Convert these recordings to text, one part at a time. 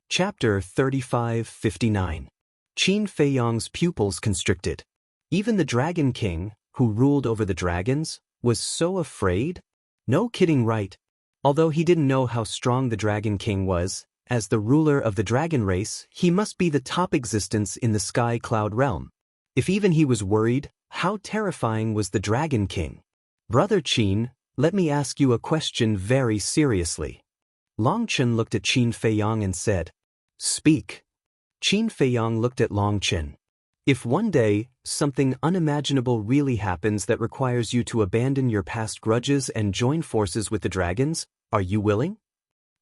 Chapter 35-59. Qin Feiyang's pupils constricted. Even the Dragon King, who ruled over the dragons, was so afraid? No kidding, right? Although he didn't know how strong the Dragon King was, as the ruler of the dragon race, he must be the top existence in the sky cloud realm. If even he was worried, how terrifying was the Dragon King? Brother Qin, let me ask you a question very seriously. Long Chen looked at Qin Feiyang and said, "Speak." Qin Feiyang looked at Long Chen. If one day, something unimaginable really happens that requires you to abandon your past grudges and join forces with the dragons, are you willing?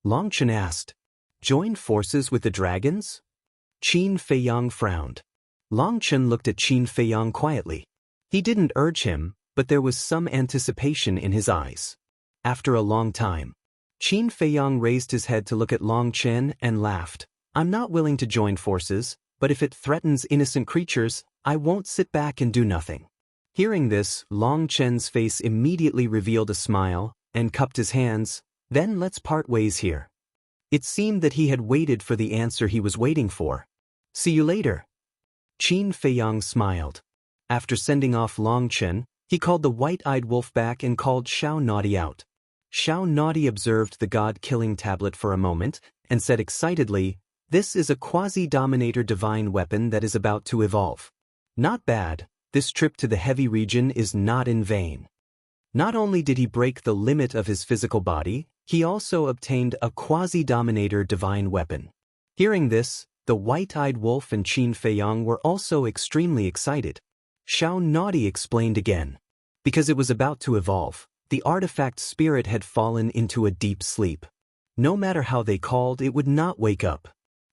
Long Chen asked. Join forces with the dragons? Qin Feiyang frowned. Long Chen looked at Qin Feiyang quietly. He didn't urge him, but there was some anticipation in his eyes. After a long time, Qin Feiyang raised his head to look at Long Chen and laughed. I'm not willing to join forces, but if it threatens innocent creatures, I won't sit back and do nothing. Hearing this, Long Chen's face immediately revealed a smile, and cupped his hands. Then let's part ways here. It seemed that he had waited for the answer he was waiting for. See you later. Qin Feiyang smiled. After sending off Long Chen, he called the white-eyed wolf back and called Xiao Naughty out. Xiao Naughty observed the god-killing tablet for a moment, and said excitedly, "This is a quasi-dominator divine weapon that is about to evolve. Not bad, this trip to the heavy region is not in vain." Not only did he break the limit of his physical body, he also obtained a quasi-dominator divine weapon. Hearing this, the white-eyed wolf and Qin Feiyang were also extremely excited. Xiao Naughty explained again. Because it was about to evolve, the artifact spirit had fallen into a deep sleep. No matter how they called, it would not wake up.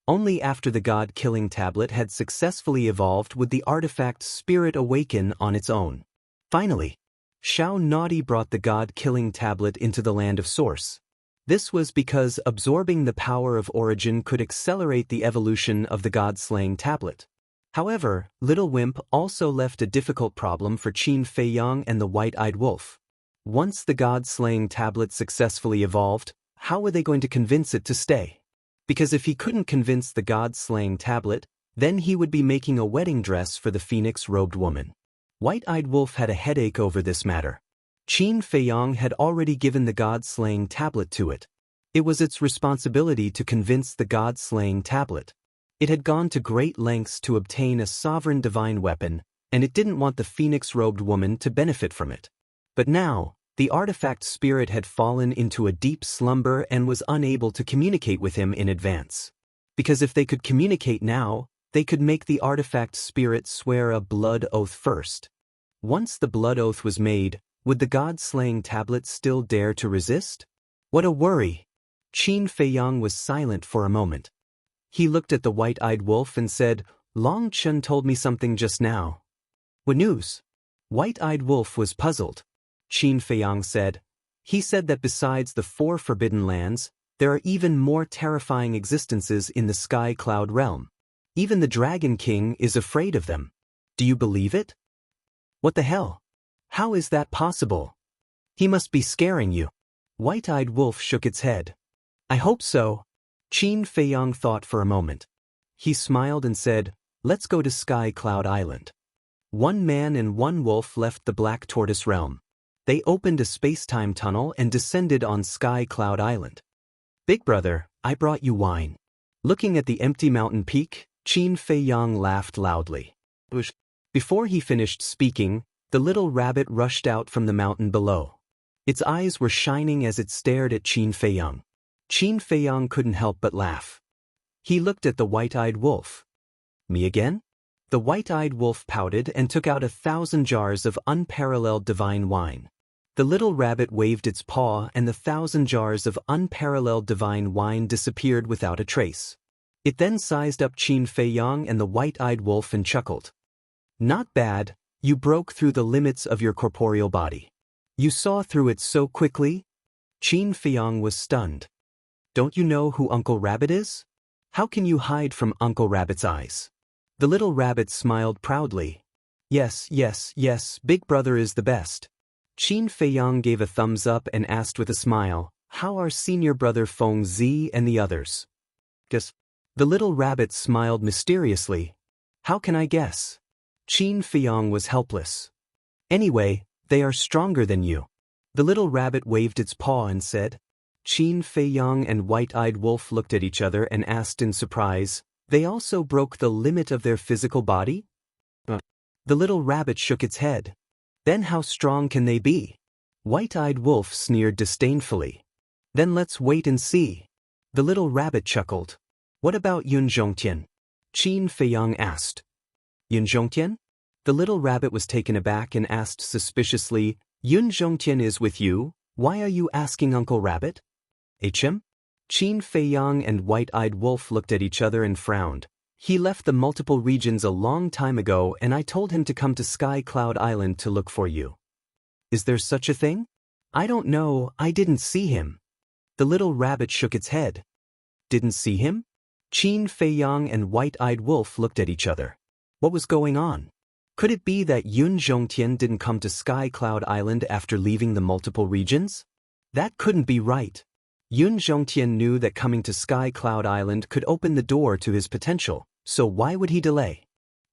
Only after the god-killing tablet had successfully evolved would the artifact spirit awaken on its own. Finally, Xiao Naughty brought the god-killing tablet into the land of Source. This was because absorbing the power of origin could accelerate the evolution of the god-slaying tablet. However, Little Wimp also left a difficult problem for Qin Feiyang and the white-eyed wolf. Once the god-slaying tablet successfully evolved, how were they going to convince it to stay? Because if he couldn't convince the god-slaying tablet, then he would be making a wedding dress for the phoenix-robed woman. White-eyed wolf had a headache over this matter. Qin Feiyang had already given the god-slaying tablet to it. It was its responsibility to convince the god-slaying tablet. It had gone to great lengths to obtain a sovereign divine weapon, and it didn't want the phoenix-robed woman to benefit from it. But now, the artifact spirit had fallen into a deep slumber and was unable to communicate with him in advance. Because if they could communicate now, they could make the artifact spirit swear a blood oath first. Once the blood oath was made, would the god-slaying tablet still dare to resist? What a worry! Qin Feiyang was silent for a moment. He looked at the white-eyed wolf and said, "Long Chen told me something just now." "What news?" White-eyed wolf was puzzled. Qin Feiyang said, "He said that besides the 4 forbidden lands, there are even more terrifying existences in the sky cloud realm. Even the Dragon King is afraid of them. Do you believe it?" "What the hell? How is that possible? He must be scaring you." White-eyed wolf shook its head. "I hope so." Qin Feiyang thought for a moment. He smiled and said, "Let's go to Sky Cloud Island." 1 man and 1 wolf left the Black Tortoise realm. They opened a space-time tunnel and descended on Sky Cloud Island. "Big brother, I brought you wine." Looking at the empty mountain peak, Qin Feiyang laughed loudly. Before he finished speaking, the little rabbit rushed out from the mountain below. Its eyes were shining as it stared at Qin Feiyang. Qin Feiyang couldn't help but laugh. He looked at the white-eyed wolf. "Me again?" The white-eyed wolf pouted and took out 1,000 jars of unparalleled divine wine. The little rabbit waved its paw and the 1,000 jars of unparalleled divine wine disappeared without a trace. It then sized up Qin Feiyang and the white-eyed wolf and chuckled. "Not bad, you broke through the limits of your corporeal body. You saw through it so quickly?" Qin Feiyang was stunned. "Don't you know who Uncle Rabbit is? How can you hide from Uncle Rabbit's eyes?" The little rabbit smiled proudly. Yes, Big Brother is the best." Qin Feiyang gave a thumbs up and asked with a smile, "How are senior brother Feng Zi and the others?" The little rabbit smiled mysteriously. How can I guess? Qin Feiyong was helpless. Anyway, they are stronger than you. The little rabbit waved its paw and said. Qin Feiyong and White-Eyed Wolf looked at each other and asked in surprise, they also broke the limit of their physical body? The little rabbit shook its head. Then how strong can they be? White-Eyed Wolf sneered disdainfully. Then let's wait and see. The little rabbit chuckled. What about Yun Zhongtian? Qin Feiyong asked. Yun Zhongtian? The little rabbit was taken aback and asked suspiciously, Yun Zhongtian is with you? Why are you asking Uncle Rabbit? Qin Feiyong and White-Eyed Wolf looked at each other and frowned. He left the multiple regions a long time ago and I told him to come to Sky Cloud Island to look for you. Is there such a thing? I don't know, I didn't see him. The little rabbit shook its head. Didn't see him? Qin Feiyong and White-Eyed Wolf looked at each other. What was going on? Could it be that Yun Zhongtian didn't come to Sky Cloud Island after leaving the multiple regions? That couldn't be right. Yun Zhongtian knew that coming to Sky Cloud Island could open the door to his potential, so why would he delay?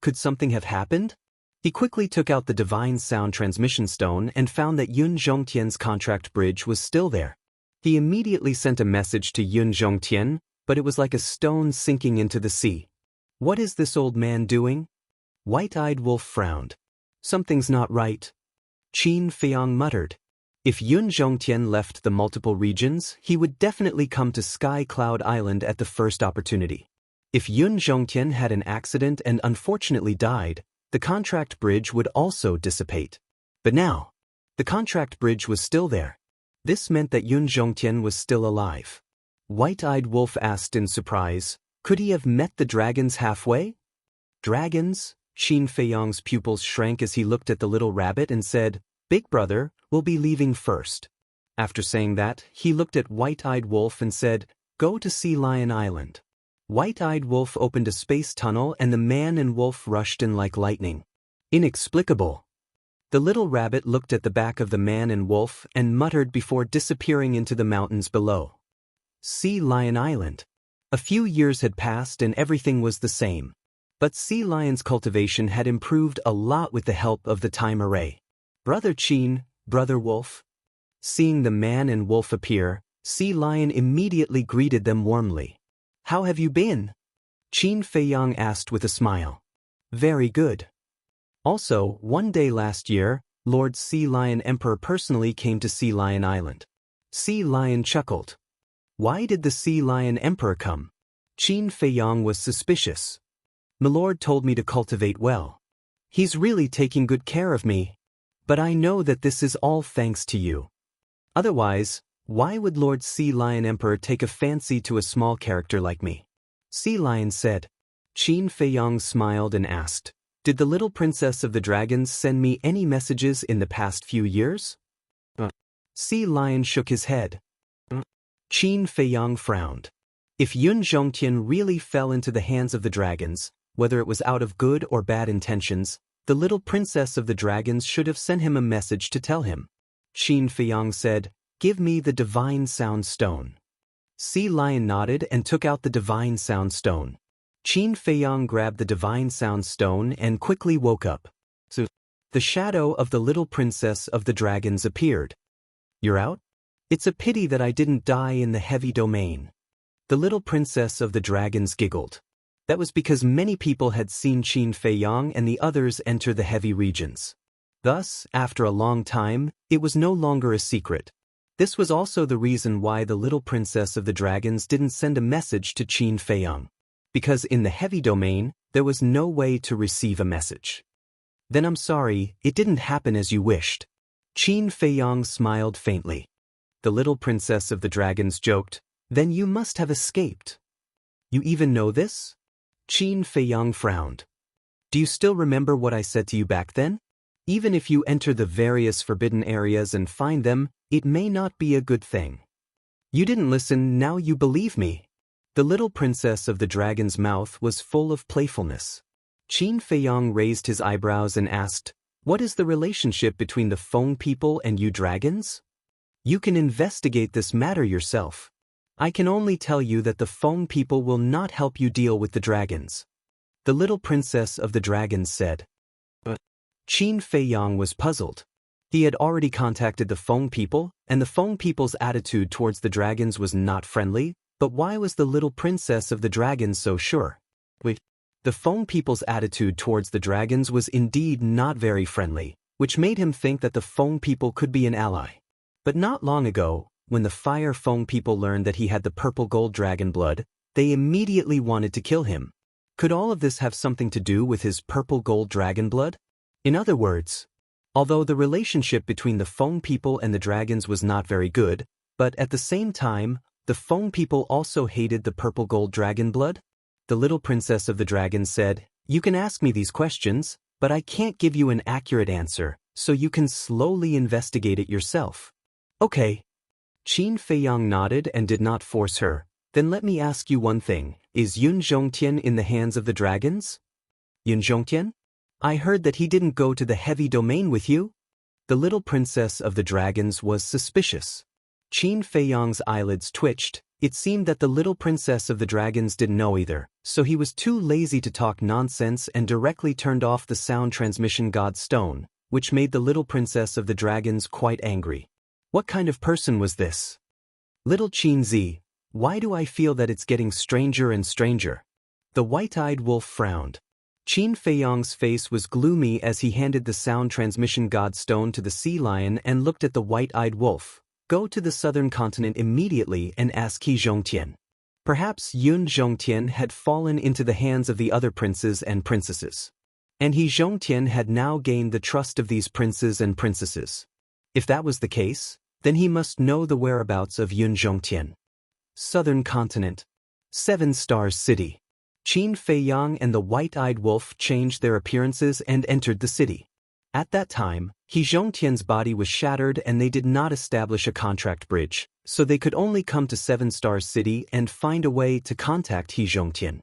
Could something have happened? He quickly took out the Divine Sound Transmission Stone and found that Yun Zhongtian's contract bridge was still there. He immediately sent a message to Yun Zhongtian, but it was like a stone sinking into the sea. What is this old man doing? White-Eyed Wolf frowned. Something's not right. Qin Feiyong muttered. If Yun Zhongtian left the multiple regions, he would definitely come to Sky Cloud Island at the first opportunity. If Yun Zhongtian had an accident and unfortunately died, the contract bridge would also dissipate. But now, the contract bridge was still there. This meant that Yun Zhongtian was still alive. White-Eyed Wolf asked in surprise, could he have met the dragons halfway? Dragons? Qin Feiyong's pupils shrank as he looked at the little rabbit and said, Big brother, we'll be leaving first. After saying that, he looked at White-Eyed Wolf and said, go to Sea Lion Island. White-Eyed Wolf opened a space tunnel and the man and wolf rushed in like lightning. Inexplicable. The little rabbit looked at the back of the man and wolf and muttered before disappearing into the mountains below. Sea Lion Island. A few years had passed and everything was the same. But sea lion's cultivation had improved a lot with the help of the time array. Brother Qin, Brother Wolf. Seeing the man and wolf appear, Sea Lion immediately greeted them warmly. How have you been? Qin Feiyong asked with a smile. Very good. Also, one day last year, Lord Sea Lion Emperor personally came to Sea Lion Island. Sea Lion chuckled. Why did the Sea Lion Emperor come? Qin Feiyong was suspicious. Milord told me to cultivate well. He's really taking good care of me. But I know that this is all thanks to you. Otherwise, why would Lord Sea Lion Emperor take a fancy to a small character like me? Sea Lion said. Qin Feiyong smiled and asked, did the little princess of the dragons send me any messages in the past few years? Sea Lion shook his head. Qin Feiyong frowned. If Yun Zhongtian really fell into the hands of the dragons, whether it was out of good or bad intentions, the little princess of the dragons should have sent him a message to tell him. Qin Feiyong said, give me the Divine Sound Stone. Sea Lion nodded and took out the Divine Sound Stone. Qin Feiyong grabbed the Divine Sound Stone and quickly woke up. So, the shadow of the little princess of the dragons appeared. You're out? It's a pity that I didn't die in the heavy domain. The little princess of the dragons giggled. That was because many people had seen Qin Feiyong and the others enter the heavy regions. Thus, after a long time, it was no longer a secret. This was also the reason why the little princess of the dragons didn't send a message to Qin Feiyong. Because in the heavy domain, there was no way to receive a message. Then I'm sorry, it didn't happen as you wished. Qin Feiyong smiled faintly. The little princess of the dragons joked, then you must have escaped. You even know this? Qin Feiyong frowned. Do you still remember what I said to you back then? Even if you enter the various forbidden areas and find them, it may not be a good thing. You didn't listen, now you believe me. The little princess of the dragon's mouth was full of playfulness. Qin Feiyong raised his eyebrows and asked, what is the relationship between the Feng people and you dragons? You can investigate this matter yourself. I can only tell you that the Feng people will not help you deal with the dragons. The little princess of the dragons said. But Qin Feiyang was puzzled. He had already contacted the Feng people, and the Feng people's attitude towards the dragons was not friendly, but why was the little princess of the dragons so sure? Wait. The Feng people's attitude towards the dragons was indeed not very friendly, which made him think that the Feng people could be an ally. But not long ago, when the Fire Feng people learned that he had the purple gold dragon blood, they immediately wanted to kill him. Could all of this have something to do with his purple gold dragon blood? In other words, although the relationship between the Feng people and the dragons was not very good, but at the same time, the Feng people also hated the purple gold dragon blood? The little princess of the dragons said, "You can ask me these questions, but I can't give you an accurate answer, so you can slowly investigate it yourself." Okay. Qin Feiyang nodded and did not force her. Then let me ask you one thing, is Yun Zhongtian in the hands of the dragons? Yun Zhongtian? I heard that he didn't go to the heavy domain with you? The little princess of the dragons was suspicious. Qin Feiyang's eyelids twitched. It seemed that the little princess of the dragons didn't know either, so he was too lazy to talk nonsense and directly turned off the sound transmission god stone, which made the little princess of the dragons quite angry. What kind of person was this? Little Qin Zi, why do I feel that it's getting stranger and stranger? The white-eyed wolf frowned. Qin Feiyang's face was gloomy as he handed the sound transmission god stone to the sea lion and looked at the white-eyed wolf. Go to the southern continent immediately and ask He Zhongtian. Perhaps Yun Zhongtian had fallen into the hands of the other princes and princesses. And He Zhongtian had now gained the trust of these princes and princesses. If that was the case, then he must know the whereabouts of Yun Zhongtian. Southern continent. 7 Stars City. Qin Feiyang and the white-eyed wolf changed their appearances and entered the city. At that time, He Zhongtian's body was shattered and they did not establish a contract bridge, so they could only come to 7 Stars City and find a way to contact He Zhongtian.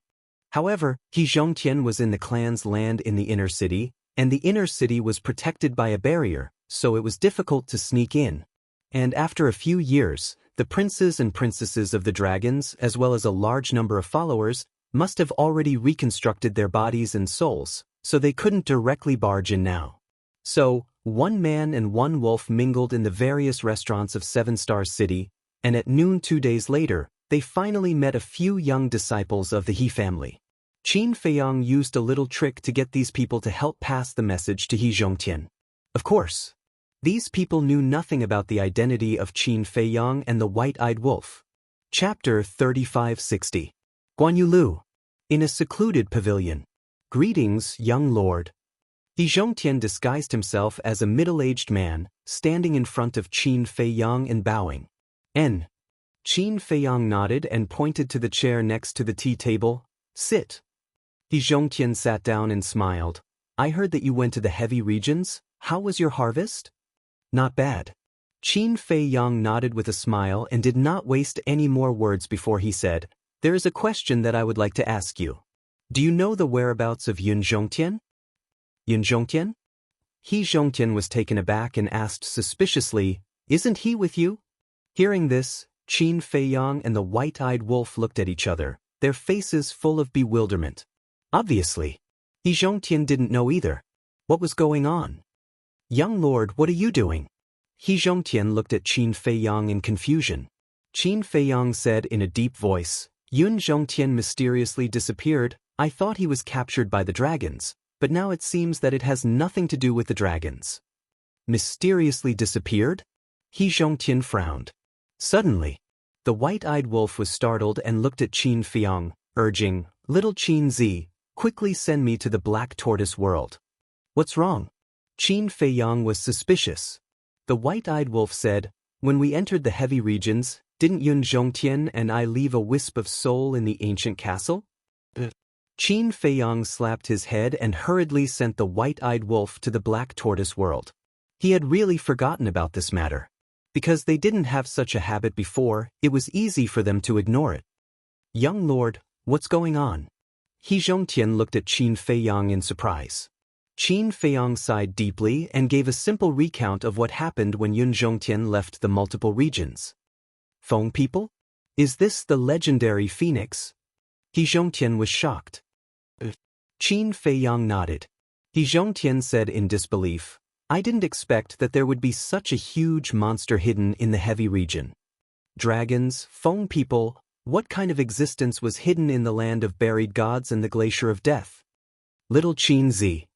However, He Zhongtian was in the clan's land in the inner city, and the inner city was protected by a barrier, so it was difficult to sneak in. And after a few years, the princes and princesses of the dragons, as well as a large number of followers, must have already reconstructed their bodies and souls, so they couldn't directly barge in now. So, one man and one wolf mingled in the various restaurants of 7 Stars City, and at noon 2 days later, they finally met a few young disciples of the He family. Qin Feiyang used a little trick to get these people to help pass the message to He Zhongtian. Of course, these people knew nothing about the identity of Qin Feiyang and the white-eyed wolf. Chapter 3560. Guan Yu Lu. In a secluded pavilion. Greetings, young lord. He Zhongtian disguised himself as a middle-aged man, standing in front of Qin Feiyang and bowing. N. Qin Feiyang nodded and pointed to the chair next to the tea table. Sit. He Zhongtian sat down and smiled. I heard that you went to the heavy regions. How was your harvest? Not bad. Qin Feiyang nodded with a smile and did not waste any more words before he said, There is a question that I would like to ask you. Do you know the whereabouts of Yun Zhongtian? Yun Zhongtian? He Zhongtian was taken aback and asked suspiciously, Isn't he with you? Hearing this, Qin Feiyang and the white-eyed wolf looked at each other, their faces full of bewilderment. Obviously, He Zhongtian didn't know either. What was going on? Young lord, what are you doing? He Zhongtian looked at Qin Feiyang in confusion. Qin Feiyang said in a deep voice, Yun Zhongtian mysteriously disappeared. I thought he was captured by the dragons, but now it seems that it has nothing to do with the dragons. Mysteriously disappeared? He Zhongtian frowned. Suddenly, the white-eyed wolf was startled and looked at Qin Feiyang, urging, Little Qin Zi, quickly send me to the Black Tortoise world. What's wrong? Qin Feiyang was suspicious. The white-eyed wolf said, When we entered the heavy regions, didn't Yun Zhongtian and I leave a wisp of soul in the ancient castle? Qin Feiyang slapped his head and hurriedly sent the white-eyed wolf to the Black Tortoise world. He had really forgotten about this matter. Because they didn't have such a habit before, it was easy for them to ignore it. Young lord, what's going on? He Zhongtian looked at Qin Feiyang in surprise. Qin Feiyang sighed deeply and gave a simple recount of what happened when Yun Zhongtian left the multiple regions. Feng people? Is this the legendary phoenix? He Zhongtian was shocked. Qin Feiyang nodded. He Zhongtian said in disbelief, I didn't expect that there would be such a huge monster hidden in the heavy region. Dragons, Feng people, what kind of existence was hidden in the land of buried gods and the glacier of death? Little Qin Zi.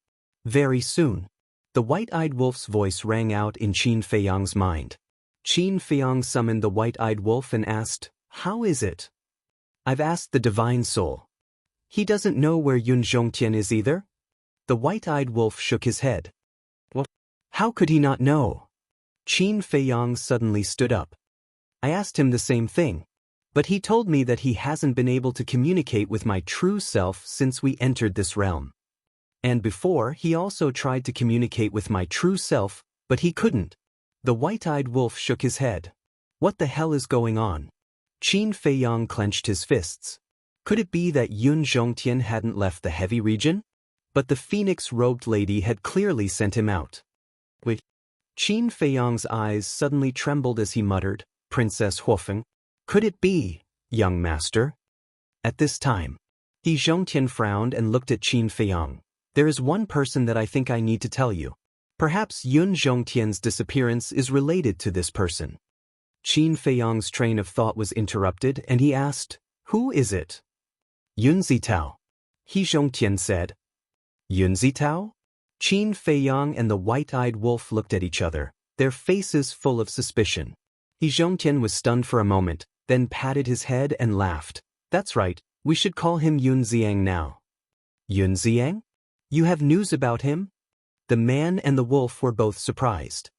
Very soon. The white-eyed wolf's voice rang out in Qin Feiyang's mind. Qin Feiyang summoned the white-eyed wolf and asked, How is it? I've asked the divine soul. He doesn't know where Yun Zhongtian is either? The white-eyed wolf shook his head. What? How could he not know? Qin Feiyang suddenly stood up. I asked him the same thing, but he told me that he hasn't been able to communicate with my true self since we entered this realm. And before, he also tried to communicate with my true self, but he couldn't. The white-eyed wolf shook his head. What the hell is going on? Qin Feiyang clenched his fists. Could it be that Yun Zhongtian hadn't left the heavy region? But the phoenix-robed lady had clearly sent him out. Wait. Qin Feiyang's eyes suddenly trembled as he muttered, Princess Huofeng. Could it be, young master? At this time, He Zhongtian frowned and looked at Qin Feiyang. There is one person that I think I need to tell you. Perhaps Yun Zhongtian's disappearance is related to this person. Qin Feiyang's train of thought was interrupted and he asked, Who is it? Yun Zitao. He Zhongtian said. Yun Zitao? Qin Feiyang and the white-eyed wolf looked at each other, their faces full of suspicion. He Zhongtian was stunned for a moment, then patted his head and laughed. That's right, we should call him Yun Xiang now. Yun Xiang? You have news about him? The man and the wolf were both surprised.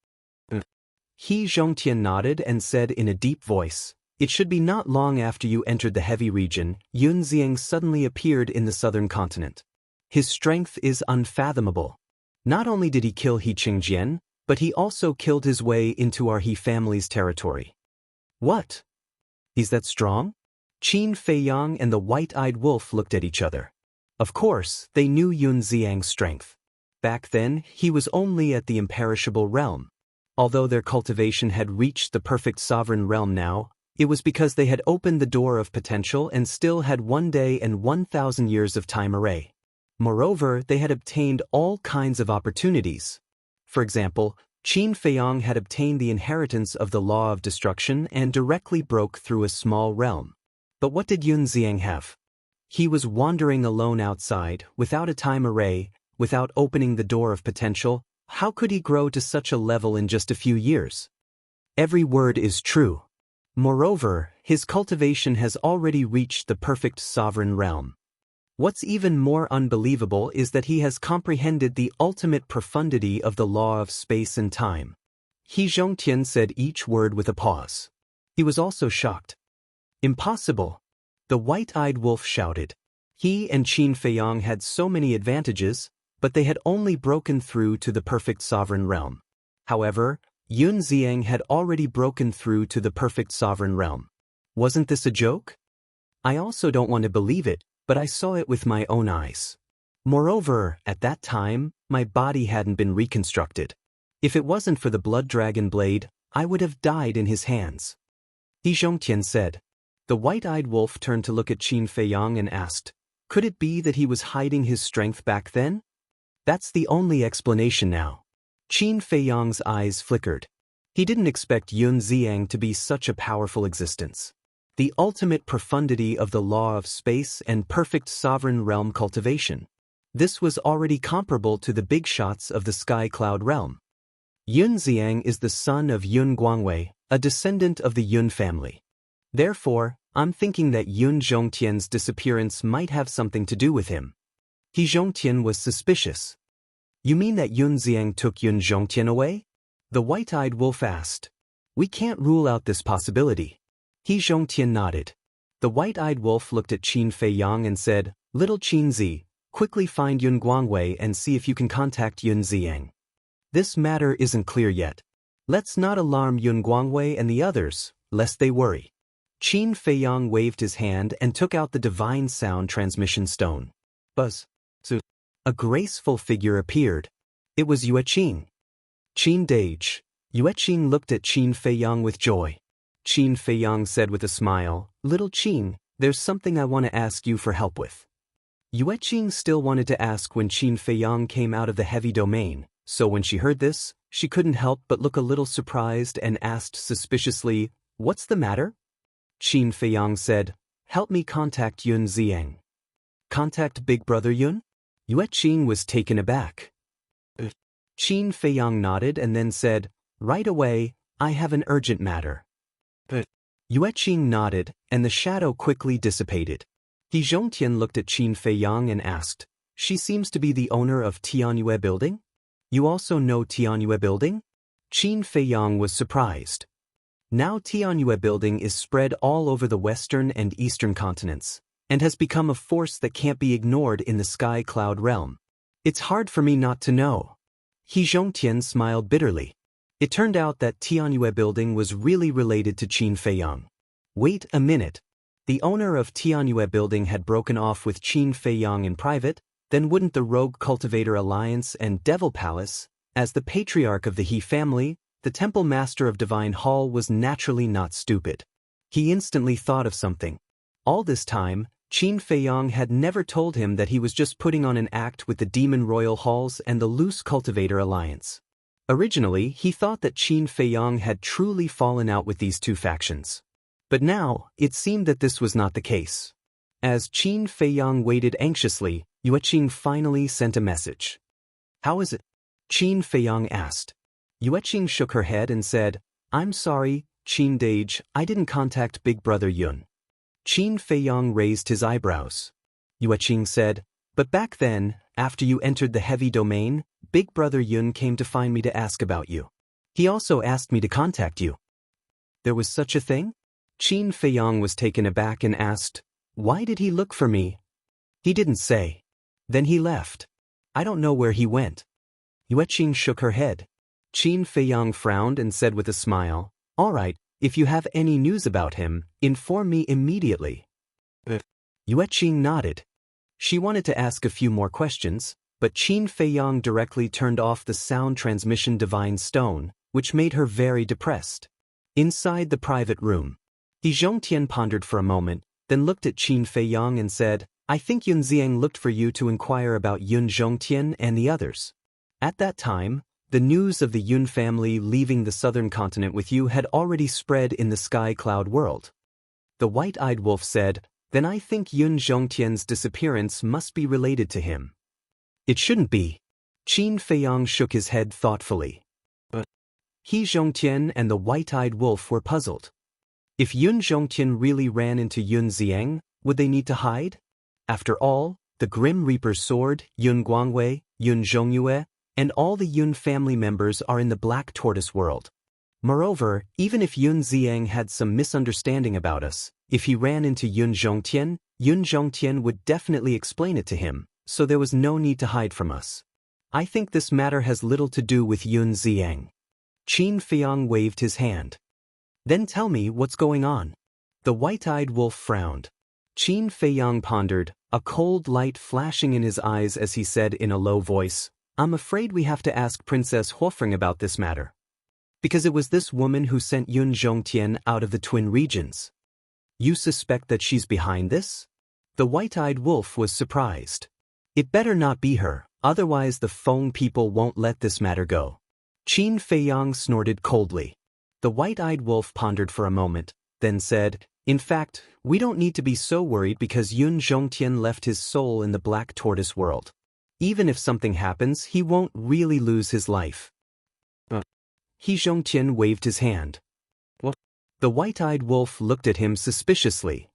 He Zhongtian nodded and said in a deep voice, It should be not long after you entered the heavy region, Yun Xiang suddenly appeared in the southern continent. His strength is unfathomable. Not only did he kill He Qingjian, but he also killed his way into our He family's territory. What? He's that strong? Qin Feiyang and the white-eyed wolf looked at each other. Of course, they knew Yun Xiang's strength. Back then, he was only at the imperishable realm. Although their cultivation had reached the perfect sovereign realm now, it was because they had opened the door of potential and still had 1 day and 1,000 years of time array. Moreover, they had obtained all kinds of opportunities. For example, Qin Feiyang had obtained the inheritance of the law of destruction and directly broke through a small realm. But what did Yun Xiang have? He was wandering alone outside, without a time array, without opening the door of potential. How could he grow to such a level in just a few years? Every word is true. Moreover, his cultivation has already reached the perfect sovereign realm. What's even more unbelievable is that he has comprehended the ultimate profundity of the law of space and time. He Zhongtian said each word with a pause. He was also shocked. Impossible! The white-eyed wolf shouted. He and Qin Feiyang had so many advantages, but they had only broken through to the perfect sovereign realm. However, Yun Xiang had already broken through to the perfect sovereign realm. Wasn't this a joke? I also don't want to believe it, but I saw it with my own eyes. Moreover, at that time, my body hadn't been reconstructed. If it wasn't for the blood dragon blade, I would have died in his hands. He Zhongtian said. The white-eyed wolf turned to look at Qin Feiyang and asked, Could it be that he was hiding his strength back then? That's the only explanation now. Qin Feiyang's eyes flickered. He didn't expect Yun Xiang to be such a powerful existence. The ultimate profundity of the law of space and perfect sovereign realm cultivation. This was already comparable to the big shots of the sky cloud realm. Yun Xiang is the son of Yun Guangwei, a descendant of the Yun family. Therefore, I'm thinking that Yun Zhongtian's disappearance might have something to do with him. He Zhongtian was suspicious. You mean that Yun Xiang took Yun Zhongtian away? The white-eyed wolf asked. We can't rule out this possibility. He Zhongtian nodded. The white-eyed wolf looked at Qin Feiyang and said, Little Qin Zi, quickly find Yun Guangwei and see if you can contact Yun Xiang. This matter isn't clear yet. Let's not alarm Yun Guangwei and the others, lest they worry. Qin Feiyang waved his hand and took out the divine sound transmission stone. Buzz. So, a graceful figure appeared. It was Yue Qin. Qin Dage. Yue Qin looked at Qin Feiyang with joy. Qin Feiyang said with a smile, Little Qin, there's something I want to ask you for help with. Yueqing still wanted to ask when Qin Feiyang came out of the heavy domain, so when she heard this, she couldn't help but look a little surprised and asked suspiciously, "What's the matter?" Qin Feiyang said, "Help me contact Yun Ziang." "Contact Big Brother Yun?" Yueqing was taken aback. Qin Feiyang nodded and then said, "Right away, I have an urgent matter." Yueqing nodded, and the shadow quickly dissipated. He Zhongtian looked at Qin Feiyang and asked, "She seems to be the owner of Tianyue Building? You also know Tianyue Building?" Qin Feiyang was surprised. Now Tianyue Building is spread all over the western and eastern continents, and has become a force that can't be ignored in the sky cloud realm. It's hard for me not to know. He Zhongtian smiled bitterly. It turned out that Tianyue Building was really related to Qin Feiyang. Wait a minute. The owner of Tianyue Building had broken off with Qin Feiyang in private, then wouldn't the Rogue Cultivator Alliance and Devil Palace, as the patriarch of the He family, the Temple Master of Divine Hall was naturally not stupid. He instantly thought of something. All this time, Qin Feiyang had never told him that he was just putting on an act with the Demon Royal Halls and the Loose Cultivator Alliance. Originally, he thought that Qin Feiyang had truly fallen out with these two factions. But now, it seemed that this was not the case. As Qin Feiyang waited anxiously, Yueqing finally sent a message. "How is it?" Qin Feiyang asked. Yueqing shook her head and said, "I'm sorry, Qin Dage, I didn't contact Big Brother Yun." Qin Feiyang raised his eyebrows. Yueqing said, "But back then, after you entered the heavy domain, Big Brother Yun came to find me to ask about you. He also asked me to contact you." "There was such a thing?" Qin Feiyang was taken aback and asked, "Why did he look for me?" "He didn't say. Then he left. I don't know where he went." Yueqing shook her head. Qin Feiyang frowned and said with a smile, "All right, if you have any news about him, inform me immediately." Yueqing nodded. She wanted to ask a few more questions, but Qin Feiyang directly turned off the sound transmission divine stone, which made her very depressed. Inside the private room, He Zhongtian pondered for a moment, then looked at Qin Feiyang and said, "I think Yun Ziang looked for you to inquire about Yun Zhongtian and the others. At that time, the news of the Yun family leaving the southern continent with you had already spread in the sky cloud world." The white-eyed wolf said, "Then I think Yun Zhongtian's disappearance must be related to him." "It shouldn't be." Qin Feiyang shook his head thoughtfully. But He Zhongtian and the white-eyed wolf were puzzled. If Yun Zhongtian really ran into Yun Ziang, would they need to hide? After all, the Grim Reaper's sword, Yun Guangwei, Yun Zhongyue, and all the Yun family members are in the Black Tortoise world. Moreover, even if Yun Ziang had some misunderstanding about us, if he ran into Yun Zhongtian would definitely explain it to him, so there was no need to hide from us. I think this matter has little to do with Yun Ziang. Qin Feiyang waved his hand. "Then tell me what's going on." The white-eyed wolf frowned. Qin Feiyang pondered, a cold light flashing in his eyes as he said in a low voice, "I'm afraid we have to ask Princess Huofeng about this matter. Because it was this woman who sent Yun Zhongtian out of the Twin Regions. You suspect that she's behind this?" The white-eyed wolf was surprised. "It better not be her, otherwise the Feng people won't let this matter go." Qin Feiyang snorted coldly. The white-eyed wolf pondered for a moment, then said, "In fact, we don't need to be so worried because Yun Zhongtian left his soul in the Black Tortoise world. Even if something happens, he won't really lose his life." He Zhongtian waved his hand. "What?" The white-eyed wolf looked at him suspiciously.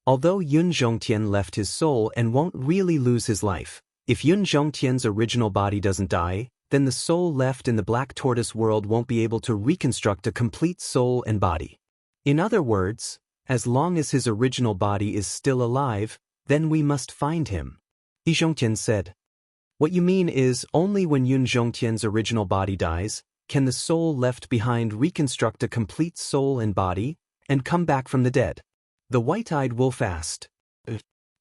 Although Yun Zhongtian left his soul and won't really lose his life, if Yun Zhongtian's original body doesn't die, then the soul left in the Black Tortoise world won't be able to reconstruct a complete soul and body. In other words, as long as his original body is still alive, then we must find him. He Zhongtian said. "What you mean is only when Yun Zhongtian's original body dies, can the soul left behind reconstruct a complete soul and body, and come back from the dead?" The white-eyed wolf asked.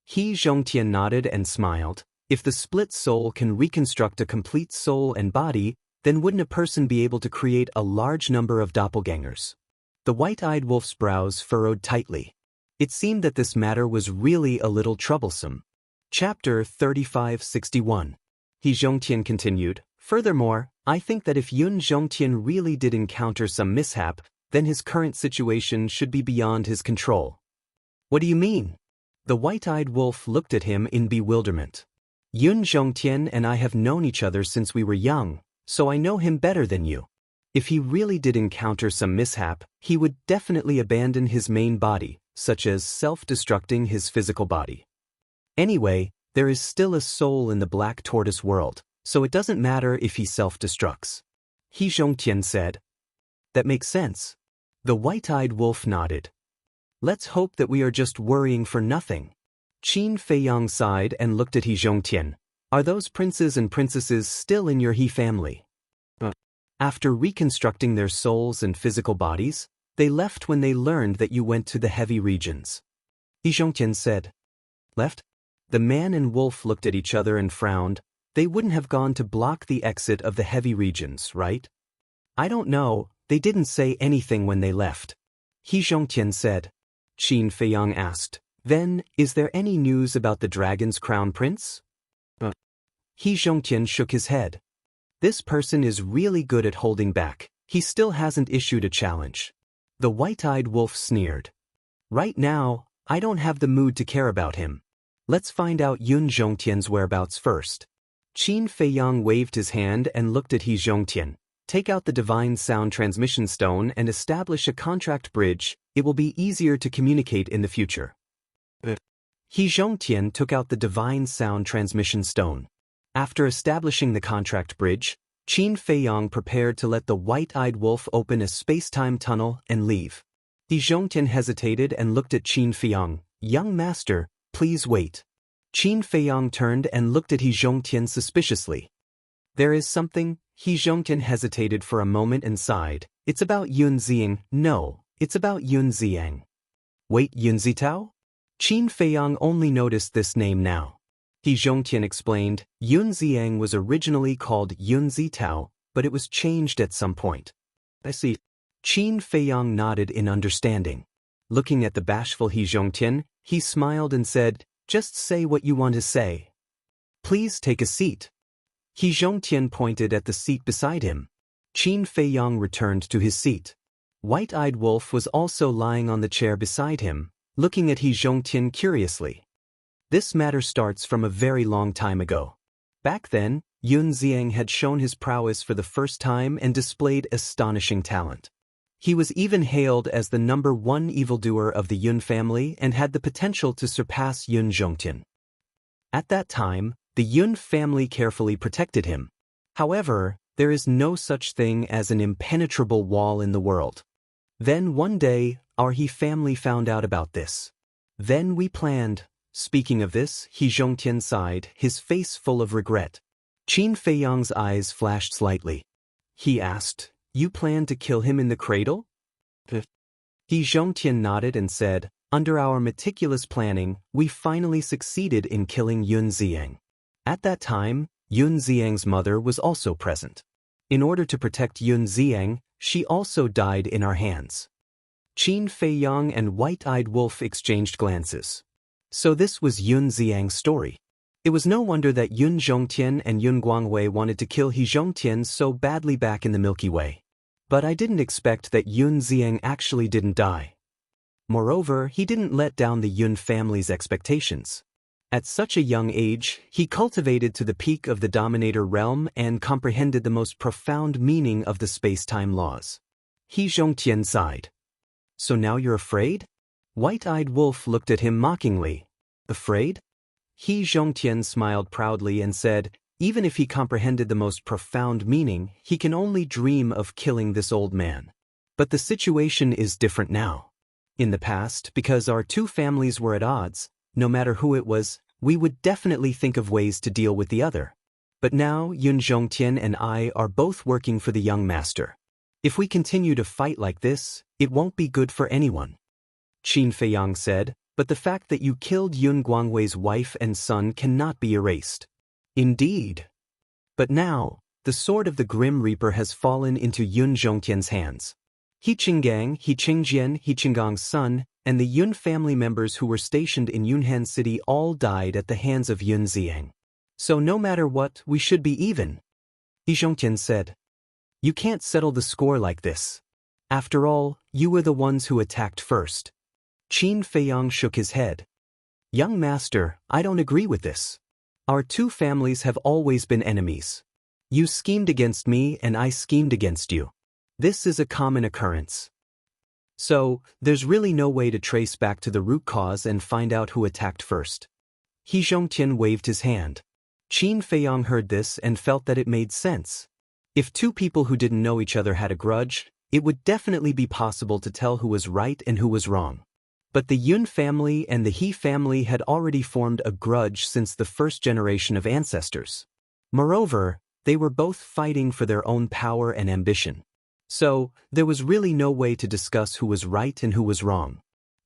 He Zhongtian nodded and smiled. If the split soul can reconstruct a complete soul and body, then wouldn't a person be able to create a large number of doppelgangers? The white-eyed wolf's brows furrowed tightly. It seemed that this matter was really a little troublesome. Chapter 3561. He Zhongtian continued, "Furthermore, I think that if Yun Zhongtian really did encounter some mishap, then his current situation should be beyond his control." "What do you mean?" The white-eyed wolf looked at him in bewilderment. "Yun Zhongtian and I have known each other since we were young, so I know him better than you. If he really did encounter some mishap, he would definitely abandon his main body, such as self-destructing his physical body. Anyway, there is still a soul in the black tortoise world, so it doesn't matter if he self-destructs." He Zhongtian said. "That makes sense." The white-eyed wolf nodded. "Let's hope that we are just worrying for nothing." Qin Feiyang sighed and looked at He Zhongtian. "Are those princes and princesses still in your He family?" "After reconstructing their souls and physical bodies, they left when they learned that you went to the heavy regions." He Zhongtian said. "Left?" The man and wolf looked at each other and frowned. "They wouldn't have gone to block the exit of the heavy regions, right?" "I don't know, they didn't say anything when they left." He Zhongtian said. Qin Feiyang asked, "Then, is there any news about the dragon's crown prince?" He Zhongtian shook his head. "This person is really good at holding back. He still hasn't issued a challenge." The white-eyed wolf sneered. "Right now, I don't have the mood to care about him. Let's find out Yun Zhongtian's whereabouts first." Qin Feiyang waved his hand and looked at He Zhongtian. "Take out the divine sound transmission stone and establish a contract bridge. It will be easier to communicate in the future." He Zhongtian took out the divine sound transmission stone. After establishing the contract bridge, Qin Feiyang prepared to let the white-eyed wolf open a space-time tunnel and leave. He Zhongtian hesitated and looked at Qin Feiyang. "Young master, please wait." Qin Feiyang turned and looked at He Zhongtian suspiciously. "There is something." He Zhongtian hesitated for a moment and sighed. "It's about Yun Ziyang." "No, it's about Yun Ziyang." "Wait, Yun Zitao?" Qin Feiyang only noticed this name now. He Zhongtian explained, "Yun Ziyang was originally called Yun Zitao, but it was changed at some point." "I see." Qin Feiyang nodded in understanding. Looking at the bashful He Zhongtian, he smiled and said, "Just say what you want to say. Please take a seat." He Zhongtian pointed at the seat beside him. Qin Feiyang returned to his seat. White-eyed wolf was also lying on the chair beside him, looking at He Zhongtian curiously. This matter starts from a very long time ago. Back then, Yun Ziyang had shown his prowess for the first time and displayed astonishing talent. He was even hailed as the #1 evildoer of the Yun family and had the potential to surpass Yun Zhongtian. At that time, the Yun family carefully protected him. However, there is no such thing as an impenetrable wall in the world. Then one day, our He family found out about this. Then we planned. Speaking of this, He Zhongtian sighed, his face full of regret. Qin Feiyang's eyes flashed slightly. He asked, "You plan to kill him in the cradle?" He Zhongtian nodded and said, "Under our meticulous planning, we finally succeeded in killing Yun Ziyang. At that time, Yun Ziyang's mother was also present. In order to protect Yun Ziyang, she also died in our hands." Qin Feiyang and White-Eyed Wolf exchanged glances. So this was Yun Ziyang's story. It was no wonder that Yun Zhongtian and Yun Guangwei wanted to kill He Zhongtian so badly back in the Milky Way. But I didn't expect that Yun Ziyang actually didn't die. Moreover, he didn't let down the Yun family's expectations. At such a young age, he cultivated to the peak of the Dominator realm and comprehended the most profound meaning of the space-time laws. He Zhongtian sighed. "So now you're afraid?" White-Eyed Wolf looked at him mockingly. "Afraid?" He Zhongtian smiled proudly and said, "Even if he comprehended the most profound meaning, he can only dream of killing this old man. But the situation is different now. In the past, because our two families were at odds, no matter who it was, we would definitely think of ways to deal with the other. But now Yun Zhongtian and I are both working for the young master. If we continue to fight like this, it won't be good for anyone." Qin Feiyang said, "But the fact that you killed Yun Guangwei's wife and son cannot be erased." "Indeed. But now, the sword of the Grim Reaper has fallen into Yun Zhongtian's hands. He Qinggang, He Qingjian, He Qinggang's son, and the Yun family members who were stationed in Yunhan City all died at the hands of Yun Ziang. So no matter what, we should be even. He Zhongtian said. You can't settle the score like this. After all, you were the ones who attacked first. Qin Feiyang shook his head. Young master, I don't agree with this. Our two families have always been enemies. You schemed against me and I schemed against you. This is a common occurrence. So, there's really no way to trace back to the root cause and find out who attacked first. He Zhongtian waved his hand. Qin Feiyang heard this and felt that it made sense. If two people who didn't know each other had a grudge, it would definitely be possible to tell who was right and who was wrong. But the Yun family and the He family had already formed a grudge since the first generation of ancestors. Moreover, they were both fighting for their own power and ambition. So, there was really no way to discuss who was right and who was wrong.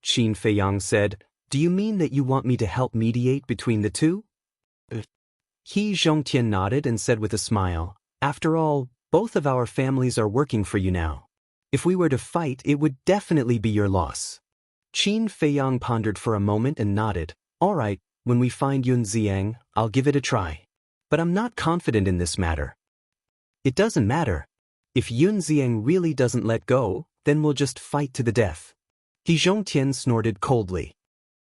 Qin Feiyang said, Do you mean that you want me to help mediate between the two? He Zhongtian nodded and said with a smile, After all, both of our families are working for you now. If we were to fight, it would definitely be your loss. Qin Feiyang pondered for a moment and nodded. All right, when we find Yun Ziang, I'll give it a try. But I'm not confident in this matter. It doesn't matter. If Yun Ziang really doesn't let go, then we'll just fight to the death. He Zhongtian snorted coldly.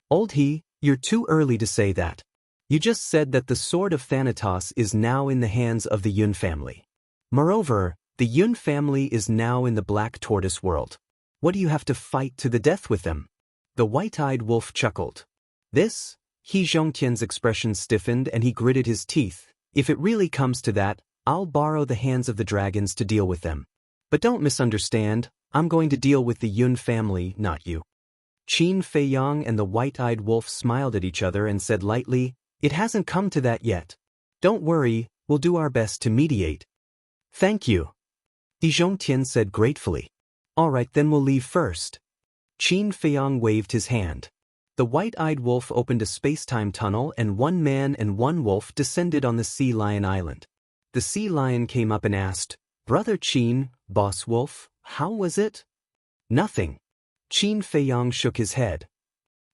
Old He, you're too early to say that. You just said that the sword of Thanatos is now in the hands of the Yun family. Moreover, the Yun family is now in the Black Tortoise world. What do you have to fight to the death with them? The white-eyed wolf chuckled. This? He Zhongtian's expression stiffened and he gritted his teeth. If it really comes to that, I'll borrow the hands of the dragons to deal with them. But don't misunderstand, I'm going to deal with the Yun family, not you. Qin Feiyang and the white-eyed wolf smiled at each other and said lightly, It hasn't come to that yet. Don't worry, we'll do our best to mediate. Thank you. He Zhongtian said gratefully. All right, then we'll leave first. Qin Feiyang waved his hand. The white-eyed wolf opened a space-time tunnel and one man and one wolf descended on the sea lion island. The sea lion came up and asked, Brother Qin, boss wolf, how was it? Nothing. Qin Feiyang shook his head.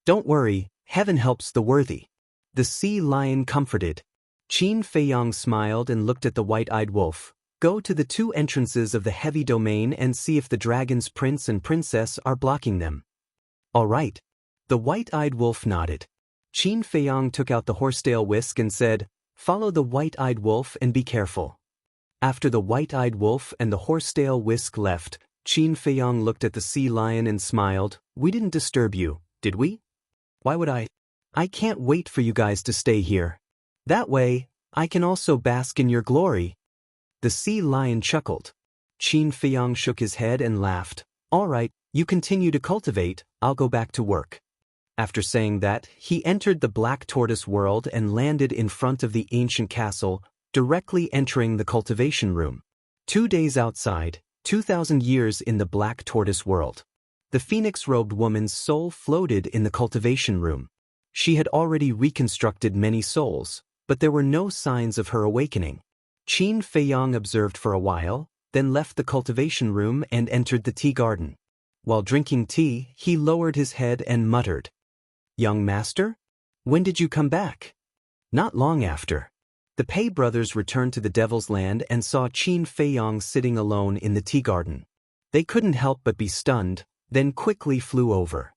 Don't worry, heaven helps the worthy. The sea lion comforted. Qin Feiyang smiled and looked at the white-eyed wolf. Go to the two entrances of the heavy domain and see if the dragon's prince and princess are blocking them. All right. The white-eyed wolf nodded. Qin Feiyang took out the horsetail whisk and said, Follow the white-eyed wolf and be careful. After the white-eyed wolf and the horsetail whisk left, Qin Feiyang looked at the sea lion and smiled. We didn't disturb you, did we? Why would I? I can't wait for you guys to stay here. That way, I can also bask in your glory. The sea lion chuckled. Qin Feiyang shook his head and laughed. All right, you continue to cultivate, I'll go back to work. After saying that, he entered the Black Tortoise world and landed in front of the ancient castle, directly entering the cultivation room. 2 days outside, 2,000 years in the Black Tortoise world. The phoenix-robed woman's soul floated in the cultivation room. She had already reconstructed many souls, but there were no signs of her awakening. Qin Feiyang observed for a while, then left the cultivation room and entered the tea garden. While drinking tea, he lowered his head and muttered, Young master? When did you come back? Not long after. The Pei brothers returned to the Devil's Land and saw Qin Feiyang sitting alone in the tea garden. They couldn't help but be stunned, then quickly flew over.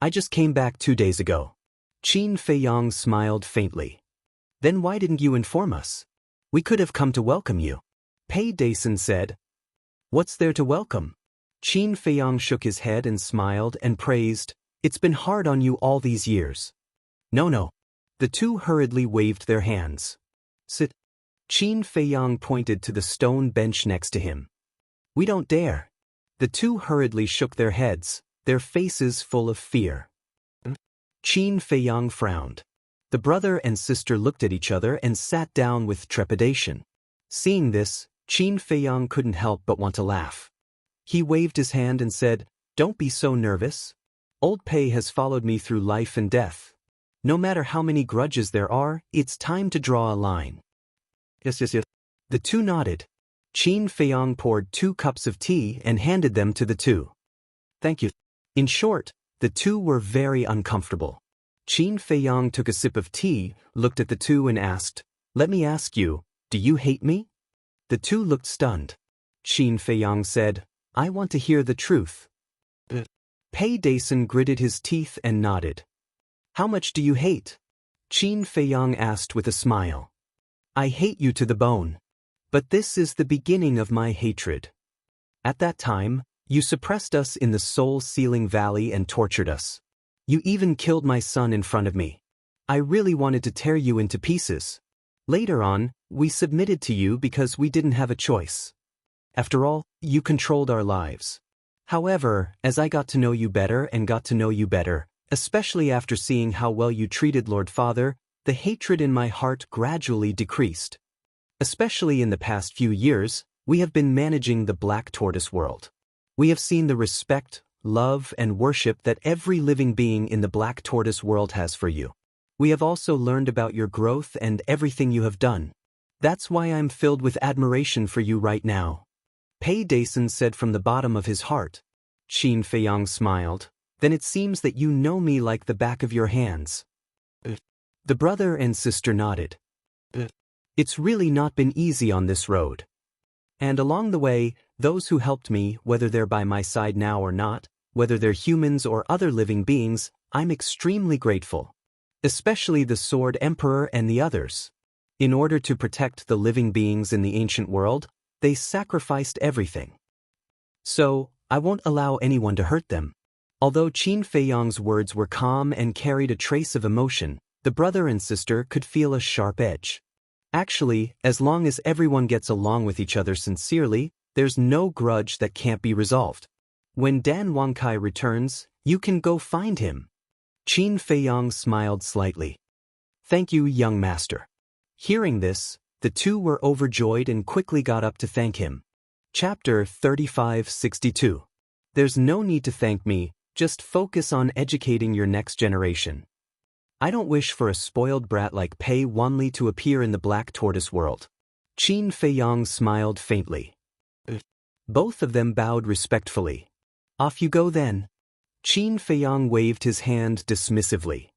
I just came back 2 days ago. Qin Feiyang smiled faintly. Then why didn't you inform us? We could have come to welcome you. Pei Dason said. What's there to welcome? Qin Feiyang shook his head and smiled and praised, It's been hard on you all these years. No. The two hurriedly waved their hands. Sit. Qin Feiyang pointed to the stone bench next to him. We don't dare. The two hurriedly shook their heads, their faces full of fear. Qin Feiyang frowned. The brother and sister looked at each other and sat down with trepidation. Seeing this, Qin Feiyang couldn't help but want to laugh. He waved his hand and said, Don't be so nervous. Old Pei has followed me through life and death. No matter how many grudges there are, it's time to draw a line. Yes. The two nodded. Qin Feiyong poured 2 cups of tea and handed them to the two. Thank you. In short, the two were very uncomfortable. Qin Feiyong took a sip of tea, looked at the two and asked, "Let me ask you, do you hate me?" The two looked stunned. Qin Feiyong said, "I want to hear the truth." Pei Dason gritted his teeth and nodded. "How much do you hate?" Qin Feiyong asked with a smile. "I hate you to the bone. But this is the beginning of my hatred. At that time, you suppressed us in the soul-sealing valley and tortured us. You even killed my son in front of me. I really wanted to tear you into pieces. Later on, we submitted to you because we didn't have a choice. After all, you controlled our lives. However, as I got to know you better and got to know you better, especially after seeing how well you treated Lord Father, the hatred in my heart gradually decreased. Especially in the past few years, we have been managing the Black Tortoise world. We have seen the respect, love, and worship that every living being in the Black Tortoise world has for you. We have also learned about your growth and everything you have done. That's why I'm filled with admiration for you right now." Pei Dason said from the bottom of his heart. Qin Feiyong smiled. "Then it seems that you know me like the back of your hands." The brother and sister nodded. "It's really not been easy on this road. And along the way, those who helped me, whether they're by my side now or not, whether they're humans or other living beings, I'm extremely grateful. Especially the Sword Emperor and the others. In order to protect the living beings in the ancient world, they sacrificed everything. So, I won't allow anyone to hurt them." Although Qin Feiyong's words were calm and carried a trace of emotion, the brother and sister could feel a sharp edge. Actually, as long as everyone gets along with each other sincerely, there's no grudge that can't be resolved. When Dan Wangkai returns, you can go find him. Qin Feiyong smiled slightly. "Thank you, young master." Hearing this, the two were overjoyed and quickly got up to thank him. Chapter 3562. There's no need to thank me, just focus on educating your next generation. I don't wish for a spoiled brat like Pei Wanli to appear in the Black Tortoise world. Qin Feiyong smiled faintly. Both of them bowed respectfully. "Off you go then." Qin Feiyong waved his hand dismissively.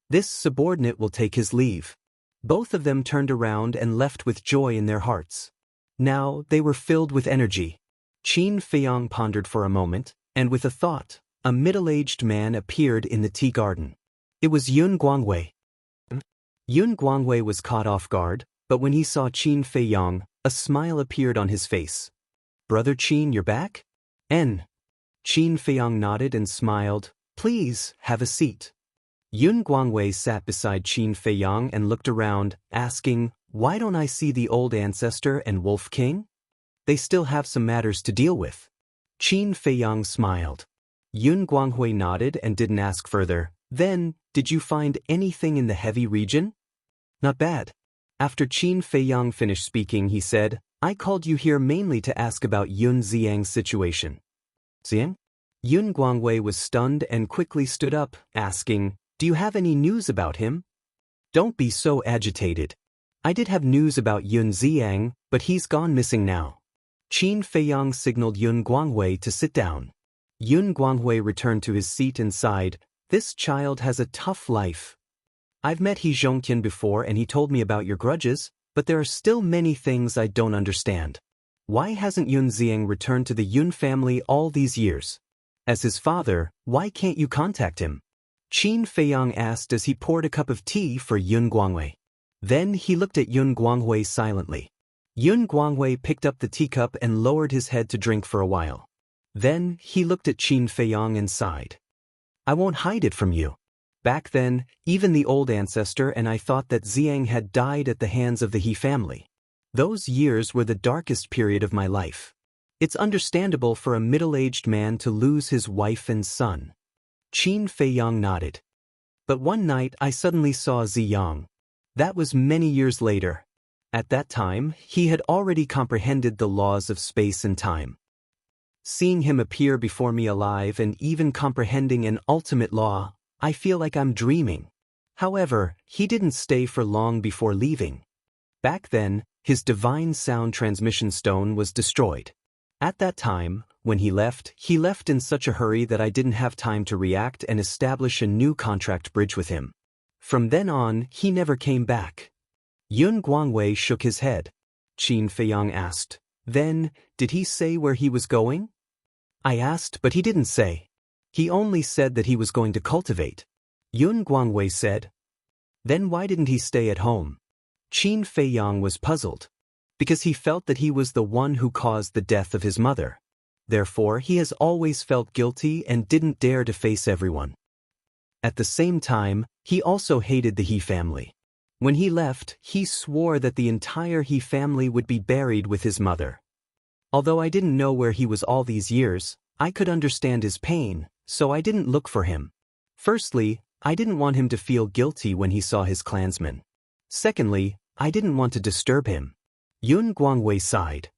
"This subordinate will take his leave." Both of them turned around and left with joy in their hearts. Now they were filled with energy. Qin Feiyong pondered for a moment, and with a thought, a middle-aged man appeared in the tea garden. It was Yun Guangwei. Yun Guangwei was caught off guard, but when he saw Qin Feiyong, a smile appeared on his face. "Brother Qin, you're back?" Qin Feiyong nodded and smiled. "Please, have a seat." Yun Guangwei sat beside Qin Feiyong and looked around, asking, "Why don't I see the old ancestor and Wolf King? They still have some matters to deal with." Qin Feiyong smiled. Yun Guangwei nodded and didn't ask further. "Then, did you find anything in the heavy region?" "Not bad." After Qin Feiyong finished speaking, he said, "I called you here mainly to ask about Yun Xiang's situation." "Xiang?" Yun Guangwei was stunned and quickly stood up, asking, "Do you have any news about him?" "Don't be so agitated. I did have news about Yun Xiang, but he's gone missing now." Qin Feiyong signaled Yun Guangwei to sit down. Yun Guangwei returned to his seat and sighed. "This child has a tough life. I've met He Zhongqian before and he told me about your grudges, but there are still many things I don't understand. Why hasn't Yun Xiang returned to the Yun family all these years? As his father, why can't you contact him?" Qin Feiyong asked as he poured a cup of tea for Yun Guangwei. Then he looked at Yun Guangwei silently. Yun Guangwei picked up the teacup and lowered his head to drink for a while. Then he looked at Qin Feiyong and sighed. "I won't hide it from you. Back then, even the old ancestor and I thought that Xiang had died at the hands of the He family. Those years were the darkest period of my life. It's understandable for a middle-aged man to lose his wife and son." Qin Feiyong nodded. "But one night I suddenly saw Ziyang. That was many years later. At that time, he had already comprehended the laws of space and time. Seeing him appear before me alive and even comprehending an ultimate law, I feel like I'm dreaming. However, he didn't stay for long before leaving. Back then, his divine sound transmission stone was destroyed. At that time, when he left in such a hurry that I didn't have time to react and establish a new contract bridge with him. From then on, he never came back. Yun Guangwei shook his head. Qin Feiyang asked, "Then, did he say where he was going?" I asked, but he didn't say. He only said that he was going to cultivate. Yun Guangwei said. Then why didn't he stay at home? Qin Feiyang was puzzled. Because he felt that he was the one who caused the death of his mother. Therefore, he has always felt guilty and didn't dare to face everyone. At the same time, he also hated the He family. When he left, he swore that the entire He family would be buried with his mother. Although I didn't know where he was all these years, I could understand his pain, so I didn't look for him. Firstly, I didn't want him to feel guilty when he saw his clansmen. Secondly, I didn't want to disturb him. Yun Guangwei sighed.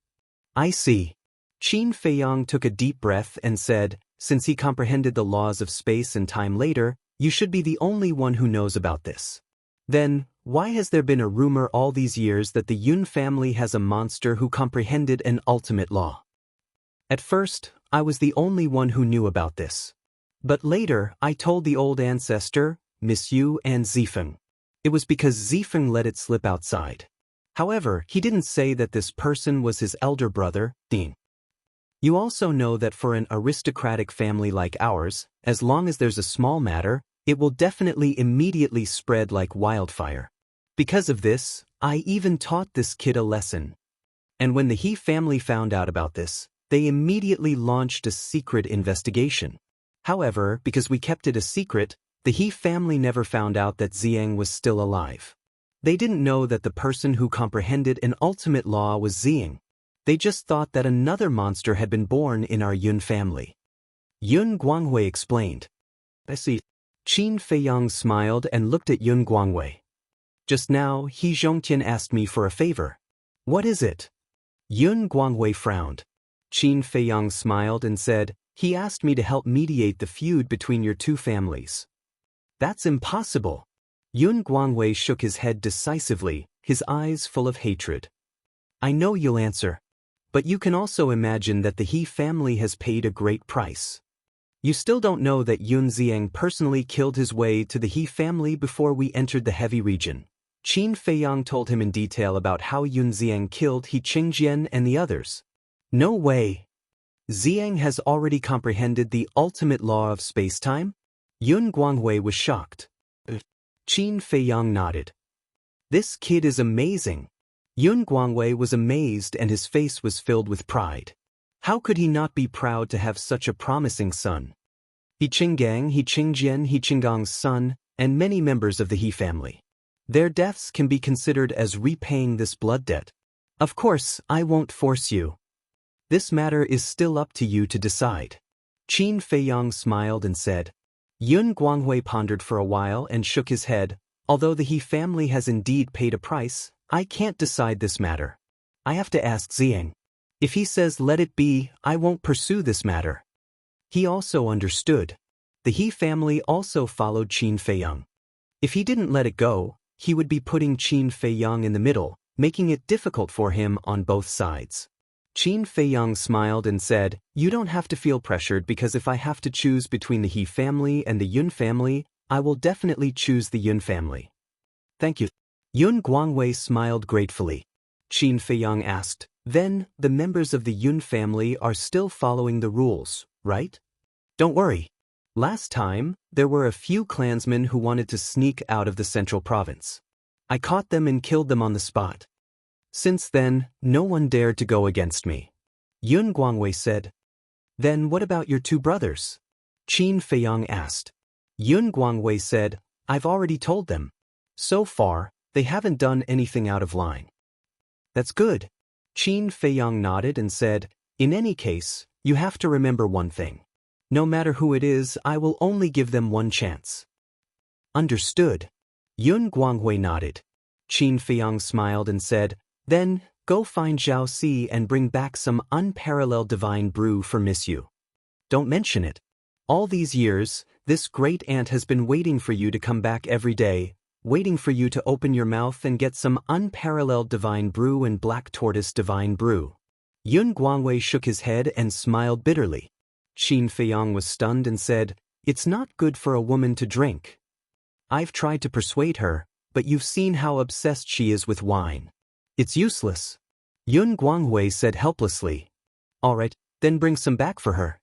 I see. Qin Feiyang took a deep breath and said, since he comprehended the laws of space and time later, you should be the only one who knows about this. Then, why has there been a rumor all these years that the Yun family has a monster who comprehended an ultimate law? At first, I was the only one who knew about this. But later, I told the old ancestor, Miss Yu and Zifeng. It was because Zifeng let it slip outside. However, he didn't say that this person was his elder brother, Dean. You also know that for an aristocratic family like ours, as long as there's a small matter, it will definitely immediately spread like wildfire. Because of this, I even taught this kid a lesson. And when the He family found out about this, they immediately launched a secret investigation. However, because we kept it a secret, the He family never found out that Ziang was still alive. They didn't know that the person who comprehended an ultimate law was Ziang. They just thought that another monster had been born in our Yun family. Yun Guangwei explained. I see. Qin Feiyang smiled and looked at Yun Guangwei. Just now, He Zhongtian asked me for a favor. What is it? Yun Guangwei frowned. Qin Feiyang smiled and said, he asked me to help mediate the feud between your two families. That's impossible. Yun Guangwei shook his head decisively, his eyes full of hatred. I know you'll answer. But you can also imagine that the He family has paid a great price. You still don't know that Yun Ziang personally killed his way to the He family before we entered the heavy region. Qin Feiyang told him in detail about how Yun Ziang killed He Qingjian and the others. No way. Ziang has already comprehended the ultimate law of space-time? Yun Guangwei was shocked. Qin Feiyang nodded. This kid is amazing. Yun Guangwei was amazed and his face was filled with pride. How could he not be proud to have such a promising son? He Qinggang, He Qingjian, He Qinggang's son, and many members of the He family. Their deaths can be considered as repaying this blood debt. Of course, I won't force you. This matter is still up to you to decide. Qin Feiyang smiled and said. Yun Guangwei pondered for a while and shook his head. Although the He family has indeed paid a price, I can't decide this matter. I have to ask Ziang. If he says let it be, I won't pursue this matter. He also understood. The He family also followed Qin Feiyang. If he didn't let it go, he would be putting Qin Feiyang in the middle, making it difficult for him on both sides. Qin Feiyang smiled and said, you don't have to feel pressured because if I have to choose between the He family and the Yun family, I will definitely choose the Yun family. Thank you. Yun Guangwei smiled gratefully. Qin Feiyang asked, then, the members of the Yun family are still following the rules, right? Don't worry. Last time, there were a few clansmen who wanted to sneak out of the central province. I caught them and killed them on the spot. Since then, no one dared to go against me. Yun Guangwei said. Then what about your two brothers? Qin Feiyang asked. Yun Guangwei said, I've already told them. So far, they haven't done anything out of line. That's good. Qin Feiyang nodded and said, in any case, you have to remember one thing. No matter who it is, I will only give them one chance. Understood. Yun Guangwei nodded. Qin Feiyang smiled and said, then, go find Zhao Si and bring back some unparalleled divine brew for Miss Yu. Don't mention it. All these years, this great aunt has been waiting for you to come back every day, waiting for you to open your mouth and get some unparalleled divine brew and black tortoise divine brew. Yun Guangwei shook his head and smiled bitterly. Qin Feiyong was stunned and said, "It's not good for a woman to drink. I've tried to persuade her, but you've seen how obsessed she is with wine. It's useless." Yun Guangwei said helplessly, "All right, then bring some back for her."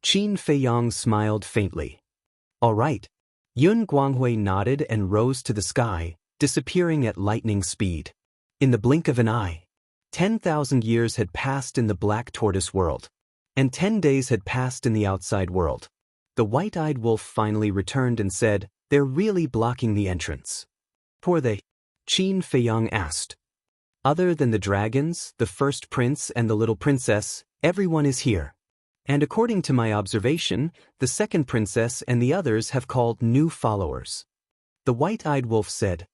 Qin Feiyong smiled faintly. "All right." Yun Guanghui nodded and rose to the sky, disappearing at lightning speed. In the blink of an eye, 10,000 years had passed in the black tortoise world, and 10 days had passed in the outside world. The white-eyed wolf finally returned and said, "They're really blocking the entrance." "Who are they?" Qin Feiyong asked. "Other than the dragons, the first prince and the little princess, everyone is here. And according to my observation, the second princess and the others have called new followers." The white-eyed wolf said,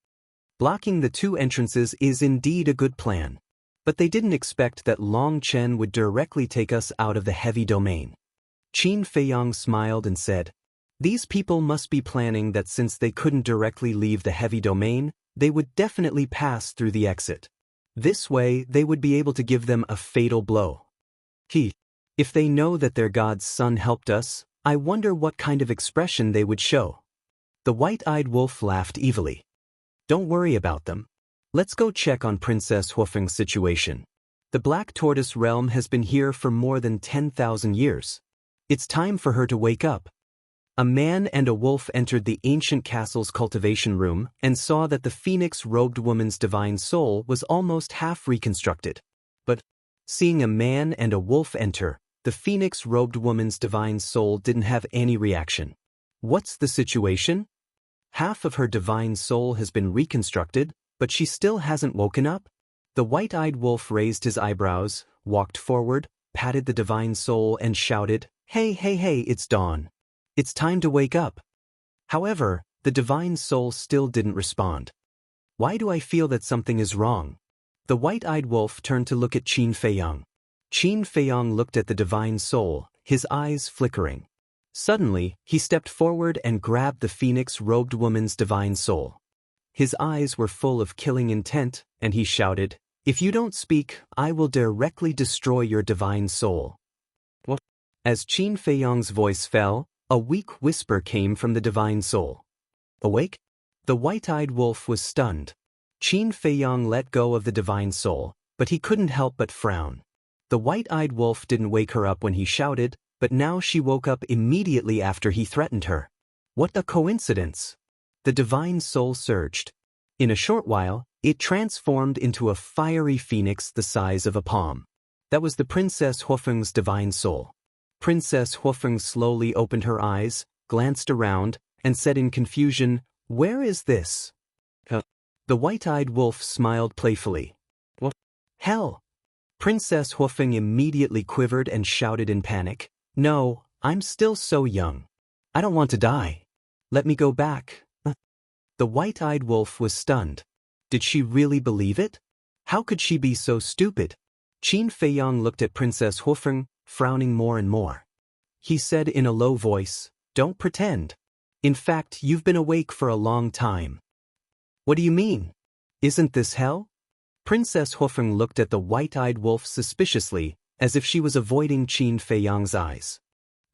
"Blocking the two entrances is indeed a good plan. But they didn't expect that Long Chen would directly take us out of the heavy domain." Qin Feiyong smiled and said, "These people must be planning that since they couldn't directly leave the heavy domain, they would definitely pass through the exit. This way, they would be able to give them a fatal blow. If they know that their god's son helped us, I wonder what kind of expression they would show." The white-eyed wolf laughed evilly. "Don't worry about them. Let's go check on Princess Huofeng's situation. The Black Tortoise realm has been here for more than 10,000 years. It's time for her to wake up." A man and a wolf entered the ancient castle's cultivation room and saw that the phoenix-robed woman's divine soul was almost half reconstructed. But, seeing a man and a wolf enter, the phoenix-robed woman's divine soul didn't have any reaction. "What's the situation?" "Half of her divine soul has been reconstructed, but she still hasn't woken up?" The white-eyed wolf raised his eyebrows, walked forward, patted the divine soul and shouted, Hey, it's dawn. It's time to wake up." However, the divine soul still didn't respond. "Why do I feel that something is wrong?" The white-eyed wolf turned to look at Qin Feiyong. Qin Feiyong looked at the divine soul, his eyes flickering. Suddenly, he stepped forward and grabbed the phoenix-robed woman's divine soul. His eyes were full of killing intent, and he shouted, "If you don't speak, I will directly destroy your divine soul." What? As Qin Feiyong's voice fell, a weak whisper came from the divine soul. "Awake?" The white-eyed wolf was stunned. Qin Feiyong let go of the divine soul, but he couldn't help but frown. The white-eyed wolf didn't wake her up when he shouted, but now she woke up immediately after he threatened her. What a coincidence! The divine soul surged. In a short while, it transformed into a fiery phoenix the size of a palm. That was the Princess Huofeng's divine soul. Princess Huofeng slowly opened her eyes, glanced around, and said in confusion, "Where is this?" The white-eyed wolf smiled playfully. "What? Hell!" Princess Huofeng immediately quivered and shouted in panic, "No, I'm still so young. I don't want to die. Let me go back." The white-eyed wolf was stunned. Did she really believe it? How could she be so stupid? Qin Feiyong looked at Princess Huofeng, frowning more and more. He said in a low voice, "Don't pretend. In fact, you've been awake for a long time." "What do you mean? Isn't this hell?" Princess Huofeng looked at the white-eyed wolf suspiciously, as if she was avoiding Qin Feiyong's eyes.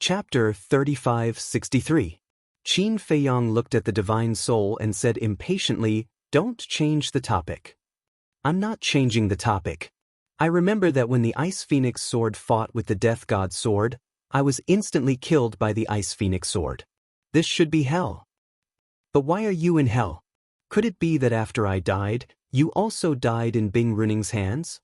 Chapter 3563. Qin Feiyong looked at the divine soul and said impatiently, "Don't change the topic." "I'm not changing the topic. I remember that when the Ice Phoenix sword fought with the Death God sword, I was instantly killed by the Ice Phoenix sword. This should be hell. But why are you in hell? Could it be that after I died, you also died in Bing Runing's hands?"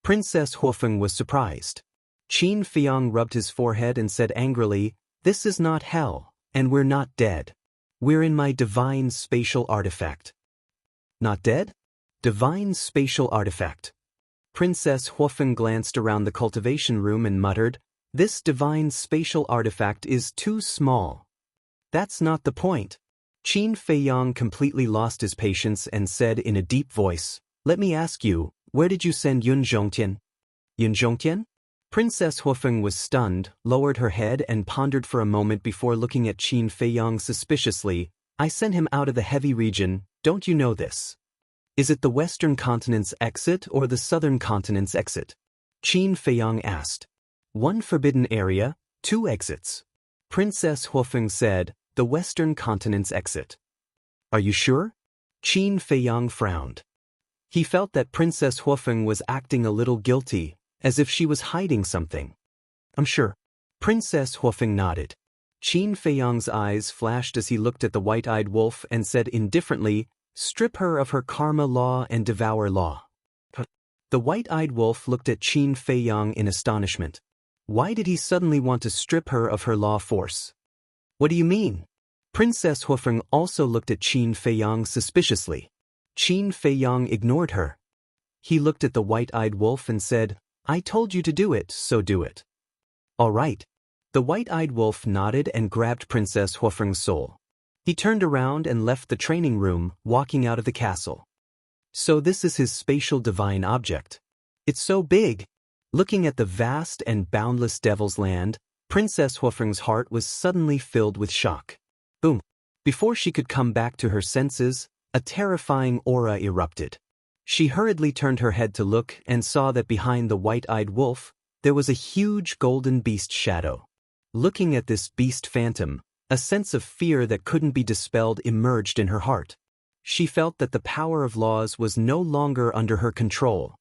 Princess Huofeng was surprised. Qin Feiyong rubbed his forehead and said angrily, "This is not hell, and we're not dead. We're in my divine spatial artifact." "Not dead? Divine spatial artifact." Princess Huofeng glanced around the cultivation room and muttered, "This divine spatial artifact is too small." "That's not the point." Qin Feiyong completely lost his patience and said in a deep voice, "Let me ask you, where did you send Yun Zhongtian?" "Yun Zhongtian?" Princess Huofeng was stunned, lowered her head and pondered for a moment before looking at Qin Feiyong suspiciously. "I sent him out of the heavy region, Don't you know this? Is it the western continent's exit or the southern continent's exit? Qin Feiyang asked. One forbidden area, two exits. Princess Huofeng said, the western continent's exit. Are you sure? Qin Feiyang frowned. He felt that Princess Huofeng was acting a little guilty, as if she was hiding something. I'm sure. Princess Huofeng nodded. Qin Feiyang's eyes flashed as he looked at the white-eyed wolf and said indifferently, strip her of her karma law and devour law. The white-eyed wolf looked at Qin Feiyang in astonishment. Why did he suddenly want to strip her of her law force? What do you mean? Princess Huofeng also looked at Qin Feiyang suspiciously. Qin Feiyang ignored her. He looked at the white-eyed wolf and said, I told you to do it, so do it. All right. The white-eyed wolf nodded and grabbed Princess Huofeng's soul. He turned around and left the training room, walking out of the castle. So this is his spatial divine object. It's so big. Looking at the vast and boundless Devil's Land, Princess Huofeng's heart was suddenly filled with shock. Boom. Before she could come back to her senses, a terrifying aura erupted. She hurriedly turned her head to look and saw that behind the white-eyed wolf, there was a huge golden beast shadow. Looking at this beast phantom, a sense of fear that couldn't be dispelled emerged in her heart. She felt that the power of laws was no longer under her control.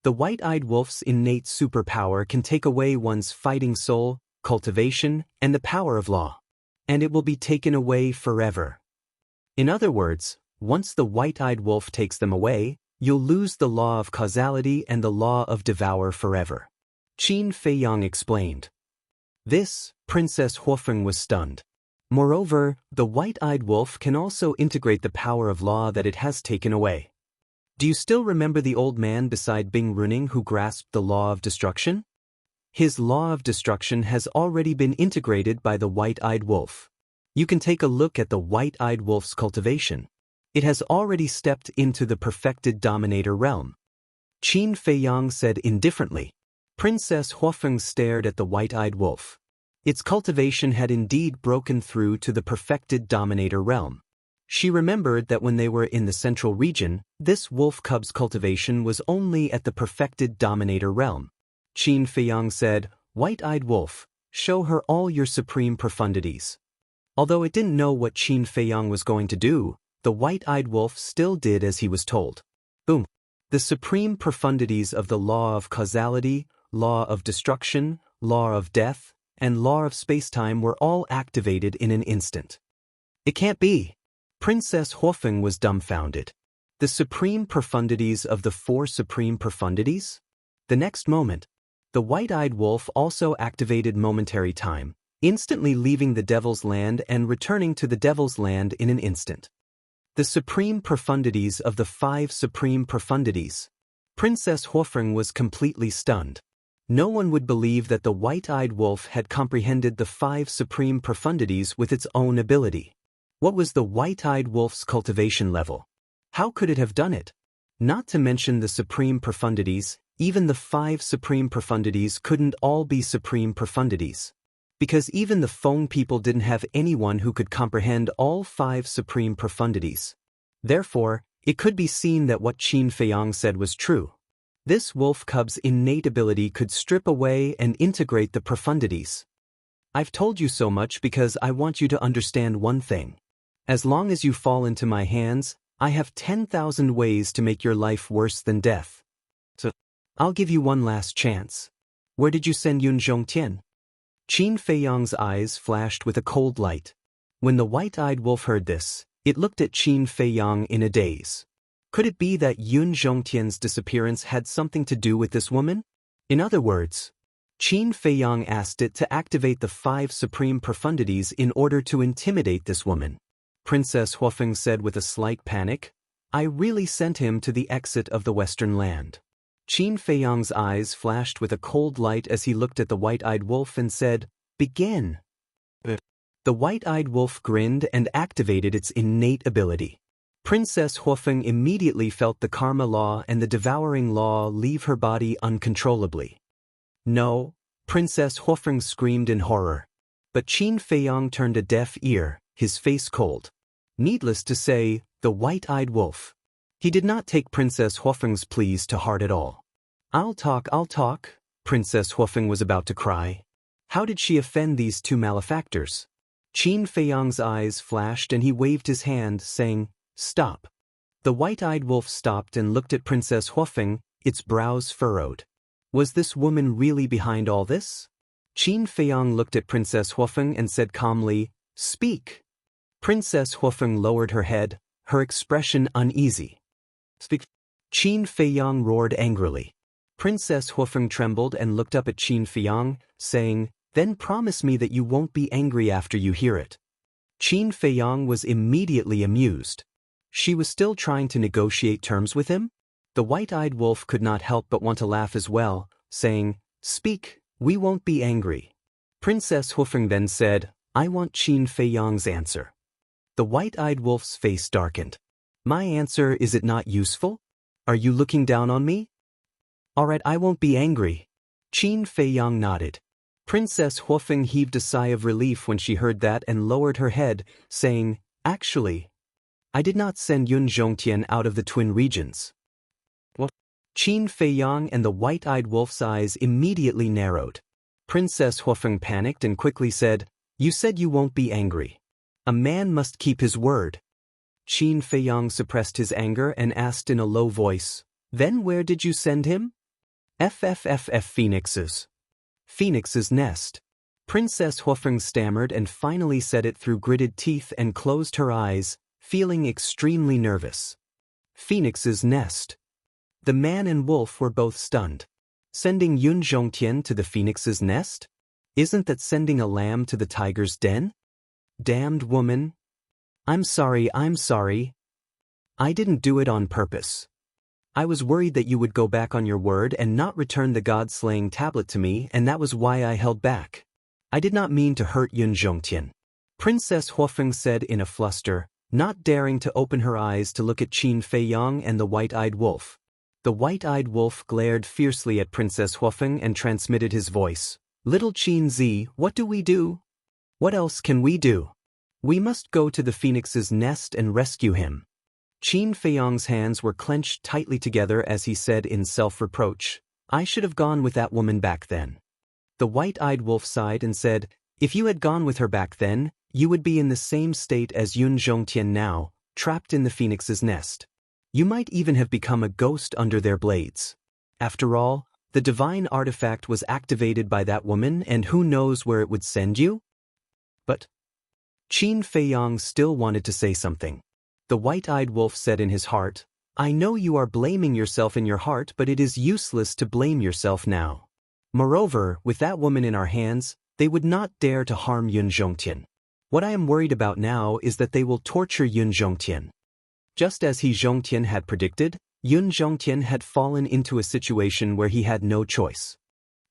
The white-eyed wolf's innate superpower can take away one's fighting soul, cultivation, and the power of law. And it will be taken away forever. In other words, once the white-eyed wolf takes them away, you'll lose the law of causality and the law of devour forever. Qin Feiyang explained. This, Princess Huofeng was stunned. Moreover, the white-eyed wolf can also integrate the power of law that it has taken away. Do you still remember the old man beside Bing Runing who grasped the law of destruction? His law of destruction has already been integrated by the white-eyed wolf. You can take a look at the white-eyed wolf's cultivation. It has already stepped into the perfected dominator realm. Qin Feiyang said indifferently. Princess Huofeng stared at the white-eyed wolf. Its cultivation had indeed broken through to the perfected dominator realm. She remembered that when they were in the central region, this wolf cub's cultivation was only at the perfected dominator realm. Qin Feiyang said, White-eyed wolf, show her all your supreme profundities. Although it didn't know what Qin Feiyang was going to do, the white-eyed wolf still did as he was told. Boom. The supreme profundities of the law of causality, law of destruction, law of death, and law of spacetime were all activated in an instant. It can't be. Princess Huofeng was dumbfounded. The supreme profundities of the four supreme profundities? The next moment, the white-eyed wolf also activated momentary time, instantly leaving the Devil's Land and returning to the Devil's Land in an instant. The supreme profundities of the five supreme profundities. Princess Huofeng was completely stunned. No one would believe that the white-eyed wolf had comprehended the five supreme profundities with its own ability. What was the white-eyed wolf's cultivation level? How could it have done it? Not to mention the supreme profundities, even the five supreme profundities couldn't all be supreme profundities. Because even the Feng people didn't have anyone who could comprehend all five supreme profundities. Therefore, it could be seen that what Qin Feiyang said was true. This wolf cub's innate ability could strip away and integrate the profundities. I've told you so much because I want you to understand one thing. As long as you fall into my hands, I have 10,000 ways to make your life worse than death. So, I'll give you one last chance. Where did you send Yun Zhongtian? Qin Feiyang's eyes flashed with a cold light. When the white-eyed wolf heard this, it looked at Qin Feiyang in a daze. Could it be that Yun Zhongtian's disappearance had something to do with this woman? In other words, Qin Feiyang asked it to activate the five supreme profundities in order to intimidate this woman. Princess Huofeng said with a slight panic, I really sent him to the exit of the Western Land. Qin Feiyang's eyes flashed with a cold light as he looked at the white-eyed wolf and said, Begin. The white-eyed wolf grinned and activated its innate ability. Princess Huofeng immediately felt the karma law and the devouring law leave her body uncontrollably. No, Princess Huofeng screamed in horror. But Qin Feiyang turned a deaf ear, his face cold. Needless to say, The white-eyed wolf. He did not take Princess Huofeng's pleas to heart at all. I'll talk, Princess Huofeng was about to cry. How did she offend these two malefactors? Qin Feiyang's eyes flashed and he waved his hand, saying, Stop. The white-eyed wolf stopped and looked at Princess Huofeng, its brows furrowed. Was this woman really behind all this? Qin Feiyang looked at Princess Huofeng and said calmly, Speak. Princess Huofeng lowered her head, her expression uneasy. Speak. Qin Feiyang roared angrily. Princess Huofeng trembled and looked up at Qin Feiyang, saying, Then promise me that you won't be angry after you hear it. Qin Feiyang was immediately amused. She was still trying to negotiate terms with him? The white-eyed wolf could not help but want to laugh as well, saying, Speak, we won't be angry. Princess Huofeng then said, I want Qin Feiyang's answer. The white-eyed wolf's face darkened. My answer, is it not useful? Are you looking down on me? All right, I won't be angry. Qin Feiyang nodded. Princess Huofeng heaved a sigh of relief when she heard that and lowered her head, saying, Actually, I did not send Yun Zhongtian out of the twin regions. What? Qin Feiyang and the white-eyed wolf's eyes immediately narrowed. Princess Huofeng panicked and quickly said, You said you won't be angry. A man must keep his word. Qin Feiyang suppressed his anger and asked in a low voice, Then where did you send him? Phoenix's. Phoenix's nest. Princess Huofeng stammered and finally said it through gritted teeth and closed her eyes, feeling extremely nervous. Phoenix's nest. The man and wolf were both stunned. Sending Yun Zhongtian to the phoenix's nest? Isn't that sending a lamb to the tiger's den? Damned woman. I'm sorry. I didn't do it on purpose. I was worried that you would go back on your word and not return the god-slaying tablet to me, and that was why I held back. I did not mean to hurt Yun Zhongtian. Princess Huofeng said in a fluster, not daring to open her eyes to look at Qin Feiyang and the white-eyed wolf. The white-eyed wolf glared fiercely at Princess Huofeng and transmitted his voice. Little Qin Zi, what do we do? What else can we do? We must go to the phoenix's nest and rescue him. Qin Feiyang's hands were clenched tightly together as he said in self-reproach, I should have gone with that woman back then. The white-eyed wolf sighed and said, If you had gone with her back then, you would be in the same state as Yun Zhongtian now, trapped in the phoenix's nest. You might even have become a ghost under their blades. After all, the divine artifact was activated by that woman, and who knows where it would send you? But Qin Feiyang still wanted to say something. The white-eyed wolf said in his heart, I know you are blaming yourself in your heart, but it is useless to blame yourself now. Moreover, with that woman in our hands, they would not dare to harm Yun Zhongtian. What I am worried about now is that they will torture Yun Zhongtian. Just as He Zhongtian had predicted, Yun Zhongtian had fallen into a situation where he had no choice.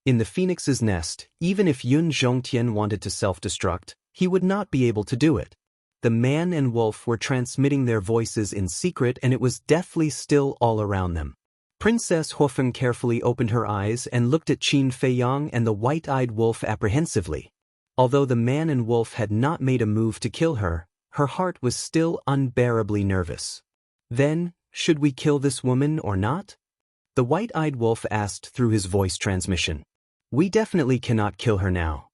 In the phoenix's nest, even if Yun Zhongtian wanted to self-destruct, he would not be able to do it. The man and wolf were transmitting their voices in secret, and it was deathly still all around them. Princess Huofeng carefully opened her eyes and looked at Qin Feiyang and the white-eyed wolf apprehensively. Although the man and wolf had not made a move to kill her, her heart was still unbearably nervous. Then, should we kill this woman or not? The white-eyed wolf asked through his voice transmission. We definitely cannot kill her now.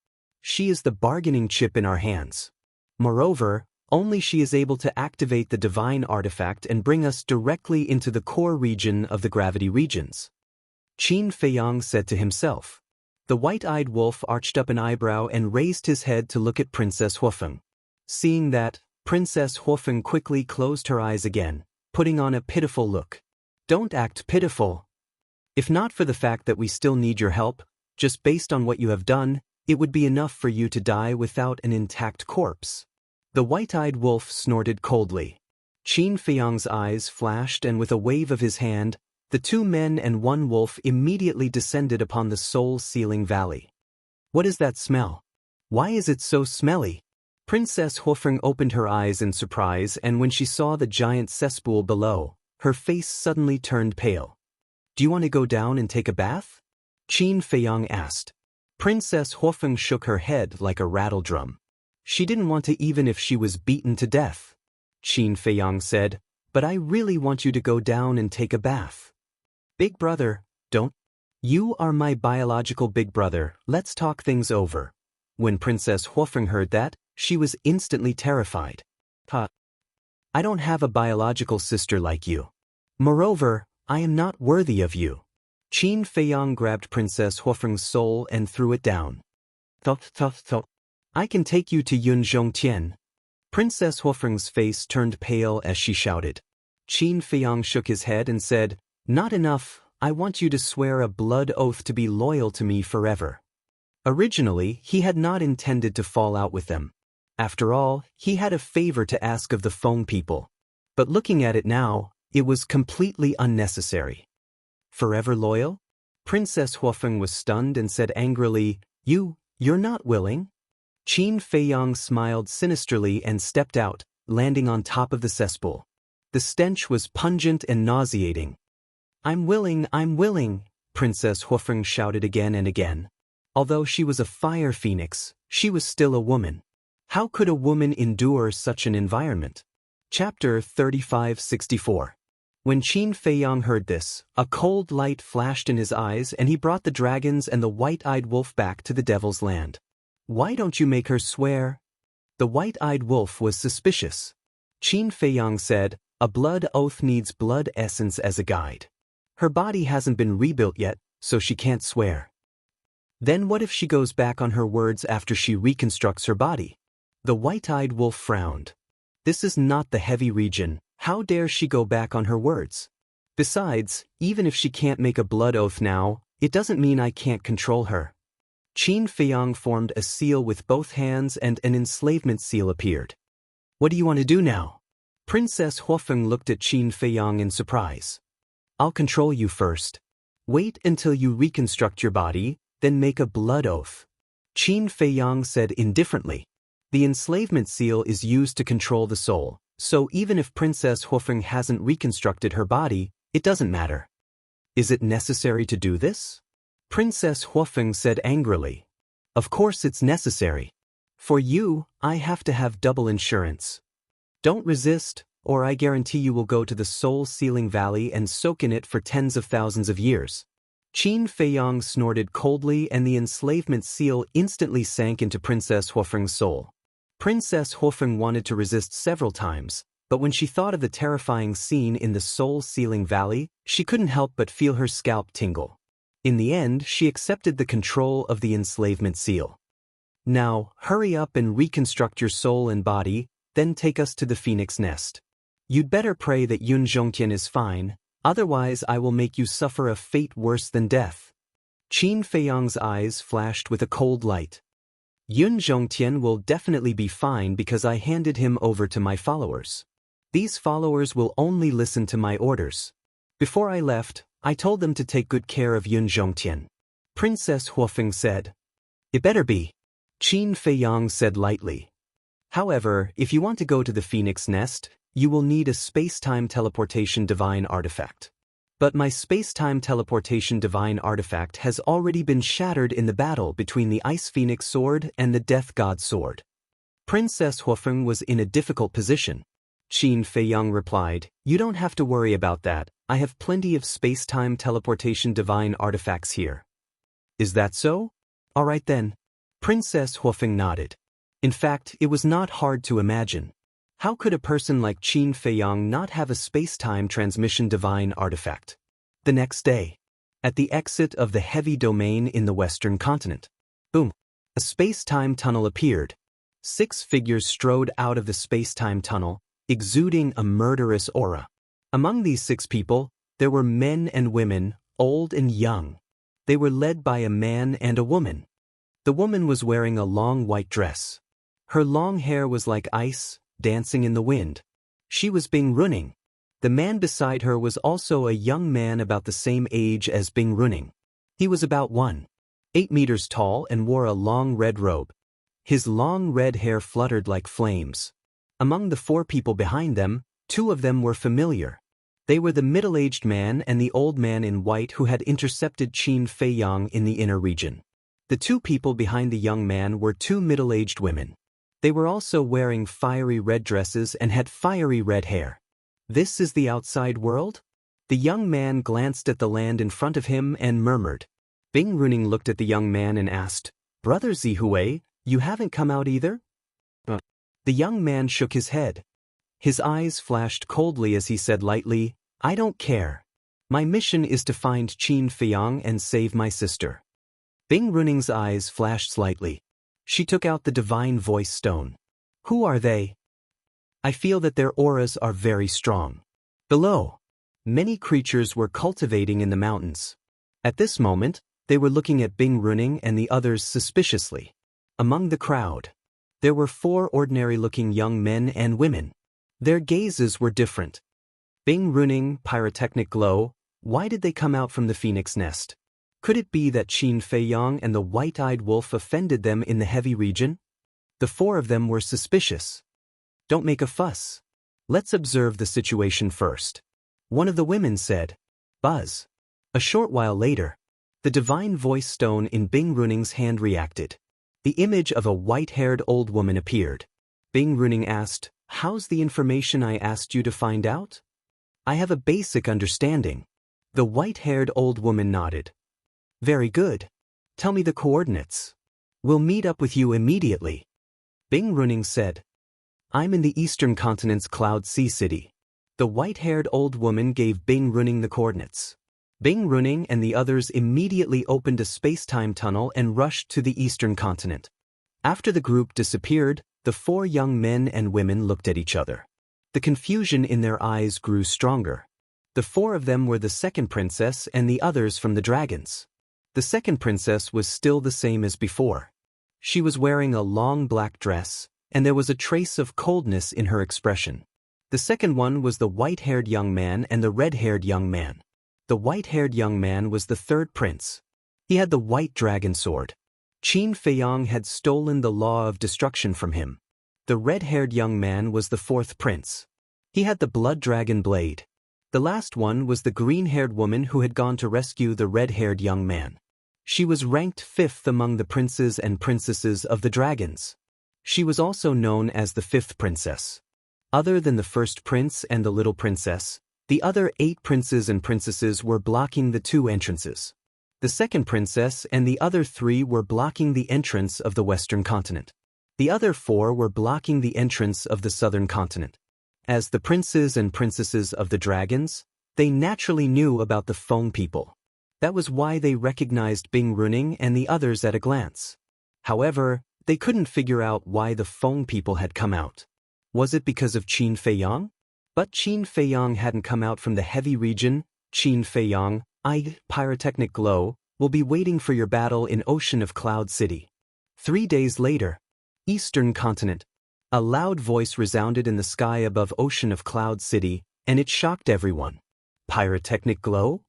She is the bargaining chip in our hands. Moreover, only she is able to activate the divine artifact and bring us directly into the core region of the gravity regions. Qin Feiyang said to himself. The white-eyed wolf arched up an eyebrow and raised his head to look at Princess Huofeng. Seeing that, Princess Huofeng quickly closed her eyes again, putting on a pitiful look. Don't act pitiful. If not for the fact that we still need your help, just based on what you have done, it would be enough for you to die without an intact corpse. The white-eyed wolf snorted coldly. Qin Feiyang's eyes flashed, and with a wave of his hand, the two men and one wolf immediately descended upon the soul-sealing valley. What is that smell? Why is it so smelly? Princess Huofeng opened her eyes in surprise, and when she saw the giant cesspool below, her face suddenly turned pale. Do you want to go down and take a bath? Qin Feiyang asked. Princess Huofeng shook her head like a rattledrum. She didn't want to even if she was beaten to death. Qin Feiyang said, but I really want you to go down and take a bath. Big brother, don't. You are my biological big brother, let's talk things over. When Princess Huofeng heard that, she was instantly terrified. Huh. I don't have a biological sister like you. Moreover, I am not worthy of you. Qin Feiyang grabbed Princess Huofeng's soul and threw it down. Thought. I can take you to Yun Zhongtian. Princess Huofeng's face turned pale as she shouted. Qin Feiyang shook his head and said, Not enough, I want you to swear a blood oath to be loyal to me forever. Originally, he had not intended to fall out with them. After all, he had a favor to ask of the Feng people. But looking at it now, it was completely unnecessary. Forever loyal? Princess Huofeng was stunned and said angrily, You're not willing? Qin Feiyang smiled sinisterly and stepped out, landing on top of the cesspool. The stench was pungent and nauseating. I'm willing, Princess Huofeng shouted again and again. Although she was a fire phoenix, she was still a woman. How could a woman endure such an environment? Chapter 3564. When Qin Feiyang heard this, a cold light flashed in his eyes and he brought the dragons and the white-eyed wolf back to the devil's land. Why don't you make her swear? The white-eyed wolf was suspicious. Qin Feiyang said, A blood oath needs blood essence as a guide. Her body hasn't been rebuilt yet, so she can't swear. Then what if she goes back on her words after she reconstructs her body? The white-eyed wolf frowned. This is not the heavy region. How dare she go back on her words? Besides, even if she can't make a blood oath now, it doesn't mean I can't control her. Qin Feiyang formed a seal with both hands and an enslavement seal appeared. What do you want to do now? Princess Huofeng looked at Qin Feiyang in surprise. I'll control you first. Wait until you reconstruct your body, then make a blood oath. Qin Feiyang said indifferently. The enslavement seal is used to control the soul, so even if Princess Huofeng hasn't reconstructed her body, it doesn't matter. Is it necessary to do this? Princess Huofeng said angrily. Of course it's necessary. For you, I have to have double insurance. Don't resist, or I guarantee you will go to the soul-sealing valley and soak in it for tens of thousands of years. Qin Feiyang snorted coldly and the enslavement seal instantly sank into Princess Huofeng's soul. Princess Huofeng wanted to resist several times, but when she thought of the terrifying scene in the soul-sealing valley, she couldn't help but feel her scalp tingle. In the end, she accepted the control of the enslavement seal. Now, hurry up and reconstruct your soul and body, then take us to the phoenix nest. You'd better pray that Yun Zhongtian is fine, otherwise I will make you suffer a fate worse than death. Qin Feiyang's eyes flashed with a cold light. Yun Zhongtian will definitely be fine because I handed him over to my followers. These followers will only listen to my orders. Before I left, I told them to take good care of Yun Zhongtian. Princess Huofeng said. It better be. Qin Feiyang said lightly. However, if you want to go to the phoenix nest, you will need a space-time teleportation divine artifact. But my space-time teleportation divine artifact has already been shattered in the battle between the Ice Phoenix sword and the Death God sword. Princess Huofeng was in a difficult position. Qin Feiyang replied, You don't have to worry about that, I have plenty of space-time teleportation divine artifacts here. Is that so? All right then. Princess Huofeng nodded. In fact, it was not hard to imagine. How could a person like Qin Feiyang not have a space-time transmission divine artifact? The next day, at the exit of the heavy domain in the western continent, boom, a space-time tunnel appeared. 6 figures strode out of the space-time tunnel, exuding a murderous aura. Among these 6 people, there were men and women, old and young. They were led by a man and a woman. The woman was wearing a long white dress. Her long hair was like ice, dancing in the wind. She was Bing Runing. The man beside her was also a young man about the same age as Bing Runing. He was about 1.8 meters tall and wore a long red robe. His long red hair fluttered like flames. Among the 4 people behind them, 2 of them were familiar. They were the middle-aged man and the old man in white who had intercepted Qin Feiyang in the inner region. The 2 people behind the young man were 2 middle-aged women. They were also wearing fiery red dresses and had fiery red hair. This is the outside world? The young man glanced at the land in front of him and murmured. Bing Runing looked at the young man and asked, Brother Zihui, you haven't come out either? The young man shook his head. His eyes flashed coldly as he said lightly, I don't care. My mission is to find Qin Feiyang and save my sister. Bing Runing's eyes flashed slightly. She took out the divine voice stone. Who are they? I feel that their auras are very strong. Below, many creatures were cultivating in the mountains. At this moment, they were looking at Bing Runing and the others suspiciously. Among the crowd, there were 4 ordinary-looking young men and women. Their gazes were different. Bing Runing, pyrotechnic glow, why did they come out from the phoenix nest? Could it be that Qin Feiyang and the white-eyed wolf offended them in the heavy region? The 4 of them were suspicious. Don't make a fuss. Let's observe the situation first. One of the women said, Buzz. A short while later, the divine voice stone in Bing Runing's hand reacted. The image of a white-haired old woman appeared. Bing Runing asked, How's the information I asked you to find out? I have a basic understanding. The white-haired old woman nodded. Very good. Tell me the coordinates. We'll meet up with you immediately. Bing Runing said, I'm in the eastern continent's Cloud Sea City. The white-haired old woman gave Bing Runing the coordinates. Bing Runing and the others immediately opened a space-time tunnel and rushed to the eastern continent. After the group disappeared, the 4 young men and women looked at each other. The confusion in their eyes grew stronger. The 4 of them were the second princess and the others from the dragons. The second princess was still the same as before. She was wearing a long black dress, and there was a trace of coldness in her expression. The second one was the white-haired young man and the red-haired young man. The white-haired young man was the third prince. He had the white dragon sword. Qin Feiyang had stolen the law of destruction from him. The red-haired young man was the fourth prince. He had the blood dragon blade. The last one was the green-haired woman who had gone to rescue the red-haired young man. She was ranked 5th among the princes and princesses of the dragons. She was also known as the 5th princess. Other than the first prince and the little princess, the other 8 princes and princesses were blocking the 2 entrances. The second princess and the other 3 were blocking the entrance of the western continent. The other 4 were blocking the entrance of the southern continent. As the princes and princesses of the dragons, they naturally knew about the Feng people. That was why they recognized Bing Runing and the others at a glance. However, they couldn't figure out why the Feng people had come out. Was it because of Qin Feiyang? But Qin Feiyang hadn't come out from the heavy region. Qin Feiyang, pyrotechnic glow, will be waiting for your battle in Ocean of Cloud City. 3 days later, Eastern Continent. A loud voice resounded in the sky above Ocean of Cloud City, and it shocked everyone. Pyrotechnic glow?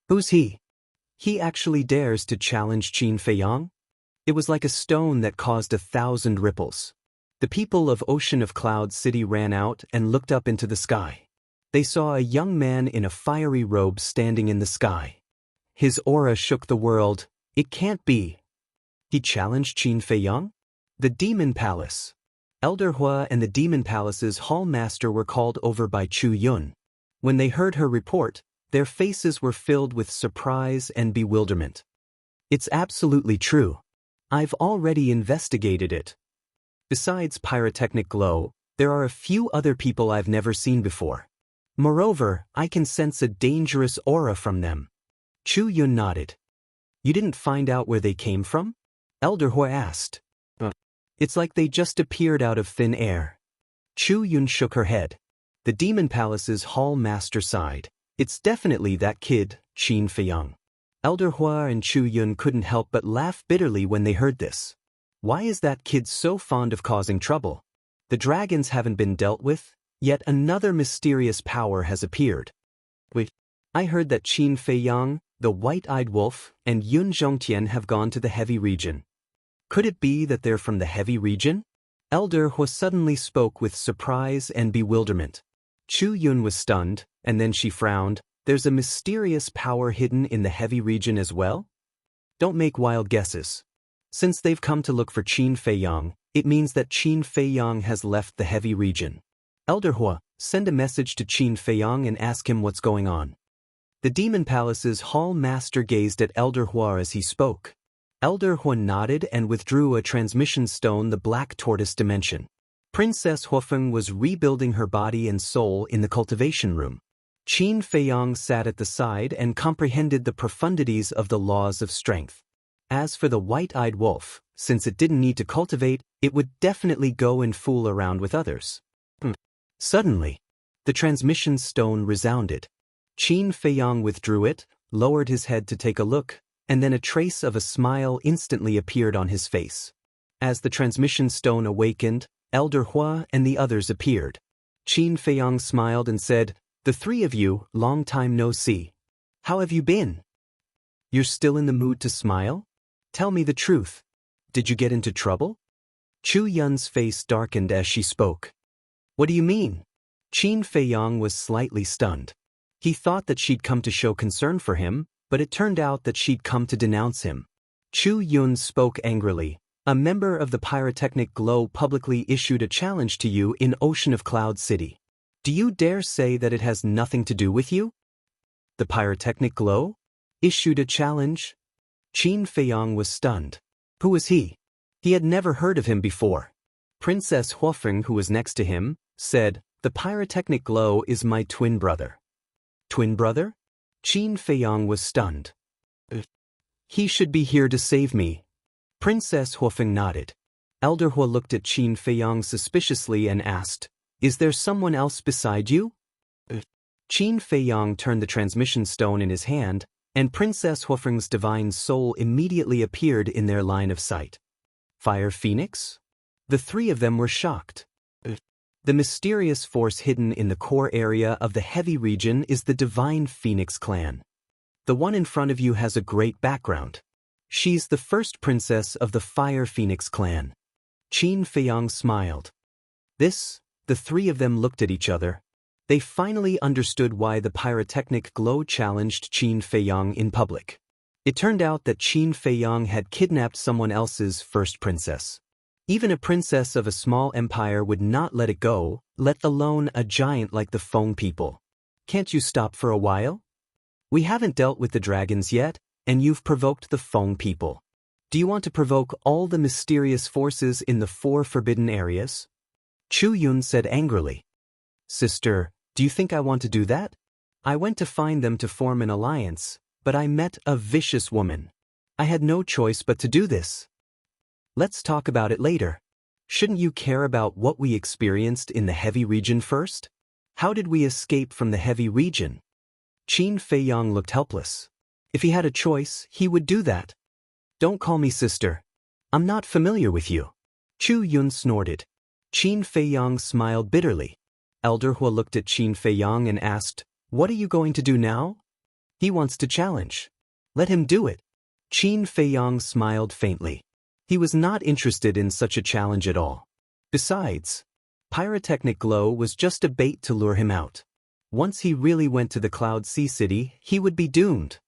Who's he? He actually dares to challenge Qin Feiyang? It was like a stone that caused 1,000 ripples. The people of Ocean of Cloud City ran out and looked up into the sky. They saw a young man in a fiery robe standing in the sky. His aura shook the world. It can't be. He challenged Qin Feiyang? The Demon Palace. Elder Hua and the Demon Palace's hall master were called over by Chu Yun. When they heard her report, their faces were filled with surprise and bewilderment. It's absolutely true. I've already investigated it. Besides pyrotechnic glow, there are a few other people I've never seen before. Moreover, I can sense a dangerous aura from them. Chu Yun nodded. You didn't find out where they came from? Elder Hua asked. It's like they just appeared out of thin air. Chu Yun shook her head. The Demon Palace's hall master sighed. It's definitely that kid, Qin Feiyang. Elder Hua and Chu Yun couldn't help but laugh bitterly when they heard this. Why is that kid so fond of causing trouble? The dragons haven't been dealt with, yet another mysterious power has appeared. Wait, I heard that Qin Feiyang, the white-eyed wolf, and Yun Zhongtian have gone to the heavy region. Could it be that they're from the heavy region? Elder Hua suddenly spoke with surprise and bewilderment. Chu Yun was stunned, and then she frowned. There's a mysterious power hidden in the heavy region as well? Don't make wild guesses. Since they've come to look for Qin Feiyang, it means that Qin Feiyang has left the heavy region. Elder Hua, send a message to Qin Feiyang and ask him what's going on. The Demon Palace's hall master gazed at Elder Hua as he spoke. Elder Hua nodded and withdrew a transmission stone, the Black Tortoise dimension. Princess Huofeng was rebuilding her body and soul in the cultivation room. Qin Feiyang sat at the side and comprehended the profundities of the laws of strength. As for the white-eyed wolf, since it didn't need to cultivate, it would definitely go and fool around with others. Suddenly, the transmission stone resounded. Qin Feiyang withdrew it, lowered his head to take a look, and then a trace of a smile instantly appeared on his face. As the transmission stone awakened, Elder Hua and the others appeared. Qin Feiyang smiled and said, "The three of you, long time no see. How have you been? You're still in the mood to smile? Tell me the truth. Did you get into trouble?" Chu Yun's face darkened as she spoke. "What do you mean?" Qin Feiyang was slightly stunned. He thought that she'd come to show concern for him, but it turned out that she'd come to denounce him. Chu Yun spoke angrily. "A member of the Pyrotechnic Glow publicly issued a challenge to you in Ocean of Cloud City. Do you dare say that it has nothing to do with you?" The Pyrotechnic Glow? Issued a challenge? Qin Feiyang was stunned. Who was he? He had never heard of him before. Princess Huofeng, who was next to him, said, "The Pyrotechnic Glow is my twin brother." Twin brother? Qin Feiyang was stunned. He should be here to save me." Princess Huofeng nodded. Elder Hua looked at Qin Feiyang suspiciously and asked, "Is there someone else beside you?" Qin Feiyang turned the transmission stone in his hand, and Princess Huofeng's divine soul immediately appeared in their line of sight. Fire Phoenix? The three of them were shocked. The mysterious force hidden in the core area of the heavy region is the Divine Phoenix clan. The one in front of you has a great background. She's the first princess of the Fire Phoenix clan. Qin Feiyang smiled. The three of them looked at each other. They finally understood why the Pyrotechnic Glow challenged Qin Feiyang in public. It turned out that Qin Feiyang had kidnapped someone else's first princess. Even a princess of a small empire would not let it go, let alone a giant like the Feng people. "Can't you stop for a while? We haven't dealt with the dragons yet, and you've provoked the Feng people. Do you want to provoke all the mysterious forces in the 4 forbidden areas?" Chu Yun said angrily. "Sister, do you think I want to do that? I went to find them to form an alliance, but I met a vicious woman. I had no choice but to do this. Let's talk about it later. Shouldn't you care about what we experienced in the heavy region first? How did we escape from the heavy region?" Qin Feiyang looked helpless. If he had a choice, he would do that. "Don't call me sister. I'm not familiar with you." Chu Yun snorted. Qin Feiyang smiled bitterly. Elder Hua looked at Qin Feiyang and asked, "What are you going to do now?" "He wants to challenge. Let him do it." Qin Feiyang smiled faintly. He was not interested in such a challenge at all. Besides, Pyrotechnic Glow was just a bait to lure him out. Once he really went to the Cloud Sea City, he would be doomed.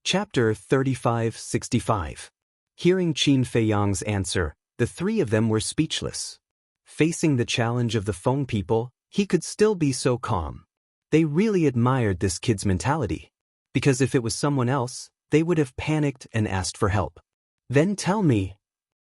Chapter 3565. Hearing Qin Feiyang's answer, the three of them were speechless. Facing the challenge of the Feng people, he could still be so calm. They really admired this kid's mentality. Because if it was someone else, they would have panicked and asked for help. "Then tell me,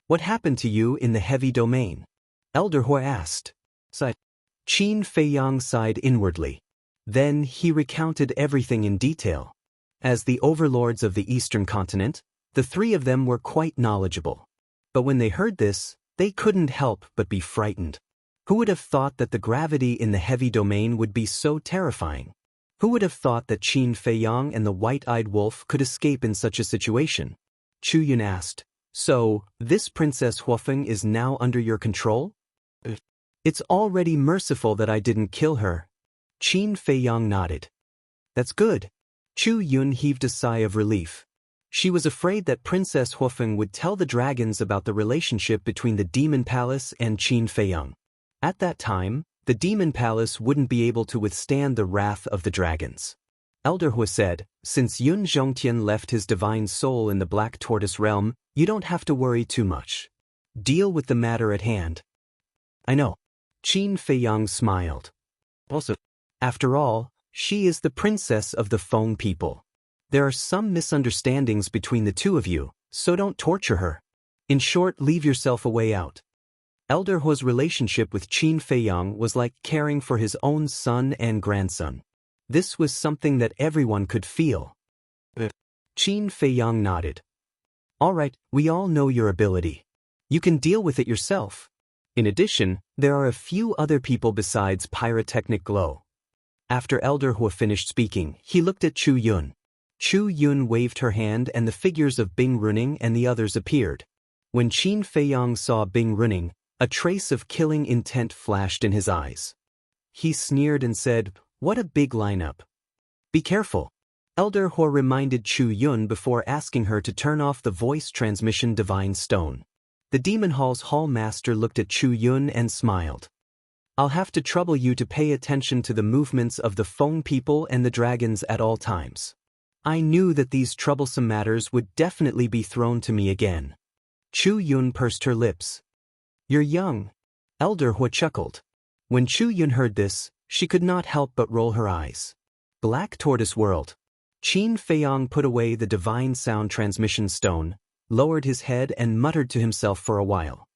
what happened to you in the heavy domain?" Elder Hua asked. Qin Feiyang sighed inwardly. Then he recounted everything in detail. As the overlords of the Eastern continent, the three of them were quite knowledgeable. But when they heard this, they couldn't help but be frightened. Who would have thought that the gravity in the heavy domain would be so terrifying? Who would have thought that Qin Feiyang and the white-eyed wolf could escape in such a situation? Chu Yun asked, "So, this Princess Huofeng is now under your control?" "It's already merciful that I didn't kill her." Qin Feiyang nodded. "That's good." Chu Yun heaved a sigh of relief. She was afraid that Princess Huofeng would tell the dragons about the relationship between the Demon Palace and Qin Feiyang. At that time, the Demon Palace wouldn't be able to withstand the wrath of the dragons. Elder Hua said, "Since Yun Zhongtian left his divine soul in the Black Tortoise realm, you don't have to worry too much. Deal with the matter at hand." "I know." Qin Feiyang smiled. Also, after all, she is the princess of the Feng people. There are some misunderstandings between the two of you, so don't torture her. In short, leave yourself a way out. Elder Huo's relationship with Qin Feiyang was like caring for his own son and grandson. This was something that everyone could feel. Qin Feiyang nodded. All right, we all know your ability. You can deal with it yourself. In addition, there are a few other people besides Pyrotechnic Glow. After Elder Huo finished speaking, he looked at Chu Yun. Chu Yun waved her hand and the figures of Bing Runing and the others appeared. When Qin Feiyang saw Bing Runing, a trace of killing intent flashed in his eyes. He sneered and said, "What a big lineup." "Be careful." Elder Huo reminded Chu Yun before asking her to turn off the voice transmission divine stone. The Demon Hall's hall master looked at Chu Yun and smiled. "I'll have to trouble you to pay attention to the movements of the Feng people and the dragons at all times. I knew that these troublesome matters would definitely be thrown to me again." Chu Yun pursed her lips. "You're young." Elder Huo chuckled. When Chu Yun heard this, she could not help but roll her eyes. Black Tortoise World. Qin Feiyang put away the divine sound transmission stone, lowered his head and muttered to himself for a while.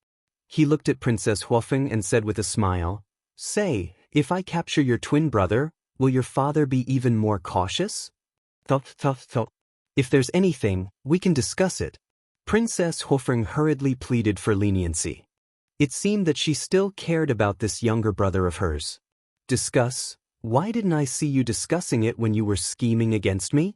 He looked at Princess Huofeng and said with a smile, "Say, if I capture your twin brother, will your father be even more cautious?" "If there's anything, we can discuss it." Princess Huofeng hurriedly pleaded for leniency. It seemed that she still cared about this younger brother of hers. "Discuss? Why didn't I see you discussing it when you were scheming against me?"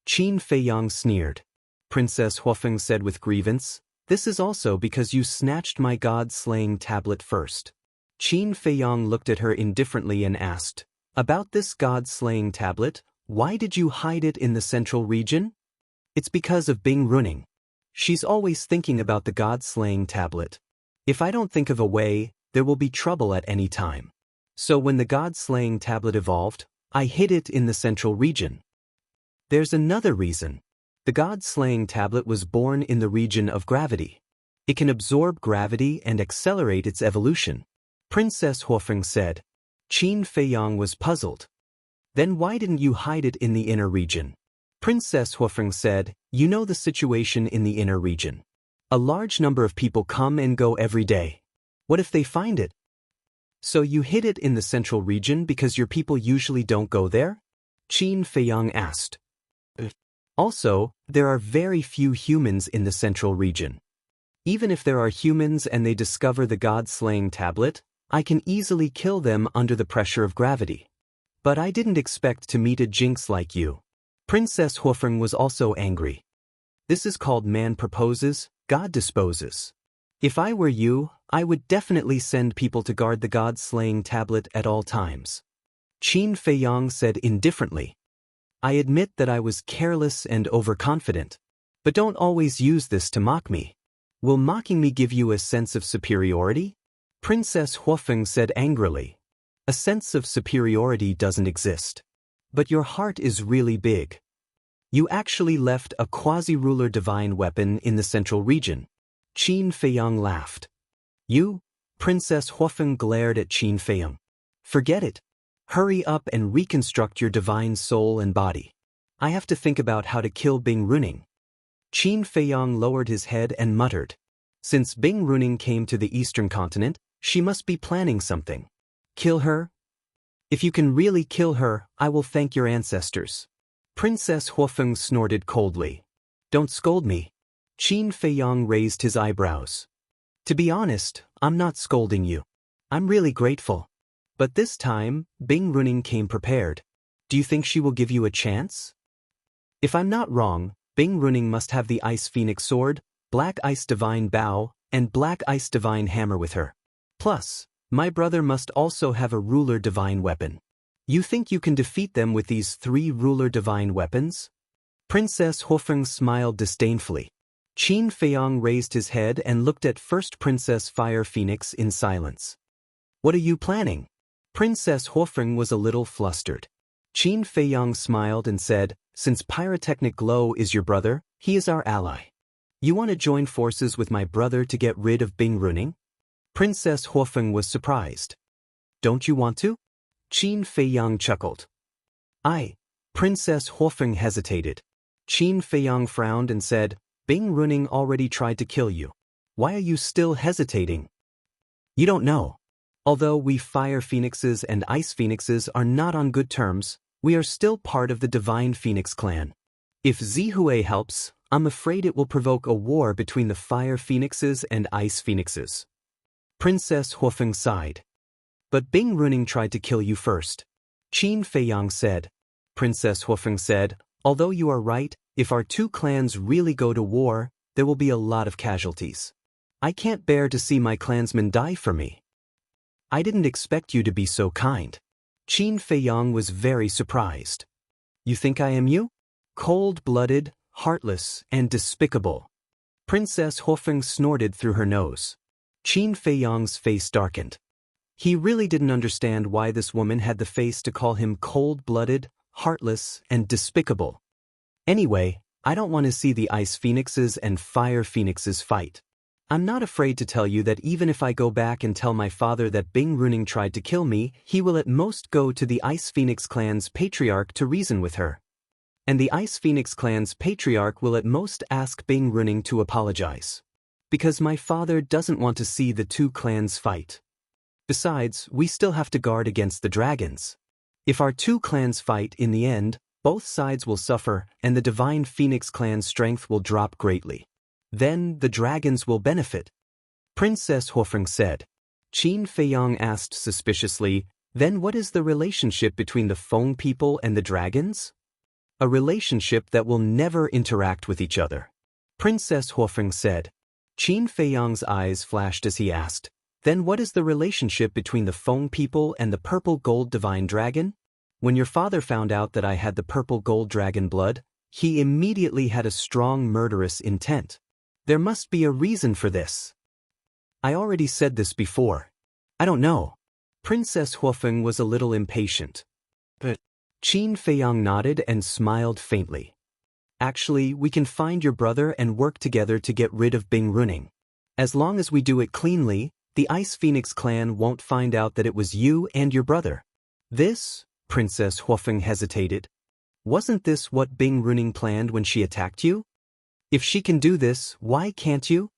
Qin Feiyang sneered. Princess Huofeng said with grievance, "This is also because you snatched my god-slaying tablet first." Qin Feiyang looked at her indifferently and asked, "About this god-slaying tablet, why did you hide it in the central region?" "It's because of Bing Runing. She's always thinking about the god-slaying tablet. If I don't think of a way, there will be trouble at any time. So when the god-slaying tablet evolved, I hid it in the central region." "There's another reason. The god-slaying tablet was born in the region of gravity. It can absorb gravity and accelerate its evolution," Princess Huofeng said. Qin Feiyang was puzzled. "Then why didn't you hide it in the inner region?" Princess Huofeng said, "You know the situation in the inner region. A large number of people come and go every day. What if they find it?" "So you hid it in the central region because your people usually don't go there?" Qin Feiyang asked. "Also, there are very few humans in the central region. Even if there are humans and they discover the god-slaying tablet, I can easily kill them under the pressure of gravity. But I didn't expect to meet a jinx like you." Princess Huofeng was also angry. "This is called man proposes, God disposes. If I were you, I would definitely send people to guard the god-slaying tablet at all times." Qin Feiyang said indifferently, "I admit that I was careless and overconfident. But don't always use this to mock me. Will mocking me give you a sense of superiority?" Princess Huofeng said angrily, "A sense of superiority doesn't exist. But your heart is really big. You actually left a quasi-ruler divine weapon in the central region." Qin Feiyang laughed. "You?" Princess Huofeng glared at Qin Feiyang. "Forget it. Hurry up and reconstruct your divine soul and body. I have to think about how to kill Bing Runing." Qin Feiyang lowered his head and muttered. Since Bing Runing came to the eastern continent, she must be planning something. Kill her? If you can really kill her, I will thank your ancestors. Princess Huofeng snorted coldly. "Don't scold me." Qin Feiyang raised his eyebrows. "To be honest, I'm not scolding you. I'm really grateful. But this time, Bing Runing came prepared. Do you think she will give you a chance?" "If I'm not wrong, Bing Runing must have the Ice Phoenix Sword, Black Ice Divine Bow, and Black Ice Divine Hammer with her. Plus, my brother must also have a Ruler Divine Weapon. You think you can defeat them with these 3 Ruler Divine Weapons?" Princess Huofeng smiled disdainfully. Qin Feiyang raised his head and looked at First Princess Fire Phoenix in silence. "What are you planning?" Princess Huofeng was a little flustered. Qin Feiyang smiled and said, "Since Pyrotechnic Glow is your brother, he is our ally. You want to join forces with my brother to get rid of Bing Runing?" Princess Huofeng was surprised. Don't you want to? Qin Feiyang chuckled. Princess Huofeng hesitated. Qin Feiyang frowned and said, Bing Runing already tried to kill you. Why are you still hesitating? You don't know. Although we fire phoenixes and ice phoenixes are not on good terms, we are still part of the divine phoenix clan. If Zihui helps, I'm afraid it will provoke a war between the fire phoenixes and ice phoenixes. Princess Huofeng sighed. But Bing Runing tried to kill you first. Qin Feiyang said. Princess Huofeng said, although you are right, if our two clans really go to war, there will be a lot of casualties. I can't bear to see my clansmen die for me. I didn't expect you to be so kind. Qin Feiyang was very surprised. You think I am you? Cold-blooded, heartless, and despicable. Princess Huofeng snorted through her nose. Qin Feiyang's face darkened. He really didn't understand why this woman had the face to call him cold-blooded, heartless, and despicable. Anyway, I don't want to see the ice phoenixes and fire phoenixes fight. I'm not afraid to tell you that even if I go back and tell my father that Bing Runing tried to kill me, he will at most go to the Ice Phoenix clan's patriarch to reason with her. And the Ice Phoenix clan's patriarch will at most ask Bing Runing to apologize. Because my father doesn't want to see the two clans fight. Besides, we still have to guard against the dragons. If our two clans fight in the end, both sides will suffer and the Divine Phoenix clan's strength will drop greatly. Then the dragons will benefit. Princess Huofeng said. Qin Feiyang asked suspiciously, then what is the relationship between the Feng people and the dragons? A relationship that will never interact with each other. Princess Huofeng said. Qin Feiyang's eyes flashed as he asked, then what is the relationship between the Feng people and the purple gold divine dragon? When your father found out that I had the purple gold dragon blood, he immediately had a strong murderous intent. There must be a reason for this. I already said this before. I don't know. Princess Huofeng was a little impatient. But Qin Feiyang nodded and smiled faintly. Actually, we can find your brother and work together to get rid of Bing Runing. As long as we do it cleanly, the Ice Phoenix clan won't find out that it was you and your brother. This, Princess Huofeng hesitated. Wasn't this what Bing Runing planned when she attacked you? If she can do this, why can't you?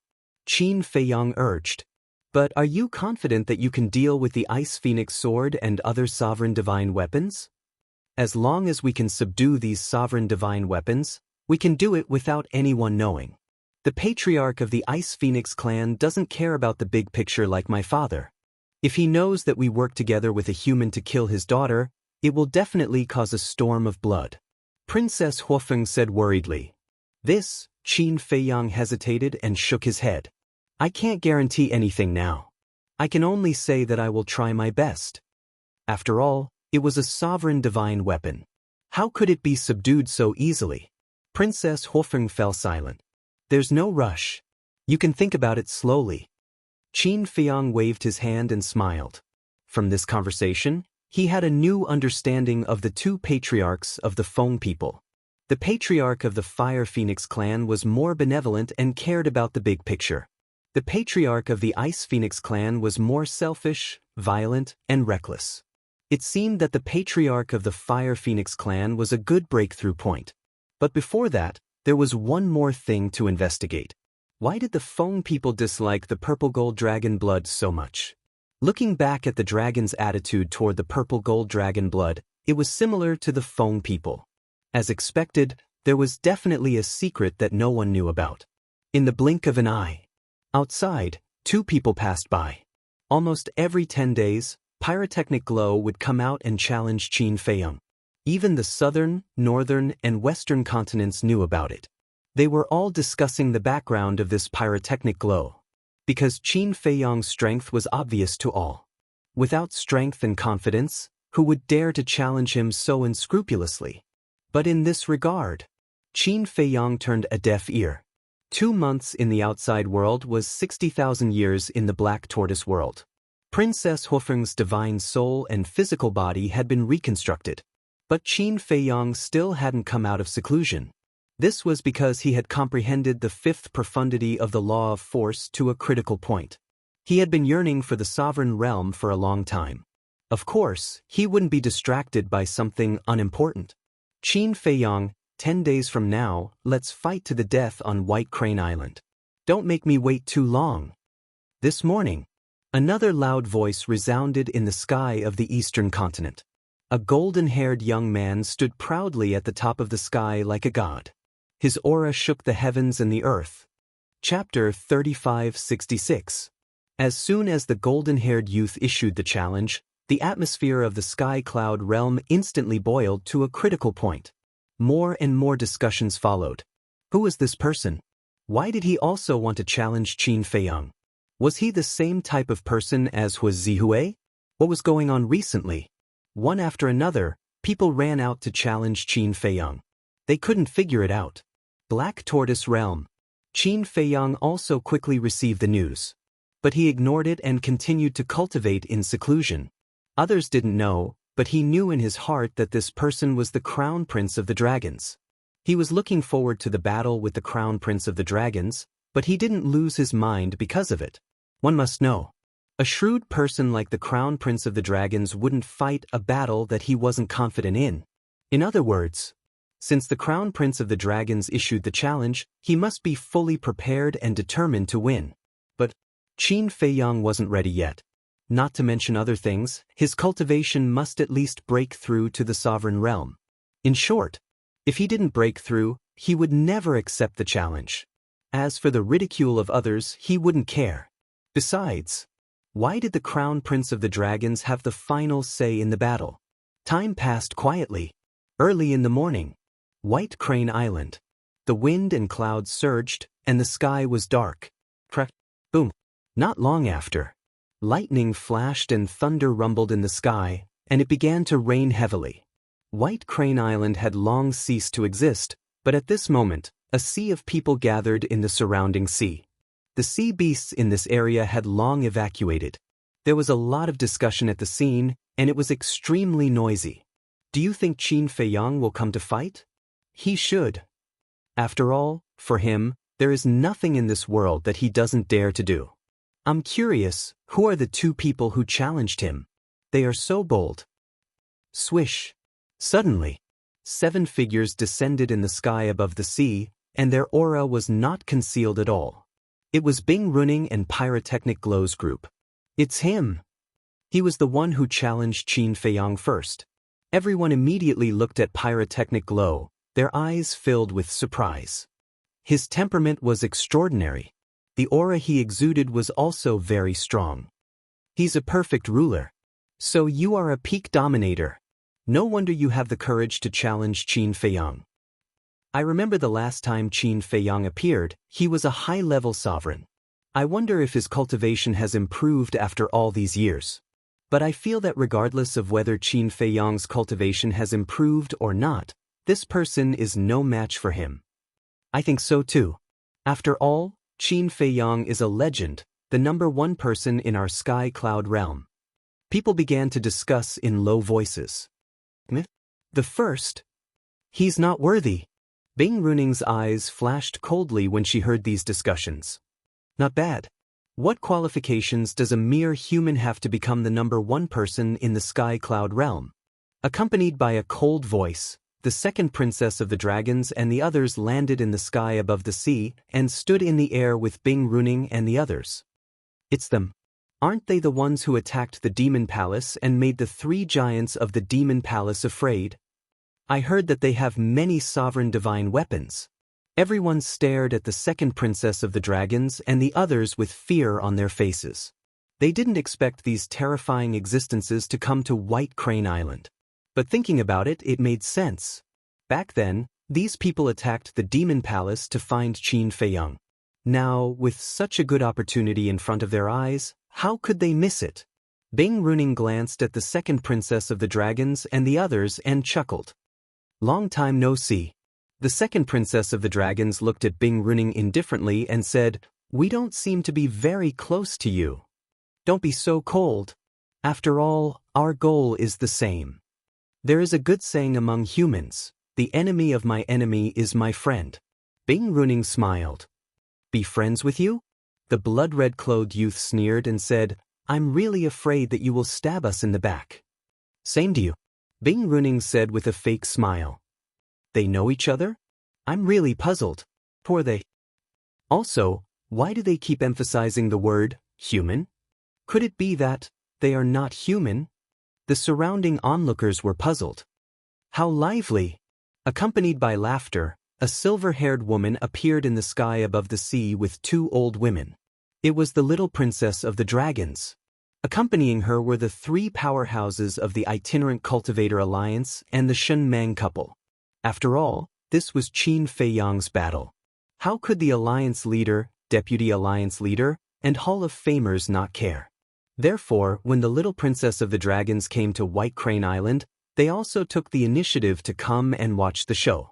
Qin Feiyang urged. But are you confident that you can deal with the Ice Phoenix sword and other sovereign divine weapons? As long as we can subdue these sovereign divine weapons, we can do it without anyone knowing. The patriarch of the Ice Phoenix clan doesn't care about the big picture like my father. If he knows that we work together with a human to kill his daughter, it will definitely cause a storm of blood. Princess Huofeng said worriedly. This, Qin Feiyang hesitated and shook his head. I can't guarantee anything now. I can only say that I will try my best. After all, it was a sovereign divine weapon. How could it be subdued so easily? Princess Huofeng fell silent. There's no rush. You can think about it slowly. Qin Feiyang waved his hand and smiled. From this conversation, he had a new understanding of the two patriarchs of the Feng people. The patriarch of the Fire Phoenix clan was more benevolent and cared about the big picture. The patriarch of the Ice Phoenix clan was more selfish, violent, and reckless. It seemed that the patriarch of the Fire Phoenix clan was a good breakthrough point. But before that, there was one more thing to investigate. Why did the Feng people dislike the purple gold dragon blood so much? Looking back at the dragon's attitude toward the purple gold dragon blood, it was similar to the Feng people. As expected, there was definitely a secret that no one knew about. In the blink of an eye. Outside, two people passed by. Almost every 10 days, pyrotechnic glow would come out and challenge Qin Feiyang. Even the southern, northern, and western continents knew about it. They were all discussing the background of this pyrotechnic glow. Because Qin Feiyang's strength was obvious to all. Without strength and confidence, who would dare to challenge him so unscrupulously? But in this regard, Qin Feiyang turned a deaf ear. 2 months in the outside world was 60,000 years in the Black Tortoise world. Princess Huofeng's divine soul and physical body had been reconstructed. But Qin Feiyang still hadn't come out of seclusion. This was because he had comprehended the fifth profundity of the law of force to a critical point. He had been yearning for the sovereign realm for a long time. Of course, he wouldn't be distracted by something unimportant. Qin Feiyong, 10 days from now, let's fight to the death on White Crane Island. Don't make me wait too long. This morning, another loud voice resounded in the sky of the eastern continent. A golden-haired young man stood proudly at the top of the sky like a god. His aura shook the heavens and the earth. Chapter 3566. As soon as the golden-haired youth issued the challenge, the atmosphere of the sky cloud realm instantly boiled to a critical point. More and more discussions followed. Who was this person? Why did he also want to challenge Qin Feiyong? Was he the same type of person as Hua Zihui? What was going on recently? One after another, people ran out to challenge Qin Feiyong. They couldn't figure it out. Black Tortoise Realm. Qin Feiyong also quickly received the news. But he ignored it and continued to cultivate in seclusion. Others didn't know, but he knew in his heart that this person was the Crown Prince of the Dragons. He was looking forward to the battle with the Crown Prince of the Dragons, but he didn't lose his mind because of it. One must know. A shrewd person like the Crown Prince of the Dragons wouldn't fight a battle that he wasn't confident in. In other words, since the Crown Prince of the Dragons issued the challenge, he must be fully prepared and determined to win. But Qin Feiyong wasn't ready yet. Not to mention other things, his cultivation must at least break through to the sovereign realm. In short, if he didn't break through, he would never accept the challenge. As for the ridicule of others, he wouldn't care. Besides, why did the Crown Prince of the Dragons have the final say in the battle? Time passed quietly. Early in the morning, White Crane Island. The wind and clouds surged, and the sky was dark. Crack, boom. Not long after, lightning flashed and thunder rumbled in the sky, and it began to rain heavily. White Crane Island had long ceased to exist, but at this moment, a sea of people gathered in the surrounding sea. The sea beasts in this area had long evacuated. There was a lot of discussion at the scene, and it was extremely noisy. Do you think Qin Feiyong will come to fight? He should. After all, for him, there is nothing in this world that he doesn't dare to do. I'm curious, who are the two people who challenged him? They are so bold. Swish. Suddenly, 7 figures descended in the sky above the sea, and their aura was not concealed at all. It was Bing Runing and Pyrotechnic Glow's group. It's him. He was the one who challenged Qin Feiyong first. Everyone immediately looked at Pyrotechnic Glow, their eyes filled with surprise. His temperament was extraordinary. The aura he exuded was also very strong. He's a perfect ruler. So you are a peak dominator. No wonder you have the courage to challenge Qin Feiyong. I remember the last time Qin Feiyong appeared, he was a high-level sovereign. I wonder if his cultivation has improved after all these years. But I feel that regardless of whether Qin Feiyong's cultivation has improved or not, this person is no match for him. I think so too. After all, Qin Feiyong is a legend, the #1 person in our sky cloud realm. People began to discuss in low voices. The first? He's not worthy. Bing Runing's eyes flashed coldly when she heard these discussions. Not bad. What qualifications does a mere human have to become the #1 person in the sky cloud realm? Accompanied by a cold voice, the second princess of the dragons and the others landed in the sky above the sea and stood in the air with Bing Runing and the others. It's them. Aren't they the ones who attacked the demon palace and made the 3 giants of the demon palace afraid? I heard that they have many sovereign divine weapons. Everyone stared at the second princess of the dragons and the others with fear on their faces. They didn't expect these terrifying existences to come to White Crane Island. But thinking about it, it made sense. Back then, these people attacked the demon palace to find Qin Feiyong. Now, with such a good opportunity in front of their eyes, how could they miss it? Bing Runing glanced at the second princess of the dragons and the others and chuckled. Long time no see. The second princess of the dragons looked at Bing Runing indifferently and said, "We don't seem to be very close to you. Don't be so cold. After all, our goal is the same. There is a good saying among humans, the enemy of my enemy is my friend." Bing Runing smiled. Be friends with you? The blood-red-clothed youth sneered and said, I'm really afraid that you will stab us in the back. Same to you, Bing Runing said with a fake smile. They know each other? I'm really puzzled. Poor they. Also, why do they keep emphasizing the word human? Could it be that they are not human? The surrounding onlookers were puzzled. How lively! Accompanied by laughter, a silver-haired woman appeared in the sky above the sea with two old women. It was the little princess of the dragons. Accompanying her were the three powerhouses of the Itinerant Cultivator Alliance and the Shen Mang couple. After all, this was Qin Feiyang's battle. How could the Alliance leader, Deputy Alliance leader, and Hall of Famers not care? Therefore, when the little princess of the dragons came to White Crane Island, they also took the initiative to come and watch the show.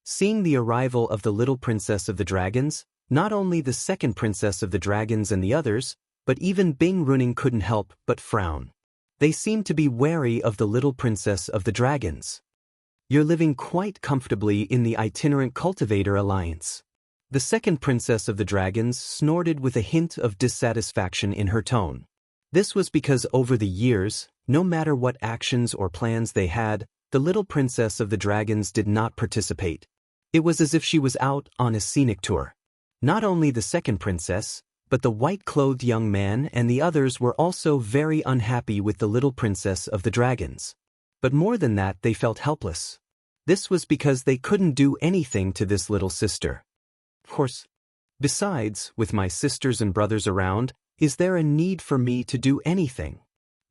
Seeing the arrival of the little princess of the dragons, not only the second princess of the dragons and the others, but even Bing Runing couldn't help but frown. They seemed to be wary of the little princess of the dragons. You're living quite comfortably in the Itinerant Cultivator Alliance. The second princess of the dragons snorted with a hint of dissatisfaction in her tone. This was because over the years, no matter what actions or plans they had, the little princess of the dragons did not participate. It was as if she was out on a scenic tour. Not only the second princess, but the white-clothed young man and the others were also very unhappy with the little princess of the dragons. But more than that, they felt helpless. This was because they couldn't do anything to this little sister. Of course. Besides, with my sisters and brothers around, is there a need for me to do anything?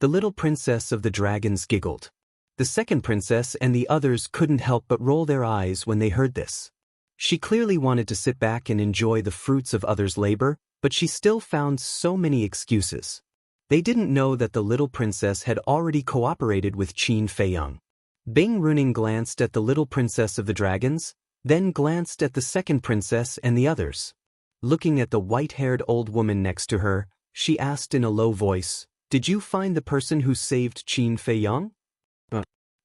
The little princess of the dragons giggled. The second princess and the others couldn't help but roll their eyes when they heard this. She clearly wanted to sit back and enjoy the fruits of others' labor, but she still found so many excuses. They didn't know that the little princess had already cooperated with Qin Feiyang. Bing Runing glanced at the little princess of the dragons, then glanced at the second princess and the others. Looking at the white-haired old woman next to her, she asked in a low voice, "Did you find the person who saved Qin Feiyang?"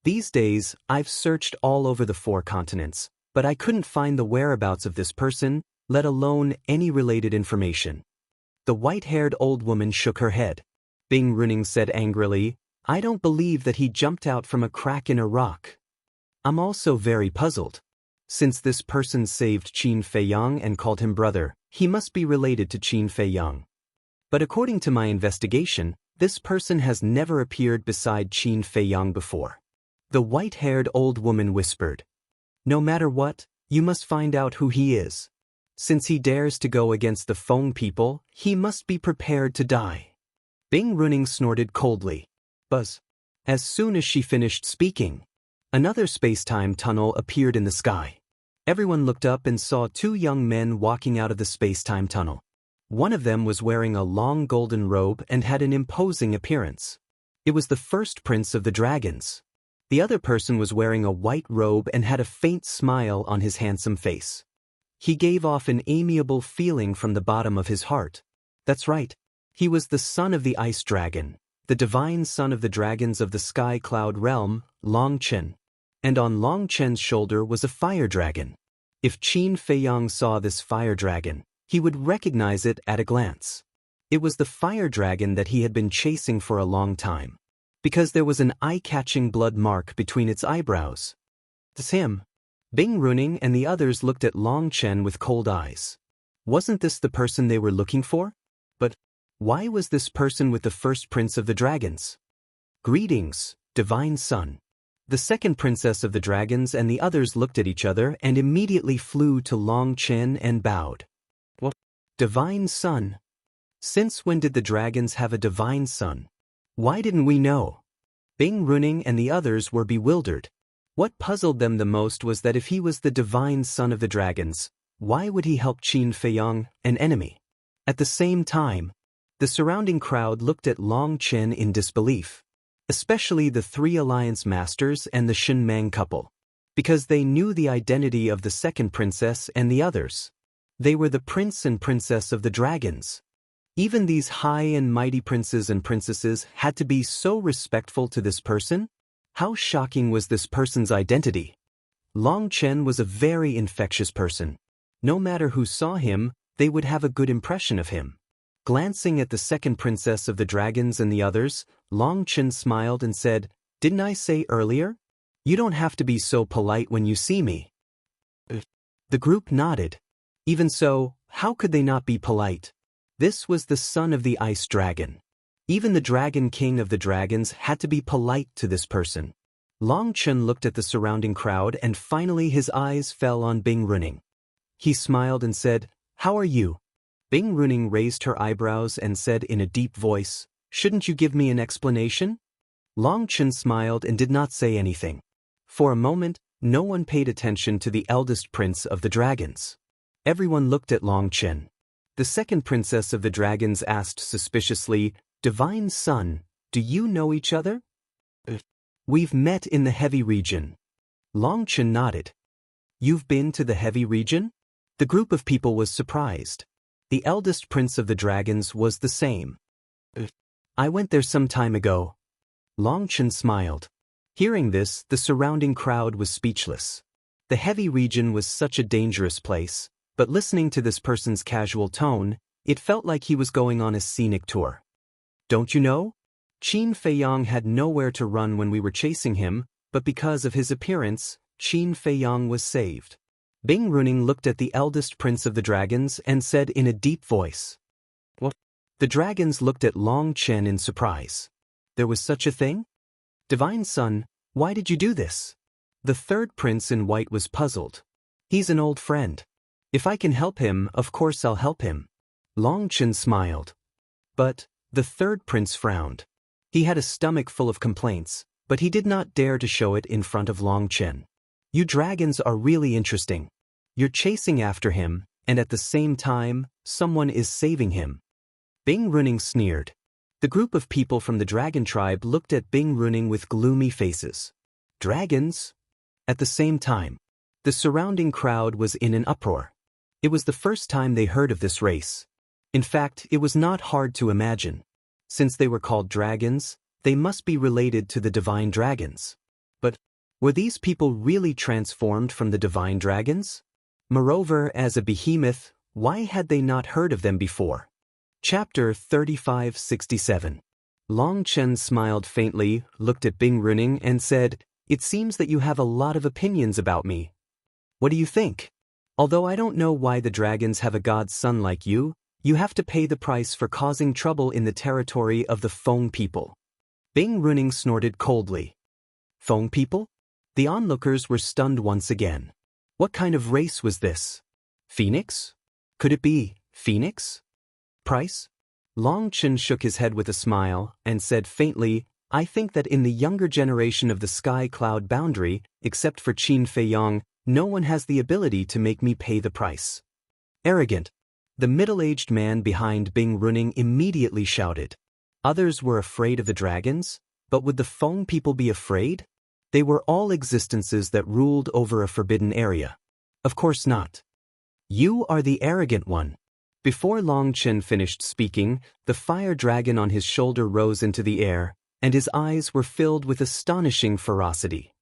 These days, I've searched all over the 4 continents, but I couldn't find the whereabouts of this person, let alone any related information. The white-haired old woman shook her head. Bing Runing said angrily, "I don't believe that he jumped out from a crack in a rock. I'm also very puzzled. Since this person saved Qin Feiyang and called him brother, he must be related to Qin Feiyang. But according to my investigation, this person has never appeared beside Qin Feiyang before." The white-haired old woman whispered, "No matter what, you must find out who he is. Since he dares to go against the Feng people, he must be prepared to die." Bing Runing snorted coldly. Buzz. As soon as she finished speaking, another space-time tunnel appeared in the sky. Everyone looked up and saw 2 young men walking out of the space-time tunnel. One of them was wearing a long golden robe and had an imposing appearance. It was the first prince of the dragons. The other person was wearing a white robe and had a faint smile on his handsome face. He gave off an amiable feeling from the bottom of his heart. That's right. He was the son of the ice dragon, the divine son of the dragons of the sky cloud realm, Long Chen. And on Long Chen's shoulder was a fire dragon. If Qin Feiyang saw this fire dragon, he would recognize it at a glance. It was the fire dragon that he had been chasing for a long time, because there was an eye-catching blood mark between its eyebrows. It's him. Bing Runing and the others looked at Long Chen with cold eyes. Wasn't this the person they were looking for? But why was this person with the first prince of the dragons? Greetings, divine son. The second princess of the dragons and the others looked at each other and immediately flew to Long Chen and bowed. What? Divine son? Since when did the dragons have a divine son? Why didn't we know? Bing Runing and the others were bewildered. What puzzled them the most was that if he was the divine son of the dragons, why would he help Qin Feiyang, an enemy? At the same time, the surrounding crowd looked at Long Chen in disbelief, especially the 3 alliance masters and the Shen Mang couple, because they knew the identity of the second princess and the others. They were the prince and princess of the dragons. Even these high and mighty princes and princesses had to be so respectful to this person? How shocking was this person's identity? Long Chen was a very infectious person. No matter who saw him, they would have a good impression of him. Glancing at the second princess of the dragons and the others, Long Chen smiled and said, "Didn't I say earlier? You don't have to be so polite when you see me." The group nodded. Even so, how could they not be polite? This was the son of the ice dragon. Even the dragon king of the dragons had to be polite to this person. Long Chen looked at the surrounding crowd and finally his eyes fell on Bing Runing. He smiled and said, "How are you?" Bing Runing raised her eyebrows and said in a deep voice, "Shouldn't you give me an explanation?" Long Chen smiled and did not say anything. For a moment, no one paid attention to the eldest prince of the dragons. Everyone looked at Long Chen. The second princess of the dragons asked suspiciously, "Divine Son, do you know each other?" "We've met in the heavy region." Long Chen nodded. "You've been to the heavy region?" The group of people was surprised. The eldest prince of the dragons was the same. "I went there some time ago." Long Chen smiled. Hearing this, the surrounding crowd was speechless. The heavy region was such a dangerous place, but listening to this person's casual tone, it felt like he was going on a scenic tour. "Don't you know? Qin Feiyang had nowhere to run when we were chasing him, but because of his appearance, Qin Feiyang was saved." Bing Runing looked at the eldest prince of the dragons and said in a deep voice, "What?" The dragons looked at Long Chen in surprise. There was such a thing? "Divine Son, why did you do this?" The third prince in white was puzzled. "He's an old friend. If I can help him, of course I'll help him." Long Chen smiled. But the third prince frowned. He had a stomach full of complaints, but he did not dare to show it in front of Long Chen. "You dragons are really interesting. You're chasing after him, and at the same time, someone is saving him." Bing Runing sneered. The group of people from the dragon tribe looked at Bing Runing with gloomy faces. Dragons? At the same time, the surrounding crowd was in an uproar. It was the first time they heard of this race. In fact, it was not hard to imagine. Since they were called dragons, they must be related to the divine dragons. But were these people really transformed from the divine dragons? Moreover, as a behemoth, why had they not heard of them before? Chapter 3567. Long Chen smiled faintly, looked at Bing Runing, and said, "It seems that you have a lot of opinions about me. What do you think? Although I don't know why the dragons have a god's son like you, you have to pay the price for causing trouble in the territory of the Feng people." Bing Runing snorted coldly. Feng people? The onlookers were stunned once again. What kind of race was this? Phoenix? Could it be Phoenix? Price? Long Chen shook his head with a smile and said faintly, "I think that in the younger generation of the sky cloud boundary, except for Qin Feiyang, no one has the ability to make me pay the price." Arrogant. The middle-aged man behind Bing Runing immediately shouted. Others were afraid of the dragons, but would the Feng people be afraid? They were all existences that ruled over a forbidden area. Of course not. "You are the arrogant one." Before Long Chen finished speaking, the fire dragon on his shoulder rose into the air, and his eyes were filled with astonishing ferocity.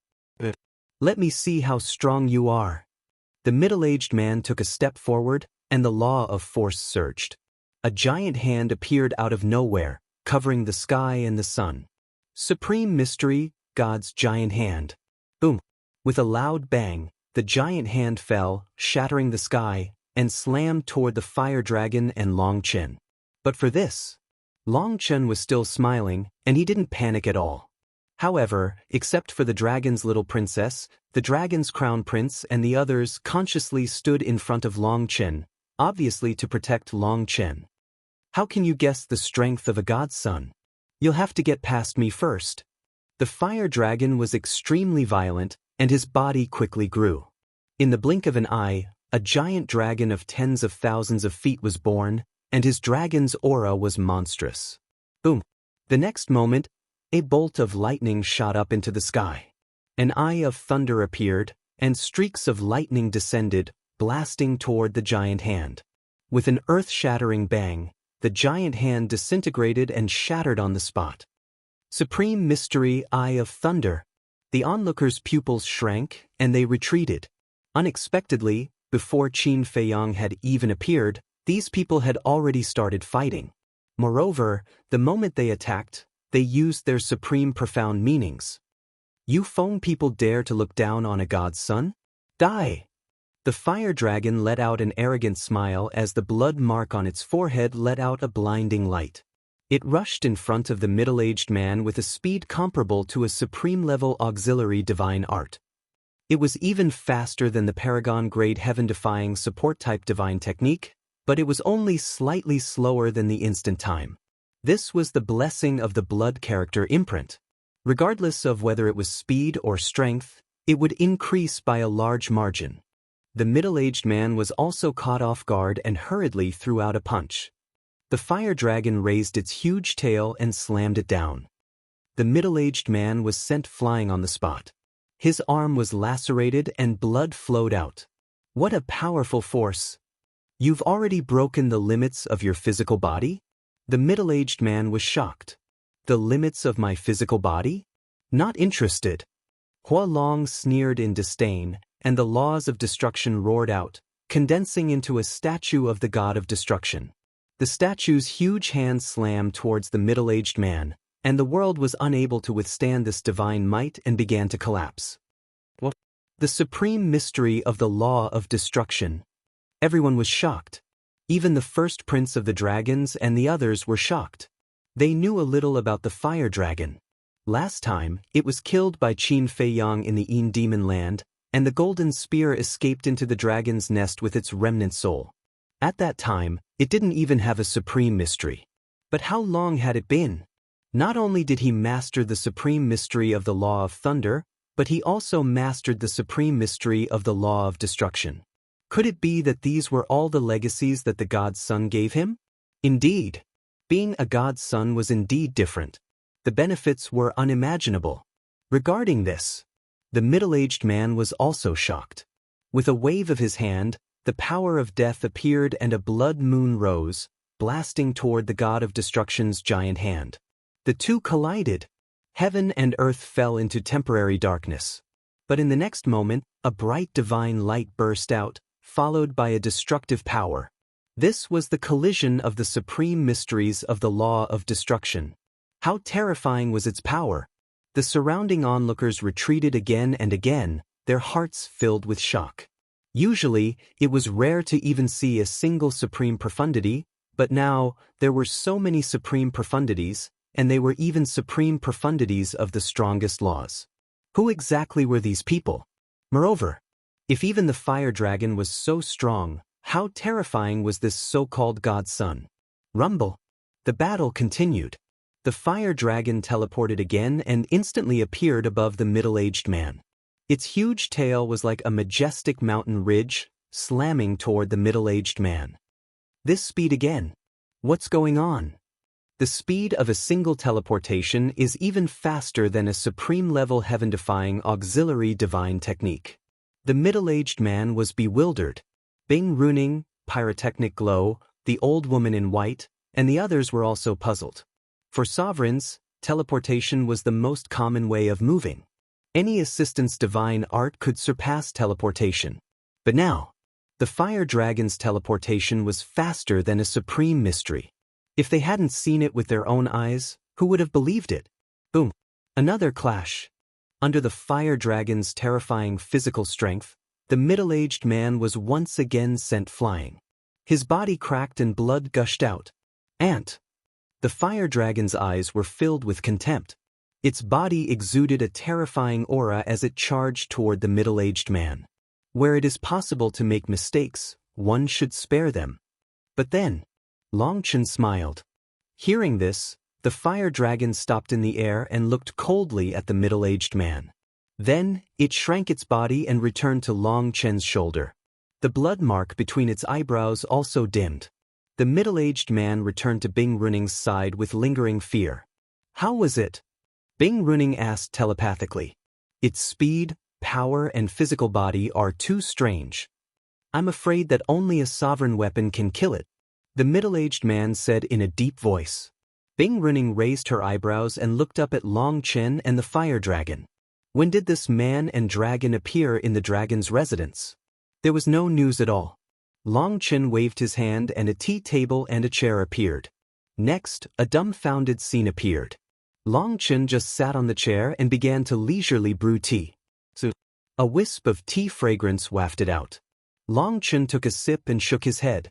"Let me see how strong you are." The middle-aged man took a step forward, and the law of force surged. A giant hand appeared out of nowhere, covering the sky and the sun. Supreme mystery, God's giant hand. Boom! With a loud bang, the giant hand fell, shattering the sky, and slammed toward the fire dragon and Long Chen. But for this, Long Chen was still smiling, and he didn't panic at all. However, except for the dragon's little princess, the dragon's crown prince and the others consciously stood in front of Long Chen, obviously to protect Long Chen. "How can you guess the strength of a god's son? You'll have to get past me first." The fire dragon was extremely violent, and his body quickly grew. In the blink of an eye, a giant dragon of tens of thousands of feet was born, and his dragon's aura was monstrous. Boom! The next moment, a bolt of lightning shot up into the sky. An eye of thunder appeared, and streaks of lightning descended, blasting toward the giant hand. With an earth-shattering bang, the giant hand disintegrated and shattered on the spot. Supreme mystery, Eye of Thunder. The onlookers' pupils shrank, and they retreated. Unexpectedly, before Qin Feiyang had even appeared, These people had already started fighting. Moreover, the moment they attacked, they used their supreme profound meanings. You Feng people dare to look down on a god's son? Die! The fire dragon let out an arrogant smile as the blood mark on its forehead let out a blinding light. It rushed in front of the middle-aged man with a speed comparable to a supreme-level auxiliary divine art. It was even faster than the Paragon-grade heaven-defying support-type divine technique, but it was only slightly slower than the instant time. This was the blessing of the blood character imprint. Regardless of whether it was speed or strength, it would increase by a large margin. The middle-aged man was also caught off guard and hurriedly threw out a punch. The fire dragon raised its huge tail and slammed it down. The middle-aged man was sent flying on the spot. His arm was lacerated and blood flowed out. What a powerful force! You've already broken the limits of your physical body? The middle-aged man was shocked. The limits of my physical body? Not interested. Hua Long sneered in disdain, and the laws of destruction roared out, condensing into a statue of the god of destruction. The statue's huge hands slammed towards the middle-aged man, and the world was unable to withstand this divine might and began to collapse. What? The supreme mystery of the law of destruction. Everyone was shocked. Even the first prince of the dragons and the others were shocked. They knew a little about the fire dragon. Last time, it was killed by Qin Feiyang in the Yin Demon Land, and the golden spear escaped into the dragon's nest with its remnant soul. At that time, it didn't even have a supreme mystery. But how long had it been? Not only did he master the supreme mystery of the law of thunder, but he also mastered the supreme mystery of the law of destruction. Could it be that these were all the legacies that the god's son gave him? Indeed. Being a god's son was indeed different. The benefits were unimaginable. Regarding this, the middle-aged man was also shocked. With a wave of his hand, the power of death appeared and a blood moon rose, blasting toward the god of destruction's giant hand. The two collided. Heaven and earth fell into temporary darkness. But in the next moment, a bright divine light burst out, followed by a destructive power. This was the collision of the supreme mysteries of the law of destruction. How terrifying was its power! The surrounding onlookers retreated again and again, their hearts filled with shock. Usually, it was rare to even see a single supreme profundity, but now, there were so many supreme profundities, and they were even supreme profundities of the strongest laws. Who exactly were these people? Moreover, if even the fire dragon was so strong, how terrifying was this so-called god's son? Rumble. The battle continued. The fire dragon teleported again and instantly appeared above the middle-aged man. Its huge tail was like a majestic mountain ridge, slamming toward the middle-aged man. This speed again. What's going on? The speed of a single teleportation is even faster than a supreme-level heaven-defying auxiliary divine technique. The middle-aged man was bewildered. Bing Runing, Pyrotechnic Glow, the old woman in white, and the others were also puzzled. For sovereigns, teleportation was the most common way of moving. Any assistant's divine art could surpass teleportation. But now, the fire dragon's teleportation was faster than a supreme mystery. If they hadn't seen it with their own eyes, who would have believed it? Boom. Another clash. Under the fire dragon's terrifying physical strength, the middle-aged man was once again sent flying. His body cracked and blood gushed out. Ant. The fire dragon's eyes were filled with contempt. Its body exuded a terrifying aura as it charged toward the middle-aged man. Where it is possible to make mistakes, one should spare them. But then, Long Chen smiled. Hearing this, the fire dragon stopped in the air and looked coldly at the middle-aged man. Then, it shrank its body and returned to Long Chen's shoulder. The blood mark between its eyebrows also dimmed. The middle-aged man returned to Bing Runing's side with lingering fear. How was it? Bing Runing asked telepathically. Its speed, power, and physical body are too strange. I'm afraid that only a sovereign weapon can kill it, the middle-aged man said in a deep voice. Bing Runing raised her eyebrows and looked up at Long Chen and the fire dragon. When did this man and dragon appear in the dragon's residence? There was no news at all. Long Chen waved his hand and a tea table and a chair appeared. Next, a dumbfounded scene appeared. Long Chen just sat on the chair and began to leisurely brew tea. So, a wisp of tea fragrance wafted out. Long Chen took a sip and shook his head.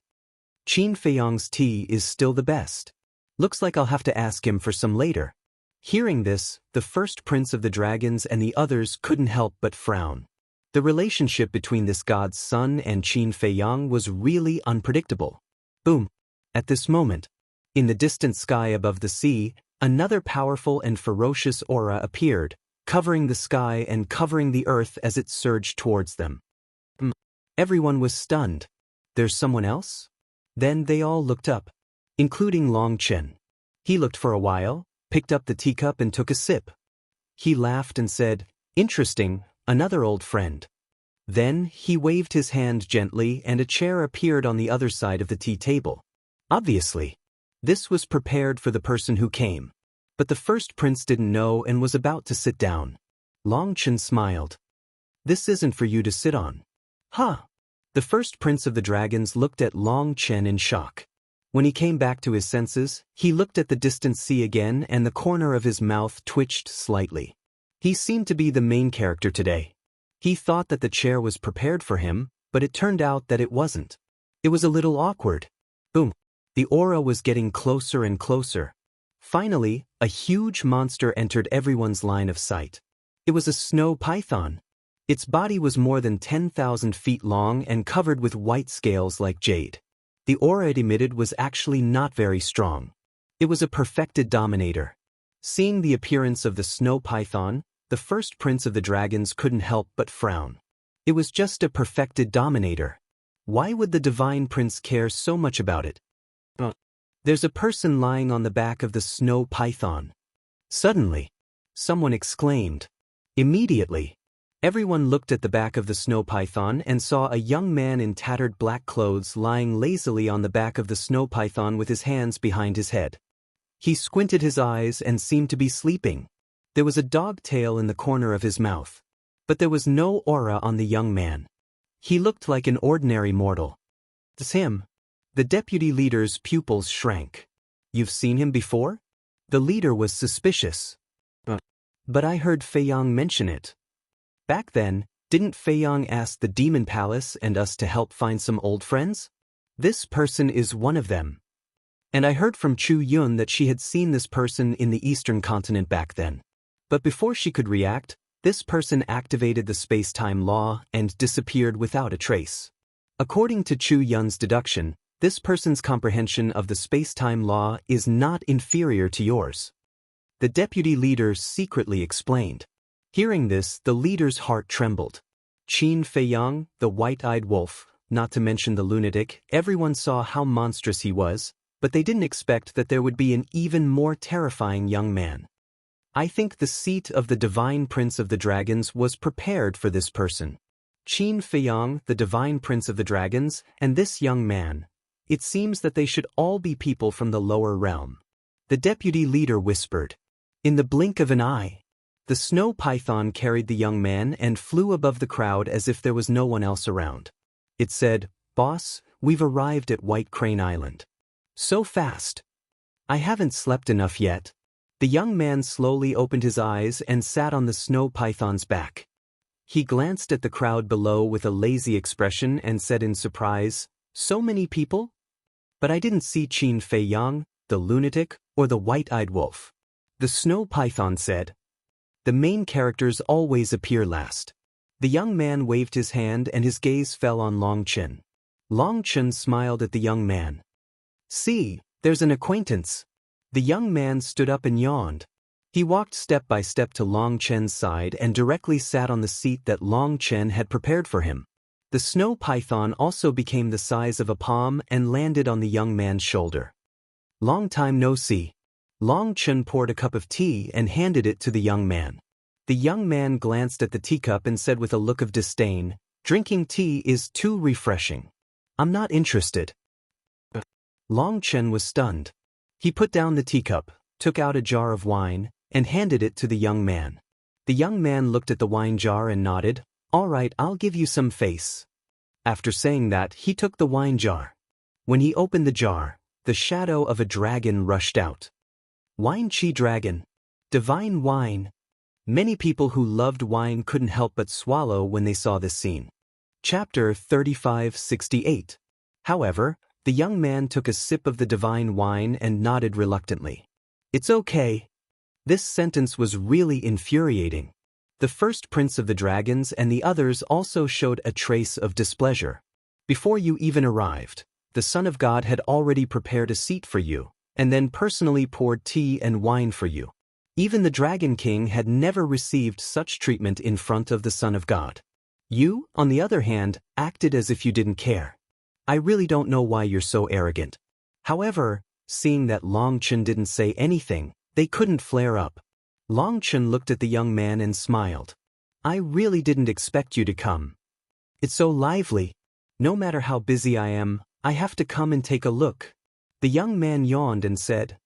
Qin Feiyong's tea is still the best. Looks like I'll have to ask him for some later. Hearing this, the first prince of the dragons and the others couldn't help but frown. The relationship between this god's son and Qin Feiyong was really unpredictable. Boom! At this moment, in the distant sky above the sea, another powerful and ferocious aura appeared, covering the sky and covering the earth as it surged towards them. Everyone was stunned. There's someone else? Then they all looked up, including Long Chen. He looked for a while, picked up the teacup and took a sip. He laughed and said, "Interesting, another old friend." Then he waved his hand gently and a chair appeared on the other side of the tea table. Obviously, this was prepared for the person who came. But the first prince didn't know and was about to sit down. Long Chen smiled. "This isn't for you to sit on." "Huh." The first prince of the dragons looked at Long Chen in shock. When he came back to his senses, he looked at the distant sea again and the corner of his mouth twitched slightly. He seemed to be the main character today. He thought that the chair was prepared for him, but it turned out that it wasn't. It was a little awkward. Boom. The aura was getting closer and closer. Finally, a huge monster entered everyone's line of sight. It was a snow python. Its body was more than 10,000 feet long and covered with white scales like jade. The aura it emitted was actually not very strong. It was a perfected dominator. Seeing the appearance of the snow python, the first prince of the dragons couldn't help but frown. It was just a perfected dominator. Why would the divine prince care so much about it? There's a person lying on the back of the snow python. Suddenly, someone exclaimed. Immediately, everyone looked at the back of the snow python and saw a young man in tattered black clothes lying lazily on the back of the snow python with his hands behind his head. He squinted his eyes and seemed to be sleeping. There was a dog tail in the corner of his mouth. But there was no aura on the young man. He looked like an ordinary mortal. It's him. The deputy leader's pupils shrank. "You've seen him before?" The leader was suspicious. But I heard Feiyong mention it. Back then, didn't Feiyong ask the Demon Palace and us to help find some old friends? This person is one of them. And I heard from Chu Yun that she had seen this person in the Eastern continent back then. But before she could react, this person activated the space-time law and disappeared without a trace. According to Chu Yun's deduction, this person's comprehension of the space-time law is not inferior to yours. The deputy leader secretly explained. Hearing this, the leader's heart trembled. Qin Feiyong, the white-eyed wolf, not to mention the lunatic, everyone saw how monstrous he was, but they didn't expect that there would be an even more terrifying young man. I think the seat of the divine prince of the dragons was prepared for this person. Qin Feiyong, the divine prince of the dragons, and this young man. It seems that they should all be people from the lower realm. The deputy leader whispered. In the blink of an eye, the snow python carried the young man and flew above the crowd as if there was no one else around. It said, "Boss, we've arrived at White Crane Island." So fast. I haven't slept enough yet. The young man slowly opened his eyes and sat on the snow python's back. He glanced at the crowd below with a lazy expression and said in surprise, "So many people?" But I didn't see Qin Feiyong, the lunatic, or the white-eyed wolf. The snow python said. The main characters always appear last. The young man waved his hand and his gaze fell on Long Chen. Long Chen smiled at the young man. "See, there's an acquaintance." The young man stood up and yawned. He walked step by step to Long Chen's side and directly sat on the seat that Long Chen had prepared for him. The snow python also became the size of a palm and landed on the young man's shoulder. "Long time no see." Long Chen poured a cup of tea and handed it to the young man. The young man glanced at the teacup and said with a look of disdain, "Drinking tea is too refreshing. I'm not interested." Long Chen was stunned. He put down the teacup, took out a jar of wine, and handed it to the young man. The young man looked at the wine jar and nodded. "All right, I'll give you some face." After saying that, he took the wine jar. When he opened the jar, the shadow of a dragon rushed out. Wine Chi Dragon. Divine wine. Many people who loved wine couldn't help but swallow when they saw this scene. Chapter 3568. However, the young man took a sip of the divine wine and nodded reluctantly. It's okay. This sentence was really infuriating. The first prince of the dragons and the others also showed a trace of displeasure. Before you even arrived, the Son of God had already prepared a seat for you, and then personally poured tea and wine for you. Even the Dragon King had never received such treatment in front of the Son of God. You, on the other hand, acted as if you didn't care. I really don't know why you're so arrogant. However, seeing that Long Chen didn't say anything, they couldn't flare up. Long Chen looked at the young man and smiled. I really didn't expect you to come. It's so lively. No matter how busy I am, I have to come and take a look. The young man yawned and said,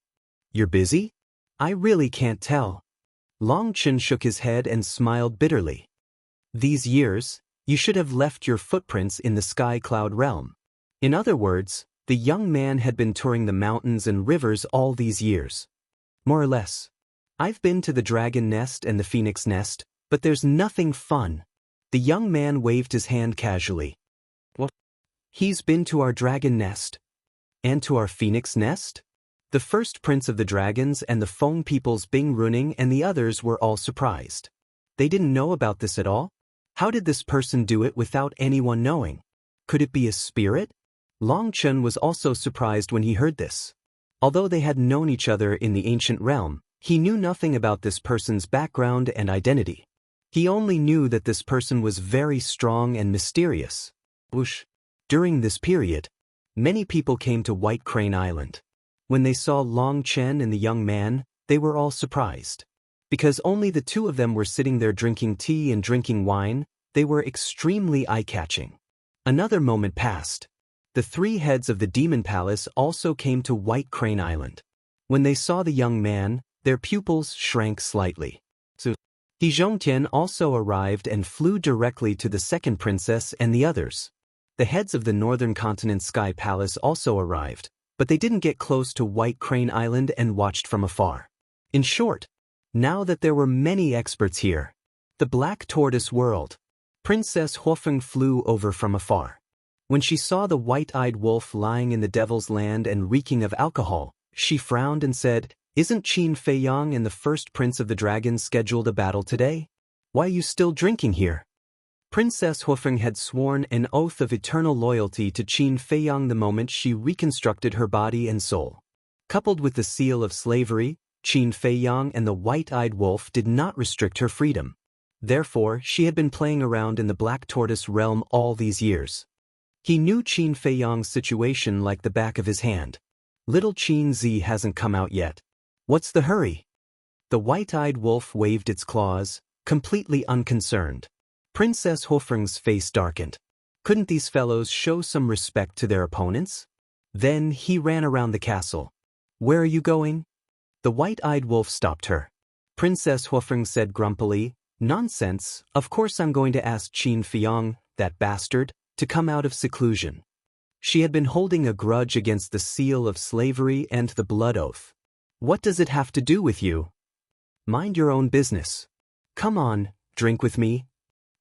You're busy? I really can't tell. Long Chen shook his head and smiled bitterly. These years, you should have left your footprints in the sky cloud realm. In other words, the young man had been touring the mountains and rivers all these years. More or less. I've been to the dragon nest and the phoenix nest, but there's nothing fun. The young man waved his hand casually. What? He's been to our dragon nest. And to our phoenix nest? The first prince of the dragons and the Feng people's Bing Runing and the others were all surprised. They didn't know about this at all? How did this person do it without anyone knowing? Could it be a spirit? Long Chen was also surprised when he heard this. Although they had known each other in the ancient realm, he knew nothing about this person's background and identity. He only knew that this person was very strong and mysterious. Whoosh. During this period, many people came to White Crane Island. When they saw Long Chen and the young man, they were all surprised. Because only the two of them were sitting there drinking tea and drinking wine, they were extremely eye-catching. Another moment passed. The three heads of the Demon Palace also came to White Crane Island. When they saw the young man, their pupils shrank slightly. So, He Zhongtian also arrived and flew directly to the second princess and the others. The heads of the Northern Continent Sky Palace also arrived, but they didn't get close to White Crane Island and watched from afar. In short, now that there were many experts here, the Black Tortoise World, Princess Huofeng flew over from afar. When she saw the white-eyed wolf lying in the Devil's Land and reeking of alcohol, she frowned and said, Isn't Qin Feiyang and the first prince of the dragons scheduled a battle today? Why are you still drinking here? Princess Huofeng had sworn an oath of eternal loyalty to Qin Feiyang the moment she reconstructed her body and soul. Coupled with the seal of slavery, Qin Feiyang and the white-eyed wolf did not restrict her freedom. Therefore, she had been playing around in the Black Tortoise realm all these years. He knew Qin Feiyang's situation like the back of his hand. Little Qin Zi hasn't come out yet. What's the hurry? The white-eyed wolf waved its claws, completely unconcerned. Princess Huofeng's face darkened. Couldn't these fellows show some respect to their opponents? Then he ran around the castle. Where are you going? The white-eyed wolf stopped her. Princess Huofeng said grumpily, Nonsense, of course I'm going to ask Qin Feiyang, that bastard, to come out of seclusion. She had been holding a grudge against the seal of slavery and the blood oath. What does it have to do with you? Mind your own business. Come on, drink with me.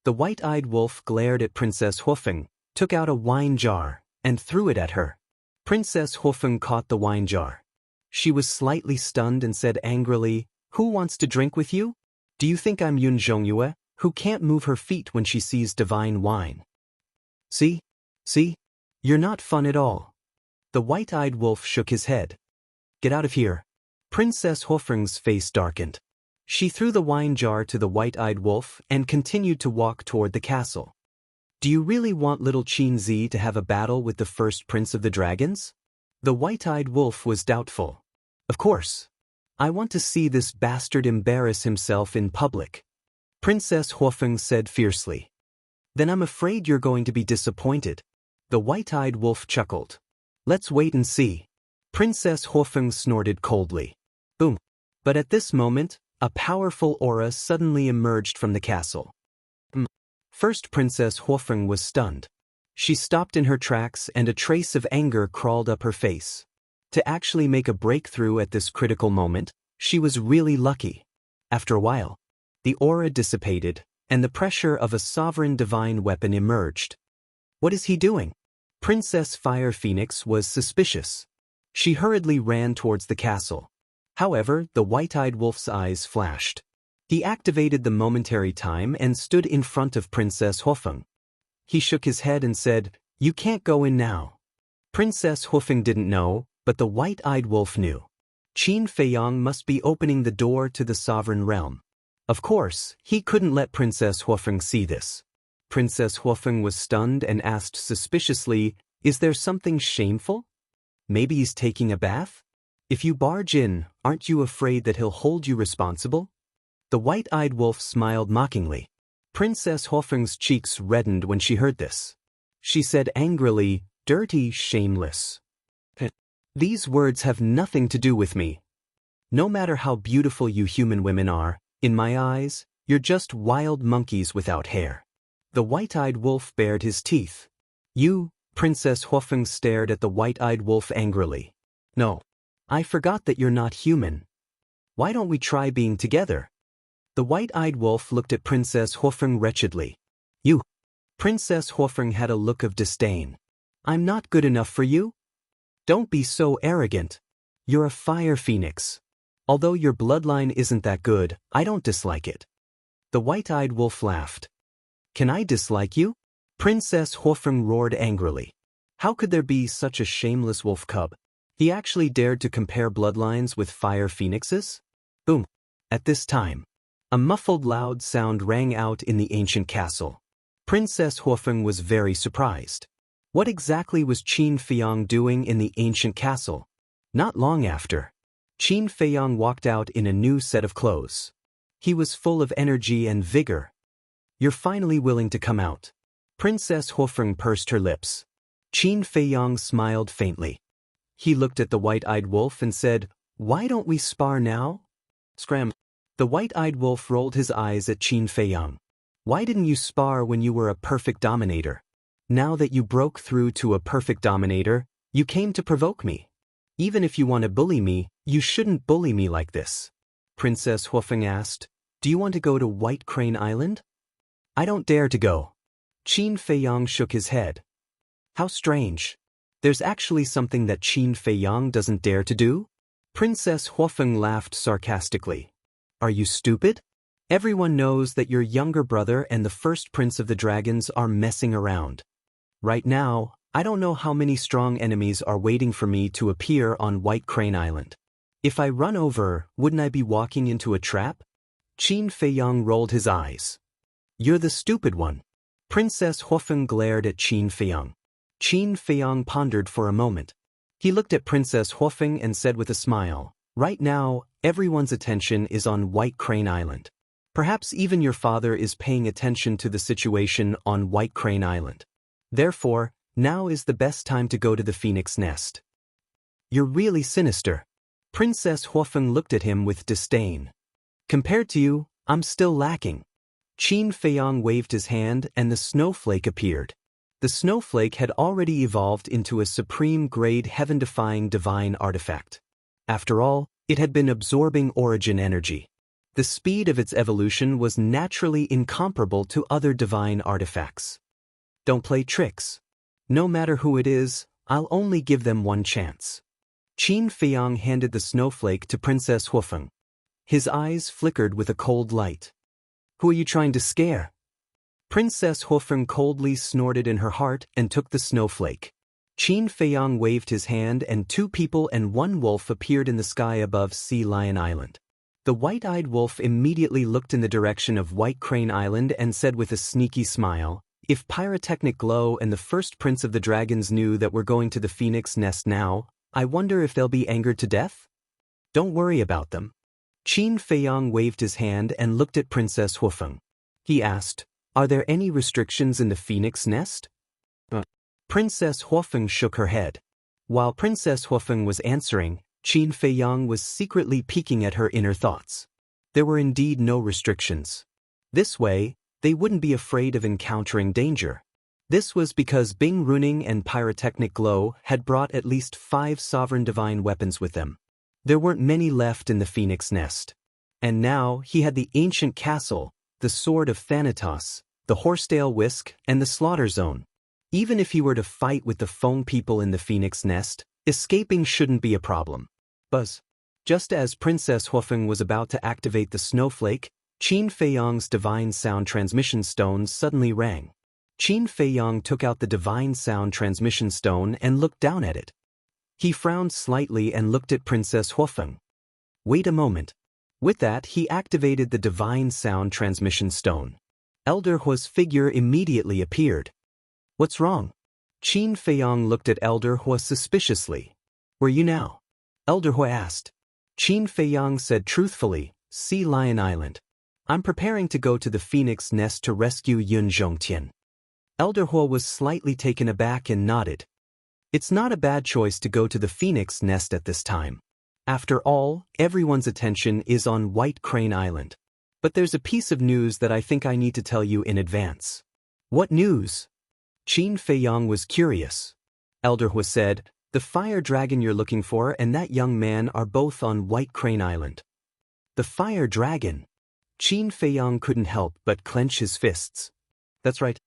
The white-eyed wolf glared at Princess Huofeng, took out a wine jar, and threw it at her. Princess Huofeng caught the wine jar. She was slightly stunned and said angrily, Who wants to drink with you? Do you think I'm Yun Zhongyue, who can't move her feet when she sees divine wine? See? You're not fun at all. The white-eyed wolf shook his head. Get out of here. Princess Huofeng's face darkened. She threw the wine jar to the white-eyed wolf and continued to walk toward the castle. Do you really want little Qin Zi to have a battle with the first prince of the dragons? The white-eyed wolf was doubtful. Of course. I want to see this bastard embarrass himself in public. Princess Huofeng said fiercely. Then I'm afraid you're going to be disappointed. The white-eyed wolf chuckled. Let's wait and see. Princess Huofeng snorted coldly. Boom. But at this moment, a powerful aura suddenly emerged from the castle. First Princess Huofeng was stunned. She stopped in her tracks and a trace of anger crawled up her face. To actually make a breakthrough at this critical moment, she was really lucky. After a while, the aura dissipated, and the pressure of a sovereign divine weapon emerged. What is he doing? Princess Fire Phoenix was suspicious. She hurriedly ran towards the castle. However, the white-eyed wolf's eyes flashed. He activated the momentary time and stood in front of Princess Hofeng. He shook his head and said, "You can't go in now." Princess Hofeng didn't know, but the white-eyed wolf knew. Qin Feiyang must be opening the door to the sovereign realm. Of course, he couldn't let Princess Hofeng see this. Princess Hofeng was stunned and asked suspiciously, "Is there something shameful? Maybe he's taking a bath? If you barge in, aren't you afraid that he'll hold you responsible?" The white-eyed wolf smiled mockingly. Princess Hofeng's cheeks reddened when she heard this. She said angrily, "Dirty, shameless. These words have nothing to do with me. No matter how beautiful you human women are, in my eyes, you're just wild monkeys without hair." The white-eyed wolf bared his teeth. "You," Princess Hofeng stared at the white-eyed wolf angrily. "No. I forgot that you're not human. Why don't we try being together?" The white-eyed wolf looked at Princess Hofeng wretchedly. "You." Princess Hofeng had a look of disdain. "I'm not good enough for you? Don't be so arrogant. You're a fire phoenix. Although your bloodline isn't that good, I don't dislike it." The white-eyed wolf laughed. "Can I dislike you?" Princess Hofeng roared angrily. How could there be such a shameless wolf cub? He actually dared to compare bloodlines with fire phoenixes? Boom. At this time, a muffled loud sound rang out in the ancient castle. Princess Hofeng was very surprised. What exactly was Qin Feiyang doing in the ancient castle? Not long after, Qin Feiyang walked out in a new set of clothes. He was full of energy and vigor. "You're finally willing to come out." Princess Hofeng pursed her lips. Qin Feiyang smiled faintly. He looked at the white-eyed wolf and said, "Why don't we spar now?" Scram. The white-eyed wolf rolled his eyes at Qin Feiyang. "Why didn't you spar when you were a perfect dominator? Now that you broke through to a perfect dominator, you came to provoke me. Even if you want to bully me, you shouldn't bully me like this." Princess Hofeng asked, "Do you want to go to White Crane Island?" "I don't dare to go." Qin Feiyang shook his head. "How strange. There's actually something that Qin Feiyang doesn't dare to do?" Princess Hofeng laughed sarcastically. "Are you stupid? Everyone knows that your younger brother and the first prince of the dragons are messing around. Right now, I don't know how many strong enemies are waiting for me to appear on White Crane Island. If I run over, wouldn't I be walking into a trap?" Qin Feiyang rolled his eyes. "You're the stupid one." Princess Hofeng glared at Qin Feiyang. Qin Feiyang pondered for a moment. He looked at Princess Hofeng and said with a smile, "Right now, everyone's attention is on White Crane Island. Perhaps even your father is paying attention to the situation on White Crane Island. Therefore, now is the best time to go to the Phoenix Nest." "You're really sinister." Princess Hofeng looked at him with disdain. "Compared to you, I'm still lacking." Qin Feiyang waved his hand and the snowflake appeared. The snowflake had already evolved into a supreme-grade heaven-defying divine artifact. After all, it had been absorbing origin energy. The speed of its evolution was naturally incomparable to other divine artifacts. "Don't play tricks. No matter who it is, I'll only give them one chance." Qin Feiyang handed the snowflake to Princess Hofeng. His eyes flickered with a cold light. "Who are you trying to scare?" Princess Hofeng coldly snorted in her heart and took the snowflake. Qin Feiyang waved his hand and 2 people and 1 wolf appeared in the sky above Sea Lion Island. The white-eyed wolf immediately looked in the direction of White Crane Island and said with a sneaky smile, "If Pyrotechnic Glow and the first prince of the dragons knew that we're going to the Phoenix Nest now, I wonder if they'll be angered to death? Don't worry about them." Qin Feiyang waved his hand and looked at Princess Hofeng. He asked, "Are there any restrictions in the Phoenix Nest?" Princess Hofeng shook her head. While Princess Hofeng was answering, Qin Feiyang was secretly peeking at her inner thoughts. There were indeed no restrictions. This way, they wouldn't be afraid of encountering danger. This was because Bing runing and pyrotechnic glow had brought at least 5 sovereign divine weapons with them. There weren't many left in the phoenix nest. And now he had the ancient castle, the sword of Thanatos, the horsetail whisk, and the slaughter zone. Even if he were to fight with the Feng people in the phoenix nest, escaping shouldn't be a problem. Buzz. Just as Princess Huofeng was about to activate the snowflake, Qin Feiyong's divine sound transmission stone suddenly rang. Qin Feiyong took out the divine sound transmission stone and looked down at it. He frowned slightly and looked at Princess Huofeng. Wait a moment. With that, he activated the divine sound transmission stone. Elder Hua's figure immediately appeared. What's wrong? Qin Feiyong looked at Elder Hua suspiciously. Where you now? Elder Hua asked. Qin Feiyong said truthfully, Sea Lion Island. I'm preparing to go to the phoenix nest to rescue Yun Zhongtian. Elder Hua was slightly taken aback and nodded. It's not a bad choice to go to the phoenix nest at this time. After all, everyone's attention is on White Crane Island. But there's a piece of news that I think I need to tell you in advance. What news? Qin Feiyong was curious. Elder Hua said, the fire dragon you're looking for and that young man are both on White Crane Island. The fire dragon? Qin Feiyong couldn't help but clench his fists. That's right.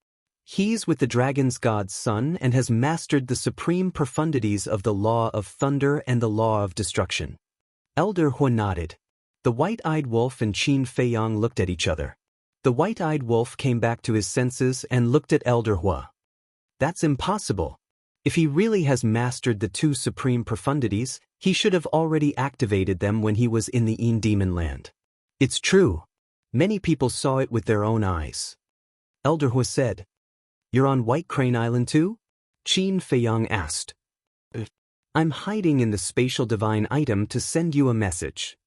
He's with the dragon's god's son and has mastered the supreme profundities of the law of thunder and the law of destruction. Elder Hua nodded. The white-eyed wolf and Qin Feiyong looked at each other. The white-eyed wolf came back to his senses and looked at Elder Hua. That's impossible. If he really has mastered the 2 supreme profundities, he should have already activated them when he was in the Een Demon Land. It's true. Many people saw it with their own eyes. Elder Hua said. You're on White Crane Island too? Qin Feiyong asked. I'm hiding in the spatial divine item to send you a message.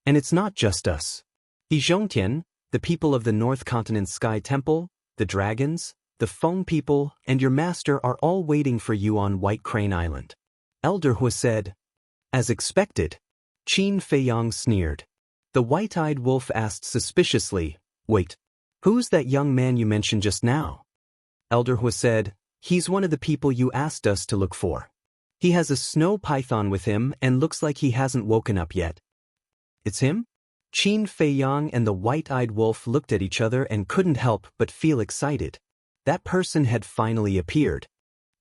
And it's not just us. Yi Zhongtian, the people of the North Continent Sky Temple, the dragons, the Feng people, and your master are all waiting for you on White Crane Island. Elder Hua said. As expected. Qin Feiyong sneered. The white-eyed wolf asked suspiciously, Wait, who's that young man you mentioned just now? Elder Hua said, He's one of the people you asked us to look for. He has a snow python with him and looks like he hasn't woken up yet. It's him? Qin Feiyong and the white-eyed wolf looked at each other and couldn't help but feel excited. That person had finally appeared.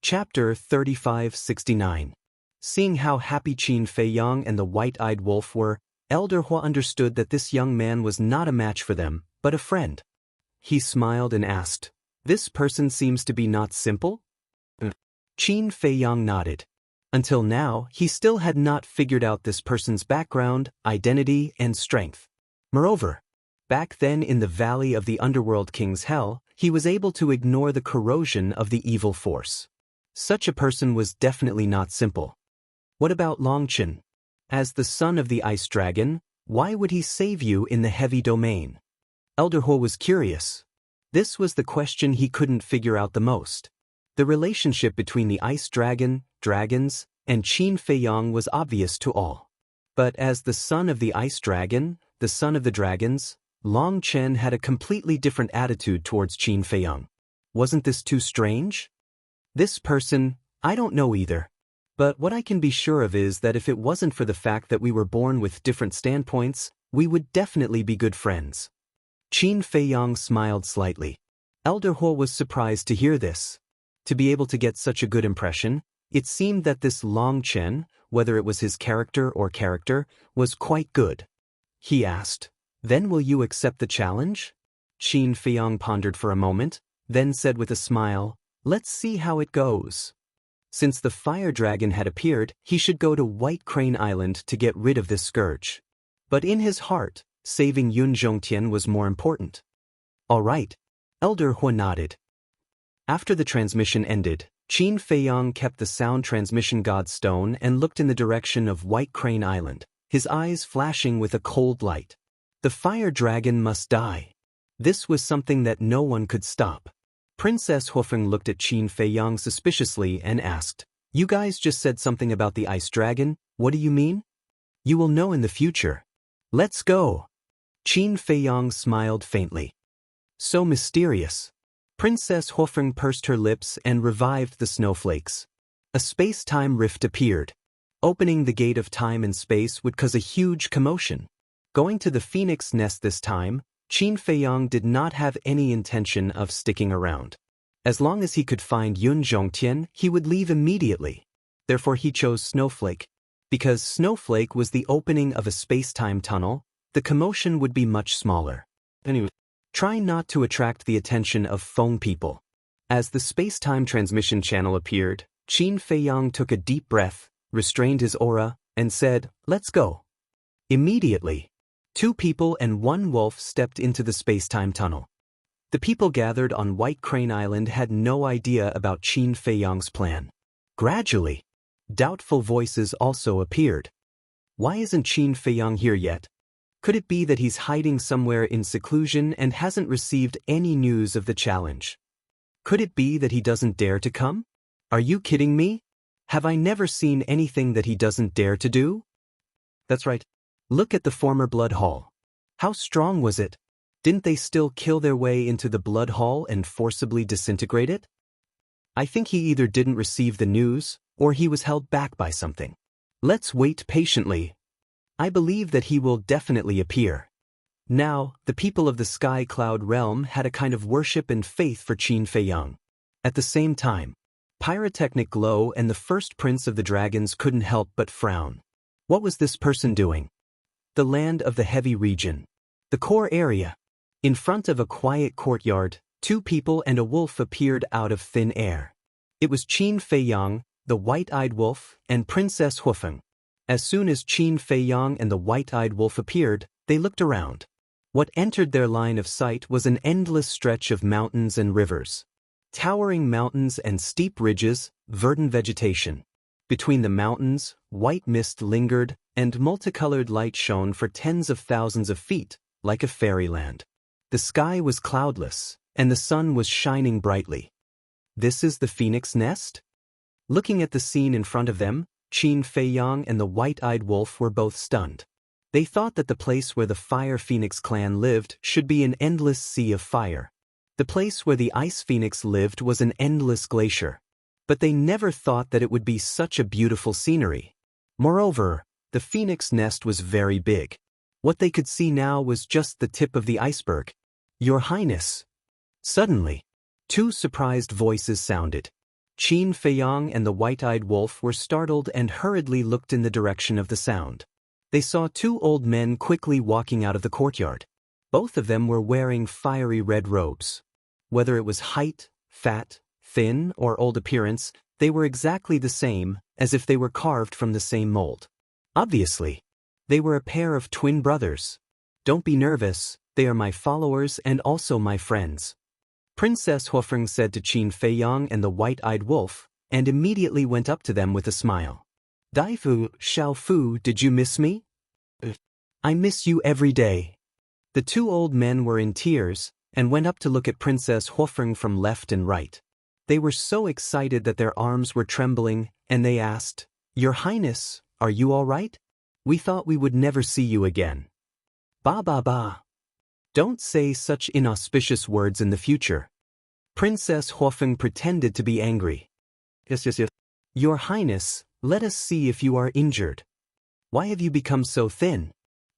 Chapter 3569. Seeing how happy Qin Feiyong and the white-eyed wolf were, Elder Hua understood that this young man was not a match for them, but a friend. He smiled and asked, This person seems to be not simple? Qin Feiyong nodded. Until now, he still had not figured out this person's background, identity, and strength. Moreover, back then in the Valley of the Underworld King's Hell, he was able to ignore the corrosion of the evil force. Such a person was definitely not simple. What about Longchen? As the son of the Ice Dragon, why would he save you in the heavy domain? Elder Hua was curious. This was the question he couldn't figure out the most. The relationship between the Ice Dragon, dragons, and Qin Feiyong was obvious to all. But as the son of the Ice Dragon, the son of the dragons, Long Chen had a completely different attitude towards Qin Feiyong. Wasn't this too strange? This person, I don't know either. But what I can be sure of is that if it wasn't for the fact that we were born with different standpoints, we would definitely be good friends. Qin Feiyong smiled slightly. Elder Hua was surprised to hear this. To be able to get such a good impression, it seemed that this Long Chen, whether it was his character, was quite good. He asked, Then will you accept the challenge? Qin Feiyong pondered for a moment, then said with a smile, Let's see how it goes. Since the fire dragon had appeared, he should go to White Crane Island to get rid of this scourge. But in his heart, saving Yun Zhongtian was more important. All right. Elder Hua nodded. After the transmission ended, Qin Feiyong kept the sound transmission god stone and looked in the direction of White Crane Island, his eyes flashing with a cold light. The fire dragon must die. This was something that no one could stop. Princess Huofeng looked at Qin Feiyong suspiciously and asked, You guys just said something about the ice dragon, what do you mean? You will know in the future. Let's go. Qin Feiyong smiled faintly. So mysterious. Princess Huofeng pursed her lips and revived the snowflakes. A space-time rift appeared. Opening the gate of time and space would cause a huge commotion. Going to the phoenix nest this time, Qin Feiyang did not have any intention of sticking around. As long as he could find Yun Zhongtian, he would leave immediately. Therefore he chose Snowflake. Because Snowflake was the opening of a space-time tunnel, the commotion would be much smaller. Anyway, try not to attract the attention of phone people. As the space-time transmission channel appeared, Qin Feiyang took a deep breath, restrained his aura, and said, "Let's go." Immediately, 2 people and 1 wolf stepped into the space-time tunnel. The people gathered on White Crane Island had no idea about Qin Feiyang's plan. Gradually, doubtful voices also appeared. Why isn't Qin Feiyang here yet? Could it be that he's hiding somewhere in seclusion and hasn't received any news of the challenge? Could it be that he doesn't dare to come? Are you kidding me? Have I never seen anything that he doesn't dare to do? That's right. Look at the former Blood Hall. How strong was it? Didn't they still kill their way into the Blood Hall and forcibly disintegrate it? I think he either didn't receive the news, or he was held back by something. Let's wait patiently. I believe that he will definitely appear. Now, the people of the Sky Cloud realm had a kind of worship and faith for Qin Feiyang. At the same time, Pyrotechnic Glow and the first prince of the dragons couldn't help but frown. What was this person doing? The land of the heavy region. The core area. In front of a quiet courtyard, 2 people and a wolf appeared out of thin air. It was Qin Feiyang, the white-eyed wolf, and Princess Huofeng. As soon as Qin Feiyang and the white-eyed wolf appeared, they looked around. What entered their line of sight was an endless stretch of mountains and rivers. Towering mountains and steep ridges, verdant vegetation. Between the mountains, white mist lingered, and multicolored light shone for tens of thousands of feet, like a fairyland. The sky was cloudless, and the sun was shining brightly. This is the phoenix nest? Looking at the scene in front of them, Qin Feiyang and the white-eyed wolf were both stunned. They thought that the place where the Fire Phoenix clan lived should be an endless sea of fire. The place where the Ice Phoenix lived was an endless glacier. But they never thought that it would be such a beautiful scenery. Moreover, the phoenix nest was very big. What they could see now was just the tip of the iceberg. "Your Highness." Suddenly, 2 surprised voices sounded. Qin Feiyang and the white-eyed wolf were startled and hurriedly looked in the direction of the sound. They saw 2 old men quickly walking out of the courtyard. Both of them were wearing fiery red robes. Whether it was height, fat, thin, or old appearance, they were exactly the same, as if they were carved from the same mold. Obviously, they were a pair of twin brothers. "Don't be nervous, they are my followers and also my friends," Princess Huofeng said to Qin Feiyang and the white-eyed wolf, and immediately went up to them with a smile. "Daifu, Xiaofu, did you miss me?" "I miss you every day." The 2 old men were in tears, and went up to look at Princess Huofeng from left and right. They were so excited that their arms were trembling, and they asked, "Your Highness, are you all right? We thought we would never see you again." "Ba ba ba. Don't say such inauspicious words in the future." Princess Huofeng pretended to be angry. Yes. "Your Highness, let us see if you are injured. Why have you become so thin?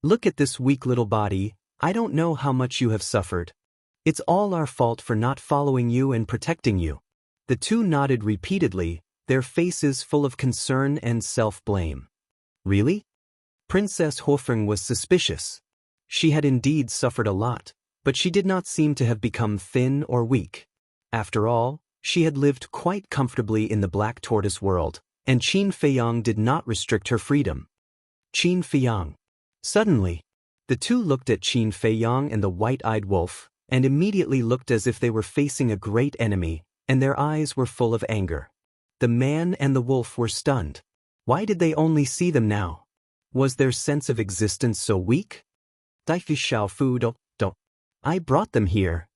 Look at this weak little body, I don't know how much you have suffered. It's all our fault for not following you and protecting you." The 2 nodded repeatedly, their faces full of concern and self-blame. Really? Princess Huofeng was suspicious. She had indeed suffered a lot, but she did not seem to have become thin or weak. After all, she had lived quite comfortably in the Black Tortoise world, and Qin Feiyang did not restrict her freedom. Qin Feiyang. Suddenly, the 2 looked at Qin Feiyang and the white-eyed wolf, and immediately looked as if they were facing a great enemy, and their eyes were full of anger. The man and the wolf were stunned. Why did they only see them now? Was their sense of existence so weak? "Daifu Xiaofu, don't. I brought them here.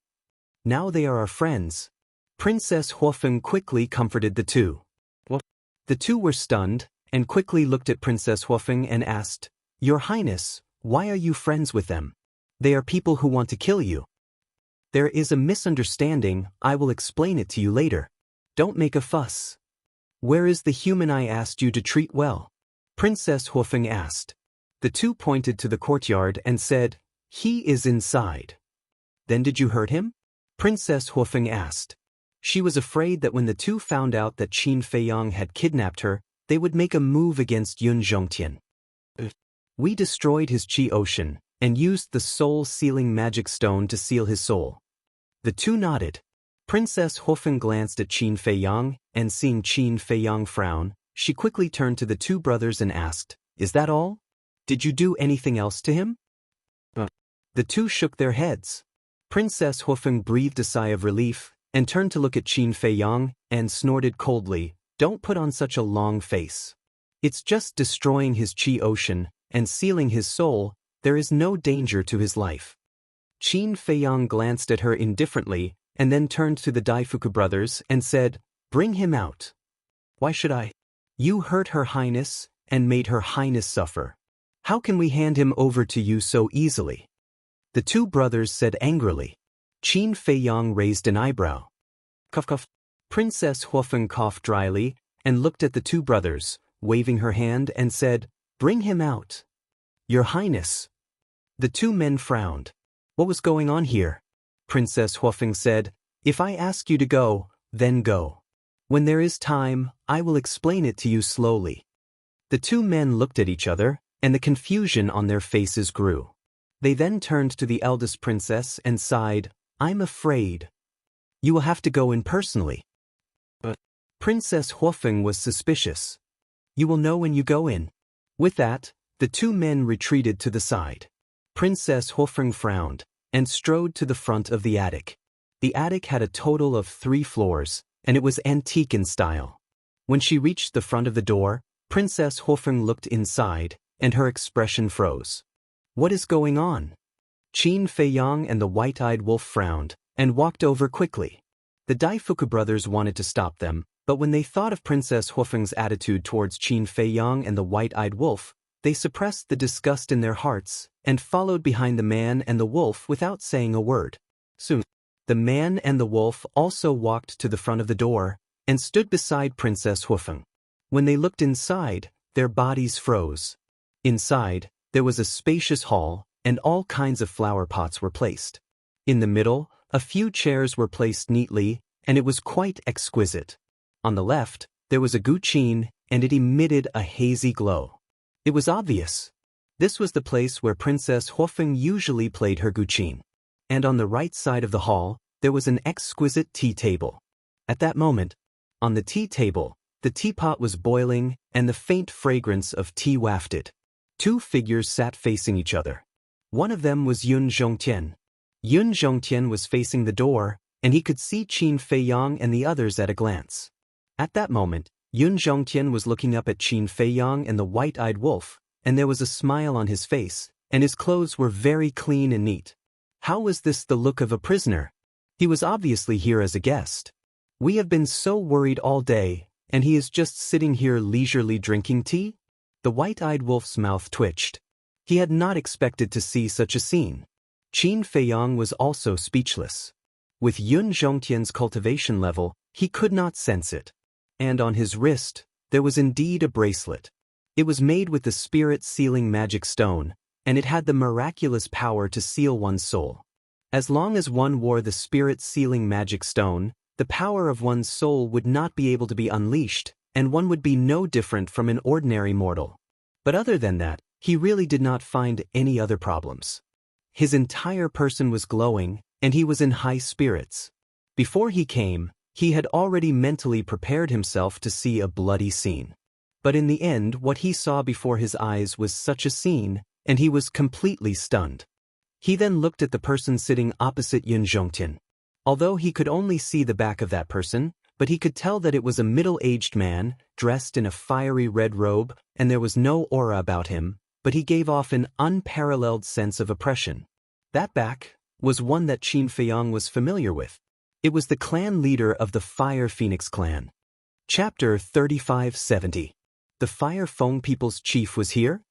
Now they are our friends." Princess Huofeng quickly comforted the 2. What? The 2 were stunned, and quickly looked at Princess Huofeng and asked, "Your Highness, why are you friends with them? They are people who want to kill you." There is a misunderstanding, I will explain it to you later. Don't make a fuss. Where is the human I asked you to treat well? Princess Huofeng asked. The two pointed to the courtyard and said, he is inside. Then did you hurt him? Princess Huofeng asked. She was afraid that when the two found out that Qin Feiyang had kidnapped her, they would make a move against Yun Zhongtian. We destroyed his Qi ocean, and used the soul-sealing magic stone to seal his soul. The two nodded. Princess Huofeng glanced at Qin Feiyang, and seeing Qin Feiyang frown, she quickly turned to the two brothers and asked, is that all? Did you do anything else to him? The two shook their heads. Princess Huofeng breathed a sigh of relief, and turned to look at Qin Feiyang, and snorted coldly, don't put on such a long face. It's just destroying his Qi ocean, and sealing his soul, there is no danger to his life. Qin Feiyang glanced at her indifferently, and then turned to the Daifuku brothers and said, bring him out. Why should I? You hurt Her Highness, and made Her Highness suffer. How can we hand him over to you so easily? The two brothers said angrily. Qin Feiyang raised an eyebrow. Cough cough. Princess Huofeng coughed dryly, and looked at the two brothers, waving her hand and said, bring him out. Your Highness. The two men frowned. What was going on here? Princess Huofeng said, if I ask you to go, then go. When there is time, I will explain it to you slowly. The two men looked at each other, and the confusion on their faces grew. They then turned to the eldest princess and sighed, I'm afraid. You will have to go in personally. But Princess Huofeng was suspicious. You will know when you go in. With that, the two men retreated to the side. Princess Huofeng frowned, and strode to the front of the attic. The attic had a total of 3 floors, and it was antique in style. When she reached the front of the door, Princess Huofeng looked inside, and her expression froze. What is going on? Qin Feiyang and the white-eyed wolf frowned, and walked over quickly. The Daifuku brothers wanted to stop them, but when they thought of Princess Huofeng's attitude towards Qin Feiyang and the white-eyed wolf, they suppressed the disgust in their hearts, and followed behind the man and the wolf without saying a word. Soon, the man and the wolf also walked to the front of the door, and stood beside Princess Huofeng. When they looked inside, their bodies froze. Inside, there was a spacious hall, and all kinds of flower pots were placed. In the middle, a few chairs were placed neatly, and it was quite exquisite. On the left, there was a guqin, and it emitted a hazy glow. It was obvious. This was the place where Princess Huofeng usually played her guqin. And on the right side of the hall, there was an exquisite tea table. At that moment, on the tea table, the teapot was boiling, and the faint fragrance of tea wafted. 2 figures sat facing each other. One of them was Yun Zhongtian. Yun Zhongtian was facing the door, and he could see Qin Feiyang and the others at a glance. At that moment, Yun Zhongtian was looking up at Qin Feiyang and the white-eyed wolf, and there was a smile on his face, and his clothes were very clean and neat. How was this the look of a prisoner? He was obviously here as a guest. We have been so worried all day, and he is just sitting here leisurely drinking tea? The white-eyed wolf's mouth twitched. He had not expected to see such a scene. Qin Feiyang was also speechless. With Yun Zhongtian's cultivation level, he could not sense it. And on his wrist, there was indeed a bracelet. It was made with the spirit-sealing magic stone, and it had the miraculous power to seal one's soul. As long as one wore the spirit-sealing magic stone, the power of one's soul would not be able to be unleashed, and one would be no different from an ordinary mortal. But other than that, he really did not find any other problems. His entire person was glowing, and he was in high spirits. Before he came, he had already mentally prepared himself to see a bloody scene. But in the end, what he saw before his eyes was such a scene, and he was completely stunned. He then looked at the person sitting opposite Yun Zhongtian. Although he could only see the back of that person, but he could tell that it was a middle-aged man, dressed in a fiery red robe, and there was no aura about him, but he gave off an unparalleled sense of oppression. That back was one that Qin Feiyang was familiar with. It was the clan leader of the Fire Phoenix clan. Chapter 3570. The Fire Feng people's chief was here?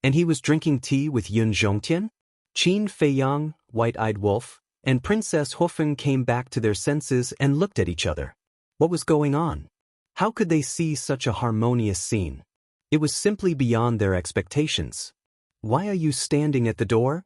And he was drinking tea with Yun Zhongtian? Qin Feiyang, white-eyed wolf, and Princess Hofeng came back to their senses and looked at each other. What was going on? How could they see such a harmonious scene? It was simply beyond their expectations. Why are you standing at the door?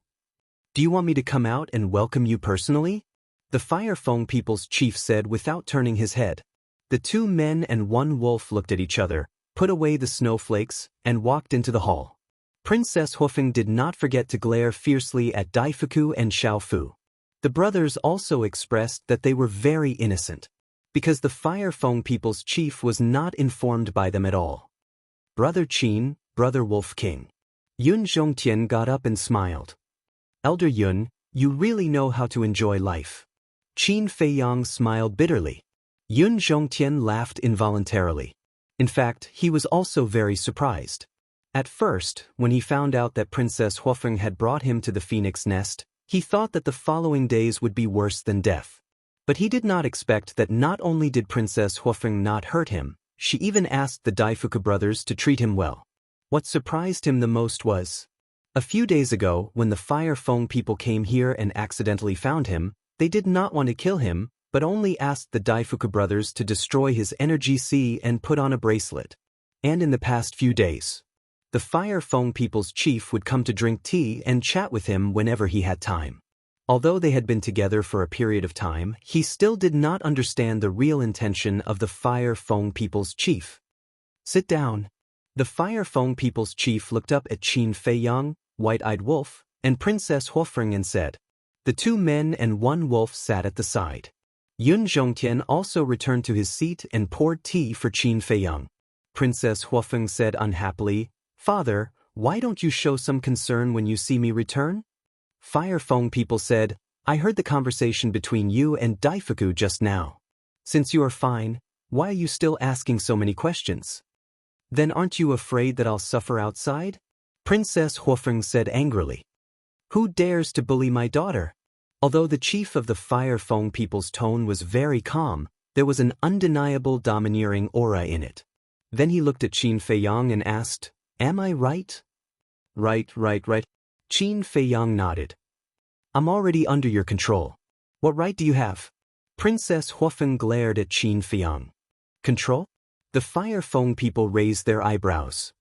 Do you want me to come out and welcome you personally? The Fire Fong people's chief said without turning his head. The two men and one wolf looked at each other, put away the snowflakes, and walked into the hall. Princess Hofeng did not forget to glare fiercely at Daifuku and Xiaofu. The brothers also expressed that they were very innocent, because the Fire Fong people's chief was not informed by them at all. Brother Qin, Brother Wolf King. Yun Zhongtian got up and smiled. Elder Yun, you really know how to enjoy life. Qin Feiyang smiled bitterly. Yun Zhongtian laughed involuntarily. In fact, he was also very surprised. At first, when he found out that Princess Hofeng had brought him to the phoenix nest, he thought that the following days would be worse than death. But he did not expect that not only did Princess Hofeng not hurt him, she even asked the Daifuku brothers to treat him well. What surprised him the most was, a few days ago, when the Fire Fong people came here and accidentally found him, they did not want to kill him, but only asked the Daifuku brothers to destroy his energy sea and put on a bracelet. And in the past few days, the Fire Fong people's chief would come to drink tea and chat with him whenever he had time. Although they had been together for a period of time, he still did not understand the real intention of the Fire Fong people's chief. Sit down. The Fire Fong people's chief looked up at Qin Feiyang, White-Eyed Wolf, and Princess Hofeng and said. The two men and one wolf sat at the side. Yun Zhongtian also returned to his seat and poured tea for Qin Feiyang. Princess Hofeng said unhappily, Father, why don't you show some concern when you see me return? Fire Fong people said, I heard the conversation between you and Daifuku just now. Since you are fine, why are you still asking so many questions? Then aren't you afraid that I'll suffer outside? Princess Hofeng said angrily. Who dares to bully my daughter? Although the chief of the Fire Fong people's tone was very calm, there was an undeniable domineering aura in it. Then he looked at Qin Feiyang and asked, Am I right? Right. Qin Feiyang nodded. I'm already under your control. What right do you have? Princess Hofeng glared at Qin Feiyang. Control? The Fire Fong people raised their eyebrows.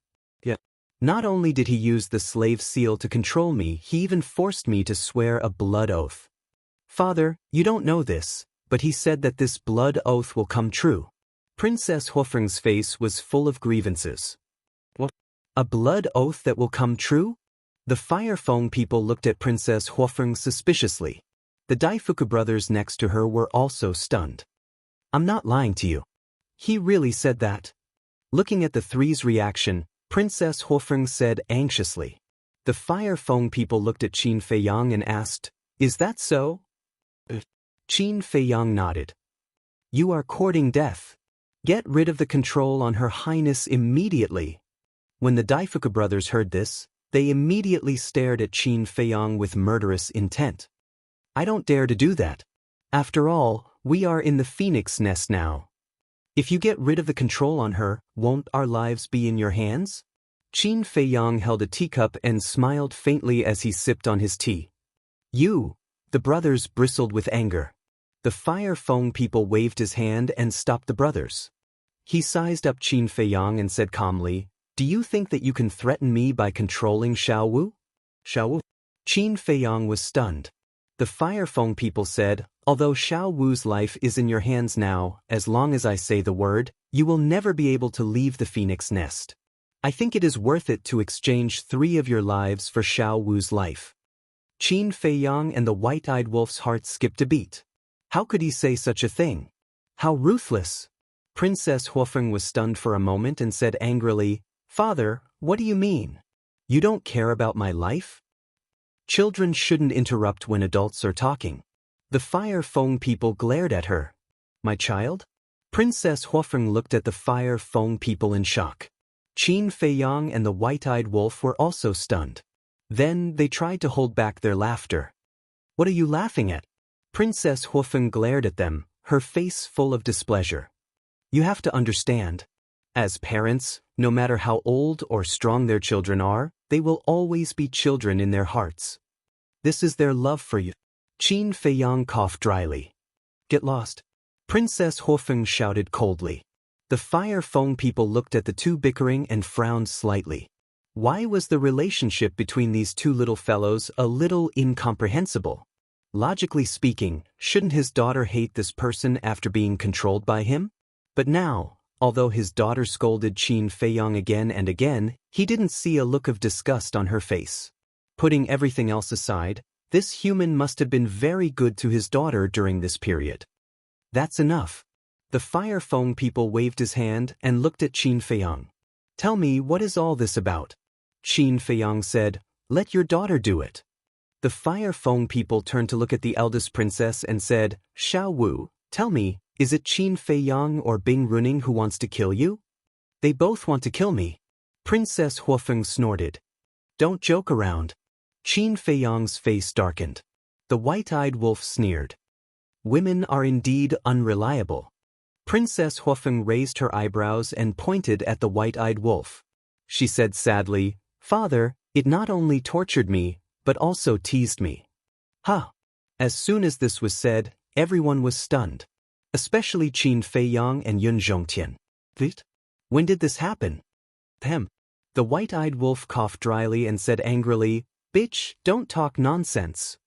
Yeah. Not only did he use the slave seal to control me, he even forced me to swear a blood oath. Father, you don't know this, but he said that this blood oath will come true. Princess Hofeng's face was full of grievances. What? A blood oath that will come true? The Fire Fong people looked at Princess Hofeng suspiciously. The Daifuku brothers next to her were also stunned. I'm not lying to you. He really said that? Looking at the three's reaction, Princess Hofeng said anxiously. The Fire Fong people looked at Qin Feiyang and asked, Is that so? Qin Feiyang nodded. You are courting death. Get rid of the control on Her Highness immediately. When the Daifuku brothers heard this, they immediately stared at Qin Feiyang with murderous intent. I don't dare to do that. After all, we are in the phoenix nest now. If you get rid of the control on her, won't our lives be in your hands? Qin Feiyang held a teacup and smiled faintly as he sipped on his tea. You! The brothers bristled with anger. The Fire Fong people waved his hand and stopped the brothers. He sized up Qin Feiyang and said calmly, Do you think that you can threaten me by controlling Xiao Wu? Xiao Wu? Qin Feiyang was stunned. The Fire Fong people said, Although Xiao Wu's life is in your hands now, as long as I say the word, you will never be able to leave the phoenix nest. I think it is worth it to exchange 3 of your lives for Xiao Wu's life. Qin Feiyang and the White-Eyed Wolf's heart skipped a beat. How could he say such a thing? How ruthless! Princess Hofeng was stunned for a moment and said angrily, Father, what do you mean? You don't care about my life? Children shouldn't interrupt when adults are talking. The Fire Fong people glared at her. My child? Princess Hofeng looked at the Fire Fong people in shock. Qin Feiyang and the White-Eyed Wolf were also stunned. Then they tried to hold back their laughter. What are you laughing at? Princess Hofeng glared at them, her face full of displeasure. You have to understand. As parents, no matter how old or strong their children are, they will always be children in their hearts. This is their love for you. Qin Feiyang coughed dryly. Get lost. Princess Huofeng shouted coldly. The Fire Feng people looked at the two bickering and frowned slightly. Why was the relationship between these two little fellows a little incomprehensible? Logically speaking, shouldn't his daughter hate this person after being controlled by him? But now, although his daughter scolded Qin Feiyang again and again, he didn't see a look of disgust on her face. Putting everything else aside, this human must have been very good to his daughter during this period. That's enough. The Fire Feng people waved his hand and looked at Qin Feiyang. Tell me, what is all this about? Qin Feiyang said, let your daughter do it. The Fire Feng people turned to look at the eldest princess and said, Xiao Wu, tell me, is it Qin Feiyang or Bing Runing who wants to kill you? They both want to kill me. Princess Huofeng snorted. Don't joke around. Qin Feiyang's face darkened. The white-eyed wolf sneered. Women are indeed unreliable. Princess Huofeng raised her eyebrows and pointed at the white-eyed wolf. She said sadly, Father, it not only tortured me, but also teased me. Ha! As soon as this was said, everyone was stunned. Especially Qin Feiyang and Yun Zhongtian. Vit? When did this happen? Hem. The white-eyed wolf coughed dryly and said angrily, Bitch, don't talk nonsense.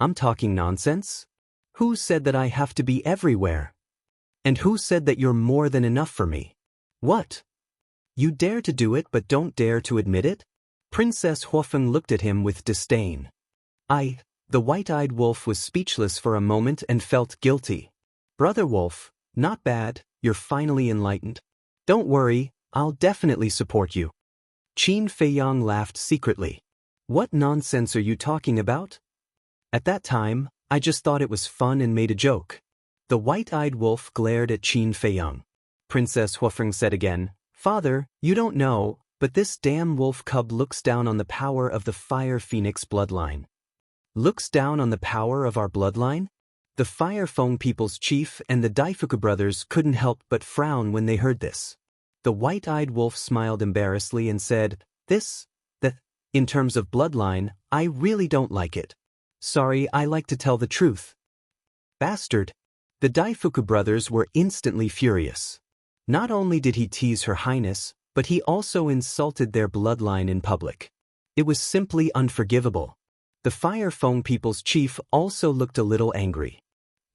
I'm talking nonsense? Who said that I have to be everywhere? And who said that you're more than enough for me? What? You dare to do it but don't dare to admit it? Princess Huofeng looked at him with disdain. The white-eyed wolf was speechless for a moment and felt guilty. Brother Wolf, not bad, you're finally enlightened. Don't worry, I'll definitely support you. Qin Feiyang laughed secretly. What nonsense are you talking about? At that time, I just thought it was fun and made a joke. The white-eyed wolf glared at Qin Feiyang. Princess Huofeng said again, Father, you don't know, but this damn wolf cub looks down on the power of the Fire Phoenix bloodline. Looks down on the power of our bloodline? The Fire Feng people's chief and the Daifuku brothers couldn't help but frown when they heard this. The white-eyed wolf smiled embarrassedly and said, in terms of bloodline, I really don't like it. Sorry, I like to tell the truth. Bastard. The Daifuku brothers were instantly furious. Not only did he tease Her Highness, but he also insulted their bloodline in public. It was simply unforgivable. The Fire Feng people's chief also looked a little angry.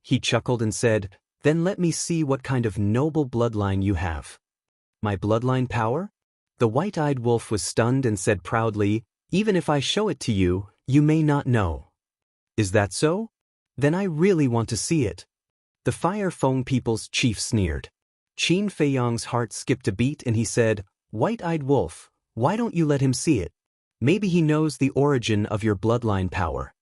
He chuckled and said, Then let me see what kind of noble bloodline you have. My bloodline power? The white-eyed wolf was stunned and said proudly, Even if I show it to you, you may not know. Is that so? Then I really want to see it. The Fire Feng people's chief sneered. Qin Feiyang's heart skipped a beat and he said, White-eyed wolf, why don't you let him see it? Maybe he knows the origin of your bloodline power.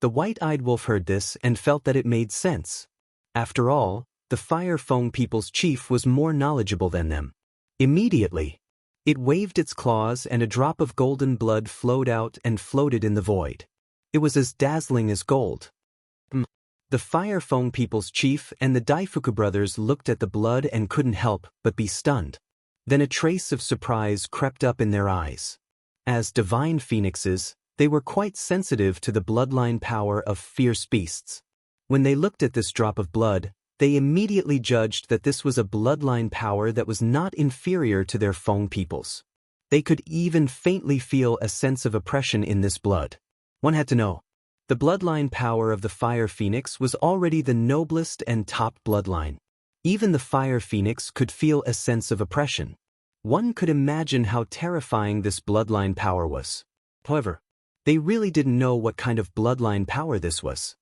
The white-eyed wolf heard this and felt that it made sense. After all, the Fire Feng people's chief was more knowledgeable than them. Immediately, it waved its claws and a drop of golden blood flowed out and floated in the void. It was as dazzling as gold. The Fire Feng people's chief and the Daifuku brothers looked at the blood and couldn't help but be stunned. Then a trace of surprise crept up in their eyes. As divine phoenixes, they were quite sensitive to the bloodline power of fierce beasts. When they looked at this drop of blood, they immediately judged that this was a bloodline power that was not inferior to their Feng peoples. They could even faintly feel a sense of oppression in this blood. One had to know. The bloodline power of the Fire Phoenix was already the noblest and top bloodline. Even the Fire Phoenix could feel a sense of oppression. One could imagine how terrifying this bloodline power was. However, they really didn't know what kind of bloodline power this was.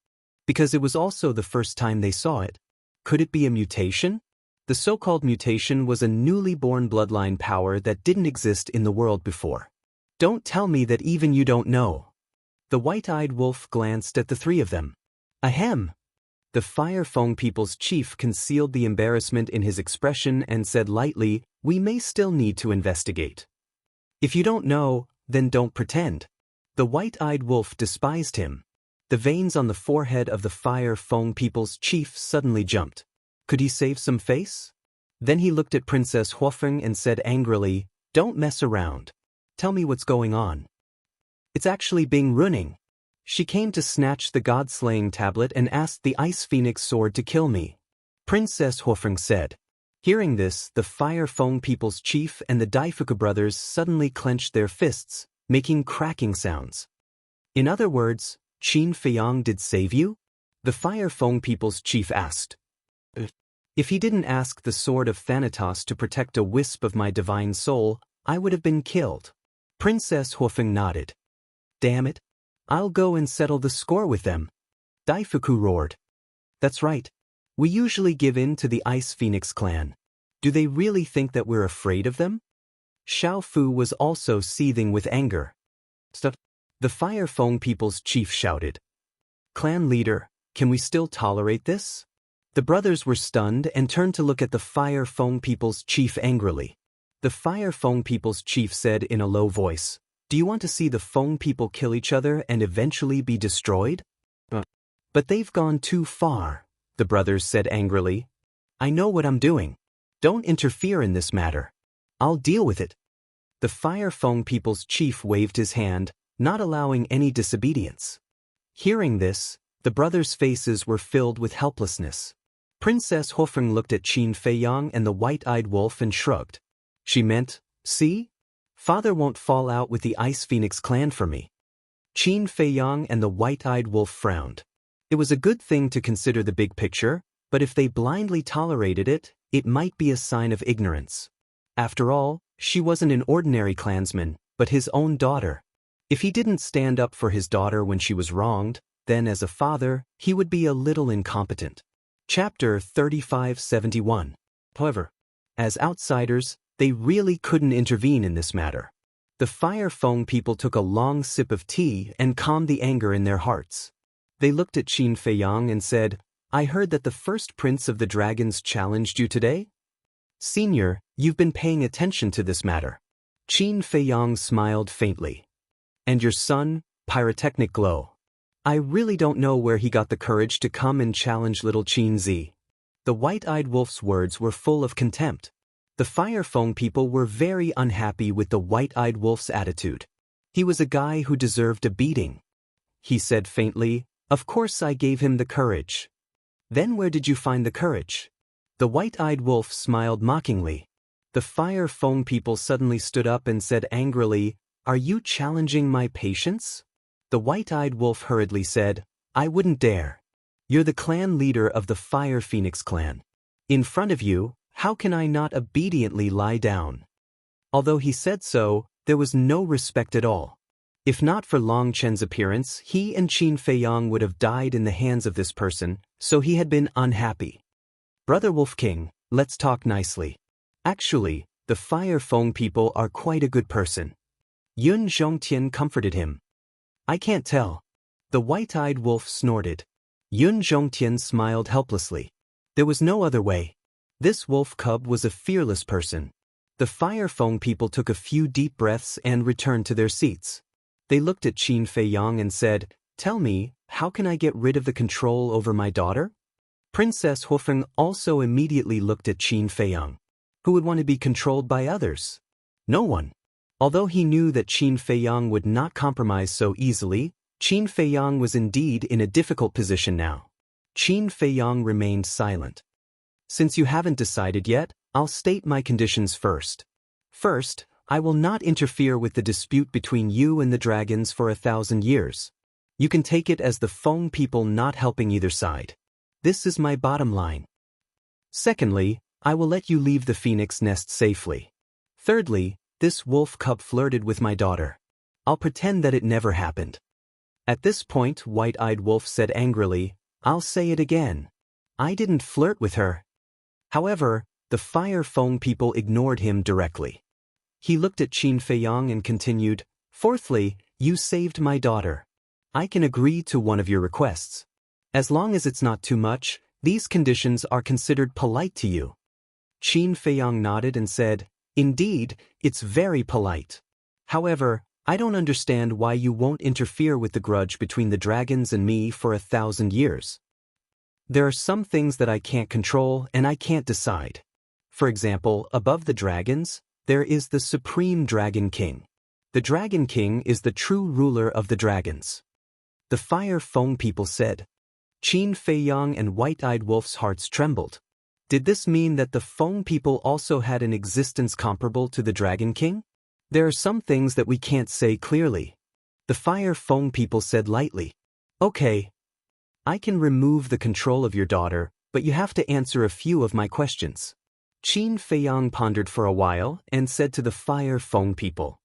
Because it was also the first time they saw it. Could it be a mutation? The so-called mutation was a newly born bloodline power that didn't exist in the world before. Don't tell me that even you don't know. The white-eyed wolf glanced at the three of them. Ahem! The Fire Feng people's chief concealed the embarrassment in his expression and said lightly, We may still need to investigate. If you don't know, then don't pretend. The white-eyed wolf despised him. The veins on the forehead of the Fire Feng people's chief suddenly jumped. Could he save some face? Then he looked at Princess Huofeng and said angrily, Don't mess around. Tell me what's going on. It's actually Bing Runing. She came to snatch the god-slaying tablet and asked the Ice Phoenix sword to kill me. Princess Hofeng said. Hearing this, the Fire Fong People's chief and the Daifuku brothers suddenly clenched their fists, making cracking sounds. In other words, Qin Feiyong did save you? The Fire Fong People's chief asked. If he didn't ask the sword of Thanatos to protect a wisp of my divine soul, I would have been killed. Princess Hofeng nodded. Damn it. I'll go and settle the score with them. Daifuku roared. That's right. We usually give in to the Ice Phoenix clan. Do they really think that we're afraid of them? Xiao Fu was also seething with anger. Stuff. The Fire Fong People's chief shouted. Clan leader, can we still tolerate this? The brothers were stunned and turned to look at the Fire Fong People's chief angrily. The Fire Fong People's chief said in a low voice, Do you want to see the Fong people kill each other and eventually be destroyed? But they've gone too far, the brothers said angrily. I know what I'm doing. Don't interfere in this matter. I'll deal with it. The Fire Fong People's chief waved his hand, not allowing any disobedience. Hearing this, the brothers' faces were filled with helplessness. Princess Hofeng looked at Qin Feiyong and the white-eyed wolf and shrugged. She meant, see? Father won't fall out with the Ice Phoenix clan for me. Qin Feiyong and the white-eyed wolf frowned. It was a good thing to consider the big picture, but if they blindly tolerated it, it might be a sign of ignorance. After all, she wasn't an ordinary clansman, but his own daughter. If he didn't stand up for his daughter when she was wronged, then as a father, he would be a little incompetent. Chapter 3571. However, as outsiders, they really couldn't intervene in this matter. The Fire Fong people took a long sip of tea and calmed the anger in their hearts. They looked at Qin Feiyong and said, I heard that the first prince of the dragons challenged you today? Senior, you've been paying attention to this matter. Qin Feiyong smiled faintly. And your son, Pyrotechnic Glow. I really don't know where he got the courage to come and challenge little Qin Zi. The white-eyed wolf's words were full of contempt. The Fire Fong people were very unhappy with the white-eyed wolf's attitude. He was a guy who deserved a beating. He said faintly, Of course I gave him the courage. Then where did you find the courage? The white-eyed wolf smiled mockingly. The Fire Fong people suddenly stood up and said angrily, Are you challenging my patience? The white-eyed wolf hurriedly said, I wouldn't dare. You're the clan leader of the Fire Phoenix clan. In front of you, how can I not obediently lie down? Although he said so, there was no respect at all. If not for Long Chen's appearance, he and Qin Feiyong would have died in the hands of this person, so he had been unhappy. Brother Wolf King, let's talk nicely. Actually, the Fire Fong people are quite a good person. Yun Zhongtian comforted him. I can't tell. The white-eyed wolf snorted. Yun Zhongtian smiled helplessly. There was no other way. This wolf cub was a fearless person. The Fire Fong people took a few deep breaths and returned to their seats. They looked at Qin Feiyong and said, Tell me, how can I get rid of the control over my daughter? Princess Hofeng also immediately looked at Qin Feiyong. Who would want to be controlled by others? No one. Although he knew that Qin Feiyong would not compromise so easily, Qin Feiyong was indeed in a difficult position now. Qin Feiyong remained silent. Since you haven't decided yet, I'll state my conditions first. First, I will not interfere with the dispute between you and the dragons for 1,000 years. You can take it as the Fong people not helping either side. This is my bottom line. Secondly, I will let you leave the phoenix nest safely. Thirdly, this wolf cub flirted with my daughter. I'll pretend that it never happened. At this point, White-Eyed Wolf said angrily, I'll say it again. I didn't flirt with her. However, the Fire Fong people ignored him directly. He looked at Qin Feiyong and continued, Fourthly, you saved my daughter. I can agree to one of your requests. As long as it's not too much, these conditions are considered polite to you. Qin Feiyong nodded and said, Indeed, it's very polite. However, I don't understand why you won't interfere with the grudge between the dragons and me for 1,000 years. There are some things that I can't control and I can't decide. For example, above the dragons, there is the Supreme Dragon King. The Dragon King is the true ruler of the dragons. The Fire Feng people said. Qin Feiyang and White-Eyed Wolf's hearts trembled. Did this mean that the Feng people also had an existence comparable to the Dragon King? There are some things that we can't say clearly. The Fire Feng people said lightly. Okay. I can remove the control of your daughter, but you have to answer a few of my questions. Qin Feiyang pondered for a while and said to the Fire Feng people.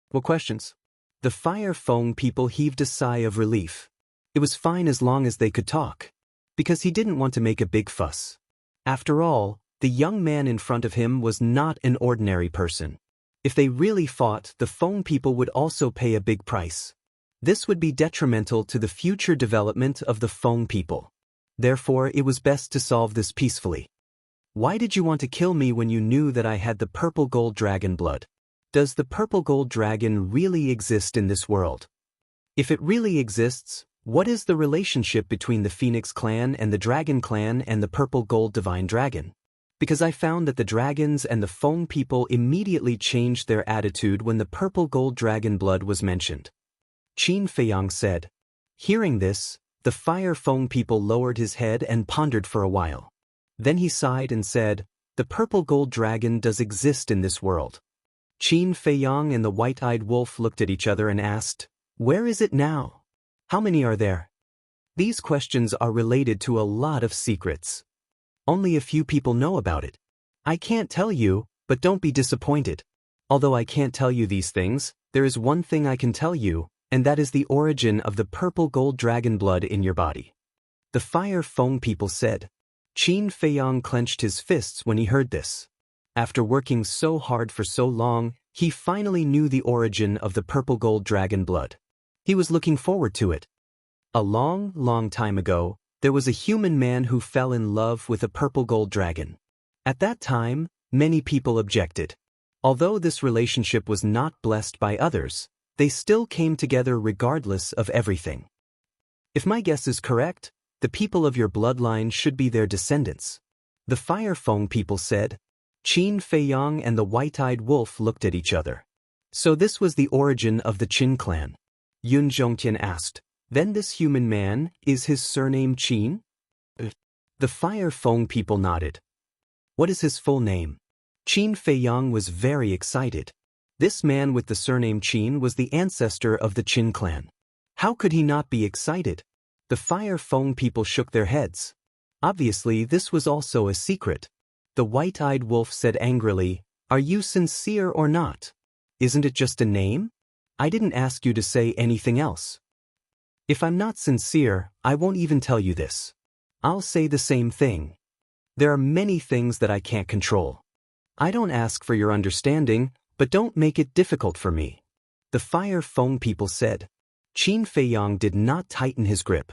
What questions? The Fire Feng people heaved a sigh of relief. It was fine as long as they could talk, because he didn't want to make a big fuss. After all, the young man in front of him was not an ordinary person. If they really fought, the Feng people would also pay a big price. This would be detrimental to the future development of the Feng people. Therefore, it was best to solve this peacefully. Why did you want to kill me when you knew that I had the purple gold dragon blood? Does the purple gold dragon really exist in this world? If it really exists, what is the relationship between the Phoenix clan and the Dragon clan and the purple gold divine dragon? Because I found that the dragons and the Feng people immediately changed their attitude when the purple gold dragon blood was mentioned. Qin Feiyang said. Hearing this, the Fire Feng people lowered his head and pondered for a while. Then he sighed and said, the purple gold dragon does exist in this world. Qin Feiyang and the White-Eyed Wolf looked at each other and asked, where is it now? How many are there? These questions are related to a lot of secrets. Only a few people know about it. I can't tell you, but don't be disappointed. Although I can't tell you these things, there is one thing I can tell you, and that is the origin of the purple gold dragon blood in your body. The Fire Feng people said. Qin Feiyang clenched his fists when he heard this. After working so hard for so long, he finally knew the origin of the purple gold dragon blood. He was looking forward to it. A long, long time ago, there was a human man who fell in love with a purple gold dragon. At that time, many people objected. Although this relationship was not blessed by others, they still came together regardless of everything. If my guess is correct, the people of your bloodline should be their descendants. The Fire Feng people said. Qin Feiyang and the White-Eyed Wolf looked at each other. So this was the origin of the Qin clan? Yun Zhongtian asked. Then this human man, is his surname Qin? The Fire Feng people nodded. What is his full name? Qin Feiyang was very excited. This man with the surname Qin was the ancestor of the Qin clan. How could he not be excited? The Fire Feng people shook their heads. Obviously, this was also a secret. The White-Eyed Wolf said angrily, are you sincere or not? Isn't it just a name? I didn't ask you to say anything else. If I'm not sincere, I won't even tell you this. I'll say the same thing. There are many things that I can't control. I don't ask for your understanding, but don't make it difficult for me. The Fire Feng people said. Qin Feiyang did not tighten his grip.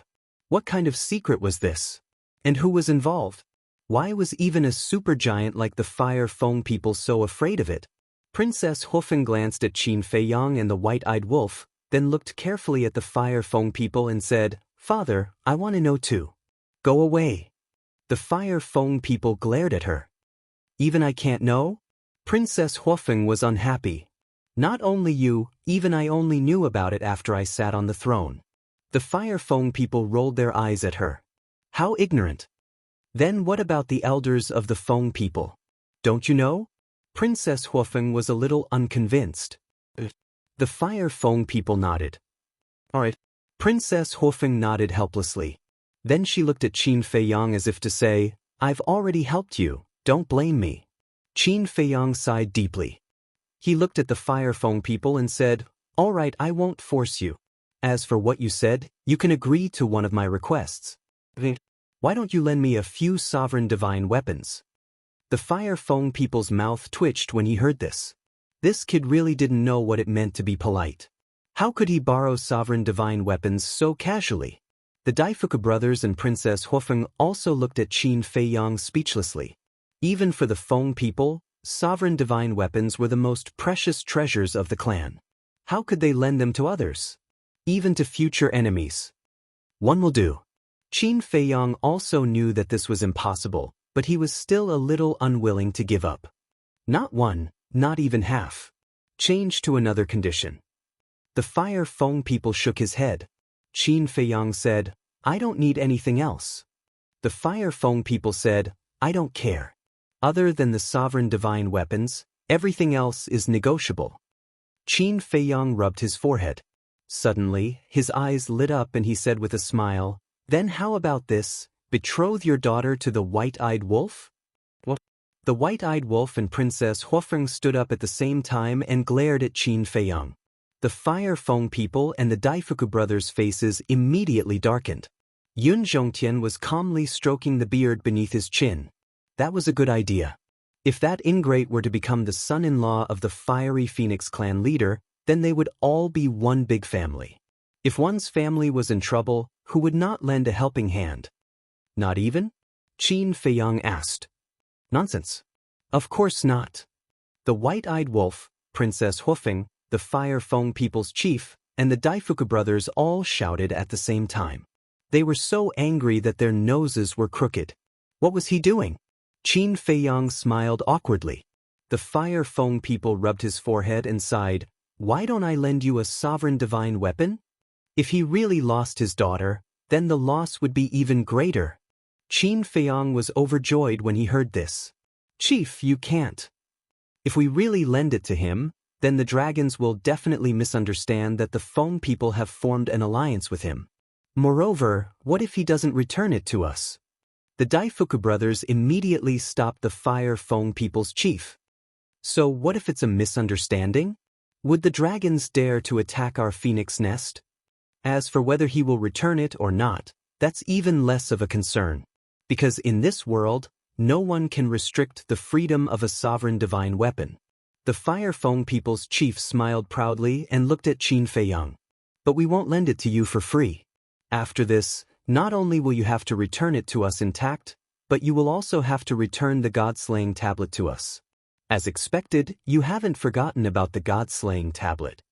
What kind of secret was this? And who was involved? Why was even a supergiant like the Fire Feng people so afraid of it? Princess Hufen glanced at Qin Feiyang and the White-Eyed Wolf, then looked carefully at the Fire Feng people and said, Father, I want to know too. Go away. The Fire Feng people glared at her. Even I can't know? Princess Hufen was unhappy. Not only you, even I only knew about it after I sat on the throne. The Fire Feng people rolled their eyes at her. How ignorant. Then what about the elders of the Feng people? Don't you know? Princess Hufen was a little unconvinced. The Fire Feng people nodded. All right. Princess Hufen nodded helplessly. Then she looked at Qin Feiyang as if to say, I've already helped you, don't blame me. Qin Feiyang sighed deeply. He looked at the Fire Feng people and said, all right, I won't force you. As for what you said, you can agree to one of my requests. Why don't you lend me a few sovereign divine weapons? The Fire Feng people's mouth twitched when he heard this. This kid really didn't know what it meant to be polite. How could he borrow sovereign divine weapons so casually? The Daifuku brothers and Princess Hufen also looked at Qin Feiyang speechlessly. Even for the Feng people, sovereign divine weapons were the most precious treasures of the clan. How could they lend them to others? Even to future enemies? One will do. Qin Feiyang also knew that this was impossible, but he was still a little unwilling to give up. Not one, not even half. Change to another condition. The Fire Feng people shook his head. Qin Feiyang said, I don't need anything else. The Fire Feng people said, I don't care. Other than the sovereign divine weapons, everything else is negotiable. Qin Feiyang rubbed his forehead. Suddenly, his eyes lit up and he said with a smile, Then how about this, betroth your daughter to the white-eyed wolf? What? The white-eyed wolf and Princess Huofeng stood up at the same time and glared at Qin Feiyang. The Fire Feng people and the Daifuku brothers' faces immediately darkened. Yun Zhongtian was calmly stroking the beard beneath his chin. That was a good idea. If that ingrate were to become the son-in-law of the fiery Phoenix clan leader, then they would all be one big family. If one's family was in trouble, who would not lend a helping hand? Not even? Qin Feiyang asked. Nonsense. Of course not. The white-eyed wolf, Princess Huofeng, the Fire Feng people's chief, and the Daifuku brothers all shouted at the same time. They were so angry that their noses were crooked. What was he doing? Qin Feiyang smiled awkwardly. The Fire Feng people rubbed his forehead and sighed, Why don't I lend you a sovereign divine weapon? If he really lost his daughter, then the loss would be even greater. Qin Feiyang was overjoyed when he heard this. Chief, you can't. If we really lend it to him, then the dragons will definitely misunderstand that the Feng people have formed an alliance with him. Moreover, what if he doesn't return it to us? The Daifuku brothers immediately stopped the Fire Feng people's chief. So what if it's a misunderstanding? Would the dragons dare to attack our phoenix nest? As for whether he will return it or not, that's even less of a concern. Because in this world, no one can restrict the freedom of a sovereign divine weapon. The Fire Feng people's chief smiled proudly and looked at Qin Feiyang. But we won't lend it to you for free. After this, not only will you have to return it to us intact, but you will also have to return the God-slaying tablet to us. As expected, you haven't forgotten about the God-slaying tablet.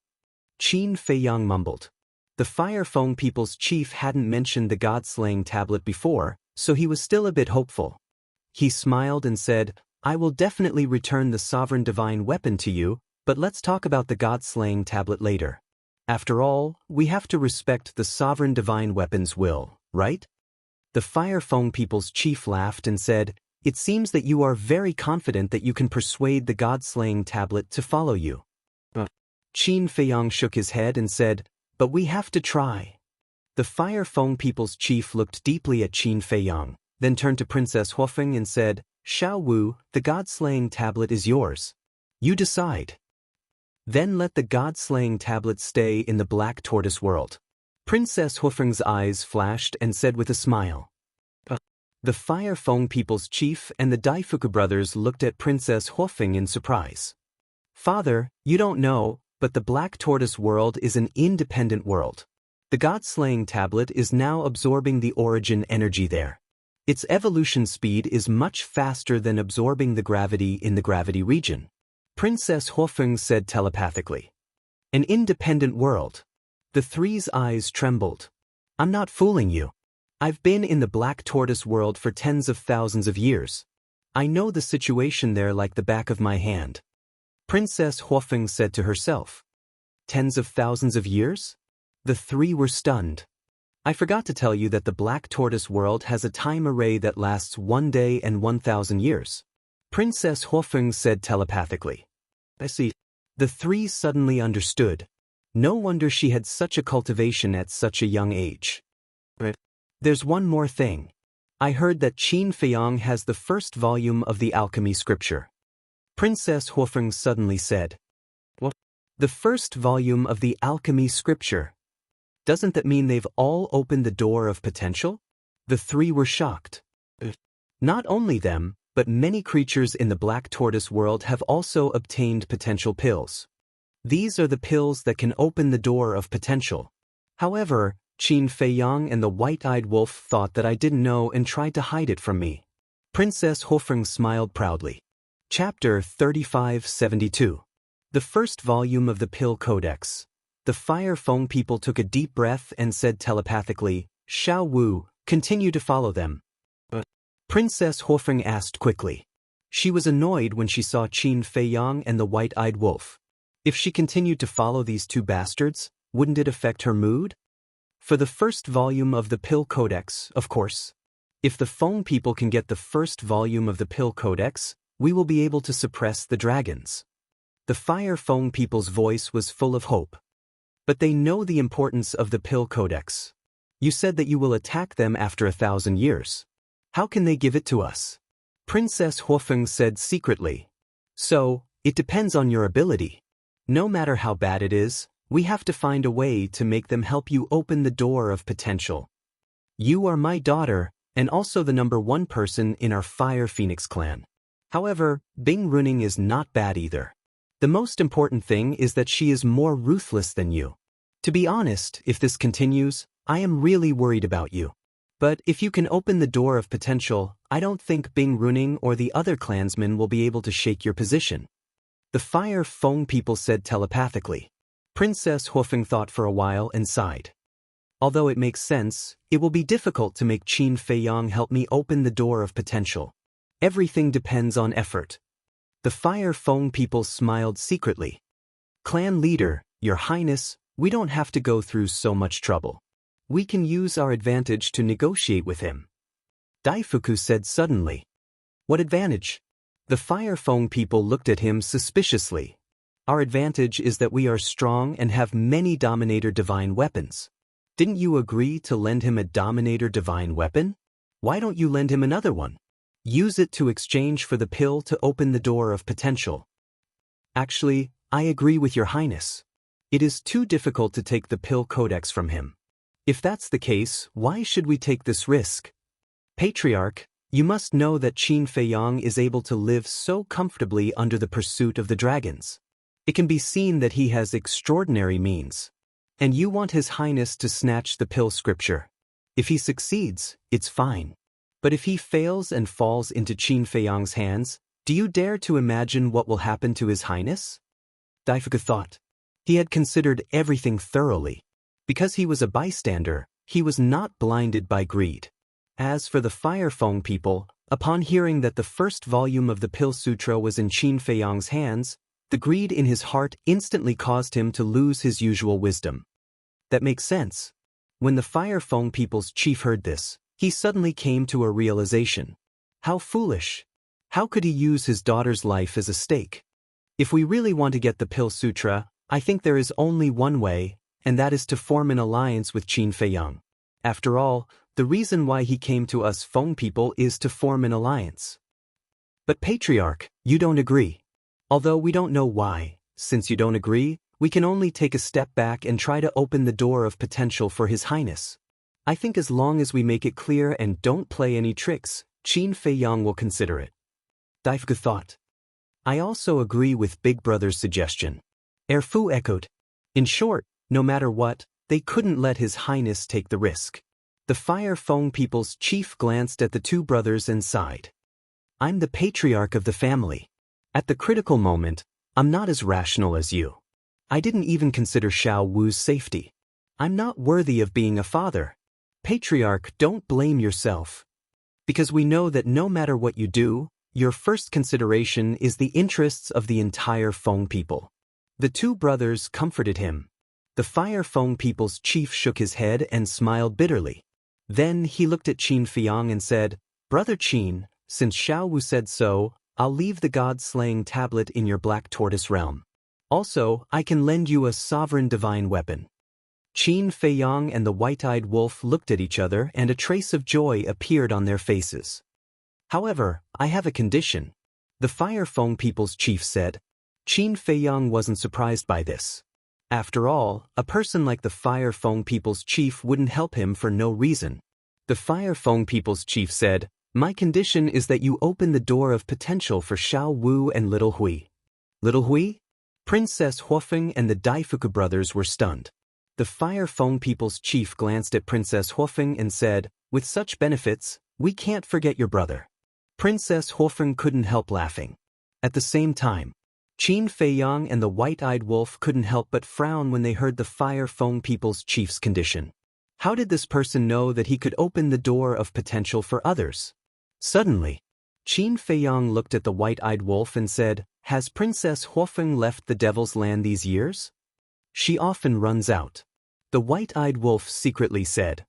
Qin Feiyang mumbled. The Fire Feng people's chief hadn't mentioned the God-slaying tablet before, so he was still a bit hopeful. He smiled and said, I will definitely return the sovereign divine weapon to you, but let's talk about the God-slaying tablet later. After all, we have to respect the sovereign divine weapon's will, right? The Fire Feng people's chief laughed and said, It seems that you are very confident that you can persuade the God-slaying tablet to follow you. Qin Feiyang shook his head and said, But we have to try. The Fire Feng people's chief looked deeply at Qin Feiyang, then turned to Princess Huofeng and said, Xiao Wu, the God-slaying tablet is yours. You decide. Then let the God-slaying tablet stay in the Black Tortoise world. Princess Huofeng's eyes flashed and said with a smile. The Fire Feng people's chief and the Daifuku brothers looked at Princess Huofeng in surprise. Father, you don't know, but the Black Tortoise world is an independent world. The God-slaying tablet is now absorbing the origin energy there. Its evolution speed is much faster than absorbing the gravity in the gravity region. Princess Huofeng said telepathically. An independent world. The three's eyes trembled. I'm not fooling you. I've been in the Black Tortoise world for tens of thousands of years. I know the situation there like the back of my hand. Princess Huofeng said to herself. Tens of thousands of years? The three were stunned. I forgot to tell you that the Black Tortoise world has a time array that lasts 1 day and 1,000 years. Princess Huofeng said telepathically. I see. The three suddenly understood. No wonder she had such a cultivation at such a young age. Right. There's one more thing. I heard that Qin Feiyang has the first volume of the alchemy scripture. Princess Huofeng suddenly said. What? The first volume of the alchemy scripture. Doesn't that mean they've all opened the door of potential? The three were shocked. Not only them, but many creatures in the Black Tortoise world have also obtained potential pills. These are the pills that can open the door of potential. However, Qin Feiyang and the white-eyed wolf thought that I didn't know and tried to hide it from me. Princess Huofeng smiled proudly. Chapter 3572. The first volume of the Pill Codex. The Fire Feng people took a deep breath and said telepathically, Xiao Wu, continue to follow them. Princess Huofeng asked quickly. She was annoyed when she saw Qin Feiyang and the white-eyed wolf. If she continued to follow these two bastards, wouldn't it affect her mood? For the first volume of the Pill Codex, of course. If the Feng people can get the first volume of the Pill Codex, we will be able to suppress the dragons. The Fire Feng people's voice was full of hope. But they know the importance of the Pill Codex. You said that you will attack them after 1,000 years. How can they give it to us? Princess Huofeng said secretly. So, it depends on your ability. No matter how bad it is, we have to find a way to make them help you open the door of potential. You are my daughter, and also the #1 person in our Fire Phoenix clan. However, Bing Runing is not bad either. The most important thing is that she is more ruthless than you. To be honest, if this continues, I am really worried about you. But if you can open the door of potential, I don't think Bing Runing or the other clansmen will be able to shake your position. The Fire Feng people said telepathically. Princess Huofeng thought for a while and sighed. Although it makes sense, it will be difficult to make Qin Feiyang help me open the door of potential. Everything depends on effort. The Fire Feng people smiled secretly. Clan leader, Your Highness, we don't have to go through so much trouble. We can use our advantage to negotiate with him. Daifuku said suddenly. What advantage? The Fire Feng people looked at him suspiciously. Our advantage is that we are strong and have many Dominator Divine weapons. Didn't you agree to lend him a Dominator Divine weapon? Why don't you lend him another one? Use it to exchange for the pill to open the door of potential. Actually, I agree with Your Highness. It is too difficult to take the Pill Codex from him. If that's the case, why should we take this risk? Patriarch, you must know that Qin Feiyang is able to live so comfortably under the pursuit of the dragons. It can be seen that he has extraordinary means. And you want His Highness to snatch the pill scripture. If he succeeds, it's fine. But if he fails and falls into Qin Feiyang's hands, do you dare to imagine what will happen to His Highness? Daifuku thought. He had considered everything thoroughly. Because he was a bystander, he was not blinded by greed. As for the Fire Feng people, upon hearing that the first volume of the Pill Sutra was in Qin Feiyang's hands, the greed in his heart instantly caused him to lose his usual wisdom. That makes sense. When the Fire Feng people's chief heard this, he suddenly came to a realization. How foolish. How could he use his daughter's life as a stake? If we really want to get the Pill Sutra, I think there is only one way, and that is to form an alliance with Qin Feiyang. After all, the reason why he came to us Feng people is to form an alliance. But Patriarch, you don't agree. Although we don't know why, since you don't agree, we can only take a step back and try to open the door of potential for His Highness. I think as long as we make it clear and don't play any tricks, Qin Feiyang will consider it. Daifuku thought. I also agree with Big Brother's suggestion. Erfu echoed. In short, no matter what, they couldn't let His Highness take the risk. The Fire Feng people's chief glanced at the two brothers and sighed. I'm the patriarch of the family. At the critical moment, I'm not as rational as you. I didn't even consider Xiao Wu's safety. I'm not worthy of being a father. Patriarch, don't blame yourself. Because we know that no matter what you do, your first consideration is the interests of the entire Feng people. The two brothers comforted him. The Fire Feng people's chief shook his head and smiled bitterly. Then he looked at Qin Feiyang and said, Brother Qin, since Xiao Wu said so, I'll leave the god-slaying tablet in your Black Tortoise realm. Also, I can lend you a sovereign divine weapon. Qin Feiyang and the white-eyed wolf looked at each other and a trace of joy appeared on their faces. However, I have a condition. The Fire Feng people's chief said. Qin Feiyang wasn't surprised by this. After all, a person like the Fire Feng people's chief wouldn't help him for no reason. The Fire Feng people's chief said, My condition is that you open the door of potential for Xiao Wu and Little Hui. Little Hui? Princess Huofeng and the Daifuku brothers were stunned. The Fire Feng people's chief glanced at Princess Huofeng and said, With such benefits, we can't forget your brother. Princess Huofeng couldn't help laughing. At the same time, Qin Feiyang and the white-eyed wolf couldn't help but frown when they heard the Fire Feng people's chief's condition. How did this person know that he could open the door of potential for others? Suddenly, Qin Feiyang looked at the white-eyed wolf and said, Has Princess Huofeng left the Devil's Land these years? She often runs out. The white-eyed wolf secretly said.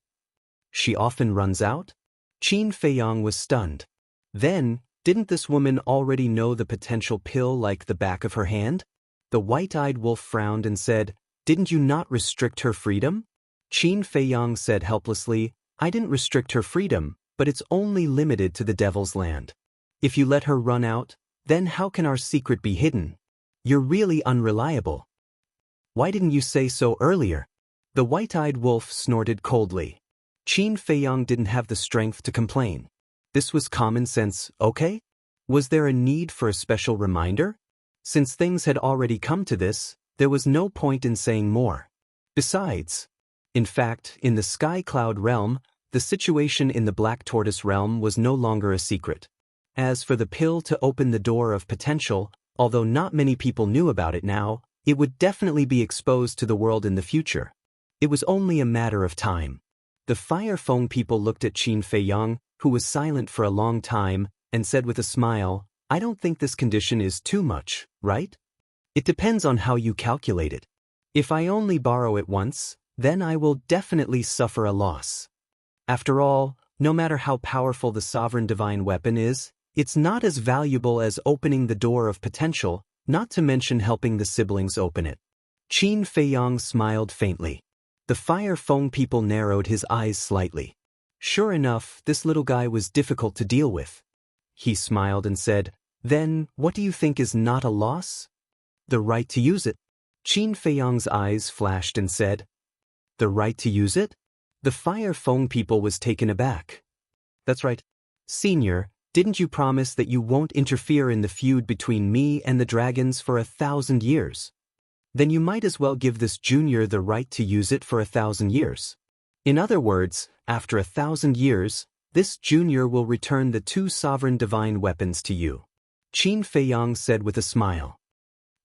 She often runs out? Qin Feiyang was stunned. Then, didn't this woman already know the potential pill like the back of her hand? The white-eyed wolf frowned and said, didn't you not restrict her freedom? Qin Feiyang said helplessly, I didn't restrict her freedom, but it's only limited to the Devil's Land. If you let her run out, then how can our secret be hidden? You're really unreliable. Why didn't you say so earlier? The white-eyed wolf snorted coldly. Qin Feiyang didn't have the strength to complain. This was common sense, okay? Was there a need for a special reminder? Since things had already come to this, there was no point in saying more. Besides, in fact, in the Sky Cloud realm, the situation in the Black Tortoise realm was no longer a secret. As for the pill to open the door of potential, although not many people knew about it now, it would definitely be exposed to the world in the future. It was only a matter of time. The Fire Feng people looked at Qin Feiyang, who was silent for a long time, and said with a smile, I don't think this condition is too much, right? It depends on how you calculate it. If I only borrow it once, then I will definitely suffer a loss. After all, no matter how powerful the sovereign divine weapon is, it's not as valuable as opening the door of potential, not to mention helping the siblings open it. Qin Feiyang smiled faintly. The Fire Feng people narrowed his eyes slightly. Sure enough, this little guy was difficult to deal with. He smiled and said, then, what do you think is not a loss? The right to use it. Qin Feiyang's eyes flashed and said, the right to use it? The Fire Feng people was taken aback. That's right. Senior, didn't you promise that you won't interfere in the feud between me and the dragons for 1,000 years? Then you might as well give this junior the right to use it for 1,000 years. In other words, after 1,000 years, this junior will return the 2 sovereign divine weapons to you. Qin Feiyang said with a smile.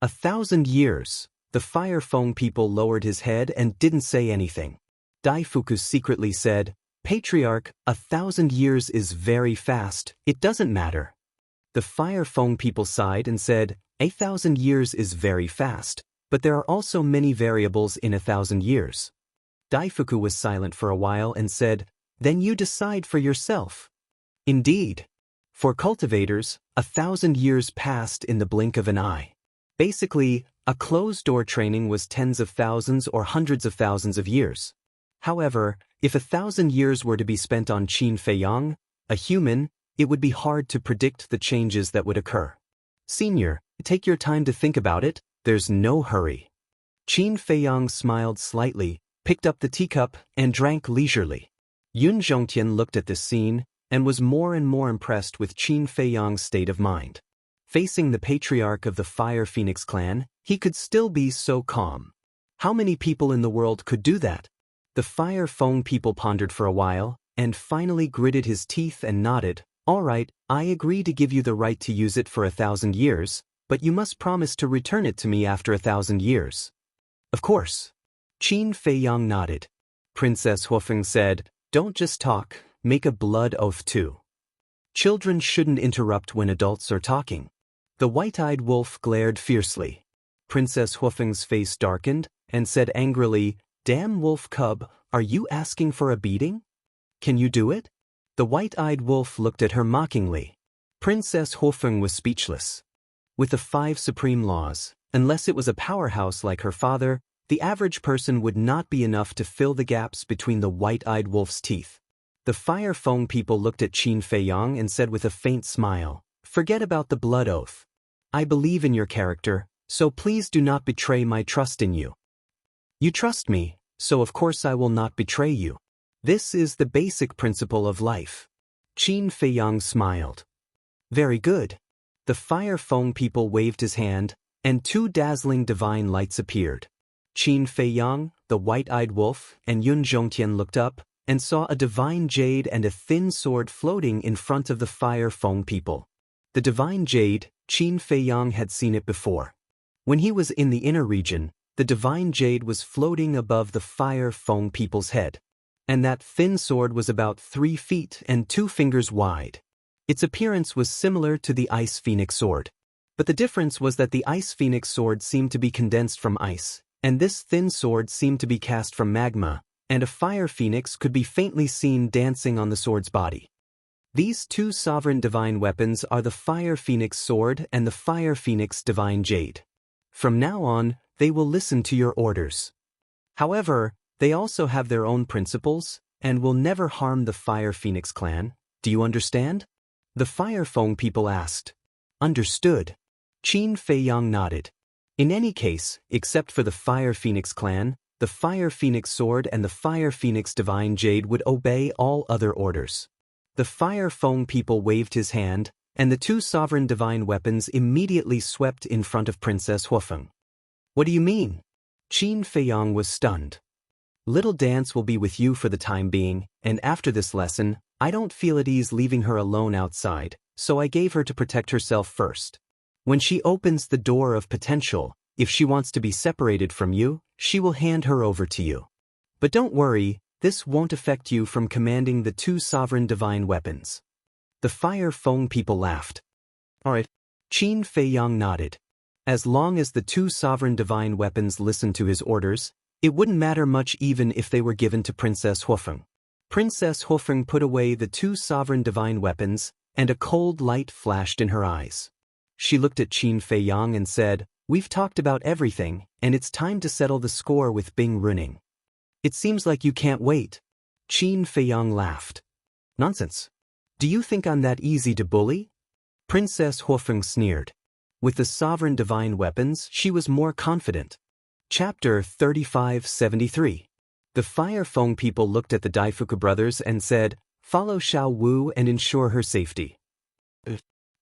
1,000 years. The Fire Feng people lowered his head and didn't say anything. Daifuku secretly said, Patriarch, 1,000 years is very fast, it doesn't matter. The Fire Feng people sighed and said, 1,000 years is very fast, but there are also many variables in 1,000 years. Daifuku was silent for a while and said, then you decide for yourself. Indeed. For cultivators, 1,000 years passed in the blink of an eye. Basically, a closed-door training was tens of thousands or hundreds of thousands of years. However, if 1,000 years were to be spent on Qin Feiyang, a human, it would be hard to predict the changes that would occur. Senior, take your time to think about it, there's no hurry. Qin Feiyang smiled slightly, picked up the teacup, and drank leisurely. Yun Zhongtian looked at this scene, and was more and more impressed with Qin Feiyang's state of mind. Facing the patriarch of the Fire Phoenix clan, he could still be so calm. How many people in the world could do that? The Fire Feng people pondered for a while, and finally gritted his teeth and nodded, all right, I agree to give you the right to use it for 1,000 years, but you must promise to return it to me after 1,000 years. Of course. Qin Feiyang nodded. Princess Huofeng said, don't just talk, make a blood oath too. Children shouldn't interrupt when adults are talking. The white-eyed wolf glared fiercely. Princess Huofeng's face darkened, and said angrily, damn wolf cub, are you asking for a beating? Can you do it? The white-eyed wolf looked at her mockingly. Princess Huofeng was speechless. With the 5 supreme laws, unless it was a powerhouse like her father, the average person would not be enough to fill the gaps between the white-eyed wolf's teeth. The Fire Feng people looked at Qin Feiyang and said with a faint smile, forget about the blood oath. I believe in your character, so please do not betray my trust in you. You trust me, so of course I will not betray you. This is the basic principle of life. Qin Feiyang smiled. Very good. The Fire Feng people waved his hand, and 2 dazzling divine lights appeared. Qin Feiyang, the white-eyed wolf, and Yun Zhongtian looked up, and saw a divine jade and a thin sword floating in front of the Fire Feng people. The divine jade, Qin Feiyang had seen it before. When he was in the inner region, the divine jade was floating above the Fire Feng people's head. And that thin sword was about 3 feet and 2 fingers wide. Its appearance was similar to the Ice Phoenix sword. But the difference was that the Ice Phoenix sword seemed to be condensed from ice, and this thin sword seemed to be cast from magma, and a fire phoenix could be faintly seen dancing on the sword's body. These two sovereign divine weapons are the Fire Phoenix Sword and the Fire Phoenix Divine Jade. From now on, they will listen to your orders. However, they also have their own principles, and will never harm the Fire Phoenix clan. Do you understand? The Fire Feng people asked. Understood. Qin Feiyang nodded. In any case, except for the Fire Phoenix clan, the Fire Phoenix Sword and the Fire Phoenix Divine Jade would obey all other orders. The Fire Feng people waved his hand, and the two sovereign divine weapons immediately swept in front of Princess Huofeng. What do you mean? Qin Feiyang was stunned. Little Dance will be with you for the time being, and after this lesson, I don't feel at ease leaving her alone outside, so I gave her to protect herself first. When she opens the door of potential, if she wants to be separated from you, she will hand her over to you. But don't worry, this won't affect you from commanding the two sovereign divine weapons. The Fire Feng people laughed. Alright. Qin Feiyang nodded. As long as the two sovereign divine weapons listened to his orders, it wouldn't matter much even if they were given to Princess Huofeng. Princess Huofeng put away the two sovereign divine weapons, and a cold light flashed in her eyes. She looked at Qin Feiyang and said, "We've talked about everything, and it's time to settle the score with Bing Runing. It seems like you can't wait." Qin Feiyang laughed. Nonsense. Do you think I'm that easy to bully? Princess Huofeng sneered. With the sovereign divine weapons, she was more confident. Chapter 3573. The Fire Feng people looked at the Daifuku brothers and said, "Follow Xiao Wu and ensure her safety."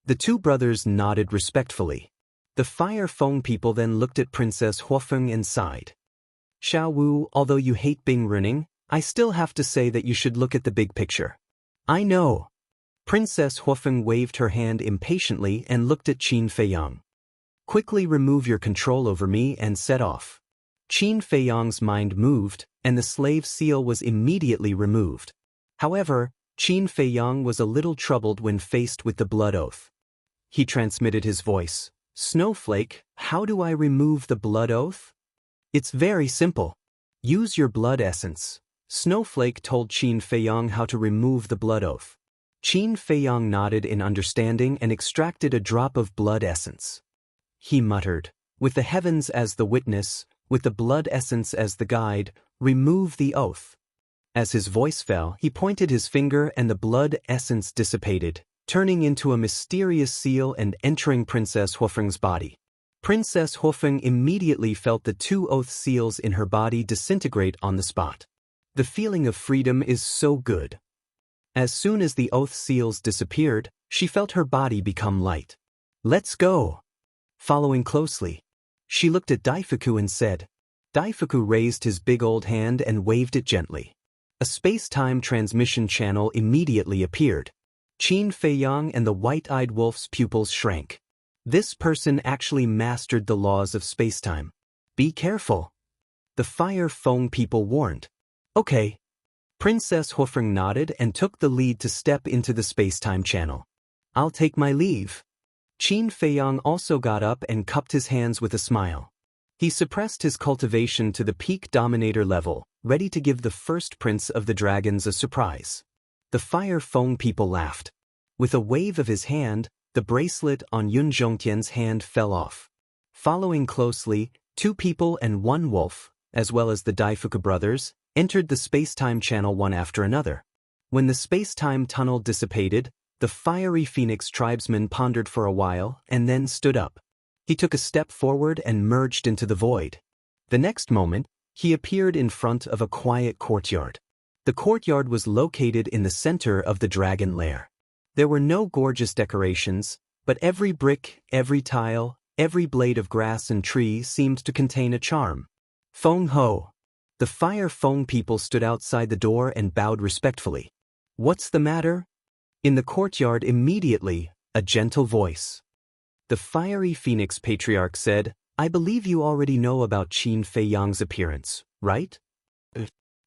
The two brothers nodded respectfully. The Fire Feng people then looked at Princess Huofeng and sighed. "Xiao Wu, although you hate Bing Runing, I still have to say that you should look at the big picture." "I know." Princess Huofeng waved her hand impatiently and looked at Qin Feiyang. "Quickly remove your control over me and set off." Qin Feiyang's mind moved, and the slave seal was immediately removed. However, Qin Feiyang was a little troubled when faced with the blood oath. He transmitted his voice. "Snowflake, how do I remove the blood oath?" "It's very simple. Use your blood essence." Snowflake told Qin Feiyang how to remove the blood oath. Qin Feiyang nodded in understanding and extracted a drop of blood essence. He muttered, "With the heavens as the witness, with the blood essence as the guide, remove the oath." As his voice fell, he pointed his finger and the blood essence dissipated, turning into a mysterious seal and entering Princess Huofeng's body. Princess Huofeng immediately felt the two oath seals in her body disintegrate on the spot. The feeling of freedom is so good. As soon as the oath seals disappeared, she felt her body become light. "Let's go." Following closely, she looked at Daifuku and said. Daifuku raised his big old hand and waved it gently. A space-time transmission channel immediately appeared. Qin Feiyang and the white-eyed wolf's pupils shrank. This person actually mastered the laws of space-time. "Be careful." The Fire Feng people warned. "Okay." Princess Huofeng nodded and took the lead to step into the space-time channel. "I'll take my leave." Qin Feiyang also got up and cupped his hands with a smile. He suppressed his cultivation to the peak dominator level, ready to give the first prince of the dragons a surprise. The Fire Feng people laughed. With a wave of his hand, the bracelet on Yun Zhongtian's hand fell off. Following closely, two people and one wolf, as well as the Daifuku brothers, entered the space-time channel one after another. When the space-time tunnel dissipated, the fiery phoenix tribesman pondered for a while and then stood up. He took a step forward and merged into the void. The next moment, he appeared in front of a quiet courtyard. The courtyard was located in the center of the dragon lair. There were no gorgeous decorations, but every brick, every tile, every blade of grass and tree seemed to contain a charm. "Feng Ho." The Fire Feng people stood outside the door and bowed respectfully. "What's the matter?" In the courtyard immediately, a gentle voice. The fiery phoenix patriarch said, "I believe you already know about Qin Feiyang's appearance, right?"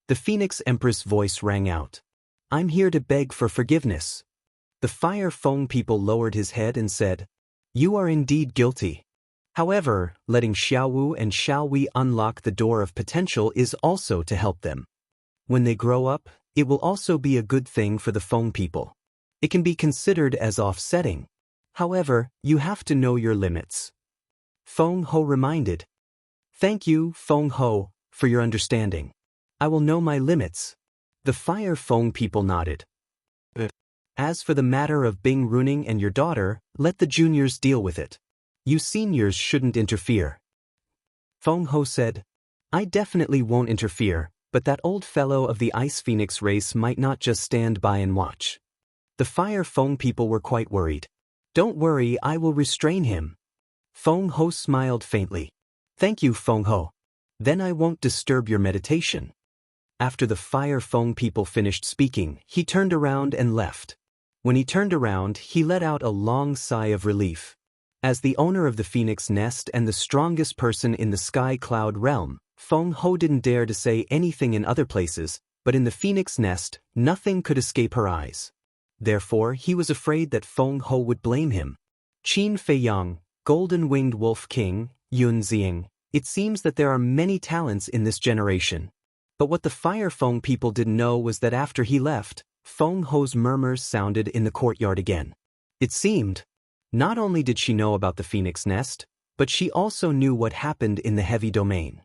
The Phoenix Empress voice rang out. "I'm here to beg for forgiveness." The Fire Feng people lowered his head and said, "You are indeed guilty. However, letting Xiaowu and Xiaowei unlock the door of potential is also to help them. When they grow up, it will also be a good thing for the Feng people. It can be considered as offsetting. However, you have to know your limits. Feng Ho reminded. Thank you, Feng Ho, for your understanding. I will know my limits. The Fire Feng people nodded. As for the matter of Bing Runing and your daughter, let the juniors deal with it. You seniors shouldn't interfere. Feng Ho said. I definitely won't interfere, but that old fellow of the Ice Phoenix race might not just stand by and watch. The Fire Feng people were quite worried. Don't worry, I will restrain him. Feng Ho smiled faintly. Thank you, Feng Ho. Then I won't disturb your meditation. After the Fire Feng people finished speaking, he turned around and left. When he turned around, he let out a long sigh of relief. As the owner of the Phoenix Nest and the strongest person in the Sky Cloud realm, Feng Ho didn't dare to say anything in other places, but in the Phoenix Nest, nothing could escape her eyes. Therefore, he was afraid that Feng Ho would blame him. Qin Feiyang, Golden-Winged Wolf King, Yun Xing. It seems that there are many talents in this generation. But what the Fire Feng people didn't know was that after he left, Feng Ho's murmurs sounded in the courtyard again. It seemed, not only did she know about the Phoenix Nest, but she also knew what happened in the Heavy Domain.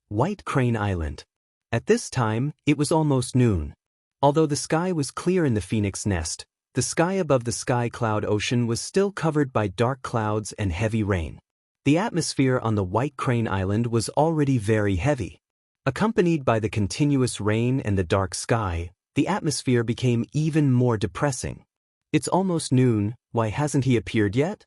White Crane Island. At this time, it was almost noon. Although the sky was clear in the Phoenix Nest, the sky above the Sky Cloud Ocean was still covered by dark clouds and heavy rain. The atmosphere on the White Crane Island was already very heavy. Accompanied by the continuous rain and the dark sky, the atmosphere became even more depressing. It's almost noon, why hasn't he appeared yet?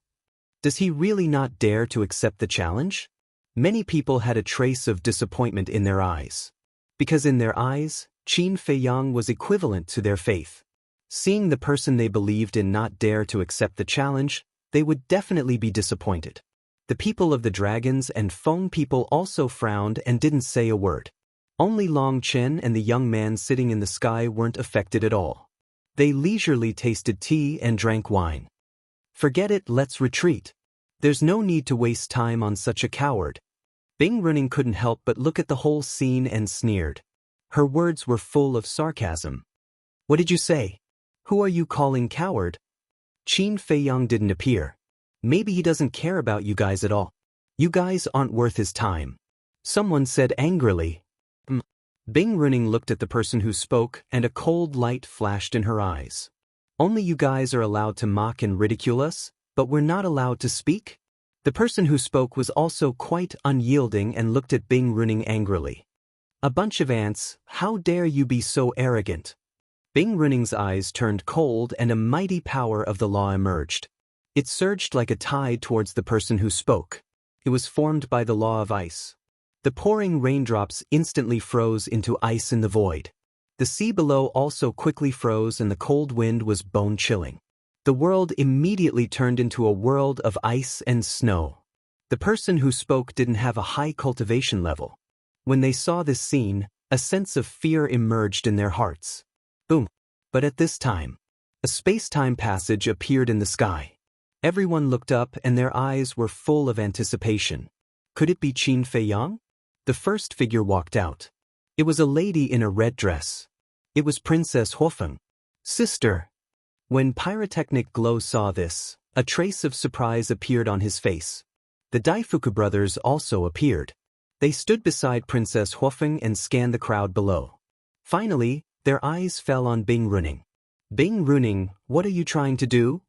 Does he really not dare to accept the challenge? Many people had a trace of disappointment in their eyes. Because in their eyes, Qin Feiyang was equivalent to their faith. Seeing the person they believed in not dare to accept the challenge, they would definitely be disappointed. The people of the dragons and Feng people also frowned and didn't say a word. Only Long Chen and the young man sitting in the sky weren't affected at all. They leisurely tasted tea and drank wine. Forget it, let's retreat. There's no need to waste time on such a coward. Bing Runing couldn't help but look at the whole scene and sneered. Her words were full of sarcasm. What did you say? Who are you calling coward? Qin Feiyang didn't appear. Maybe he doesn't care about you guys at all. You guys aren't worth his time. Someone said angrily. Bing Runing looked at the person who spoke, and a cold light flashed in her eyes. Only you guys are allowed to mock and ridicule us, but we're not allowed to speak? The person who spoke was also quite unyielding and looked at Bing Runing angrily. A bunch of ants, how dare you be so arrogant? Bing Runing's eyes turned cold and a mighty power of the law emerged. It surged like a tide towards the person who spoke. It was formed by the law of ice. The pouring raindrops instantly froze into ice in the void. The sea below also quickly froze and the cold wind was bone-chilling. The world immediately turned into a world of ice and snow. The person who spoke didn't have a high cultivation level. When they saw this scene, a sense of fear emerged in their hearts. Boom! But at this time, a space-time passage appeared in the sky. Everyone looked up and their eyes were full of anticipation. Could it be Qin Feiyang? The first figure walked out. It was a lady in a red dress. It was Princess Huofeng. Sister! When Pyrotechnic Glow saw this, a trace of surprise appeared on his face. The Daifuku brothers also appeared. They stood beside Princess Huofeng and scanned the crowd below. Finally, their eyes fell on Bing Runing. Bing Runing, what are you trying to do?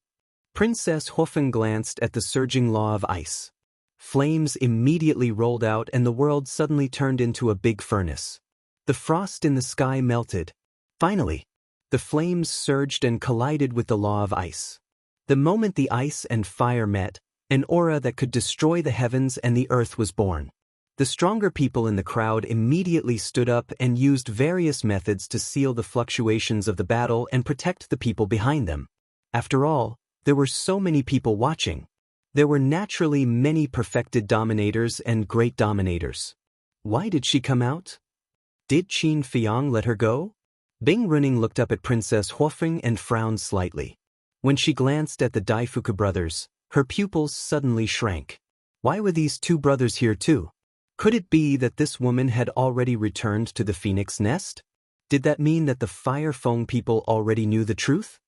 Princess Huofeng glanced at the surging law of ice. Flames immediately rolled out and the world suddenly turned into a big furnace. The frost in the sky melted. Finally, the flames surged and collided with the law of ice. The moment the ice and fire met, an aura that could destroy the heavens and the earth was born. The stronger people in the crowd immediately stood up and used various methods to seal the fluctuations of the battle and protect the people behind them. After all, there were so many people watching. There were naturally many perfected dominators and great dominators. Why did she come out? Did Qin Feiyang let her go? Bing Runing looked up at Princess Huofeng and frowned slightly. When she glanced at the Daifuku brothers, her pupils suddenly shrank. Why were these two brothers here too? Could it be that this woman had already returned to the phoenix nest? Did that mean that the Fire Feng people already knew the truth?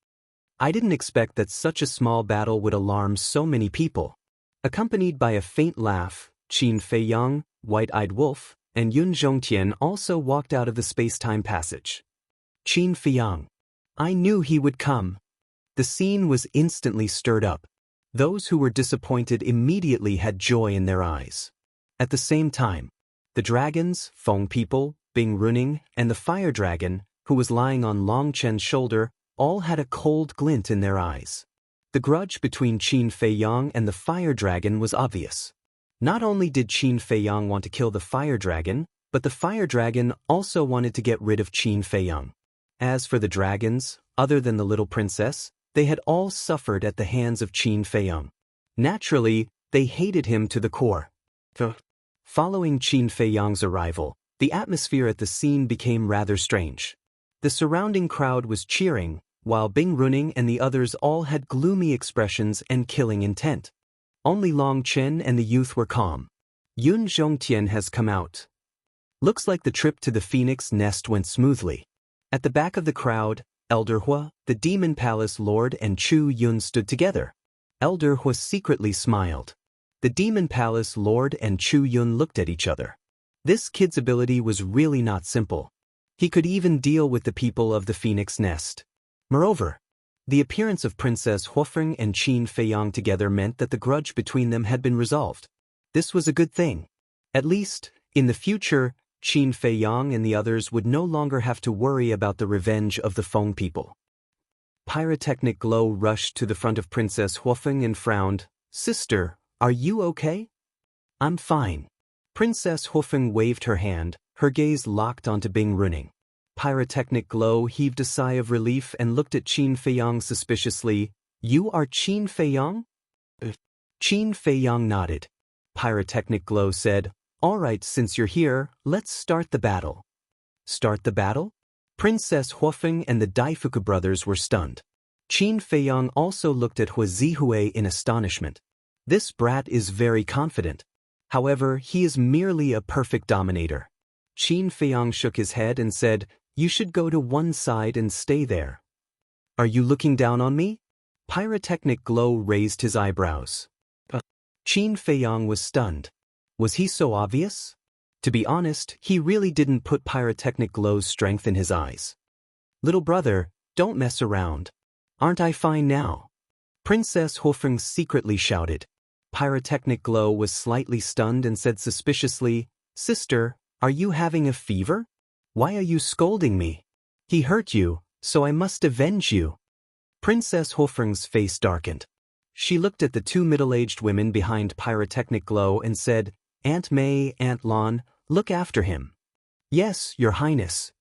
I didn't expect that such a small battle would alarm so many people. Accompanied by a faint laugh, Qin Feiyang, White-Eyed Wolf, and Yun Zhongtian also walked out of the space-time passage. Qin Feiyang. I knew he would come. The scene was instantly stirred up. Those who were disappointed immediately had joy in their eyes. At the same time, the dragons, Feng people, Bing Runing, and the fire dragon, who was lying on Long Chen's shoulder, all had a cold glint in their eyes. The grudge between Qin Feiyang and the fire dragon was obvious. Not only did Qin Feiyang want to kill the fire dragon, but the fire dragon also wanted to get rid of Qin Feiyang. As for the dragons, other than the little princess, they had all suffered at the hands of Qin Feiyang. Naturally, they hated him to the core. Following Qin Feiyang's arrival, the atmosphere at the scene became rather strange. The surrounding crowd was cheering, while Bing Runing and the others all had gloomy expressions and killing intent. Only Long Chen and the youth were calm. Yun Zhongtian has come out. Looks like the trip to the Phoenix Nest went smoothly. At the back of the crowd, Elder Hua, the Demon Palace Lord, and Chu Yun stood together. Elder Hua secretly smiled. The Demon Palace Lord and Chu Yun looked at each other. This kid's ability was really not simple. He could even deal with the people of the Phoenix Nest. Moreover, the appearance of Princess Huofeng and Qin Feiyang together meant that the grudge between them had been resolved. This was a good thing. At least, in the future, Qin Feiyang and the others would no longer have to worry about the revenge of the Feng people. Pyrotechnic Glow rushed to the front of Princess Huofeng and frowned. Sister, are you okay? I'm fine. Princess Huofeng waved her hand, her gaze locked onto Bing Runing. Pyrotechnic Glow heaved a sigh of relief and looked at Qin Feiyang suspiciously. You are Qin Feiyang? Qin Feiyang nodded. Pyrotechnic Glow said, All right, since you're here, let's start the battle. Start the battle? Princess Huofeng and the Daifuku brothers were stunned. Qin Feiyang also looked at Hua Zihui in astonishment. This brat is very confident. However, he is merely a perfect dominator. Qin Feiyang shook his head and said, You should go to one side and stay there. Are you looking down on me? Pyrotechnic Glow raised his eyebrows. Qin Feiyang was stunned. Was he so obvious? To be honest, he really didn't put Pyrotechnic Glow's strength in his eyes. Little brother, don't mess around. Aren't I fine now? Princess Huofeng secretly shouted. Pyrotechnic Glow was slightly stunned and said suspiciously, Sister, are you having a fever? Why are you scolding me? He hurt you, so I must avenge you. Princess Huofeng's face darkened. She looked at the two middle-aged women behind Pyrotechnic Glow and said, Aunt May, Aunt Lon, look after him. Yes, Your Highness.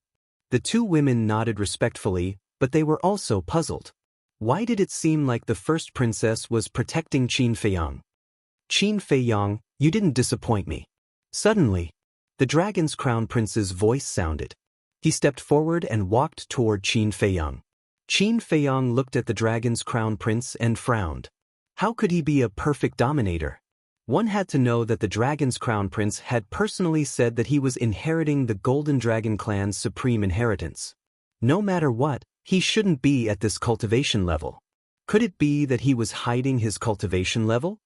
The two women nodded respectfully, but they were also puzzled. Why did it seem like the first princess was protecting Qin Feiyang? Qin Feiyang, you didn't disappoint me. Suddenly, the Dragon's Crown Prince's voice sounded. He stepped forward and walked toward Qin Feiyang. Qin Feiyang looked at the Dragon's Crown Prince and frowned. How could he be a perfect dominator? One had to know that the Dragon's Crown Prince had personally said that he was inheriting the Golden Dragon clan's supreme inheritance. No matter what, he shouldn't be at this cultivation level. Could it be that he was hiding his cultivation level?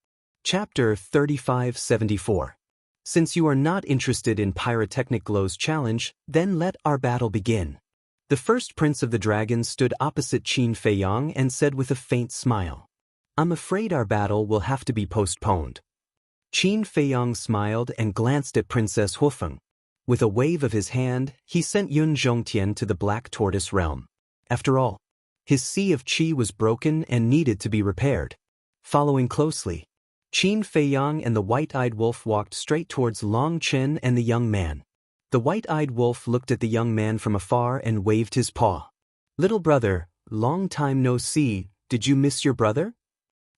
Chapter 3574. Since you are not interested in Pyrotechnic Glow's challenge, then let our battle begin. The first prince of the dragons stood opposite Qin Feiyang and said with a faint smile, I'm afraid our battle will have to be postponed. Qin Feiyang smiled and glanced at Princess Huofeng. With a wave of his hand, he sent Yun Zhongtian to the Black Tortoise realm. After all, his sea of qi was broken and needed to be repaired. Following closely, Qin Feiyang and the White-Eyed Wolf walked straight towards Long Chen and the young man. The White-Eyed Wolf looked at the young man from afar and waved his paw. Little brother, long time no see, did you miss your brother?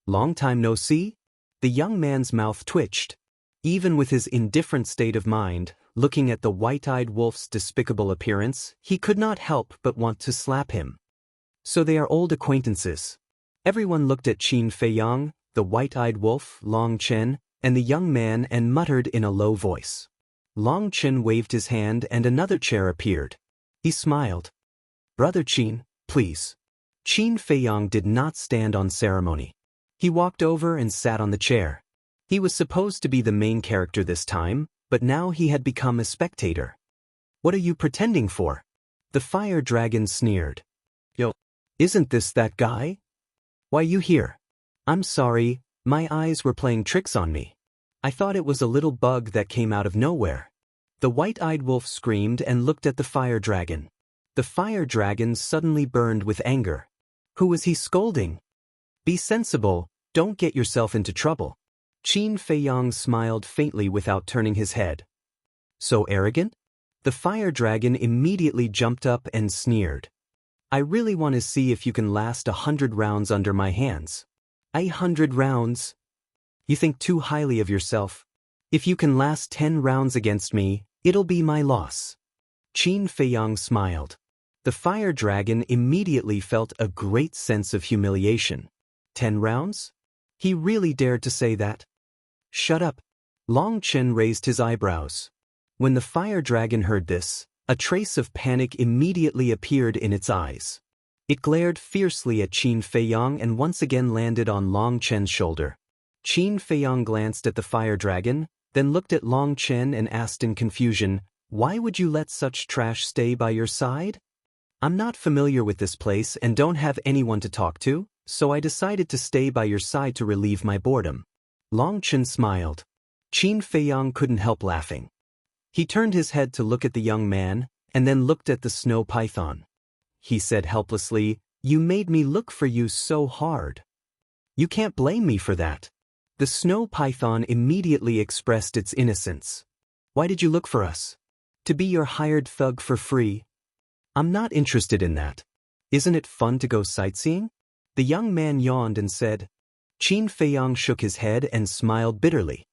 Long time no see? The young man's mouth twitched. Even with his indifferent state of mind, looking at the White-Eyed Wolf's despicable appearance, he could not help but want to slap him. So they are old acquaintances. Everyone looked at Qin Feiyang, the White-Eyed Wolf, Long Chen, and the young man and muttered in a low voice. Long Chen waved his hand and another chair appeared. He smiled. Brother Qin, please. Qin Feiyang did not stand on ceremony. He walked over and sat on the chair. He was supposed to be the main character this time, but now he had become a spectator. What are you pretending for? The fire dragon sneered. Yo, isn't this that guy? Why you here? I'm sorry, my eyes were playing tricks on me. I thought it was a little bug that came out of nowhere. The white-eyed wolf screamed and looked at the fire dragon. The fire dragon suddenly burned with anger. Who was he scolding? Be sensible, don't get yourself into trouble. Qin Feiyang smiled faintly without turning his head. So arrogant? The fire dragon immediately jumped up and sneered. I really want to see if you can last 100 rounds under my hands. 100 rounds? You think too highly of yourself. If you can last 10 rounds against me, it'll be my loss. Qin Feiyang smiled. The fire dragon immediately felt a great sense of humiliation. 10 rounds? He really dared to say that? Shut up. Long Chen raised his eyebrows. When the fire dragon heard this, a trace of panic immediately appeared in its eyes. It glared fiercely at Qin Feiyang and once again landed on Long Chen's shoulder. Qin Feiyang glanced at the fire dragon, then looked at Long Chen and asked in confusion, "Why would you let such trash stay by your side?" "I'm not familiar with this place and don't have anyone to talk to, so I decided to stay by your side to relieve my boredom." Long Chen smiled. Qin Feiyang couldn't help laughing. He turned his head to look at the young man, and then looked at the snow python. He said helplessly, "You made me look for you so hard. You can't blame me for that." The snow python immediately expressed its innocence. "Why did you look for us? To be your hired thug for free? I'm not interested in that. Isn't it fun to go sightseeing?" The young man yawned and said. Qin Feiyang shook his head and smiled bitterly.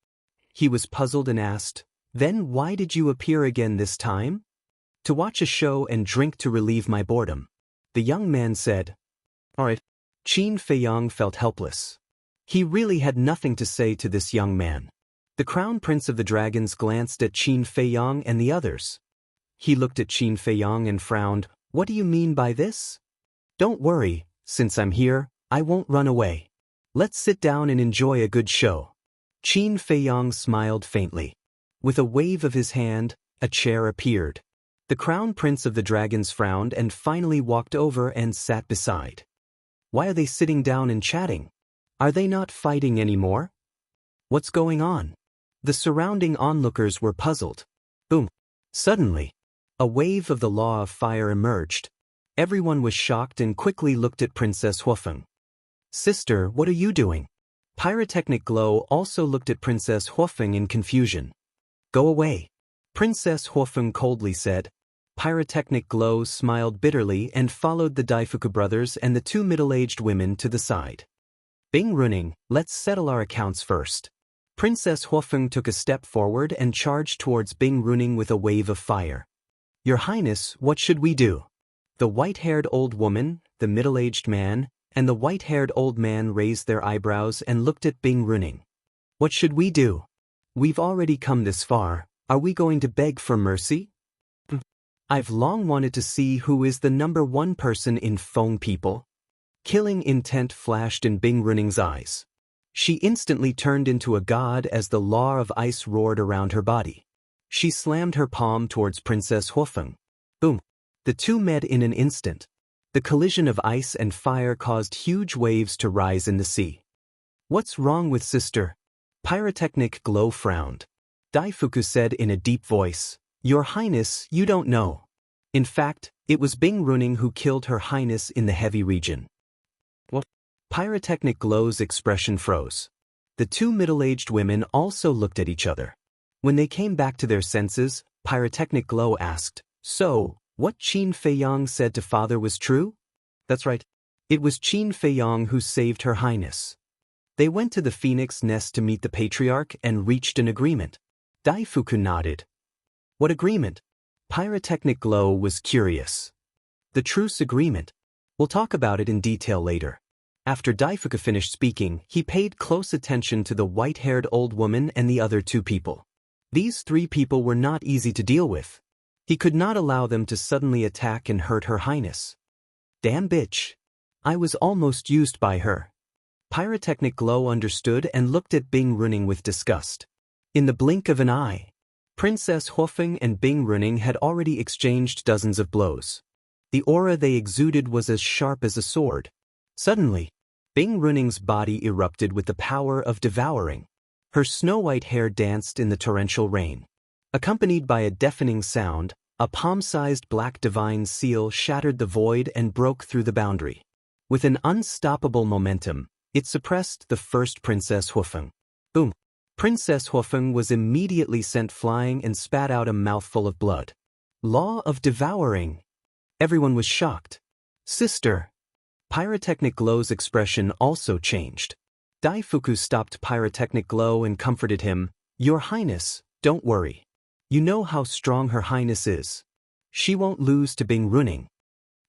He was puzzled and asked, "Then why did you appear again this time?" "To watch a show and drink to relieve my boredom." The young man said. "All right." Qin Feiyang felt helpless. He really had nothing to say to this young man. The crown prince of the dragons glanced at Qin Feiyang and the others. He looked at Qin Feiyang and frowned. "What do you mean by this?" "Don't worry, since I'm here, I won't run away. Let's sit down and enjoy a good show." Qin Feiyang smiled faintly. With a wave of his hand, a chair appeared. The crown prince of the dragons frowned and finally walked over and sat beside. Why are they sitting down and chatting? Are they not fighting anymore? What's going on? The surrounding onlookers were puzzled. Boom! Suddenly, a wave of the law of fire emerged. Everyone was shocked and quickly looked at Princess Huofeng. "Sister, what are you doing?" Pyrotechnic Glow also looked at Princess Huofeng in confusion. "Go away," Princess Huofeng coldly said. Pyrotechnic Glow smiled bitterly and followed the Daifuku brothers and the two middle-aged women to the side. "Bing Runing, let's settle our accounts first." Princess Huofeng took a step forward and charged towards Bing Runing with a wave of fire. "Your Highness, what should we do?" The white-haired old woman, the middle-aged man, and the white-haired old man raised their eyebrows and looked at Bing Runing. "What should we do? We've already come this far, are we going to beg for mercy?" "I've long wanted to see who is the number one person in Feng people." Killing intent flashed in Bing Runing's eyes. She instantly turned into a god as the law of ice roared around her body. She slammed her palm towards Princess Huofeng. Boom! The two met in an instant. The collision of ice and fire caused huge waves to rise in the sea. "What's wrong with sister?" Pyrotechnic Glow frowned. Daifuku said in a deep voice, "Your Highness, you don't know. In fact, it was Bing Runing who killed Her Highness in the heavy region." What? Pyrotechnic Glow's expression froze. The two middle-aged women also looked at each other. When they came back to their senses, Pyrotechnic Glow asked, "So, what Qin Feiyang said to father was true?" "That's right. It was Qin Feiyang who saved Her Highness. They went to the phoenix nest to meet the patriarch and reached an agreement." Daifuku nodded. "What agreement?" Pyrotechnic Glow was curious. "The truce agreement. We'll talk about it in detail later." After Daifuku finished speaking, he paid close attention to the white-haired old woman and the other two people. These three people were not easy to deal with. He could not allow them to suddenly attack and hurt Her Highness. Damn bitch. I was almost used by her. Pyrotechnic Glow understood and looked at Bing Runing with disgust. In the blink of an eye, Princess Huofeng and Bing Runing had already exchanged dozens of blows. The aura they exuded was as sharp as a sword. Suddenly, Bing Runing's body erupted with the power of devouring. Her snow-white hair danced in the torrential rain. Accompanied by a deafening sound, a palm-sized black divine seal shattered the void and broke through the boundary. With an unstoppable momentum, it suppressed the first Princess Huofeng. Boom! Princess Huofeng was immediately sent flying and spat out a mouthful of blood. Law of devouring! Everyone was shocked. Sister! Pyrotechnic Glow's expression also changed. Daifuku stopped Pyrotechnic Glow and comforted him. Your Highness, don't worry. You know how strong Her Highness is. She won't lose to Bing Runing.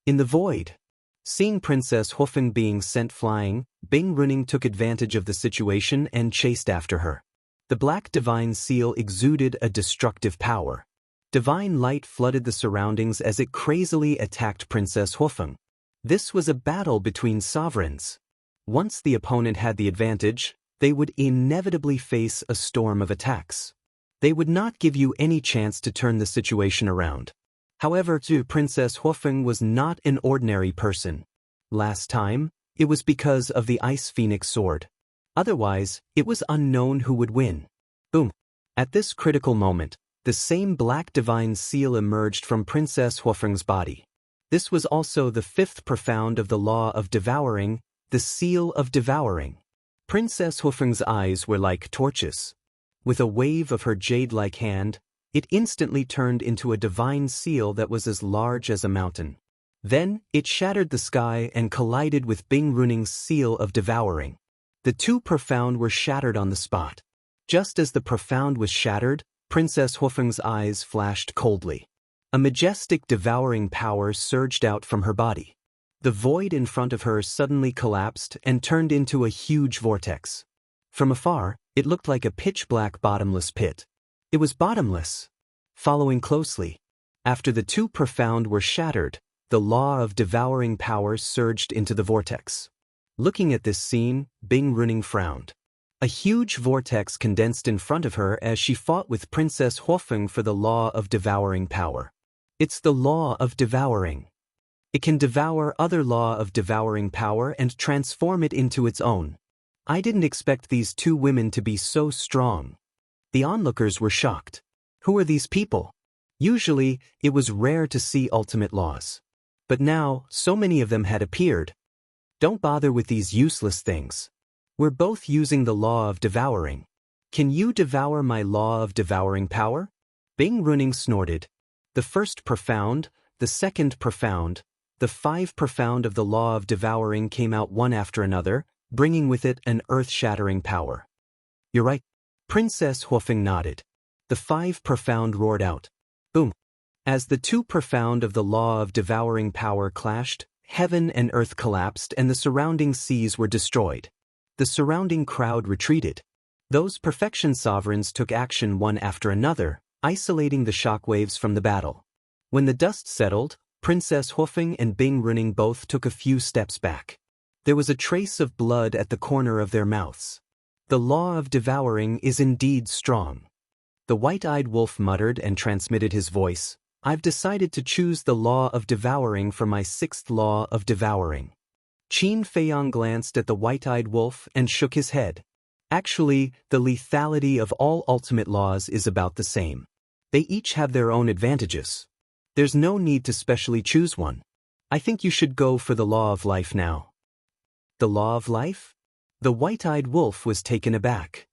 In the void, seeing Princess Huofeng being sent flying, Bing Runing took advantage of the situation and chased after her. The black divine seal exuded a destructive power. Divine light flooded the surroundings as it crazily attacked Princess Huofeng. This was a battle between sovereigns. Once the opponent had the advantage, they would inevitably face a storm of attacks. They would not give you any chance to turn the situation around. However, Princess Huofeng was not an ordinary person. Last time, it was because of the Ice Phoenix sword. Otherwise, it was unknown who would win. Boom! At this critical moment, the same black divine seal emerged from Princess Huofeng's body. This was also the fifth profound of the law of devouring, the seal of devouring. Princess Huofeng's eyes were like torches. With a wave of her jade-like hand, it instantly turned into a divine seal that was as large as a mountain. Then, it shattered the sky and collided with Bing Runing's seal of devouring. The two profound were shattered on the spot. Just as the profound was shattered, Princess Huofeng's eyes flashed coldly. A majestic devouring power surged out from her body. The void in front of her suddenly collapsed and turned into a huge vortex. From afar, it looked like a pitch-black bottomless pit. It was bottomless. Following closely, after the two profound were shattered, the law of devouring power surged into the vortex. Looking at this scene, Bing Runing frowned. A huge vortex condensed in front of her as she fought with Princess Huofeng for the law of devouring power. It's the law of devouring. It can devour other law of devouring power and transform it into its own. I didn't expect these two women to be so strong. The onlookers were shocked. Who are these people? Usually, it was rare to see ultimate laws. But now, so many of them had appeared. Don't bother with these useless things. We're both using the law of devouring. Can you devour my law of devouring power? Bing Runing snorted. The first profound, the second profound, the 5 profound of the law of devouring came out one after another, bringing with it an earth-shattering power. You're right. Princess Huofeng nodded. The 5 profound roared out. Boom. As the 2 profound of the law of devouring power clashed, heaven and earth collapsed and the surrounding seas were destroyed. The surrounding crowd retreated. Those perfection sovereigns took action one after another, isolating the shockwaves from the battle. When the dust settled, Princess Huofeng and Bing Runing both took a few steps back. There was a trace of blood at the corner of their mouths. The law of devouring is indeed strong. The white-eyed wolf muttered and transmitted his voice. I've decided to choose the law of devouring for my 6th law of devouring. Qin Feiyang glanced at the white-eyed wolf and shook his head. Actually, the lethality of all ultimate laws is about the same. They each have their own advantages. There's no need to specially choose one. I think you should go for the law of life now. The law of life? The white-eyed wolf was taken aback.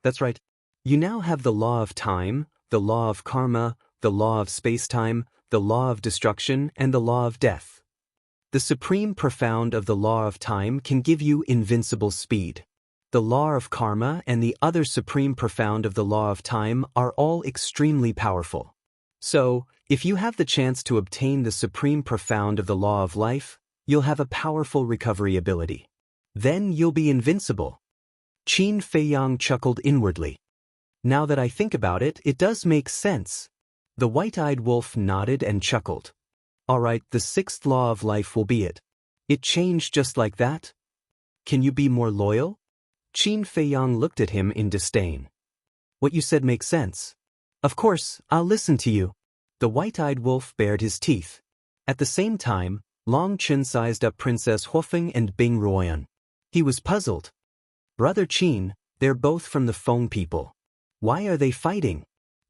That's right. You now have the law of time, the law of karma, the law of space-time, the law of destruction, and the law of death. The supreme profound of the law of time can give you invincible speed. The law of karma and the other supreme profound of the law of time are all extremely powerful. So, if you have the chance to obtain the supreme profound of the law of life, you'll have a powerful recovery ability. Then you'll be invincible. Qin Feiyang chuckled inwardly. Now that I think about it, it does make sense. The white-eyed wolf nodded and chuckled. All right, the sixth law of life will be it. It changed just like that? Can you be more loyal? Qin Feiyang looked at him in disdain. What you said makes sense. Of course, I'll listen to you. The white-eyed wolf bared his teeth. At the same time, Long Chen sized up Princess Huofeng and Bing Ruoyan. He was puzzled. Brother Qin, they're both from the Feng people. Why are they fighting?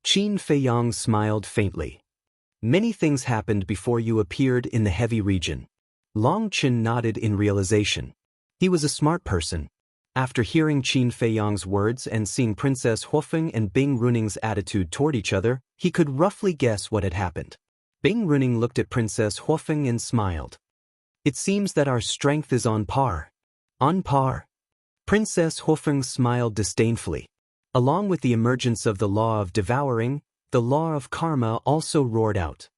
Qin Feiyang smiled faintly. Many things happened before you appeared in the heavy region. Long Chen nodded in realization. He was a smart person. After hearing Qin Feiyang's words and seeing Princess Huofeng and Bing Runing's attitude toward each other, he could roughly guess what had happened. Bing Runing looked at Princess Huofeng and smiled. It seems that our strength is on par. On par. Princess Huofeng smiled disdainfully. Along with the emergence of the law of devouring, the law of karma also roared out.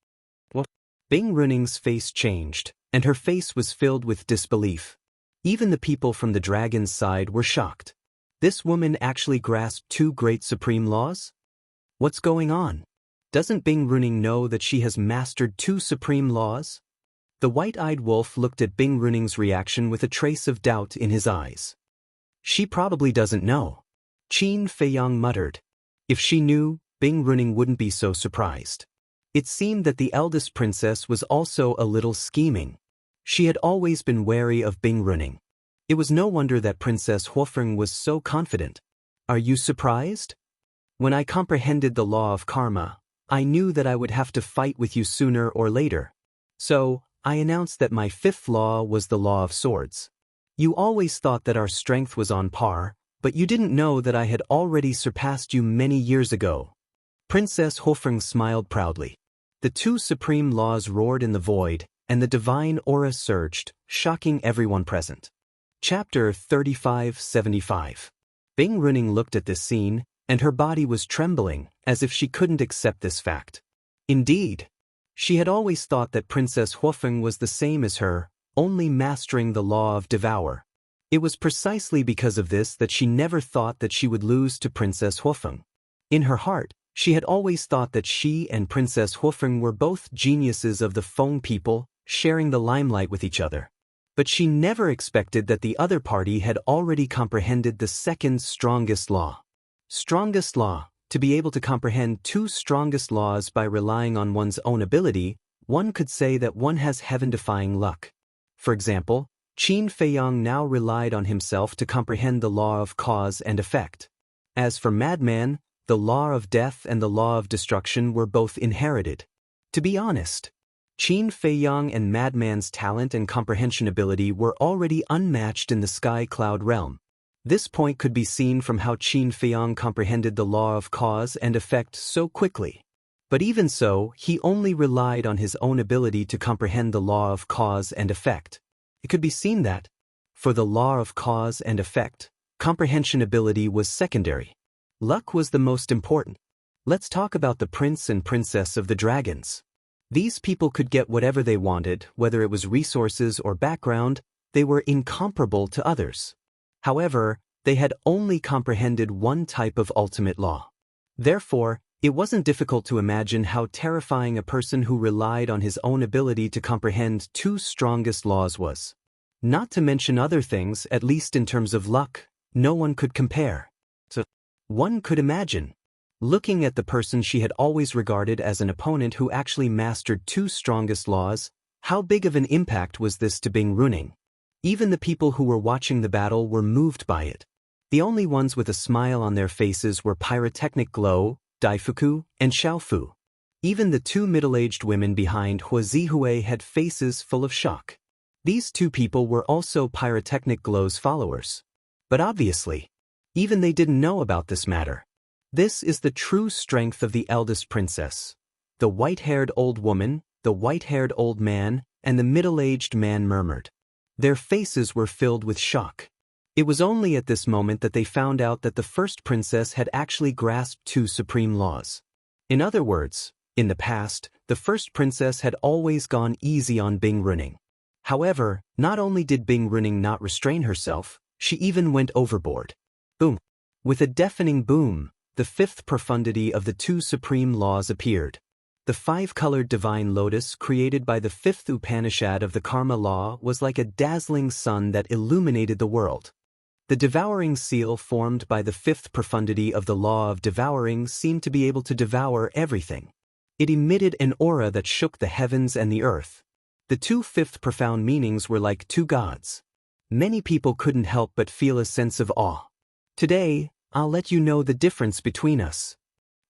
What? Bing Runing's face changed, and her face was filled with disbelief. Even the people from the dragon's side were shocked. This woman actually grasped two great supreme laws? What's going on? Doesn't Bing Runing know that she has mastered two supreme laws? The white-eyed wolf looked at Bing Runing's reaction with a trace of doubt in his eyes. She probably doesn't know. Qin Feiyang muttered. If she knew, Bing Runing wouldn't be so surprised. It seemed that the eldest princess was also a little scheming. She had always been wary of Bing Runing. It was no wonder that Princess Huofeng was so confident. Are you surprised? When I comprehended the law of karma, I knew that I would have to fight with you sooner or later. So, I announced that my fifth law was the law of swords. You always thought that our strength was on par, but you didn't know that I had already surpassed you many years ago. Princess Huofeng smiled proudly. The two supreme laws roared in the void, and the divine aura surged, shocking everyone present. Chapter 3575. Bing Runing looked at this scene, and her body was trembling, as if she couldn't accept this fact. Indeed, she had always thought that Princess Huofeng was the same as her, only mastering the law of devour. It was precisely because of this that she never thought that she would lose to Princess Huofeng. In her heart, she had always thought that she and Princess Huofeng were both geniuses of the Feng people, sharing the limelight with each other. But she never expected that the other party had already comprehended the second strongest law. Strongest law, to be able to comprehend two strongest laws by relying on one's own ability, one could say that one has heaven-defying luck. For example, Qin Feiyang now relied on himself to comprehend the law of cause and effect. As for Madman, the law of death and the law of destruction were both inherited. To be honest, Qin Feiyang and Madman's talent and comprehension ability were already unmatched in the Sky Cloud realm. This point could be seen from how Qin Feiyang comprehended the law of cause and effect so quickly. But even so, he only relied on his own ability to comprehend the law of cause and effect. It could be seen that, for the law of cause and effect, comprehension ability was secondary. Luck was the most important. Let's talk about the prince and princess of the dragons. These people could get whatever they wanted, whether it was resources or background. They were incomparable to others. However, they had only comprehended one type of ultimate law. Therefore, it wasn't difficult to imagine how terrifying a person who relied on his own ability to comprehend two strongest laws was. Not to mention other things, at least in terms of luck, no one could compare. So, one could imagine. Looking at the person she had always regarded as an opponent who actually mastered two strongest laws, how big of an impact was this to Bing Runing? Even the people who were watching the battle were moved by it. The only ones with a smile on their faces were Pyrotechnic Glow, Daifuku, and Xiaofu. Even the two middle-aged women behind Hua Zihui had faces full of shock. These two people were also Pyrotechnic Glow's followers. But obviously, even they didn't know about this matter. This is the true strength of the eldest princess. The white-haired old woman, the white-haired old man, and the middle-aged man murmured. Their faces were filled with shock. It was only at this moment that they found out that the first princess had actually grasped two supreme laws. In other words, in the past, the first princess had always gone easy on Bing Runing. However, not only did Bing Runing not restrain herself, she even went overboard. Boom! With a deafening boom, the fifth profundity of the two supreme laws appeared. The five-colored divine lotus created by the fifth Upanishad of the Karma law was like a dazzling sun that illuminated the world. The devouring seal formed by the fifth profundity of the law of devouring seemed to be able to devour everything. It emitted an aura that shook the heavens and the earth. The two fifth profound meanings were like two gods. Many people couldn't help but feel a sense of awe. Today, I'll let you know the difference between us.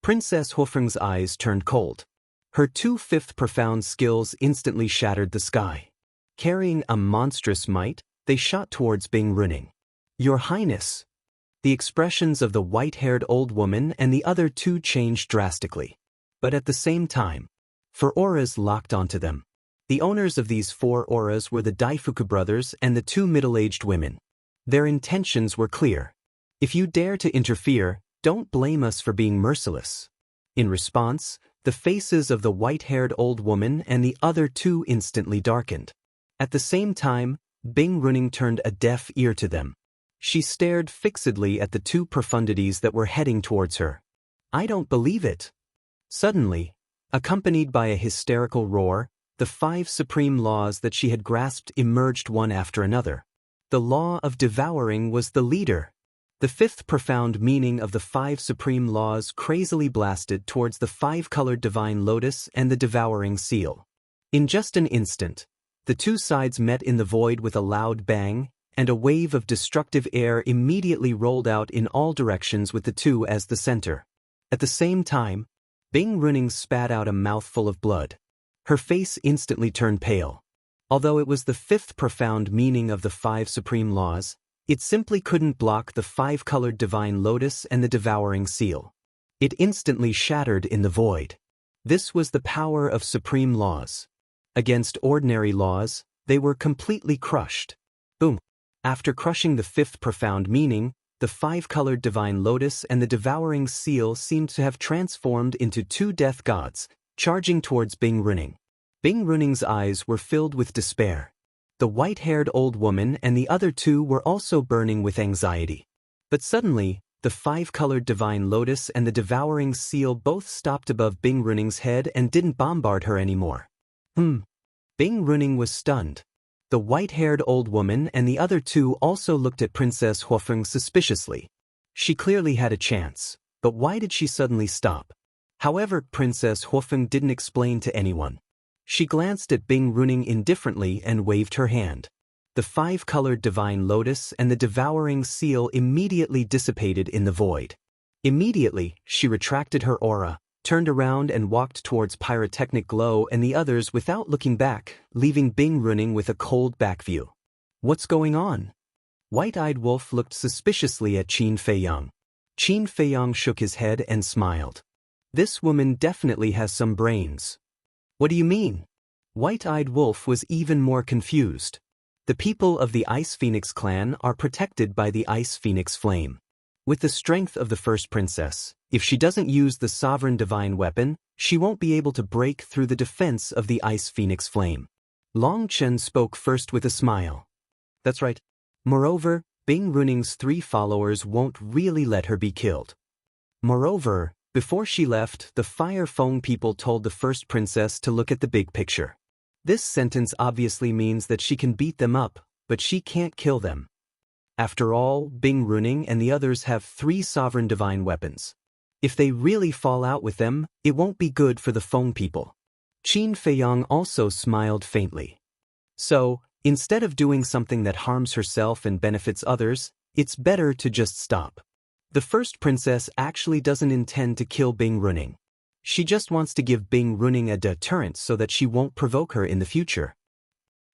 Princess Huofeng's eyes turned cold. Her two fifth profound skills instantly shattered the sky. Carrying a monstrous might, they shot towards Bing Runing. Your Highness. The expressions of the white-haired old woman and the other two changed drastically. But at the same time, four auras locked onto them. The owners of these four auras were the Daifuku brothers and the two middle-aged women. Their intentions were clear. If you dare to interfere, don't blame us for being merciless. In response, the faces of the white-haired old woman and the other two instantly darkened. At the same time, Bing Runing turned a deaf ear to them. She stared fixedly at the two profundities that were heading towards her. I don't believe it. Suddenly, accompanied by a hysterical roar, the five supreme laws that she had grasped emerged one after another. The law of devouring was the leader. The fifth profound meaning of the five supreme laws crazily blasted towards the five-colored divine lotus and the devouring seal. In just an instant, the two sides met in the void with a loud bang, and a wave of destructive air immediately rolled out in all directions with the two as the center. At the same time, Bing Runing spat out a mouthful of blood. Her face instantly turned pale. Although it was the fifth profound meaning of the five supreme laws, it simply couldn't block the five-colored divine lotus and the devouring seal. It instantly shattered in the void. This was the power of supreme laws. Against ordinary laws, they were completely crushed. Boom! After crushing the fifth profound meaning, the five-colored divine lotus and the devouring seal seemed to have transformed into two death gods, charging towards Bing Runing. Bing Runing's eyes were filled with despair. The white-haired old woman and the other two were also burning with anxiety. But suddenly, the five-colored divine lotus and the devouring seal both stopped above Bing Runing's head and didn't bombard her anymore. Bing Runing was stunned. The white-haired old woman and the other two also looked at Princess Huofeng suspiciously. She clearly had a chance, but why did she suddenly stop? However, Princess Huofeng didn't explain to anyone. She glanced at Bing Runing indifferently and waved her hand. The five-colored divine lotus and the devouring seal immediately dissipated in the void. Immediately, she retracted her aura, turned around and walked towards Pyrotechnic Glow and the others without looking back, leaving Bing Runing with a cold back view. What's going on? White-Eyed Wolf looked suspiciously at Qin Feiyang. Qin Feiyang shook his head and smiled. This woman definitely has some brains. What do you mean? White-Eyed Wolf was even more confused. The people of the Ice Phoenix clan are protected by the Ice Phoenix flame. With the strength of the first princess, if she doesn't use the sovereign divine weapon, she won't be able to break through the defense of the Ice Phoenix flame. Long Chen spoke first with a smile. That's right. Moreover, Bing Runing's three followers won't really let her be killed. Moreover, before she left, the Fire Feng people told the first princess to look at the big picture. This sentence obviously means that she can beat them up, but she can't kill them. After all, Bing Runing and the others have three sovereign divine weapons. If they really fall out with them, it won't be good for the Feng people. Qin Feiyang also smiled faintly. So, instead of doing something that harms herself and benefits others, it's better to just stop. The first princess actually doesn't intend to kill Bing Runing. She just wants to give Bing Runing a deterrent so that she won't provoke her in the future.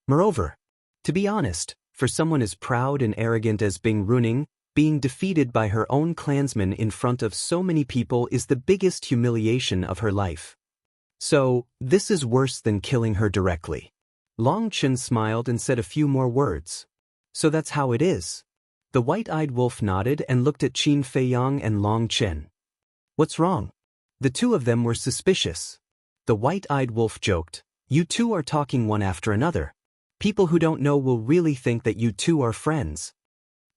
Moreover, to be honest, for someone as proud and arrogant as Bing Runing, being defeated by her own clansmen in front of so many people is the biggest humiliation of her life. So, this is worse than killing her directly. Long Chen smiled and said a few more words. So that's how it is. The white-eyed wolf nodded and looked at Qin Feiyang and Long Chen. What's wrong? The two of them were suspicious. The white-eyed wolf joked, "You two are talking one after another. People who don't know will really think that you two are friends.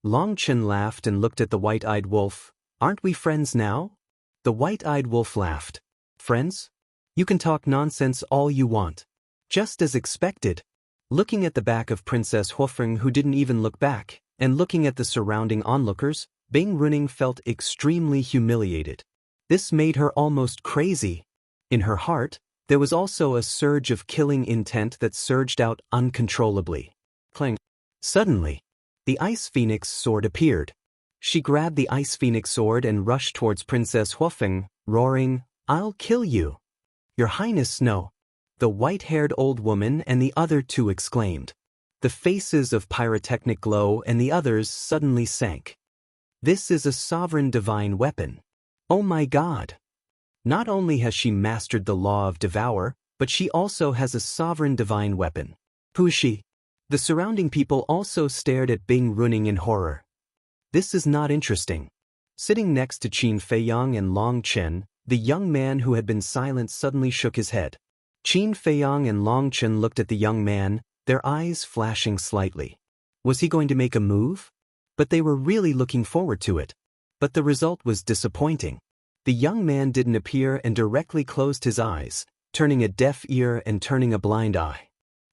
Long Chen laughed and looked at the white-eyed wolf. Aren't we friends now? The white-eyed wolf laughed. Friends? You can talk nonsense all you want. Just as expected. Looking at the back of Princess Huofeng, who didn't even look back, and looking at the surrounding onlookers, Bing Runing felt extremely humiliated. This made her almost crazy. In her heart, there was also a surge of killing intent that surged out uncontrollably. Clang. Suddenly, the Ice Phoenix sword appeared. She grabbed the Ice Phoenix sword and rushed towards Princess Huofeng, roaring, "I'll kill you!" "Your Highness, no!" the white-haired old woman and the other two exclaimed. The faces of Pyrotechnic Glow and the others suddenly sank. This is a sovereign divine weapon. Oh my god! Not only has she mastered the law of Devour, but she also has a sovereign divine weapon. Who is she? The surrounding people also stared at Bing Runing in horror. This is not interesting. Sitting next to Qin Feiyang and Long Chen, the young man who had been silent suddenly shook his head. Qin Feiyang and Long Chen looked at the young man, their eyes flashing slightly. Was he going to make a move? But they were really looking forward to it. But the result was disappointing. The young man didn't appear and directly closed his eyes, turning a deaf ear and turning a blind eye.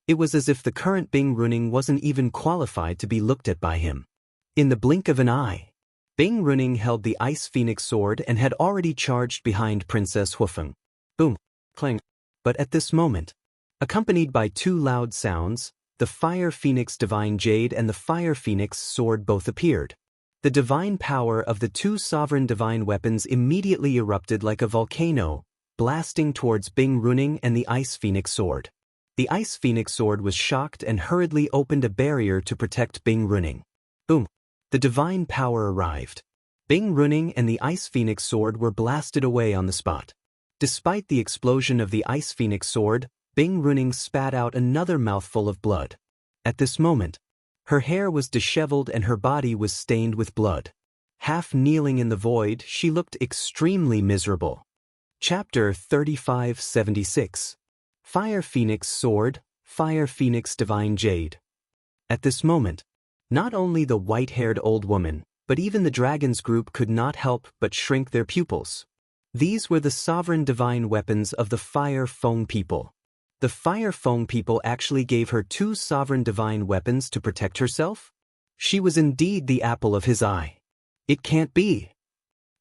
It was as if the current Bing Runing wasn't even qualified to be looked at by him. In the blink of an eye, Bing Runing held the Ice Phoenix sword and had already charged behind Princess Huofeng. Boom! Clang! But at this moment, accompanied by two loud sounds, the Fire Phoenix Divine Jade and the Fire Phoenix sword both appeared. The divine power of the two sovereign divine weapons immediately erupted like a volcano, blasting towards Bing Runing and the Ice Phoenix sword. The Ice Phoenix sword was shocked and hurriedly opened a barrier to protect Bing Runing. Boom! The divine power arrived. Bing Runing and the Ice Phoenix sword were blasted away on the spot. Despite the explosion of the Ice Phoenix sword, Bing Runing spat out another mouthful of blood. At this moment, her hair was disheveled and her body was stained with blood. Half kneeling in the void, she looked extremely miserable. Chapter 3576. Fire Phoenix Sword, Fire Phoenix Divine Jade. At this moment, not only the white-haired old woman, but even the dragon's group could not help but shrink their pupils. These were the sovereign divine weapons of the Fire Feng people. The Fire Feng people actually gave her two sovereign divine weapons to protect herself? She was indeed the apple of his eye. It can't be.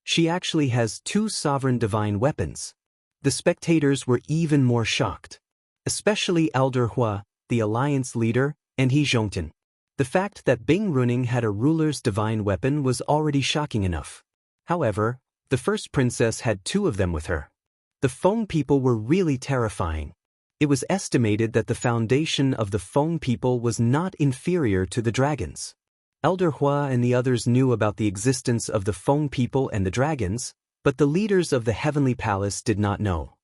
She actually has two sovereign divine weapons. The spectators were even more shocked. Especially Elder Hua, the alliance leader, and He Zhongtan. The fact that Bing Runing had a ruler's divine weapon was already shocking enough. However, the first princess had two of them with her. The Feng people were really terrifying. It was estimated that the foundation of the Feng people was not inferior to the dragons. Elder Hua and the others knew about the existence of the Feng people and the dragons, but the leaders of the Heavenly Palace did not know.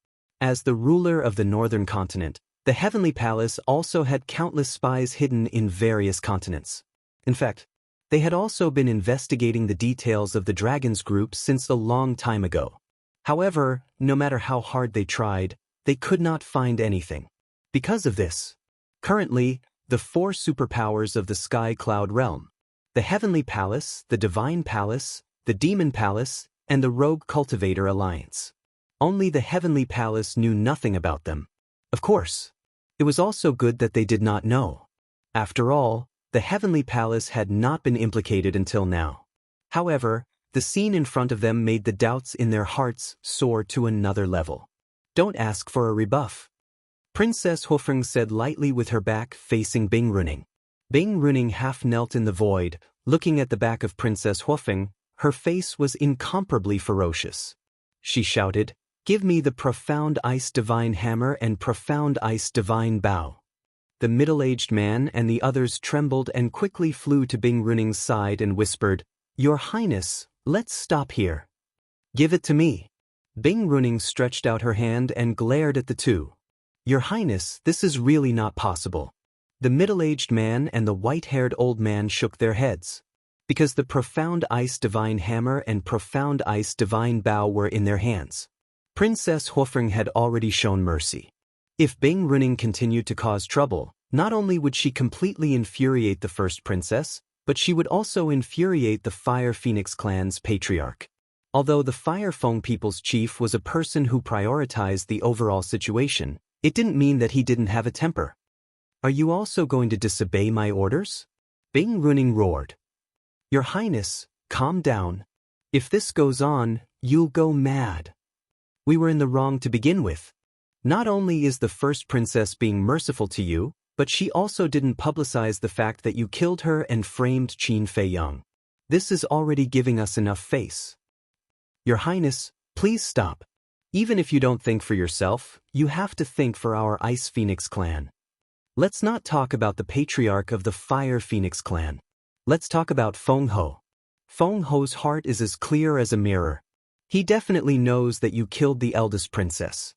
As the ruler of the northern continent, the Heavenly Palace also had countless spies hidden in various continents. In fact, they had also been investigating the details of the dragons group since a long time ago. However, no matter how hard they tried, they could not find anything. Because of this, currently, the four superpowers of the Sky Cloud realm, the Heavenly Palace, the Divine Palace, the Demon Palace, and the Rogue Cultivator Alliance. Only the Heavenly Palace knew nothing about them. Of course, it was also good that they did not know. After all, the Heavenly Palace had not been implicated until now. However, the scene in front of them made the doubts in their hearts soar to another level. Don't ask for a rebuff. Princess Huofeng said lightly with her back facing Bing Runing. Bing Runing half knelt in the void, looking at the back of Princess Huofeng. Her face was incomparably ferocious. She shouted, "Give me the Profound Ice Divine Hammer and Profound Ice Divine Bow." The middle-aged man and the others trembled and quickly flew to Bing Runing's side and whispered, "Your Highness, let's stop here." "Give it to me." Bing Runing stretched out her hand and glared at the two. "Your Highness, this is really not possible." The middle-aged man and the white-haired old man shook their heads. Because the Profound Ice Divine Hammer and Profound Ice Divine Bow were in their hands. Princess Huofeng had already shown mercy. If Bing Runing continued to cause trouble, Not only would she completely infuriate the first princess, but she would also infuriate the Fire Phoenix clan's patriarch. Although the Fire Feng people's chief was a person who prioritized the overall situation, it didn't mean that he didn't have a temper. Are you also going to disobey my orders? Bing Runing roared. Your Highness, calm down. If this goes on, you'll go mad. We were in the wrong to begin with. Not only is the first princess being merciful to you, but she also didn't publicize the fact that you killed her and framed Qin Feiyang. This is already giving us enough face. Your Highness, please stop. Even if you don't think for yourself, you have to think for our Ice Phoenix clan. Let's not talk about the patriarch of the Fire Phoenix clan. Let's talk about Feng Ho. Feng Ho's heart is as clear as a mirror. He definitely knows that you killed the eldest princess.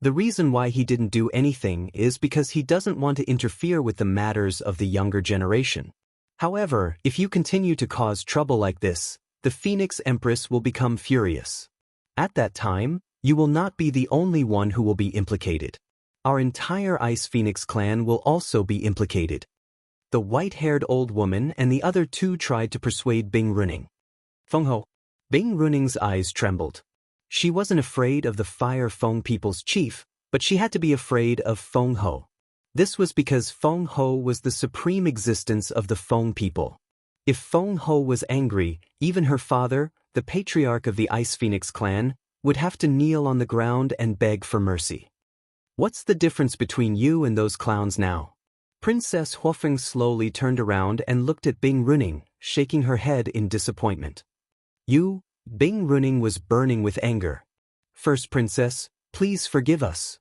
The reason why he didn't do anything is because he doesn't want to interfere with the matters of the younger generation. However, if you continue to cause trouble like this, the Phoenix Empress will become furious. At that time, you will not be the only one who will be implicated. Our entire Ice Phoenix clan will also be implicated. The white-haired old woman and the other two tried to persuade Bing Runing. Feng Ho. Bing Runing's eyes trembled. She wasn't afraid of the Fire Feng people's chief, but she had to be afraid of Feng Ho. This was because Feng Ho was the supreme existence of the Feng people. If Feng Ho was angry, even her father, the patriarch of the Ice Phoenix clan, would have to kneel on the ground and beg for mercy. What's the difference between you and those clowns now? Princess Huofeng slowly turned around and looked at Bing Runing, shaking her head in disappointment. You, Bing Runing was burning with anger. First Princess, please forgive us.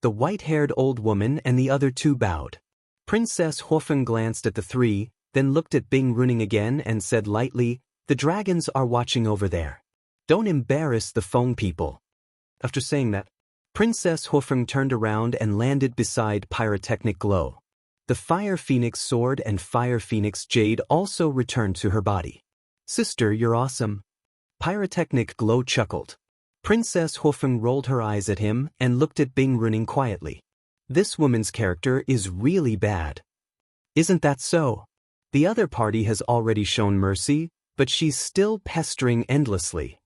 The white-haired old woman and the other two bowed. Princess Huofeng glanced at the three, then looked at Bing Runing again and said lightly, the dragons are watching over there. Don't embarrass the Feng people. After saying that, Princess Huofeng turned around and landed beside Pyrotechnic Glow. The Fire Phoenix sword and Fire Phoenix jade also returned to her body. Sister, you're awesome. Pyrotechnic Glow chuckled. Princess Huofeng rolled her eyes at him and looked at Bing Runing quietly. This woman's character is really bad. Isn't that so? The other party has already shown mercy, but she's still pestering endlessly.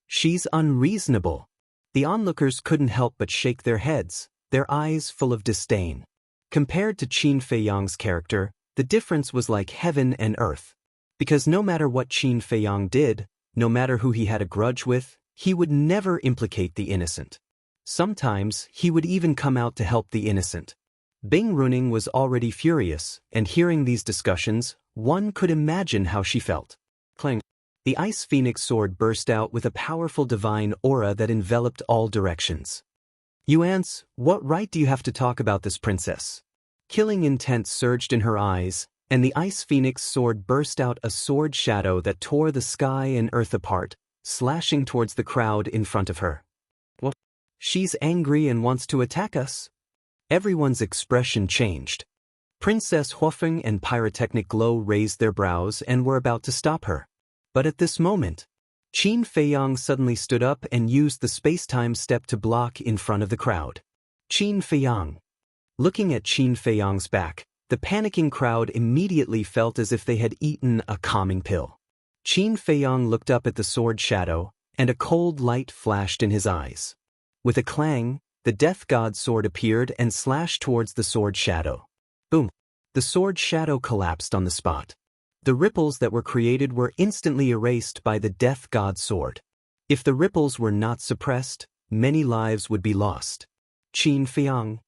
She's unreasonable. The onlookers couldn't help but shake their heads, their eyes full of disdain. Compared to Qin Feiyang's character, the difference was like heaven and earth. Because no matter what Qin Feiyang did, no matter who he had a grudge with, he would never implicate the innocent. Sometimes, he would even come out to help the innocent. Bing Runing was already furious, and hearing these discussions, one could imagine how she felt. Clang. The Ice Phoenix sword burst out with a powerful divine aura that enveloped all directions. Yuan's, what right do you have to talk about this princess? Killing intent surged in her eyes, and the Ice Phoenix sword burst out a sword shadow that tore the sky and earth apart, slashing towards the crowd in front of her. What? She's angry and wants to attack us? Everyone's expression changed. Princess Huofeng and Pyrotechnic Glow raised their brows and were about to stop her. But at this moment, Qin Feiyang suddenly stood up and used the space-time step to block in front of the crowd. Qin Feiyang. Looking at Qin Feiyang's back, the panicking crowd immediately felt as if they had eaten a calming pill. Qin Feiyang looked up at the sword shadow, and a cold light flashed in his eyes. With a clang, the Death God's sword appeared and slashed towards the sword shadow. Boom! The sword shadow collapsed on the spot. The ripples that were created were instantly erased by the Death God's sword. If the ripples were not suppressed, many lives would be lost. Qin Feiyang.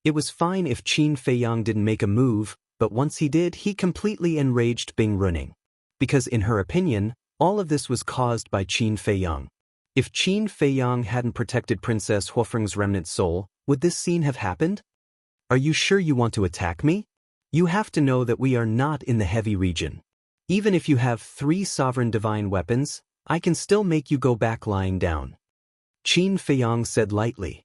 It was fine if Qin Feiyang didn't make a move, but once he did, he completely enraged Bing Runing. Because in her opinion, all of this was caused by Qin Feiyang. If Qin Feiyang hadn't protected Princess Huofeng's remnant soul, would this scene have happened? Are you sure you want to attack me? You have to know that we are not in the heavy region. Even if you have 3 sovereign divine weapons, I can still make you go back lying down. Qin Feiyang said lightly.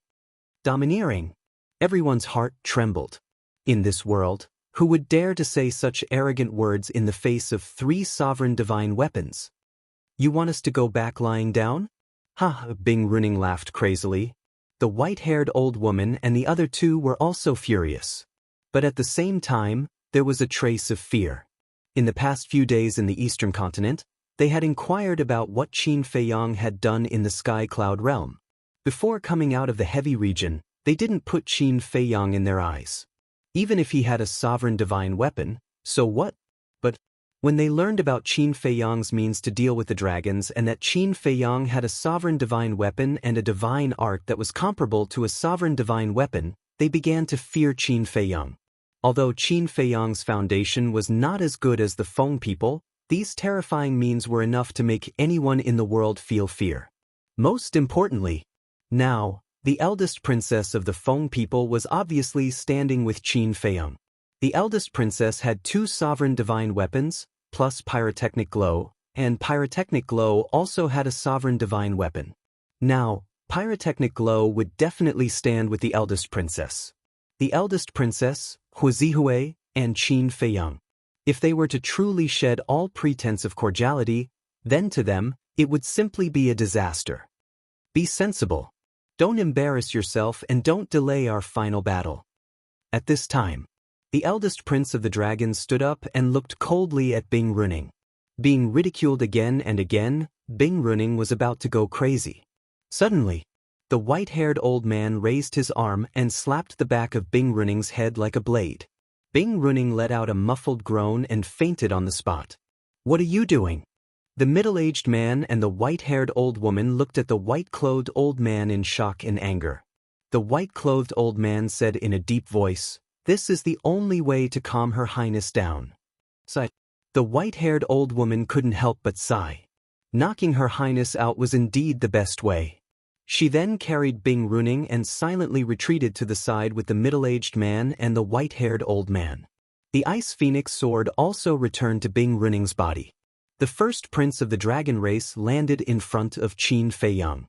Domineering. Everyone's heart trembled. In this world, who would dare to say such arrogant words in the face of 3 sovereign divine weapons? You want us to go back lying down? Ha! Bing Runing laughed crazily. The white-haired old woman and the other two were also furious. But at the same time, there was a trace of fear. In the past few days in the eastern continent, they had inquired about what Qin Feiyang had done in the sky cloud realm. Before coming out of the heavy region, they didn't put Qin Feiyang in their eyes. Even if he had a sovereign divine weapon, so what? But when they learned about Qin Feiyang's means to deal with the dragons and that Qin Feiyang had a sovereign divine weapon and a divine art that was comparable to a sovereign divine weapon, they began to fear Qin Feiyang. Although Qin Feiyang's foundation was not as good as the Feng people, these terrifying means were enough to make anyone in the world feel fear. Most importantly, now, the eldest princess of the Feng people was obviously standing with Qin Feiyang. The eldest princess had 2 sovereign divine weapons, plus pyrotechnic glow, and pyrotechnic glow also had a sovereign divine weapon. Now, pyrotechnic glow would definitely stand with the eldest princess. The eldest princess, Huizihue, and Qin Feiyang. If they were to truly shed all pretense of cordiality, then to them, it would simply be a disaster. Be sensible. Don't embarrass yourself and don't delay our final battle. At this time, the eldest prince of the dragons stood up and looked coldly at Bing Runing. Being ridiculed again and again, Bing Runing was about to go crazy. Suddenly, the white-haired old man raised his arm and slapped the back of Bing Runing's head like a blade. Bing Runing let out a muffled groan and fainted on the spot. "What are you doing?" The middle-aged man and the white-haired old woman looked at the white-clothed old man in shock and anger. The white-clothed old man said in a deep voice, "This is the only way to calm Her Highness down." Sigh. The white-haired old woman couldn't help but sigh. Knocking Her Highness out was indeed the best way. She then carried Bing Runing and silently retreated to the side with the middle-aged man and the white-haired old man. The Ice Phoenix sword also returned to Bing Runing's body. The first prince of the dragon race landed in front of Qin Feiyang.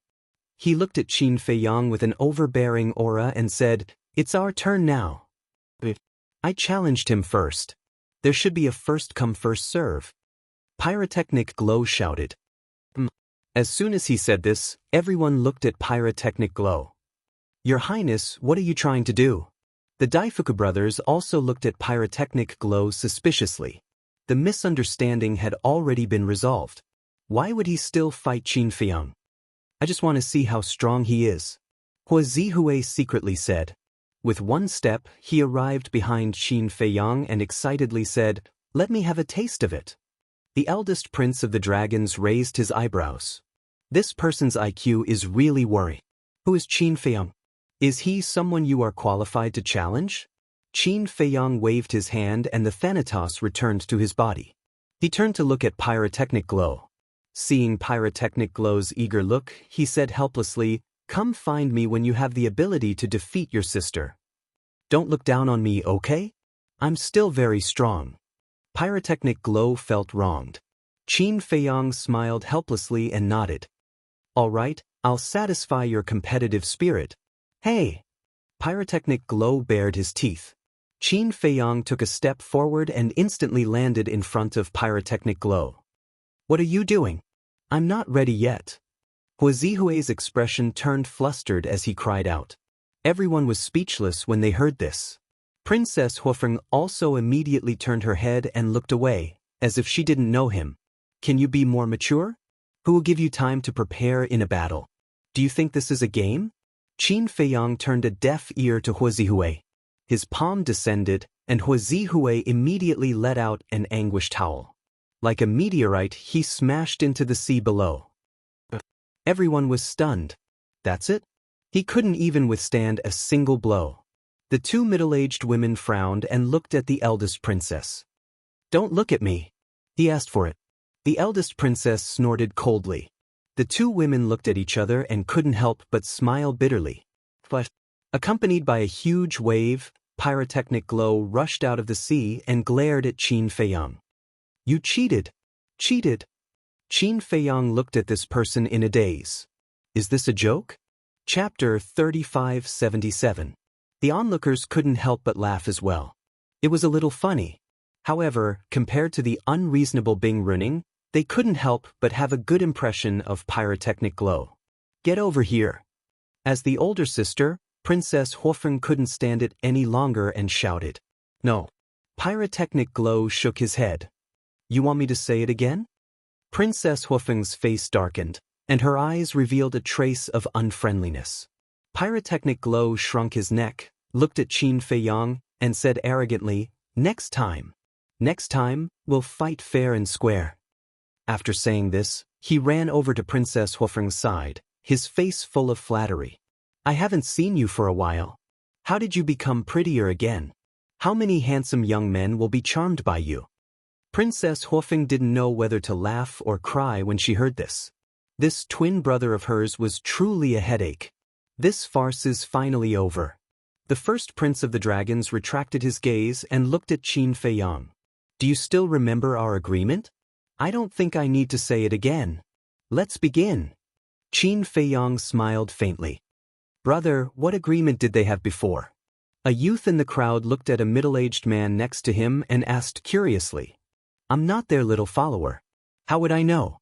He looked at Qin Feiyang with an overbearing aura and said, "It's our turn now." I challenged him first. There should be a first-come first-serve. Pyrotechnic Glow shouted. As soon as he said this, everyone looked at Pyrotechnic Glow. "Your Highness, what are you trying to do?" The Daifuku brothers also looked at Pyrotechnic Glow suspiciously. The misunderstanding had already been resolved. Why would he still fight Qin Feiyang? "I just want to see how strong he is," Huizihue secretly said. With one step, he arrived behind Qin Feiyang and excitedly said, "Let me have a taste of it." The eldest prince of the dragons raised his eyebrows. This person's IQ is really worrying. Who is Qin Feiyang? Is he someone you are qualified to challenge? Qin Feiyang waved his hand and the Thanatos returned to his body. He turned to look at Pyrotechnic Glow. Seeing Pyrotechnic Glow's eager look, he said helplessly, "Come find me when you have the ability to defeat your sister. Don't look down on me, okay? I'm still very strong." Pyrotechnic Glow felt wronged. Qin Feiyang smiled helplessly and nodded. "All right, I'll satisfy your competitive spirit." "Hey!" Pyrotechnic Glow bared his teeth. Qin Feiyang took a step forward and instantly landed in front of Pyrotechnic Glow. "What are you doing?" "I'm not ready yet." Huizihue's expression turned flustered as he cried out. Everyone was speechless when they heard this. Princess Huofeng also immediately turned her head and looked away, as if she didn't know him. "Can you be more mature? Who will give you time to prepare in a battle? Do you think this is a game?" Qin Feiyang turned a deaf ear to Huizihue. His palm descended, and Huizihue immediately let out an anguished howl. Like a meteorite, he smashed into the sea below. Everyone was stunned. That's it? He couldn't even withstand a single blow. The 2 middle-aged women frowned and looked at the eldest princess. "Don't look at me." He asked for it. The eldest princess snorted coldly. The 2 women looked at each other and couldn't help but smile bitterly. But, accompanied by a huge wave, Pyrotechnic Glow rushed out of the sea and glared at Qin Feiyang. "You cheated! Cheated!" Qin Feiyang looked at this person in a daze. Is this a joke? Chapter 3577. The onlookers couldn't help but laugh as well. It was a little funny. However, compared to the unreasonable Bing Runing, they couldn't help but have a good impression of Pyrotechnic Glow. "Get over here." As the older sister, Princess Huofeng couldn't stand it any longer and shouted, No. Pyrotechnic Glow shook his head. You want me to say it again? Princess Huofeng's face darkened, and her eyes revealed a trace of unfriendliness. Pyrotechnic Glow shrunk his neck, looked at Qin Feiyong, and said arrogantly, Next time, we'll fight fair and square. After saying this, he ran over to Princess Huofeng's side, his face full of flattery. I haven't seen you for a while. How did you become prettier again? How many handsome young men will be charmed by you? Princess Huofeng didn't know whether to laugh or cry when she heard this. This twin brother of hers was truly a headache. This farce is finally over. The first prince of the dragons retracted his gaze and looked at Qin Feiyong. Do you still remember our agreement? I don't think I need to say it again. Let's begin. Qin Feiyong smiled faintly. Brother, what agreement did they have before? A youth in the crowd looked at a middle-aged man next to him and asked curiously. I'm not their little follower. How would I know?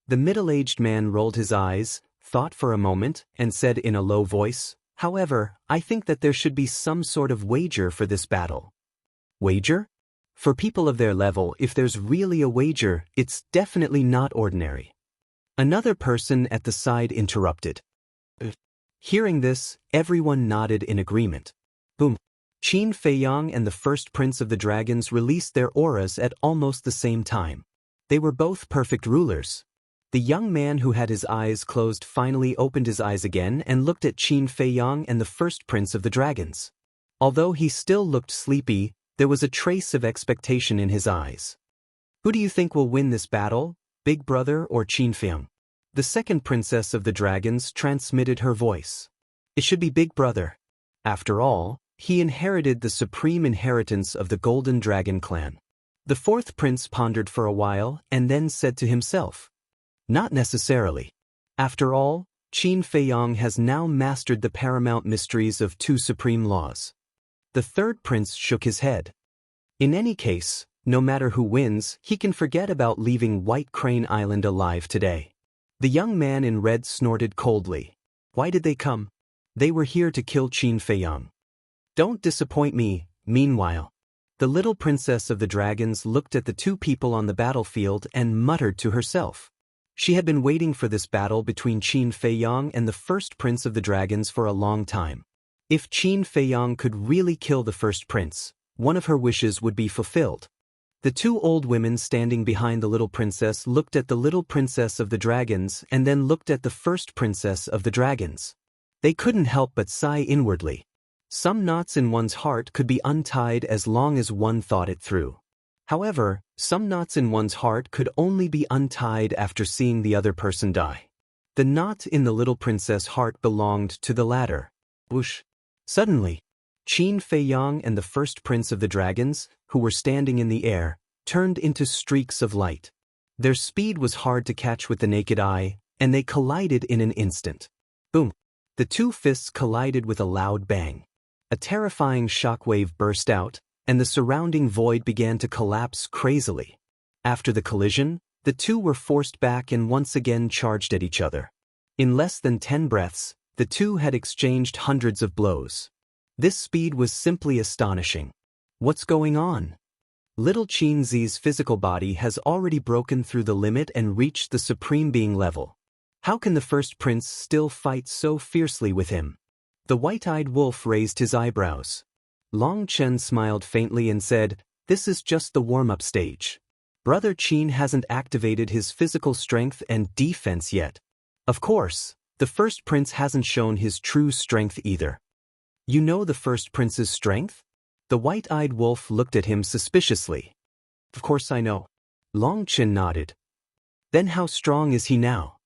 The middle-aged man rolled his eyes, thought for a moment, and said in a low voice, However, I think that there should be some sort of wager for this battle. Wager? For people of their level, if there's really a wager, it's definitely not ordinary. Another person at the side interrupted. Hearing this, everyone nodded in agreement. Boom. Qin Feiyong and the first prince of the dragons released their auras at almost the same time. They were both perfect rulers. The young man who had his eyes closed finally opened his eyes again and looked at Qin Feiyong and the first prince of the dragons. Although he still looked sleepy, there was a trace of expectation in his eyes. Who do you think will win this battle, Big Brother or Qin Feiyong? The second princess of the dragons transmitted her voice. It should be Big Brother. After all, he inherited the supreme inheritance of the Golden Dragon clan. The fourth prince pondered for a while and then said to himself, Not necessarily. After all, Qin Feiyong has now mastered the paramount mysteries of two supreme laws. The third prince shook his head. In any case, no matter who wins, he can forget about leaving White Crane Island alive today. The young man in red snorted coldly. Why did they come? They were here to kill Qin Feiyong. Don't disappoint me. Meanwhile, the little princess of the dragons looked at the two people on the battlefield and muttered to herself. She had been waiting for this battle between Qin Feiyong and the first prince of the dragons for a long time. If Qin Feiyong could really kill the first prince, one of her wishes would be fulfilled. The two old women standing behind the little princess looked at the little princess of the dragons and then looked at the first princess of the dragons. They couldn't help but sigh inwardly. Some knots in one's heart could be untied as long as one thought it through. However, some knots in one's heart could only be untied after seeing the other person die. The knot in the little princess' heart belonged to the latter. Whoosh! Suddenly, Qin Feiyong and the first prince of the dragons, who were standing in the air, turned into streaks of light. Their speed was hard to catch with the naked eye, and they collided in an instant. Boom! The two fists collided with a loud bang. A terrifying shockwave burst out, and the surrounding void began to collapse crazily. After the collision, the two were forced back and once again charged at each other. In less than 10 breaths, the two had exchanged hundreds of blows. This speed was simply astonishing. What's going on? Little Qin Zi's physical body has already broken through the limit and reached the supreme being level. How can the first prince still fight so fiercely with him? The white-eyed wolf raised his eyebrows. Long Chen smiled faintly and said, This is just the warm-up stage. Brother Qin hasn't activated his physical strength and defense yet. Of course, the first prince hasn't shown his true strength either. You know the first prince's strength? The white-eyed wolf looked at him suspiciously. Of course I know. Long Chen nodded. Then how strong is he now?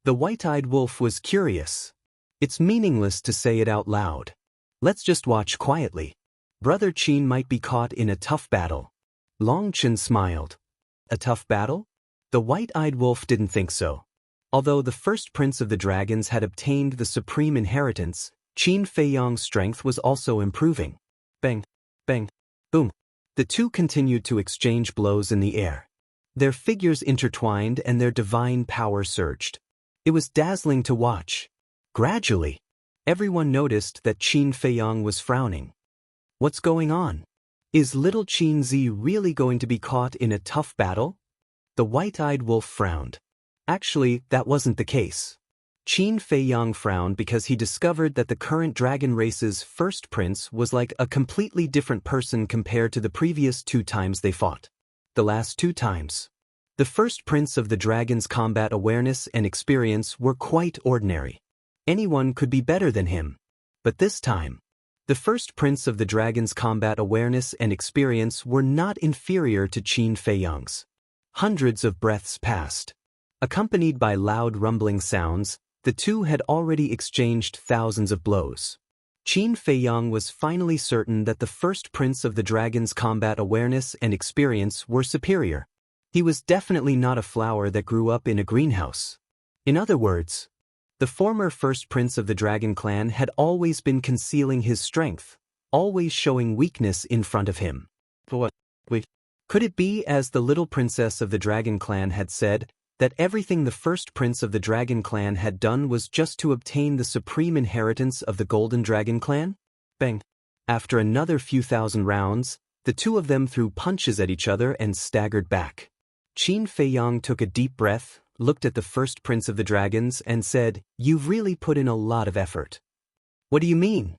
The white-eyed wolf was curious. It's meaningless to say it out loud. Let's just watch quietly. Brother Qin might be caught in a tough battle. Long Chen smiled. A tough battle? The white-eyed wolf didn't think so. Although the first prince of the dragons had obtained the supreme inheritance, Qin Feiyong's strength was also improving. Bang, bang, boom. The two continued to exchange blows in the air. Their figures intertwined and their divine power surged. It was dazzling to watch. Gradually, everyone noticed that Qin Feiyong was frowning. What's going on? Is little Qin Zi really going to be caught in a tough battle? The white-eyed wolf frowned. Actually, that wasn't the case. Qin Feiyang frowned because he discovered that the current dragon race's first prince was like a completely different person compared to the previous 2 times they fought. The last 2 times. The first prince of the dragon's combat awareness and experience were quite ordinary. Anyone could be better than him. But this time, the first prince of the dragon's combat awareness and experience were not inferior to Qin Feiyang's. Hundreds of breaths passed. Accompanied by loud rumbling sounds, the two had already exchanged thousands of blows. Qin Feiyang was finally certain that the first prince of the dragon's combat awareness and experience were superior. He was definitely not a flower that grew up in a greenhouse. In other words, the former first prince of the dragon clan had always been concealing his strength, always showing weakness in front of him. Could it be, as the little princess of the dragon clan had said, that everything the first prince of the dragon clan had done was just to obtain the supreme inheritance of the golden dragon clan? Bang! After another few thousand rounds, the two of them threw punches at each other and staggered back. Qin Feiyang took a deep breath, looked at the first prince of the dragons and said, "You've really put in a lot of effort." "What do you mean?"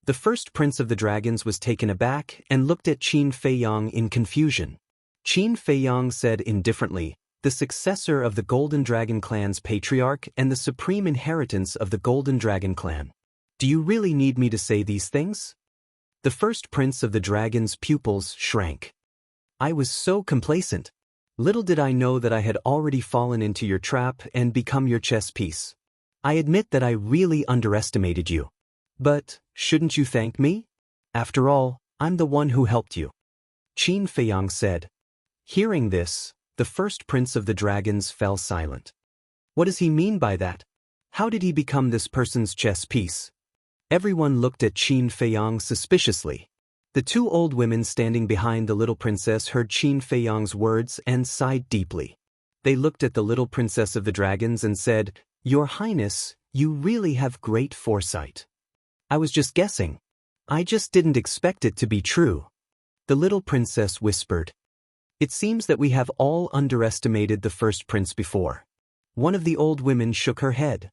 The first prince of the dragons was taken aback and looked at Qin Feiyang in confusion. Qin Feiyang said indifferently, "The successor of the Golden Dragon Clan's patriarch and the supreme inheritance of the Golden Dragon Clan. Do you really need me to say these things?" The first prince of the dragon's pupils shrank. "I was so complacent. Little did I know that I had already fallen into your trap and become your chess piece. I admit that I really underestimated you. But shouldn't you thank me? After all, I'm the one who helped you," Qin Feiyang said. Hearing this, the first prince of the dragons fell silent. What does he mean by that? How did he become this person's chess piece? Everyone looked at Qin Feiyang suspiciously. The 2 old women standing behind the little princess heard Qin Feiyang's words and sighed deeply. They looked at the little princess of the dragons and said, "Your Highness, you really have great foresight. I was just guessing. I just didn't expect it to be true." The little princess whispered, "It seems that we have all underestimated the first prince before." One of the old women shook her head.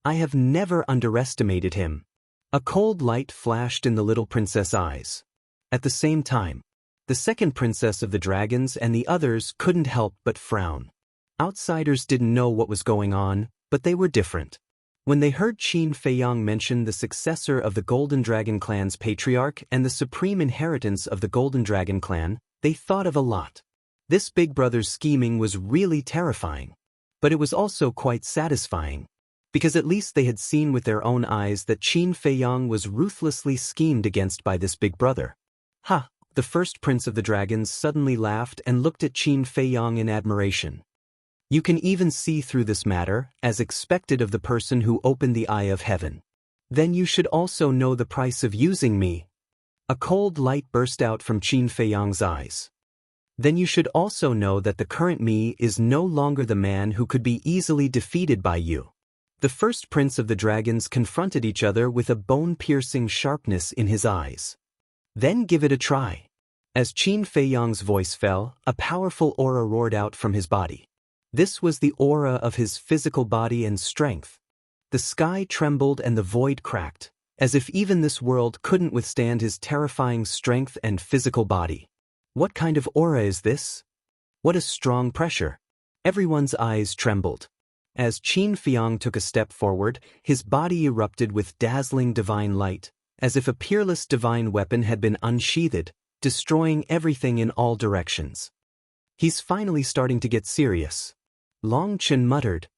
"I have never underestimated him." A cold light flashed in the little princess' eyes. At the same time, the second princess of the dragons and the others couldn't help but frown. Outsiders didn't know what was going on, but they were different. When they heard Qin Feiyang mention the successor of the Golden Dragon Clan's patriarch and the supreme inheritance of the Golden Dragon Clan, they thought of a lot. This big brother's scheming was really terrifying. But it was also quite satisfying. Because at least they had seen with their own eyes that Qin Feiyang was ruthlessly schemed against by this big brother. "Ha!" The first prince of the dragons suddenly laughed and looked at Qin Feiyang in admiration. "You can even see through this matter, as expected of the person who opened the eye of heaven. Then you should also know the price of using me." A cold light burst out from Qin Feiyang's eyes. "Then you should also know that the current me is no longer the man who could be easily defeated by you." The first prince of the dragons confronted each other with a bone-piercing sharpness in his eyes. "Then give it a try." As Qin Feiyang's voice fell, a powerful aura roared out from his body. This was the aura of his physical body and strength. The sky trembled and the void cracked, as if even this world couldn't withstand his terrifying strength and physical body. What kind of aura is this? What a strong pressure. Everyone's eyes trembled. As Qin Feiyang took a step forward, his body erupted with dazzling divine light, as if a peerless divine weapon had been unsheathed, destroying everything in all directions. "He's finally starting to get serious," Long Chen muttered.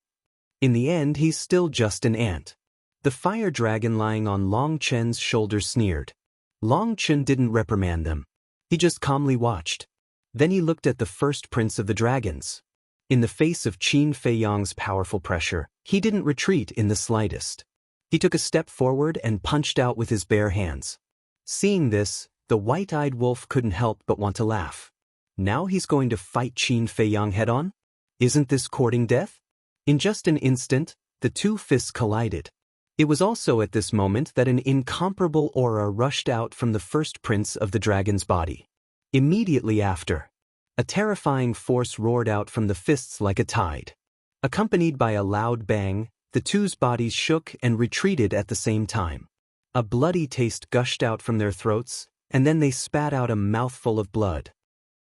"In the end, he's still just an ant." The fire dragon lying on Long Chen's shoulder sneered. Long Chen didn't reprimand them. He just calmly watched. Then he looked at the first prince of the dragons. In the face of Qin Feiyang's powerful pressure, he didn't retreat in the slightest. He took a step forward and punched out with his bare hands. Seeing this, the white-eyed wolf couldn't help but want to laugh. Now he's going to fight Qin Feiyang head-on? Isn't this courting death? In just an instant, the 2 fists collided. It was also at this moment that an incomparable aura rushed out from the first prince of the dragon's body. Immediately after, a terrifying force roared out from the fists like a tide. Accompanied by a loud bang, the two's bodies shook and retreated at the same time. A bloody taste gushed out from their throats, and then they spat out a mouthful of blood.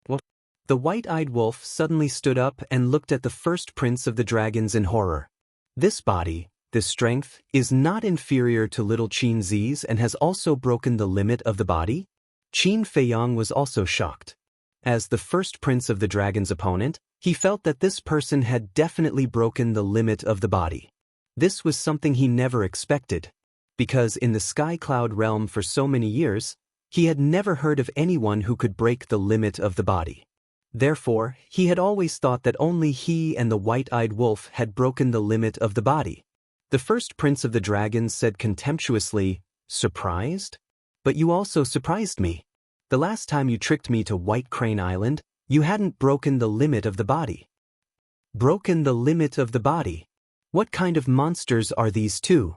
What? The white-eyed wolf suddenly stood up and looked at the first prince of the dragons in horror. This body, this strength, is not inferior to little Qin Zi's and has also broken the limit of the body? Qin Feiyang was also shocked. As the first prince of the dragon's opponent, he felt that this person had definitely broken the limit of the body. This was something he never expected, because in the Sky Cloud realm for so many years, he had never heard of anyone who could break the limit of the body. Therefore, he had always thought that only he and the white-eyed wolf had broken the limit of the body. The first prince of the dragons said contemptuously, "Surprised? But you also surprised me. The last time you tricked me to White Crane Island, you hadn't broken the limit of the body." Broken the limit of the body? What kind of monsters are these two?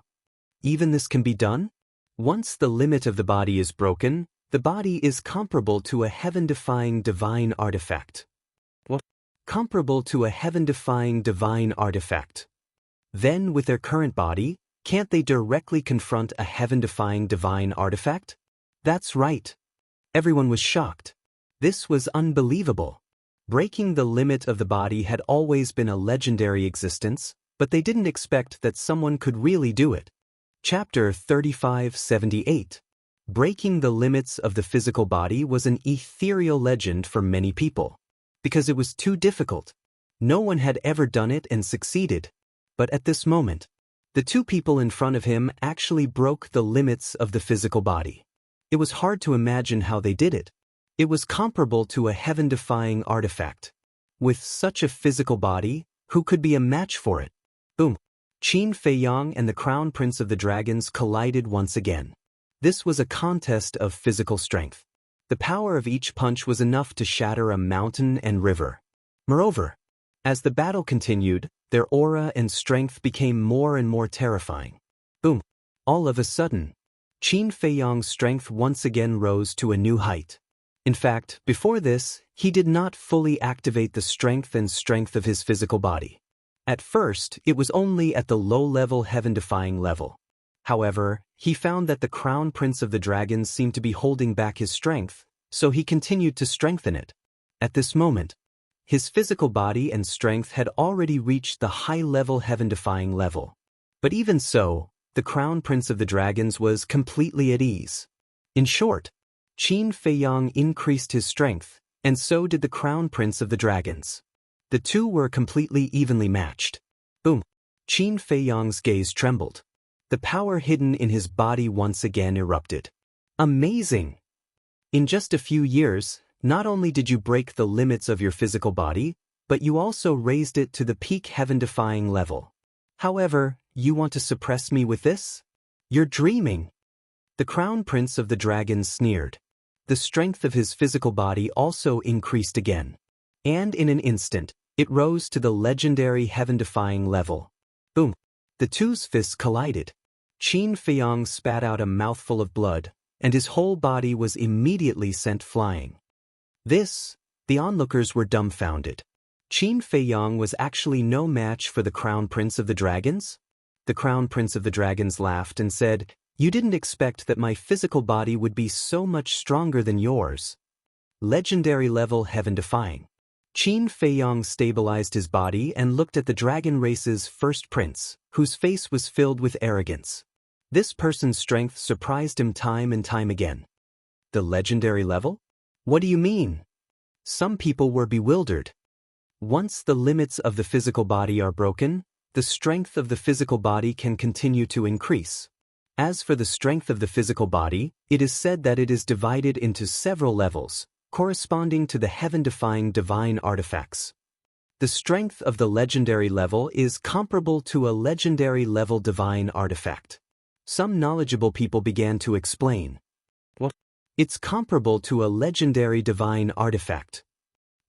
Even this can be done? Once the limit of the body is broken, the body is comparable to a heaven-defying divine artifact. What? Comparable to a heaven-defying divine artifact. Then, with their current body, can't they directly confront a heaven-defying divine artifact? That's right. Everyone was shocked. This was unbelievable. Breaking the limit of the body had always been a legendary existence, but they didn't expect that someone could really do it. Chapter 3578. Breaking the limits of the physical body was an ethereal legend for many people, because it was too difficult. No one had ever done it and succeeded. But at this moment, the two people in front of him actually broke the limits of the physical body. It was hard to imagine how they did it. It was comparable to a heaven-defying artifact. With such a physical body, who could be a match for it? Boom! Qin Feiyang and the Crown Prince of the Dragons collided once again. This was a contest of physical strength. The power of each punch was enough to shatter a mountain and river. Moreover, as the battle continued, their aura and strength became more and more terrifying. Boom! All of a sudden, Qin Feiyang's strength once again rose to a new height. In fact, before this, he did not fully activate the strength of his physical body. At first, it was only at the low-level heaven-defying level. However, he found that the Crown Prince of the Dragons seemed to be holding back his strength, so he continued to strengthen it. At this moment, his physical body and strength had already reached the high-level heaven-defying level. But even so, the Crown Prince of the Dragons was completely at ease. In short, Qin Feiyang increased his strength, and so did the Crown Prince of the Dragons. The two were completely evenly matched. Boom! Qin Feiyang's gaze trembled. The power hidden in his body once again erupted. Amazing! In just a few years, not only did you break the limits of your physical body, but you also raised it to the peak heaven-defying level. However, you want to suppress me with this? You're dreaming! The Crown Prince of the Dragons sneered. The strength of his physical body also increased again. And in an instant, it rose to the legendary heaven-defying level. Boom! The two's fists collided. Qin Feiyang spat out a mouthful of blood, and his whole body was immediately sent flying. The onlookers were dumbfounded. Qin Feiyang was actually no match for the Crown Prince of the Dragons? The Crown Prince of the Dragons laughed and said, "You didn't expect that my physical body would be so much stronger than yours." Legendary level heaven-defying. Qin Feiyang stabilized his body and looked at the dragon race's first prince, whose face was filled with arrogance. This person's strength surprised him time and time again. The legendary level? What do you mean? Some people were bewildered. Once the limits of the physical body are broken, the strength of the physical body can continue to increase. As for the strength of the physical body, it is said that it is divided into several levels, corresponding to the heaven-defying divine artifacts. The strength of the legendary level is comparable to a legendary level divine artifact. Some knowledgeable people began to explain. What? It's comparable to a legendary divine artifact.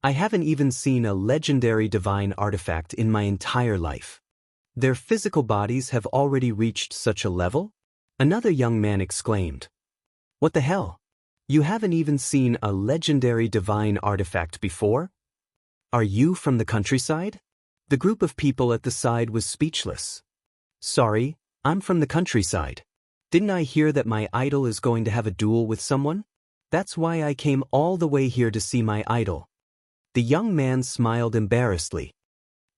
I haven't even seen a legendary divine artifact in my entire life. Their physical bodies have already reached such a level? Another young man exclaimed. What the hell? You haven't even seen a legendary divine artifact before? Are you from the countryside? The group of people at the side was speechless. Sorry, I'm from the countryside. Didn't I hear that my idol is going to have a duel with someone? That's why I came all the way here to see my idol. The young man smiled embarrassedly.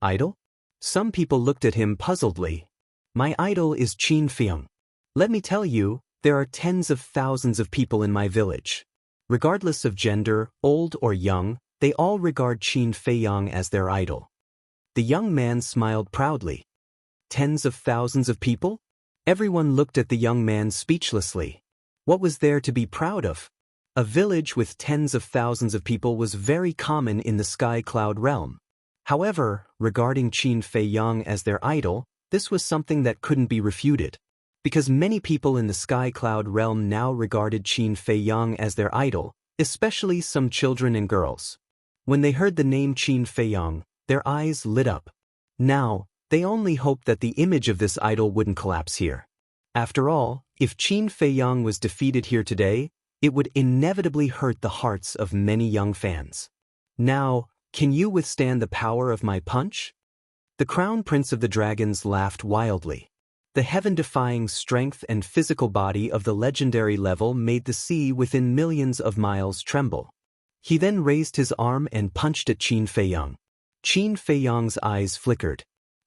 Idol? Some people looked at him puzzledly. My idol is Qin Feiyong. Let me tell you, there are tens of thousands of people in my village. Regardless of gender, old or young, they all regard Qin Feiyong as their idol. The young man smiled proudly. Tens of thousands of people? Everyone looked at the young man speechlessly. What was there to be proud of? A village with tens of thousands of people was very common in the Sky Cloud realm. However, regarding Qin Feiyong as their idol, this was something that couldn't be refuted. Because many people in the Sky Cloud realm now regarded Qin Feiyong as their idol, especially some children and girls. When they heard the name Qin Feiyong, their eyes lit up. Now, they only hoped that the image of this idol wouldn't collapse here. After all, if Qin Feiyong was defeated here today, it would inevitably hurt the hearts of many young fans. Now, can you withstand the power of my punch? The Crown Prince of the Dragons laughed wildly. The heaven-defying strength and physical body of the legendary level made the sea within millions of miles tremble. He then raised his arm and punched at Qin Feiyong. Qin Feiyong's eyes flickered.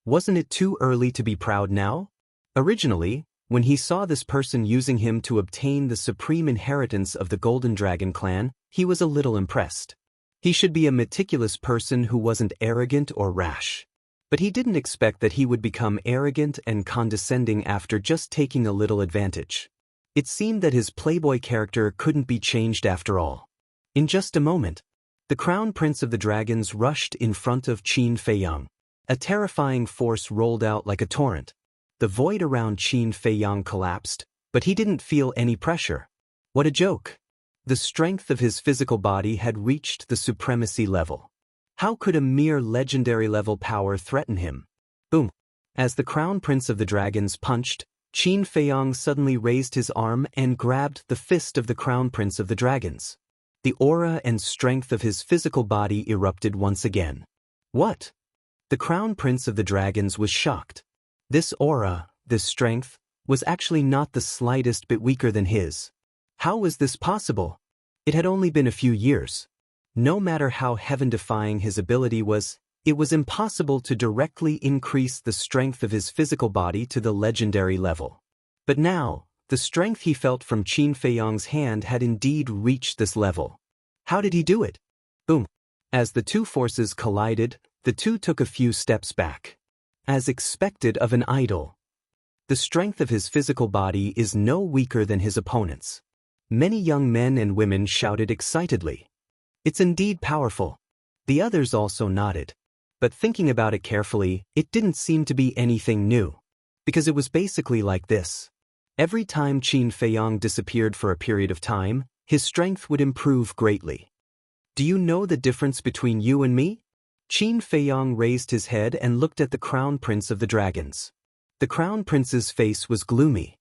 Wasn't it too early to be proud now? Originally, when he saw this person using him to obtain the supreme inheritance of the Golden Dragon clan, he was a little impressed. He should be a meticulous person who wasn't arrogant or rash. But he didn't expect that he would become arrogant and condescending after just taking a little advantage. It seemed that his playboy character couldn't be changed after all. In just a moment, the Crown Prince of the Dragons rushed in front of Qin Feiyong. A terrifying force rolled out like a torrent. The void around Qin Feiyong collapsed, but he didn't feel any pressure. What a joke! The strength of his physical body had reached the supremacy level. How could a mere legendary level power threaten him? Boom! As the Crown Prince of the Dragons punched, Qin Feiyong suddenly raised his arm and grabbed the fist of the Crown Prince of the Dragons. The aura and strength of his physical body erupted once again. What? The Crown Prince of the Dragons was shocked. This aura, this strength, was actually not the slightest bit weaker than his. How was this possible? It had only been a few years. No matter how heaven-defying his ability was, it was impossible to directly increase the strength of his physical body to the legendary level. But now, the strength he felt from Qin Feiyong's hand had indeed reached this level. How did he do it? Boom! As the two forces collided, the two took a few steps back. As expected of an idol, the strength of his physical body is no weaker than his opponent's. Many young men and women shouted excitedly. It's indeed powerful. The others also nodded. But thinking about it carefully, it didn't seem to be anything new. Because it was basically like this. Every time Qin Feiyong disappeared for a period of time, his strength would improve greatly. Do you know the difference between you and me? Qin Feiyong raised his head and looked at the Crown Prince of the Dragons. The Crown Prince's face was gloomy.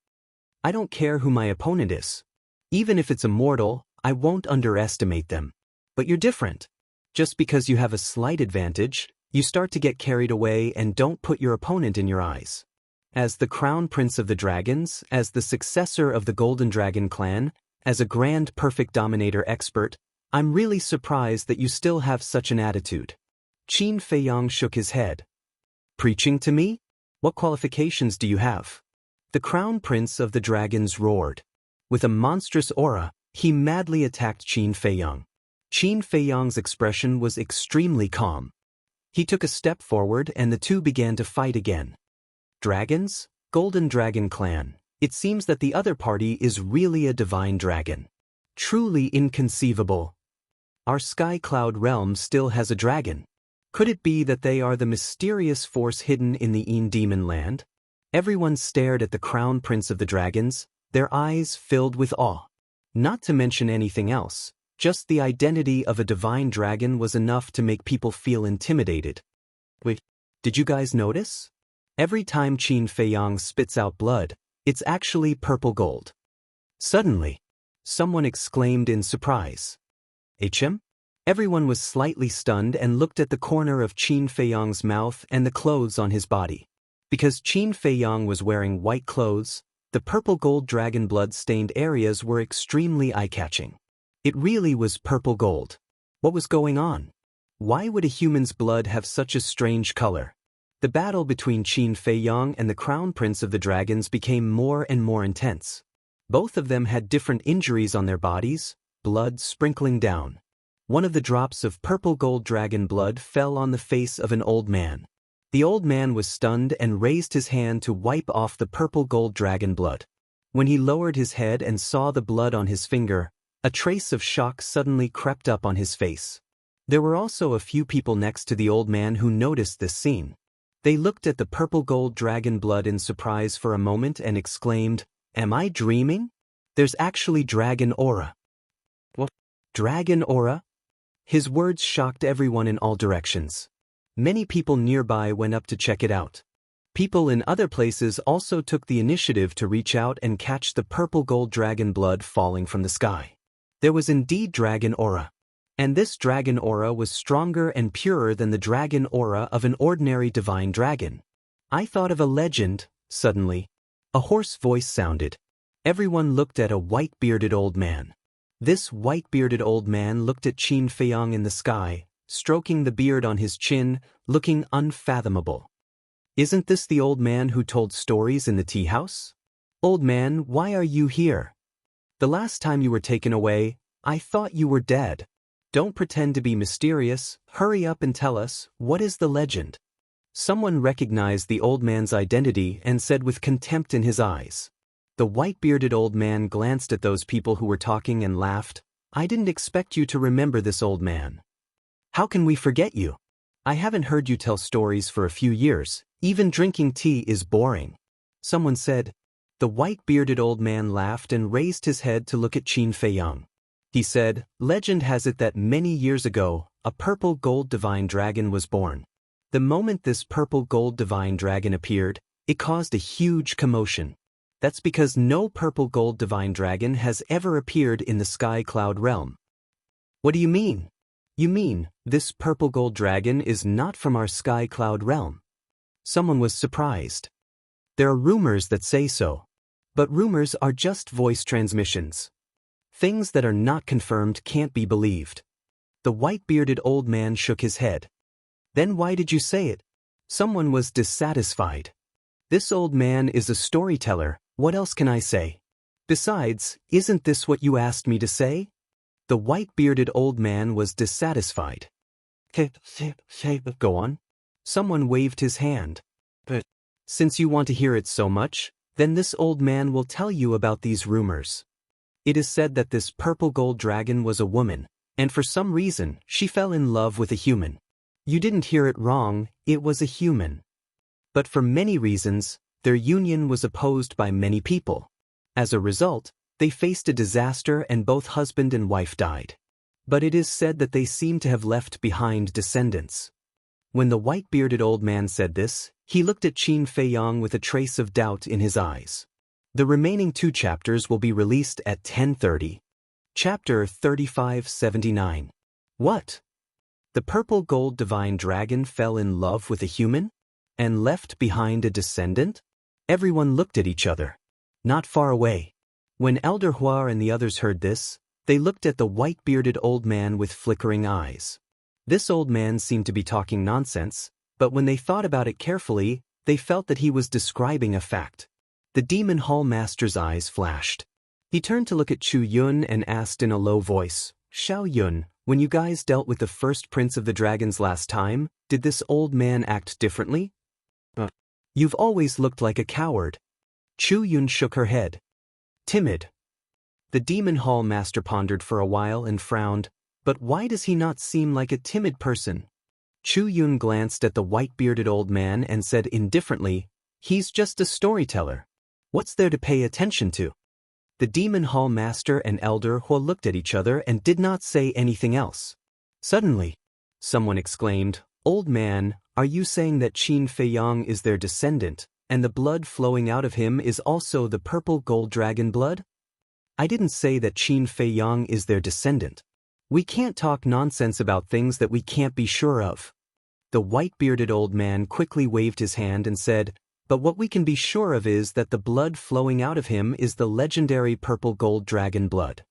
I don't care who my opponent is. Even if it's a mortal, I won't underestimate them. But you're different. Just because you have a slight advantage, you start to get carried away and don't put your opponent in your eyes. As the Crown Prince of the Dragons, as the successor of the Golden Dragon clan, as a grand perfect dominator expert, I'm really surprised that you still have such an attitude. Qin Feiyong shook his head. Preaching to me? What qualifications do you have? The Crown Prince of the Dragons roared. With a monstrous aura, he madly attacked Qin Feiyong. Qin Feiyong's expression was extremely calm. He took a step forward and the two began to fight again. Dragons? Golden Dragon clan. It seems that the other party is really a divine dragon. Truly inconceivable. Our Sky Cloud realm still has a dragon. Could it be that they are the mysterious force hidden in the Demon land? Everyone stared at the Crown Prince of the Dragons, their eyes filled with awe. Not to mention anything else, just the identity of a divine dragon was enough to make people feel intimidated. Wait, did you guys notice? Every time Qin Feiyong spits out blood, it's actually purple gold. Suddenly, Someone exclaimed in surprise. HM? Everyone was slightly stunned and looked at the corner of Qin Feiyong's mouth and the clothes on his body. Because Qin Feiyong was wearing white clothes, the purple gold dragon blood-stained areas were extremely eye-catching. It really was purple gold. What was going on? Why would a human's blood have such a strange color? The battle between Qin Feiyong and the crown prince of the dragons became more and more intense. Both of them had different injuries on their bodies, blood sprinkling down. One of the drops of purple gold dragon blood fell on the face of an old man. The old man was stunned and raised his hand to wipe off the purple gold dragon blood. When he lowered his head and saw the blood on his finger, a trace of shock suddenly crept up on his face. There were also a few people next to the old man who noticed this scene. They looked at the purple gold dragon blood in surprise for a moment and exclaimed, "Am I dreaming? There's actually dragon aura." What? Dragon aura? His words shocked everyone in all directions. Many people nearby went up to check it out. People in other places also took the initiative to reach out and catch the purple gold dragon blood falling from the sky. There was indeed dragon aura. And this dragon aura was stronger and purer than the dragon aura of an ordinary divine dragon. I thought of a legend, suddenly. A hoarse voice sounded. Everyone looked at a white-bearded old man. This white-bearded old man looked at Qin Feiyong in the sky, stroking the beard on his chin, looking unfathomable. Isn't this the old man who told stories in the tea house? Old man, why are you here? The last time you were taken away, I thought you were dead. Don't pretend to be mysterious, hurry up and tell us, what is the legend? Someone recognized the old man's identity and said with contempt in his eyes. The white-bearded old man glanced at those people who were talking and laughed. I didn't expect you to remember this old man. How can we forget you? I haven't heard you tell stories for a few years, even drinking tea is boring. Someone said. The white-bearded old man laughed and raised his head to look at Qin Feiyong. He said, legend has it that many years ago, a purple gold divine dragon was born. The moment this purple gold divine dragon appeared, it caused a huge commotion. That's because no purple gold divine dragon has ever appeared in the sky cloud realm. What do you mean? You mean, this purple gold dragon is not from our sky cloud realm? Someone was surprised. There are rumors that say so. But rumors are just voice transmissions. Things that are not confirmed can't be believed. The white-bearded old man shook his head. Then why did you say it? Someone was dissatisfied. This old man is a storyteller, what else can I say? Besides, isn't this what you asked me to say? The white-bearded old man was dissatisfied. Go on. Someone waved his hand. But since you want to hear it so much, then this old man will tell you about these rumors. It is said that this purple gold dragon was a woman, and for some reason, she fell in love with a human. You didn't hear it wrong, it was a human. But for many reasons, their union was opposed by many people. As a result, they faced a disaster and both husband and wife died. But it is said that they seem to have left behind descendants. When the white-bearded old man said this, he looked at Qin Feiyong with a trace of doubt in his eyes. The remaining 2 chapters will be released at 10:30. Chapter 3579. What? The purple gold divine dragon fell in love with a human? And left behind a descendant? Everyone looked at each other. Not far away. When Elder Hua and the others heard this, they looked at the white-bearded old man with flickering eyes. This old man seemed to be talking nonsense, but when they thought about it carefully, they felt that he was describing a fact. The Demon Hall Master's eyes flashed. He turned to look at Chu Yun and asked in a low voice, Xiao Yun, when you guys dealt with the first prince of the dragons last time, did this old man act differently? You've always looked like a coward. Chu Yun shook her head. Timid. The Demon Hall Master pondered for a while and frowned, but why does he not seem like a timid person? Chu Yun glanced at the white-bearded old man and said indifferently, he's just a storyteller. What's there to pay attention to? The Demon Hall Master and Elder Hua looked at each other and did not say anything else. Suddenly, someone exclaimed, Old man, are you saying that Qin Feiyong is their descendant, and the blood flowing out of him is also the purple gold dragon blood? I didn't say that Qin Fei Yang is their descendant. We can't talk nonsense about things that we can't be sure of. The white-bearded old man quickly waved his hand and said, but what we can be sure of is that the blood flowing out of him is the legendary purple gold dragon blood.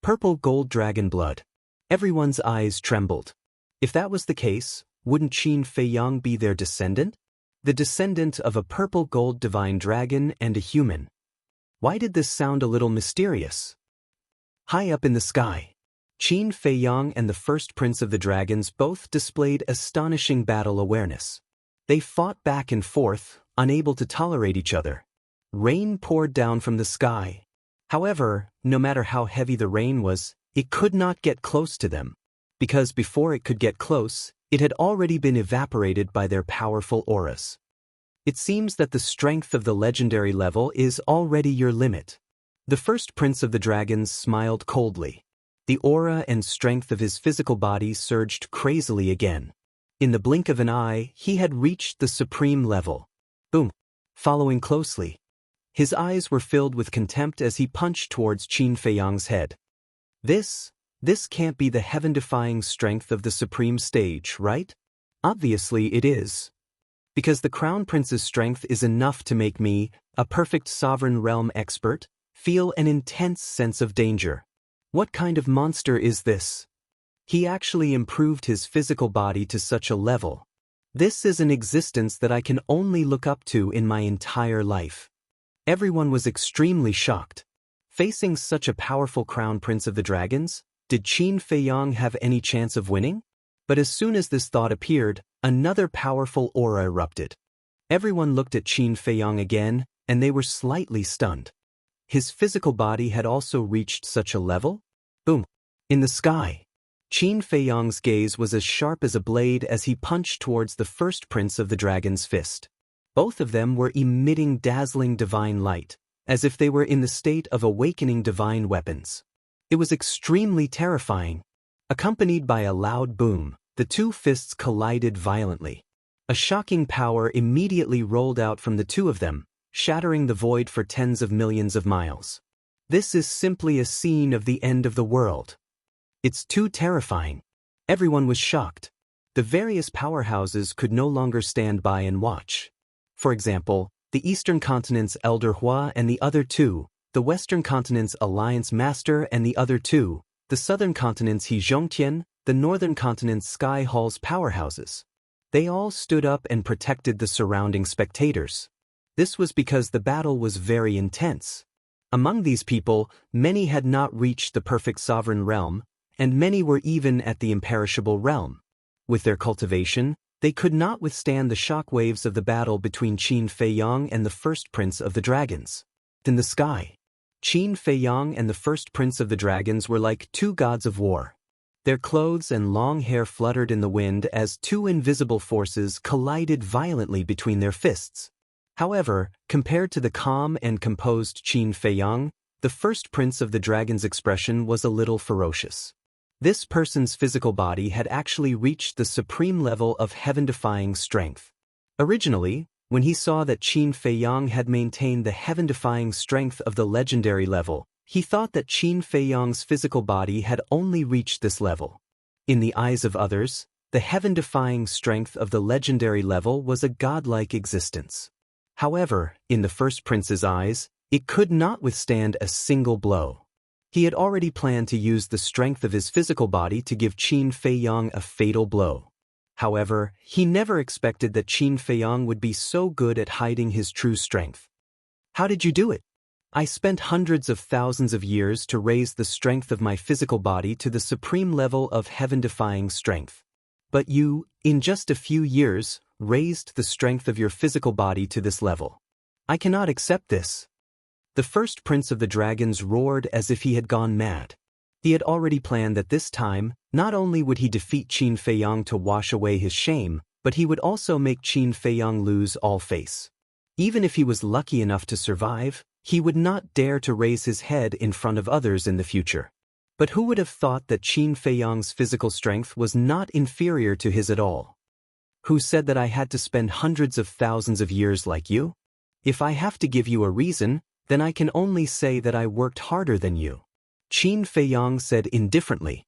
Purple gold dragon blood. Everyone's eyes trembled. If that was the case, wouldn't Qin Fei Yang be their descendant? The descendant of a purple gold divine dragon and a human. Why did this sound a little mysterious? High up in the sky, Qin Fei Yang and the first prince of the dragons both displayed astonishing battle awareness. They fought back and forth, unable to tolerate each other. Rain poured down from the sky. However, no matter how heavy the rain was, it could not get close to them, because before it could get close, it had already been evaporated by their powerful auras. It seems that the strength of the legendary level is already your limit. The first prince of the dragons smiled coldly. The aura and strength of his physical body surged crazily again. In the blink of an eye, he had reached the supreme level. Boom! Following closely. His eyes were filled with contempt as he punched towards Qin Fei Yang's head. This can't be the heaven-defying strength of the supreme stage, right? Obviously it is. Because the Crown Prince's strength is enough to make me, a perfect sovereign realm expert, feel an intense sense of danger. What kind of monster is this? He actually improved his physical body to such a level. This is an existence that I can only look up to in my entire life. Everyone was extremely shocked. Facing such a powerful Crown Prince of the Dragons, did Qin Fei Yang have any chance of winning? But as soon as this thought appeared, another powerful aura erupted. Everyone looked at Qin Fei Yang again, and they were slightly stunned. His physical body had also reached such a level? Boom! In the sky. Qin Fei Yang's gaze was as sharp as a blade as he punched towards the first prince of the dragon's fist. Both of them were emitting dazzling divine light, as if they were in the state of awakening divine weapons. It was extremely terrifying. Accompanied by a loud boom, the two fists collided violently. A shocking power immediately rolled out from the two of them, shattering the void for tens of millions of miles. This is simply a scene of the end of the world. It's too terrifying. Everyone was shocked. The various powerhouses could no longer stand by and watch. For example, the Eastern Continent's Elder Hua and the other two, the Western Continent's Alliance Master and the other two, the Southern Continent's He Zhongtian, the Northern Continent's Sky Hall's powerhouses. They all stood up and protected the surrounding spectators. This was because the battle was very intense. Among these people, many had not reached the perfect sovereign realm, and many were even at the imperishable realm. With their cultivation, they could not withstand the shock waves of the battle between Qin Fei Yang and the first prince of the dragons. In the sky, Qin Fei Yang and the first prince of the dragons were like two gods of war. Their clothes and long hair fluttered in the wind as two invisible forces collided violently between their fists. However, compared to the calm and composed Qin Fei Yang, the first prince of the dragon's expression was a little ferocious. This person's physical body had actually reached the supreme level of heaven-defying strength. Originally, when he saw that Qin Fei Yang had maintained the heaven-defying strength of the legendary level, he thought that Qin Fei Yang's physical body had only reached this level. In the eyes of others, the heaven-defying strength of the legendary level was a godlike existence. However, in the first prince's eyes, it could not withstand a single blow. He had already planned to use the strength of his physical body to give Qin Fei Yang a fatal blow. However, he never expected that Qin Fei Yang would be so good at hiding his true strength. How did you do it? I spent hundreds of thousands of years to raise the strength of my physical body to the supreme level of heaven-defying strength. But you, in just a few years, raised the strength of your physical body to this level. I cannot accept this. The first prince of the dragons roared as if he had gone mad. He had already planned that this time, not only would he defeat Qin Fei Yang to wash away his shame, but he would also make Qin Fei Yang lose all face. Even if he was lucky enough to survive, he would not dare to raise his head in front of others in the future. But who would have thought that Qin Fei Yang's physical strength was not inferior to his at all? Who said that I had to spend hundreds of thousands of years like you? If I have to give you a reason, Then I can only say that I worked harder than you. Qin Feiyang said indifferently.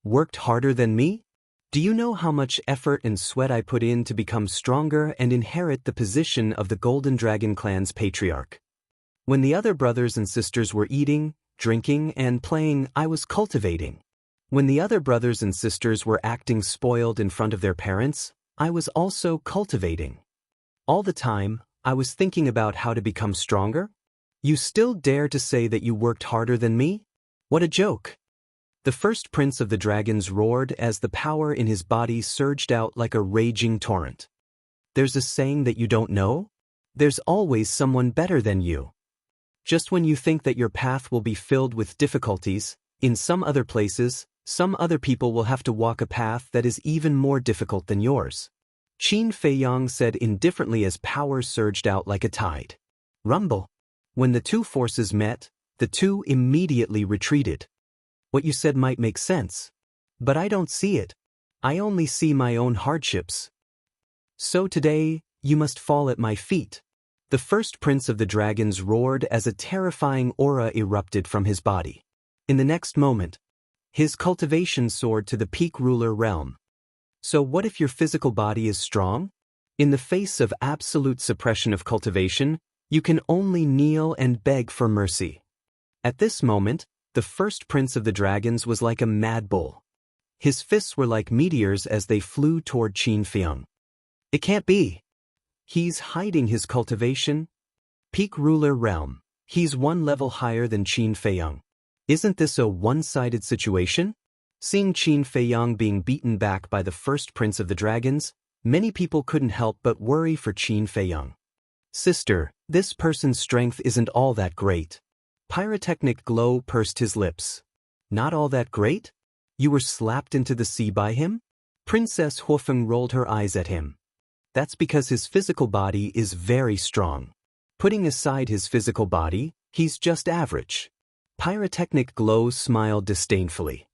Worked harder than me? Do you know how much effort and sweat I put in to become stronger and inherit the position of the Golden Dragon clan's patriarch? When the other brothers and sisters were eating, drinking, and playing, I was cultivating. When the other brothers and sisters were acting spoiled in front of their parents, I was also cultivating. All the time, I was thinking about how to become stronger. You still dare to say that you worked harder than me? What a joke! The first prince of the dragons roared as the power in his body surged out like a raging torrent. There's a saying that you don't know? There's always someone better than you. Just when you think that your path will be filled with difficulties, in some other places, some other people will have to walk a path that is even more difficult than yours. Qin Feiyang said indifferently as power surged out like a tide. Rumble. When the two forces met, the two immediately retreated. What you said might make sense. But I don't see it. I only see my own hardships. So today, you must fall at my feet. The first prince of the dragons roared as a terrifying aura erupted from his body. In the next moment, his cultivation soared to the peak ruler realm. So what if your physical body is strong? In the face of absolute suppression of cultivation, you can only kneel and beg for mercy. At this moment, the first prince of the dragons was like a mad bull. His fists were like meteors as they flew toward Qin Feiyang. It can't be. He's hiding his cultivation. Peak ruler realm. He's one level higher than Qin Feiyang. Isn't this a one-sided situation? Seeing Qin Feiyang being beaten back by the first prince of the dragons, many people couldn't help but worry for Qin Feiyang. Sister, this person's strength isn't all that great. Pyrotechnic Glow pursed his lips. Not all that great? You were slapped into the sea by him? Princess Huofeng rolled her eyes at him. That's because his physical body is very strong. Putting aside his physical body, he's just average. Pyrotechnic Glow smiled disdainfully.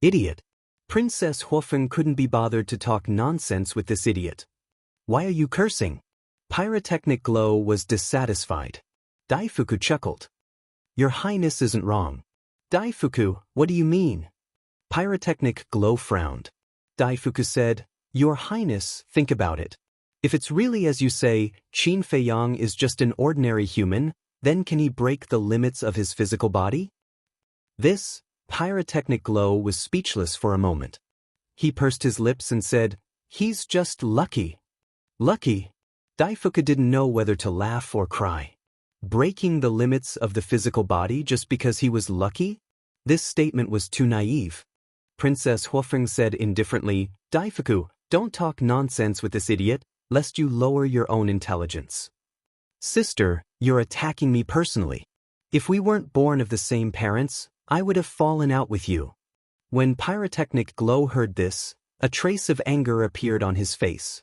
Idiot. Princess Huofeng couldn't be bothered to talk nonsense with this idiot. Why are you cursing? Pyrotechnic Glow was dissatisfied. Daifuku chuckled. Your Highness isn't wrong. Daifuku, what do you mean? Pyrotechnic Glow frowned. Daifuku said, Your Highness, think about it. If it's really as you say, Qin Feiyang is just an ordinary human, then can he break the limits of his physical body? This, Pyrotechnic Glow was speechless for a moment. He pursed his lips and said, He's just lucky. Lucky? Daifuku didn't know whether to laugh or cry. Breaking the limits of the physical body just because he was lucky? This statement was too naive. Princess Huofeng said indifferently, Daifuku, don't talk nonsense with this idiot, lest you lower your own intelligence. Sister, you're attacking me personally. If we weren't born of the same parents, I would have fallen out with you. When Pyrotechnic Glow heard this, a trace of anger appeared on his face.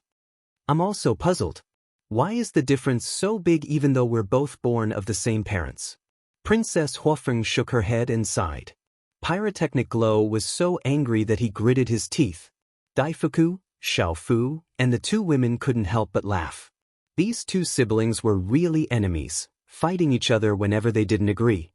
I'm also puzzled. Why is the difference so big even though we're both born of the same parents? Princess Huofeng shook her head and sighed. Pyrotechnic Glow was so angry that he gritted his teeth. Daifuku, Xiaofu, and the two women couldn't help but laugh. These two siblings were really enemies, fighting each other whenever they didn't agree.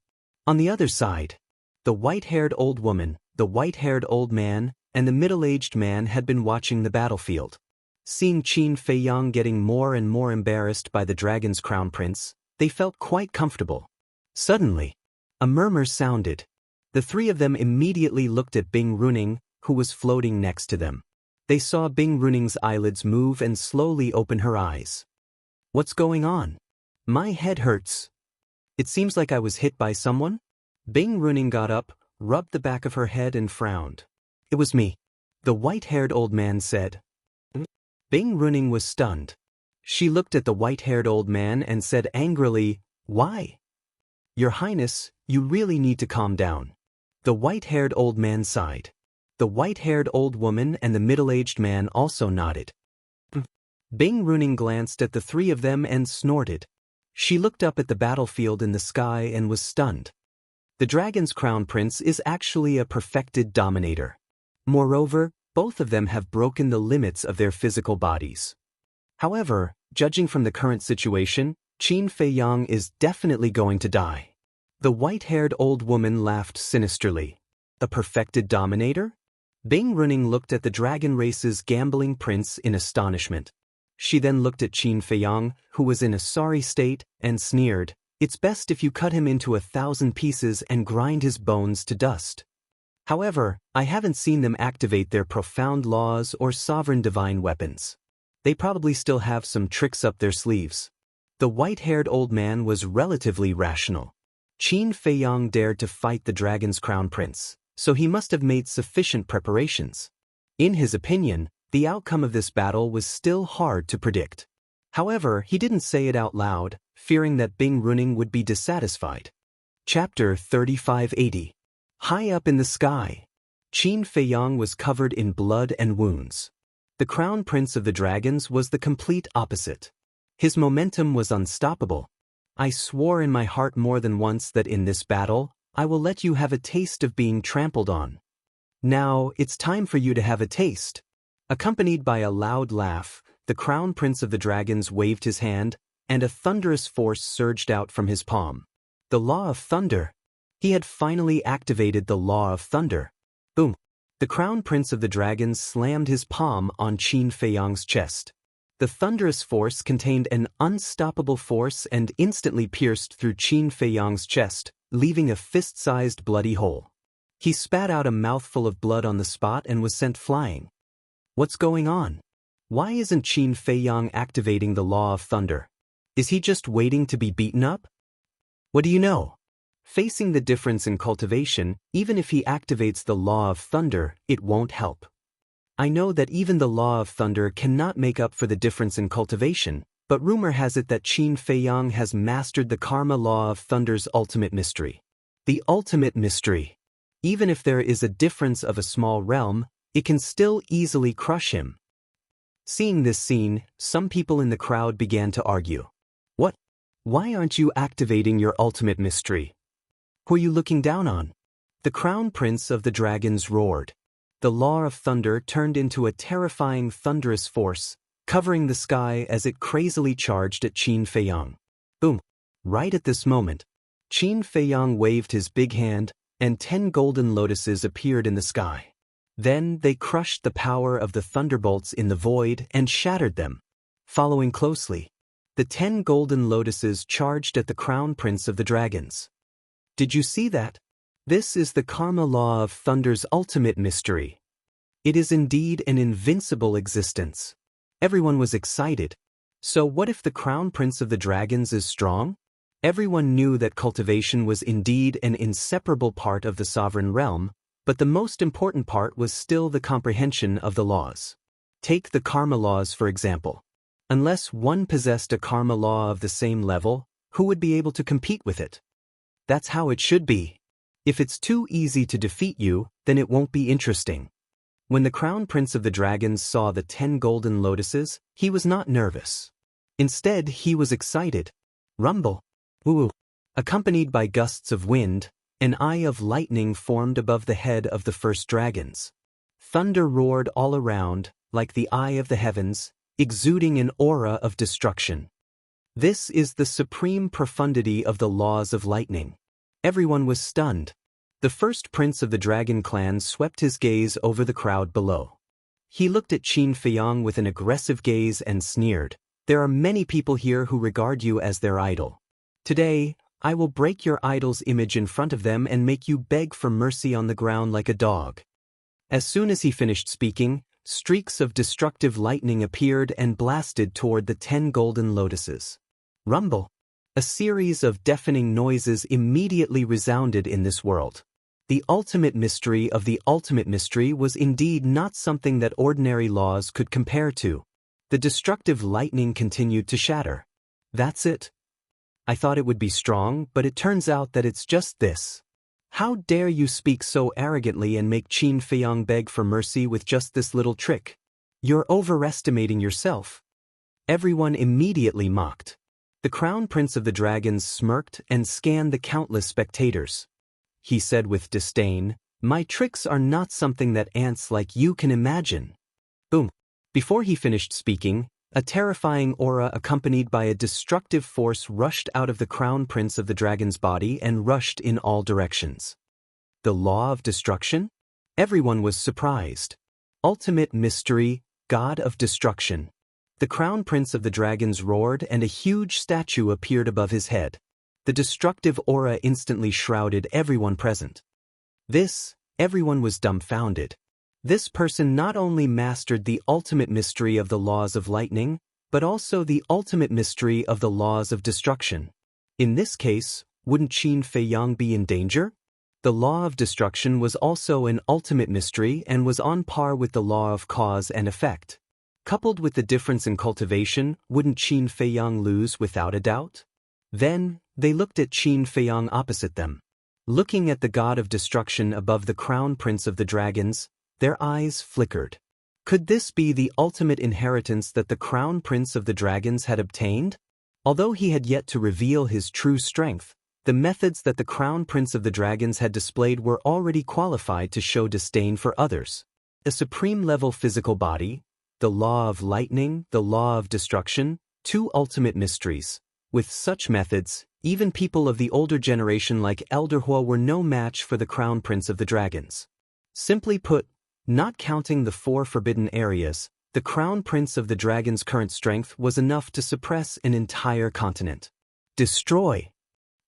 On the other side, the white-haired old woman, the white-haired old man, and the middle-aged man had been watching the battlefield. Seeing Qin Feiyang getting more and more embarrassed by the dragon's crown prince, they felt quite comfortable. Suddenly, a murmur sounded. The three of them immediately looked at Bing Runing, who was floating next to them. They saw Bing Runing's eyelids move and slowly open her eyes. What's going on? My head hurts. It seems like I was hit by someone? Bing Runing got up, rubbed the back of her head and frowned. It was me. The white-haired old man said. Bing Runing was stunned. She looked at the white-haired old man and said angrily, Why? Your Highness, you really need to calm down. The white-haired old man sighed. The white-haired old woman and the middle-aged man also nodded. Bing Runing glanced at the three of them and snorted. She looked up at the battlefield in the sky and was stunned. The dragon's crown prince is actually a perfected dominator. Moreover, both of them have broken the limits of their physical bodies. However, judging from the current situation, Qin Feiyang is definitely going to die. The white-haired old woman laughed sinisterly. A perfected dominator? Bing Runing looked at the dragon race's gambling prince in astonishment. She then looked at Qin Feiyang, who was in a sorry state, and sneered, "It's best if you cut him into 1,000 pieces and grind his bones to dust." However, I haven't seen them activate their profound laws or sovereign divine weapons. They probably still have some tricks up their sleeves. The white-haired old man was relatively rational. Qin Feiyang dared to fight the dragon's crown prince, so he must have made sufficient preparations. In his opinion, the outcome of this battle was still hard to predict. However, he didn't say it out loud, fearing that Bing Runing would be dissatisfied. Chapter 3580. High up in the sky. Qin Feiyang was covered in blood and wounds. The crown prince of the dragons was the complete opposite. His momentum was unstoppable. "I swore in my heart more than once that in this battle, I will let you have a taste of being trampled on. Now, it's time for you to have a taste." Accompanied by a loud laugh, the crown prince of the dragons waved his hand, and a thunderous force surged out from his palm. The law of thunder. He had finally activated the law of thunder. Boom! The crown prince of the dragons slammed his palm on Qin Feiyang's chest. The thunderous force contained an unstoppable force and instantly pierced through Qin Feiyang's chest, leaving a fist-sized bloody hole. He spat out a mouthful of blood on the spot and was sent flying. What's going on? Why isn't Qin Feiyang activating the law of thunder? Is he just waiting to be beaten up? What do you know? Facing the difference in cultivation, even if he activates the law of thunder, it won't help. I know that even the law of thunder cannot make up for the difference in cultivation, but rumor has it that Qin Feiyang has mastered the karma law of thunder's ultimate mystery. The ultimate mystery. Even if there is a difference of a small realm, it can still easily crush him. Seeing this scene, some people in the crowd began to argue. What? Why aren't you activating your ultimate mystery? Who are you looking down on? The crown prince of the dragons roared. The law of thunder turned into a terrifying thunderous force, covering the sky as it crazily charged at Qin Feiyang. Boom! Right at this moment, Qin Feiyang waved his big hand, and 10 golden lotuses appeared in the sky. Then they crushed the power of the thunderbolts in the void and shattered them. Following closely, the 10 golden lotuses charged at the crown prince of the dragons. Did you see that? This is the karma law of thunder's ultimate mystery. It is indeed an invincible existence. Everyone was excited. So what if the crown prince of the dragons is strong? Everyone knew that cultivation was indeed an inseparable part of the sovereign realm, but the most important part was still the comprehension of the laws. Take the karma laws for example. Unless one possessed a karma law of the same level, who would be able to compete with it? That's how it should be. If it's too easy to defeat you, then it won't be interesting. When the crown prince of the dragons saw the 10 golden lotuses, he was not nervous. Instead, he was excited. Rumble. Woo! Accompanied by gusts of wind, an eye of lightning formed above the head of the first dragons. Thunder roared all around, like the eye of the heavens, exuding an aura of destruction. This is the supreme profundity of the laws of lightning. Everyone was stunned. The first prince of the dragon clan swept his gaze over the crowd below. He looked at Qin Feiyang with an aggressive gaze and sneered. There are many people here who regard you as their idol. Today, I will break your idol's image in front of them and make you beg for mercy on the ground like a dog. As soon as he finished speaking, streaks of destructive lightning appeared and blasted toward the 10 golden lotuses. Rumble. A series of deafening noises immediately resounded in this world. The ultimate mystery of the ultimate mystery was indeed not something that ordinary laws could compare to. The destructive lightning continued to shatter. That's it. I thought it would be strong, but it turns out that it's just this. How dare you speak so arrogantly and make Qin Feiyang beg for mercy with just this little trick? You're overestimating yourself. Everyone immediately mocked. The crown prince of the dragons smirked and scanned the countless spectators. He said with disdain, "My tricks are not something that ants like you can imagine." Boom. Before he finished speaking, A terrifying aura accompanied by a destructive force rushed out of the crown prince of the dragon's body and rushed in all directions. The law of destruction? Everyone was surprised. Ultimate mystery, god of destruction. The crown prince of the dragons roared and a huge statue appeared above his head. The destructive aura instantly shrouded everyone present. Everyone was dumbfounded. This person not only mastered the ultimate mystery of the laws of lightning, but also the ultimate mystery of the laws of destruction. In this case, wouldn't Qin Feiyang be in danger? The law of destruction was also an ultimate mystery and was on par with the law of cause and effect. Coupled with the difference in cultivation, wouldn't Qin Feiyang lose without a doubt? Then, they looked at Qin Feiyang opposite them. Looking at the god of destruction above the crown prince of the dragons, their eyes flickered. Could this be the ultimate inheritance that the crown prince of the dragons had obtained? Although he had yet to reveal his true strength, the methods that the crown prince of the dragons had displayed were already qualified to show disdain for others. A supreme-level physical body, the law of lightning, the law of destruction, two ultimate mysteries. With such methods, even people of the older generation like Elder Hua were no match for the crown prince of the dragons. Simply put, not counting the 4 forbidden areas, the crown prince of the dragon's current strength was enough to suppress an entire continent. Destroy!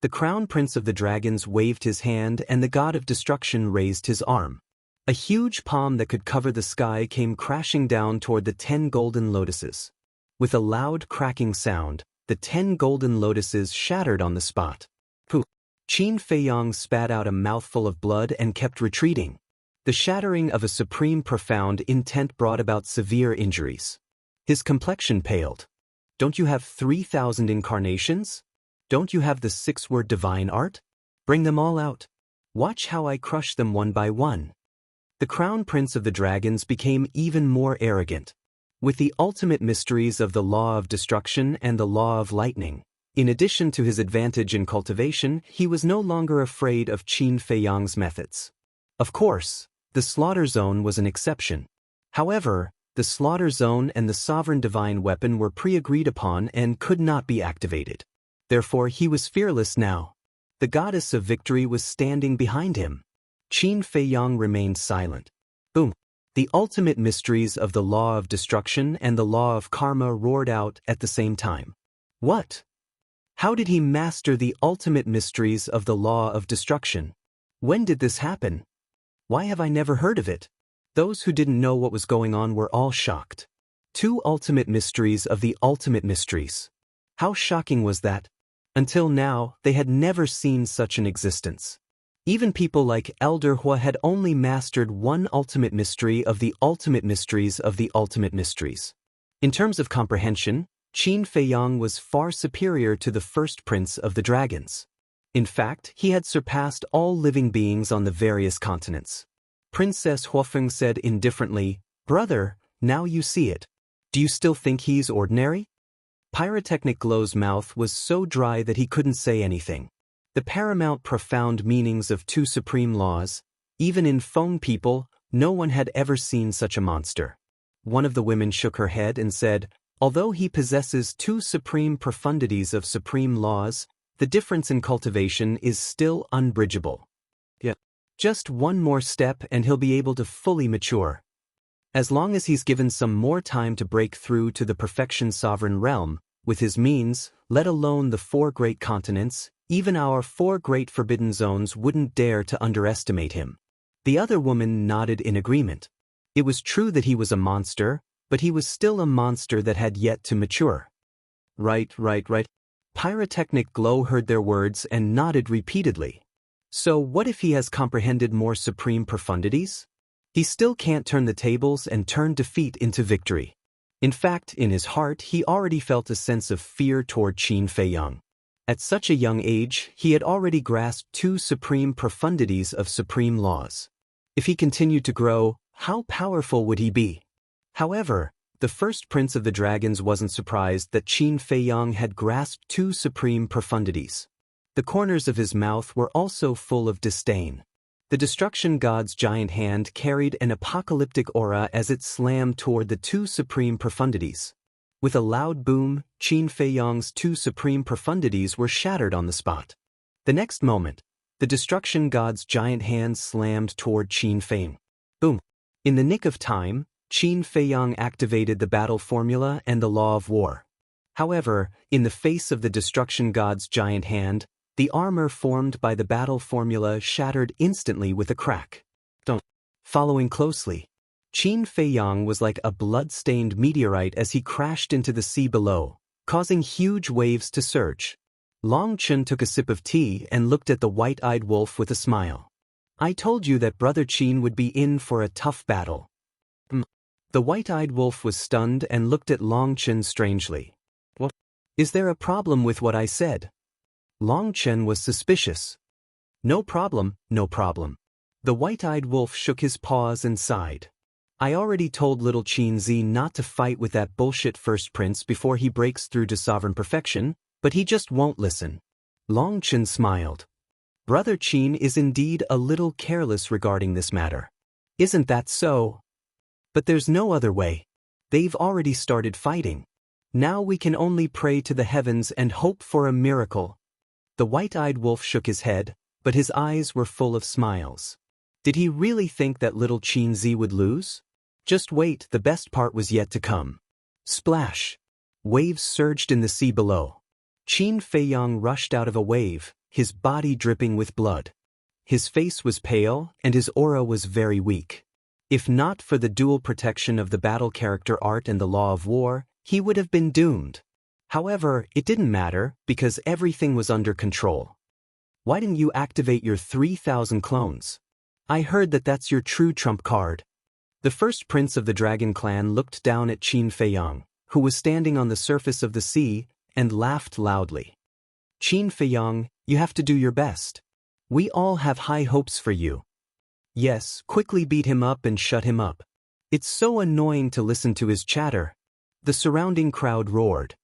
The crown prince of the dragons waved his hand and the god of destruction raised his arm. A huge palm that could cover the sky came crashing down toward the 10 golden lotuses. With a loud cracking sound, the 10 golden lotuses shattered on the spot. Pooh! Qin Feiyang spat out a mouthful of blood and kept retreating. The shattering of a supreme profound intent brought about severe injuries. His complexion paled. Don't you have 3,000 incarnations? Don't you have the 6-word divine art? Bring them all out. Watch how I crush them one by one. The crown prince of the dragons became even more arrogant. With the ultimate mysteries of the law of destruction and the law of lightning, in addition to his advantage in cultivation, he was no longer afraid of Qin Feiyang's methods. Of course, the slaughter zone was an exception. However, the slaughter zone and the sovereign divine weapon were pre-agreed upon and could not be activated. Therefore he was fearless now. The goddess of victory was standing behind him. Qin Feiyang remained silent. Boom! The ultimate mysteries of the law of destruction and the law of karma roared out at the same time. What? How did he master the ultimate mysteries of the law of destruction? When did this happen? Why have I never heard of it? Those who didn't know what was going on were all shocked. 2 ultimate mysteries of the ultimate mysteries. How shocking was that? Until now, they had never seen such an existence. Even people like Elder Hua had only mastered 1 ultimate mystery of the ultimate mysteries of the ultimate mysteries. In terms of comprehension, Qin Feiyang was far superior to the first prince of the dragons. In fact, he had surpassed all living beings on the various continents. Princess Huofeng said indifferently, "Brother, now you see it. Do you still think he's ordinary?" Pyrotechnic Glow's mouth was so dry that he couldn't say anything. The paramount profound meanings of 2 supreme laws, even in Feng people, no one had ever seen such a monster. One of the women shook her head and said, "Although he possesses 2 supreme profundities of supreme laws, the difference in cultivation is still unbridgeable. Yeah. Just 1 more step and he'll be able to fully mature. As long as he's given some more time to break through to the perfection sovereign realm, with his means, let alone the 4 great continents, even our 4 great forbidden zones wouldn't dare to underestimate him." The other woman nodded in agreement. It was true that he was a monster, but he was still a monster that had yet to mature. Right. Pyrotechnic Glow heard their words and nodded repeatedly. So what if he has comprehended more supreme profundities? He still can't turn the tables and turn defeat into victory. In fact, in his heart he already felt a sense of fear toward Qin Feiyang. At such a young age, he had already grasped 2 supreme profundities of supreme laws. If he continued to grow, how powerful would he be? However, the first prince of the dragons wasn't surprised that Qin Feiyang had grasped 2 supreme profundities. The corners of his mouth were also full of disdain. The destruction god's giant hand carried an apocalyptic aura as it slammed toward the 2 supreme profundities. With a loud boom, Qin Feiyang's two supreme profundities were shattered on the spot. The next moment, the destruction god's giant hand slammed toward Qin Feiyang. Boom! In the nick of time, Qin Feiyang activated the battle formula and the law of war. However, in the face of the destruction god's giant hand, the armor formed by the battle formula shattered instantly with a crack. Following closely, Qin Feiyang was like a blood-stained meteorite as he crashed into the sea below, causing huge waves to surge. Long Chen took a sip of tea and looked at the white-eyed wolf with a smile. "I told you that Brother Qin would be in for a tough battle." The white-eyed wolf was stunned and looked at Long Chen strangely. "What? Is there a problem with what I said?" Long Chen was suspicious. No problem, no problem." The white-eyed wolf shook his paws and sighed. "I already told little Qin Zi not to fight with that bullshit first prince before he breaks through to sovereign perfection, but he just won't listen." Long Chen smiled. "Brother Qin is indeed a little careless regarding this matter. Isn't that so? But there's no other way. They've already started fighting. Now we can only pray to the heavens and hope for a miracle." The white-eyed wolf shook his head, but his eyes were full of smiles. Did he really think that little Qin Zi would lose? Just wait, the best part was yet to come. Splash! Waves surged in the sea below. Qin Feiyang rushed out of a wave, his body dripping with blood. His face was pale, and his aura was very weak. If not for the dual protection of the battle character art and the law of war, he would have been doomed. However, it didn't matter, because everything was under control. "Why didn't you activate your 3,000 clones? I heard that that's your true trump card." The first prince of the dragon clan looked down at Qin Feiyang, who was standing on the surface of the sea, and laughed loudly. "Qin Feiyang, you have to do your best. We all have high hopes for you." "Yes, quickly beat him up and shut him up. It's so annoying to listen to his chatter." The surrounding crowd roared.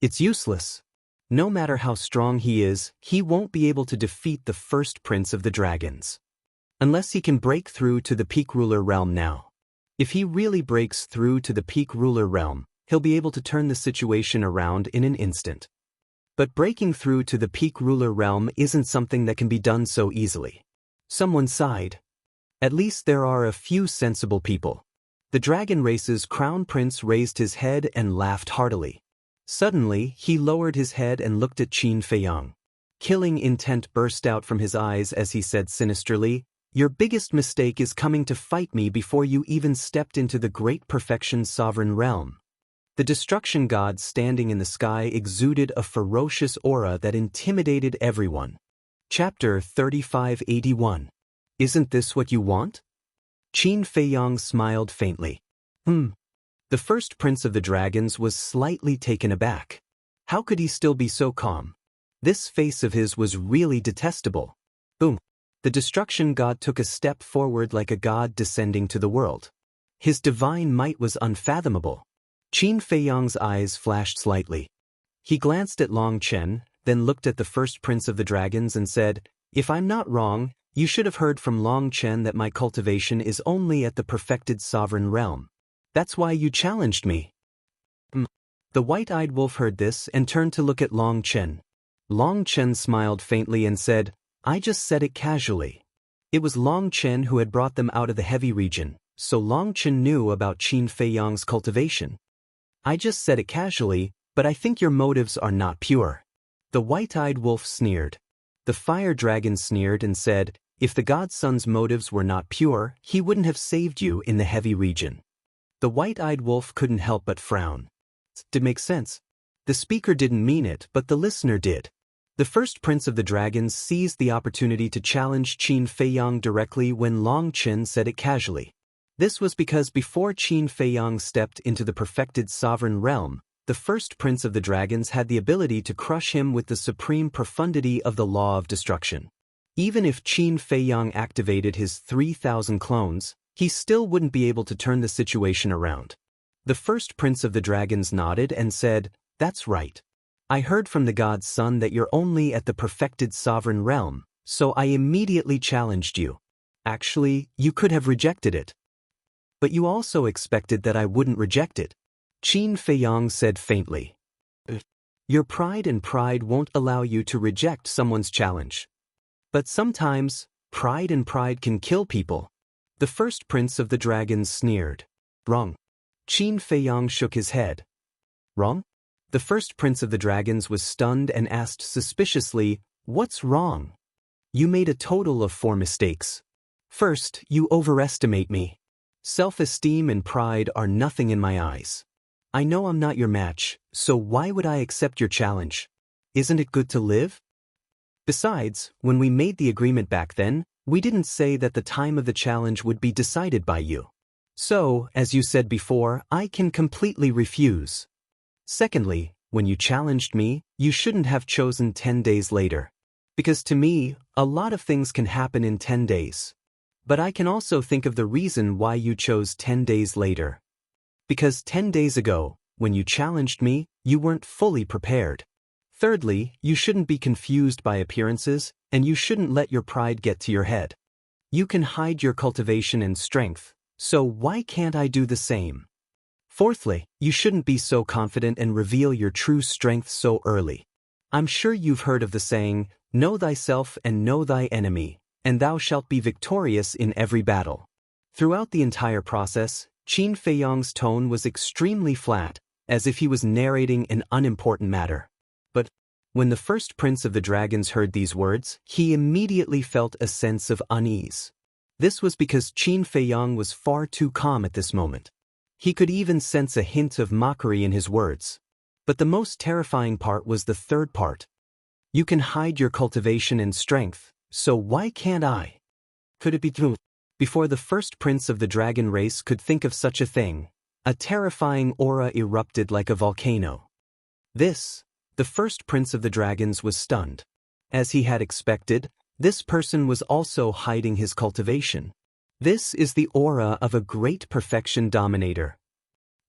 "It's useless. No matter how strong he is, he won't be able to defeat the first prince of the dragons. Unless he can break through to the peak ruler realm now. If he really breaks through to the peak ruler realm, he'll be able to turn the situation around in an instant. But breaking through to the peak ruler realm isn't something that can be done so easily." Someone sighed. "At least there are a few sensible people." The dragon race's crown prince raised his head and laughed heartily. Suddenly, he lowered his head and looked at Qin Feiyang. Killing intent burst out from his eyes as he said sinisterly, "Your biggest mistake is coming to fight me before you even stepped into the great perfection sovereign realm." The destruction god standing in the sky exuded a ferocious aura that intimidated everyone. Chapter 3581. Isn't this what you want? Qin Feiyang smiled faintly. The first prince of the dragons was slightly taken aback. How could he still be so calm? This face of his was really detestable. Boom! The destruction god took a step forward like a god descending to the world. His divine might was unfathomable. Qin Feiyang's eyes flashed slightly. He glanced at Long Chen, then looked at the first prince of the dragons and said, "If I'm not wrong, you should have heard from Long Chen that my cultivation is only at the perfected sovereign realm. That's why you challenged me." The white-eyed wolf heard this and turned to look at Long Chen. Long Chen smiled faintly and said, "I just said it casually." It was Long Chen who had brought them out of the heavy region, so Long Chen knew about Qin Feiyang's cultivation. "I just said it casually, but I think your motives are not pure." The white-eyed wolf sneered. The fire dragon sneered and said, "If the godson's motives were not pure, he wouldn't have saved you in the heavy region." The white-eyed wolf couldn't help but frown. Did make sense? The speaker didn't mean it, but the listener did. The first prince of the dragons seized the opportunity to challenge Qin Feiyang directly when Long Chen said it casually. This was because before Qin Feiyang stepped into the perfected sovereign realm, the first prince of the dragons had the ability to crush him with the supreme profundity of the law of destruction. Even if Qin Feiyang activated his 3,000 clones, he still wouldn't be able to turn the situation around. The first prince of the dragons nodded and said, "That's right. I heard from the god's son that you're only at the perfected sovereign realm, so I immediately challenged you. Actually, you could have rejected it. But you also expected that I wouldn't reject it." Qin Feiyang said faintly. Your pride and pride won't allow you to reject someone's challenge. But sometimes, pride and pride can kill people. The first prince of the dragons sneered. Wrong. Qin Feiyang shook his head. Wrong? The first prince of the dragons was stunned and asked suspiciously, What's wrong? You made a total of 4 mistakes. First, you overestimate me. Self-esteem and pride are nothing in my eyes. I know I'm not your match, so why would I accept your challenge? Isn't it good to live? Besides, when we made the agreement back then, we didn't say that the time of the challenge would be decided by you. So, as you said before, I can completely refuse. Secondly, when you challenged me, you shouldn't have chosen 10 days later. Because to me, a lot of things can happen in 10 days. But I can also think of the reason why you chose 10 days later. Because 10 days ago, when you challenged me, you weren't fully prepared. Thirdly, you shouldn't be confused by appearances, and you shouldn't let your pride get to your head. You can hide your cultivation and strength, so why can't I do the same? Fourthly, you shouldn't be so confident and reveal your true strength so early. I'm sure you've heard of the saying, know thyself and know thy enemy, and thou shalt be victorious in every battle. Throughout the entire process, Qin Feiyang's tone was extremely flat, as if he was narrating an unimportant matter. But when the first prince of the dragons heard these words, he immediately felt a sense of unease. This was because Qin Feiyang was far too calm at this moment. He could even sense a hint of mockery in his words. But the most terrifying part was the third part. You can hide your cultivation and strength, so why can't I? Could it be true? Before the first prince of the dragon race could think of such a thing, a terrifying aura erupted like a volcano. The first prince of the dragons was stunned. As he had expected, this person was also hiding his cultivation. This is the aura of a great perfection dominator.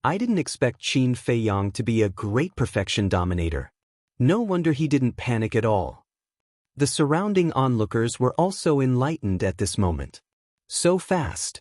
I didn't expect Qin Feiyang to be a great perfection dominator. No wonder he didn't panic at all. The surrounding onlookers were also enlightened at this moment. So fast.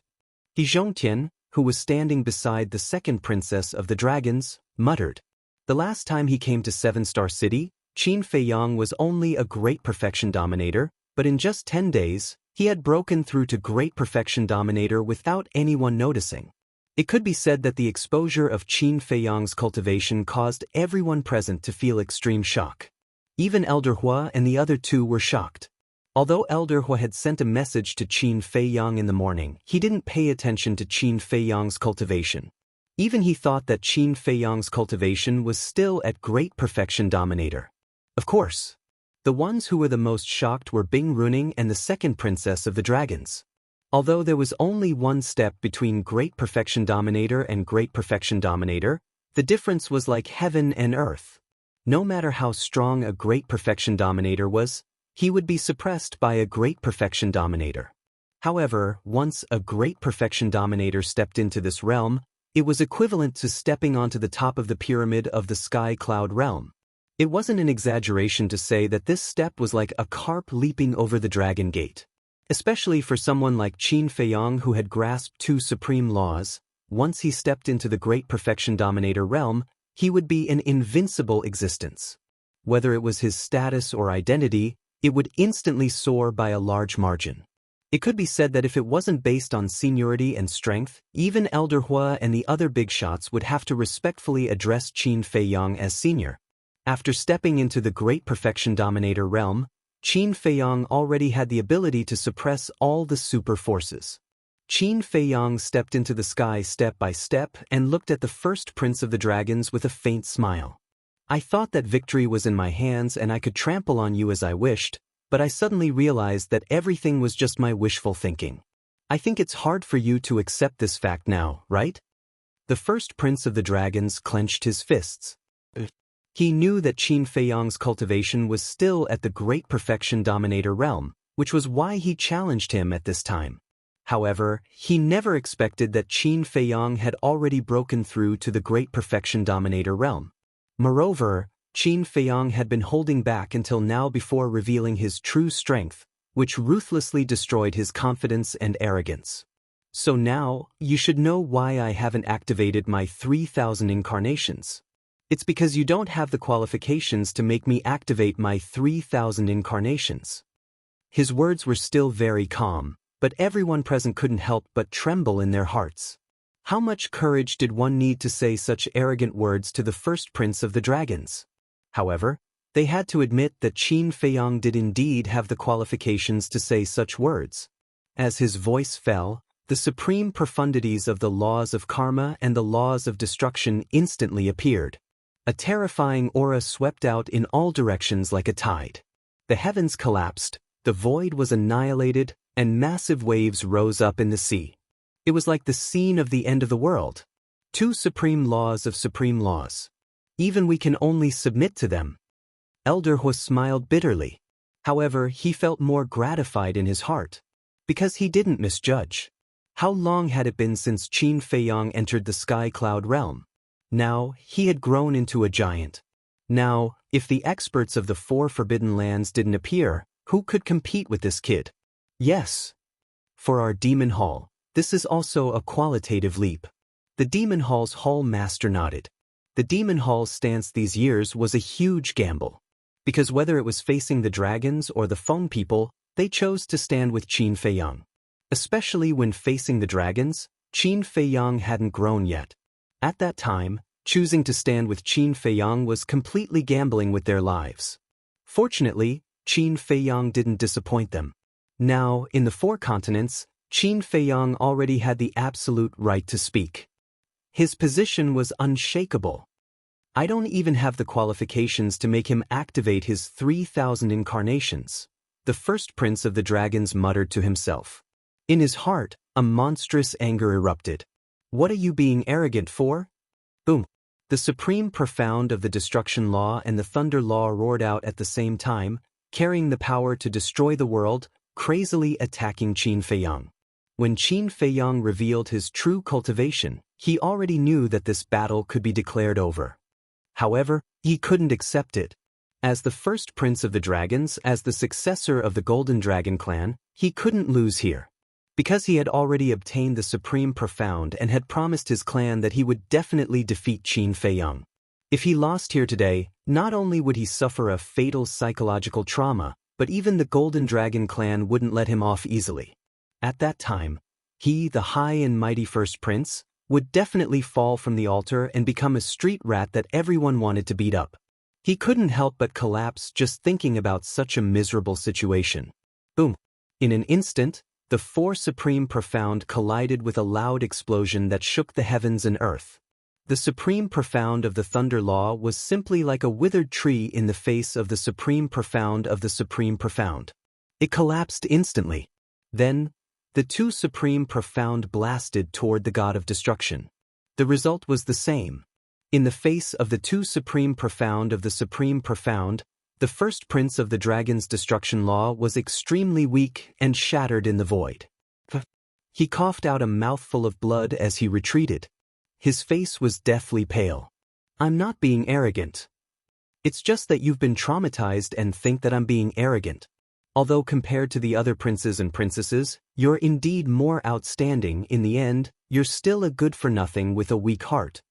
He Zhongtian, who was standing beside the second princess of the dragons, muttered. The last time he came to 7-Star City, Qin Feiyang was only a great perfection dominator, but in just 10 days, he had broken through to great perfection dominator without anyone noticing. It could be said that the exposure of Qin Feiyang's cultivation caused everyone present to feel extreme shock. Even Elder Hua and the other two were shocked. Although Elder Hua had sent a message to Qin Feiyang in the morning, he didn't pay attention to Qin Feiyang's cultivation. Even he thought that Qin Feiyang's cultivation was still at great perfection dominator. Of course, the ones who were the most shocked were Bing Runing and the second princess of the dragons. Although there was only one step between great perfection dominator and great perfection dominator, the difference was like heaven and earth. No matter how strong a great perfection dominator was, he would be suppressed by a great perfection dominator. However, once a great perfection dominator stepped into this realm, it was equivalent to stepping onto the top of the pyramid of the sky cloud realm. It wasn't an exaggeration to say that this step was like a carp leaping over the dragon gate. Especially for someone like Qin Feiyang who had grasped 2 supreme laws, once he stepped into the great perfection dominator realm, he would be an invincible existence. Whether it was his status or identity, it would instantly soar by a large margin. It could be said that if it wasn't based on seniority and strength, even Elder Hua and the other big shots would have to respectfully address Qin Feiyang as senior. After stepping into the great perfection dominator realm, Qin Feiyang already had the ability to suppress all the super forces. Qin Feiyang stepped into the sky step by step and looked at the first prince of the dragons with a faint smile. I thought that victory was in my hands and I could trample on you as I wished, but I suddenly realized that everything was just my wishful thinking. I think it's hard for you to accept this fact now, right? The first prince of the dragons clenched his fists. He knew that Qin Feiyang's cultivation was still at the great perfection dominator realm, which was why he challenged him at this time. However, he never expected that Qin Feiyang had already broken through to the great perfection dominator realm. Moreover, Qin Feiyang had been holding back until now before revealing his true strength, which ruthlessly destroyed his confidence and arrogance. So now, you should know why I haven't activated my 3,000 incarnations. It's because you don't have the qualifications to make me activate my 3,000 incarnations. His words were still very calm, but everyone present couldn't help but tremble in their hearts. How much courage did one need to say such arrogant words to the first prince of the dragons? However, they had to admit that Qin Feiyang did indeed have the qualifications to say such words. As his voice fell, the supreme profundities of the laws of karma and the laws of destruction instantly appeared. A terrifying aura swept out in all directions like a tide. The heavens collapsed, the void was annihilated, and massive waves rose up in the sea. It was like the scene of the end of the world. Two supreme laws of supreme laws. Even we can only submit to them. Elder Hu smiled bitterly. However, he felt more gratified in his heart. Because he didn't misjudge. How long had it been since Qin Feiyang entered the sky cloud realm? Now, he had grown into a giant. Now, if the experts of the 4 forbidden lands didn't appear, who could compete with this kid? Yes. For our Demon Hall, this is also a qualitative leap. The Demon Hall's Hall Master nodded. The Demon Hall's stance these years was a huge gamble. Because whether it was facing the dragons or the phone people, they chose to stand with Qin Feiyang. Especially when facing the dragons, Qin Feiyang hadn't grown yet. At that time, choosing to stand with Qin Feiyang was completely gambling with their lives. Fortunately, Qin Feiyang didn't disappoint them. Now, in the 4 continents, Qin Feiyang already had the absolute right to speak. His position was unshakable. I don't even have the qualifications to make him activate his 3,000 incarnations, the first prince of the dragons muttered to himself. In his heart, a monstrous anger erupted. What are you being arrogant for? Boom. The supreme profound of the destruction law and the thunder law roared out at the same time, carrying the power to destroy the world, crazily attacking Qin Feiyang. When Qin Feiyang revealed his true cultivation, he already knew that this battle could be declared over. However, he couldn't accept it. As the first prince of the dragons, as the successor of the Golden Dragon clan, he couldn't lose here. Because he had already obtained the supreme profound and had promised his clan that he would definitely defeat Qin Feiyang. If he lost here today, not only would he suffer a fatal psychological trauma, but even the Golden Dragon clan wouldn't let him off easily. At that time, he, the high and mighty first prince, would definitely fall from the altar and become a street rat that everyone wanted to beat up. He couldn't help but collapse just thinking about such a miserable situation. Boom. In an instant, the 4 supreme profound collided with a loud explosion that shook the heavens and earth. The supreme profound of the thunder law was simply like a withered tree in the face of the supreme profound of the supreme profound. It collapsed instantly. Then, the 2 supreme profound blasted toward the god of destruction. The result was the same. In the face of the 2 supreme profound of the supreme profound, the first prince of the dragon's destruction law was extremely weak and shattered in the void. He coughed out a mouthful of blood as he retreated. His face was deathly pale. I'm not being arrogant. It's just that you've been traumatized and think that I'm being arrogant. Although compared to the other princes and princesses, you're indeed more outstanding, in the end, you're still a good-for-nothing with a weak heart.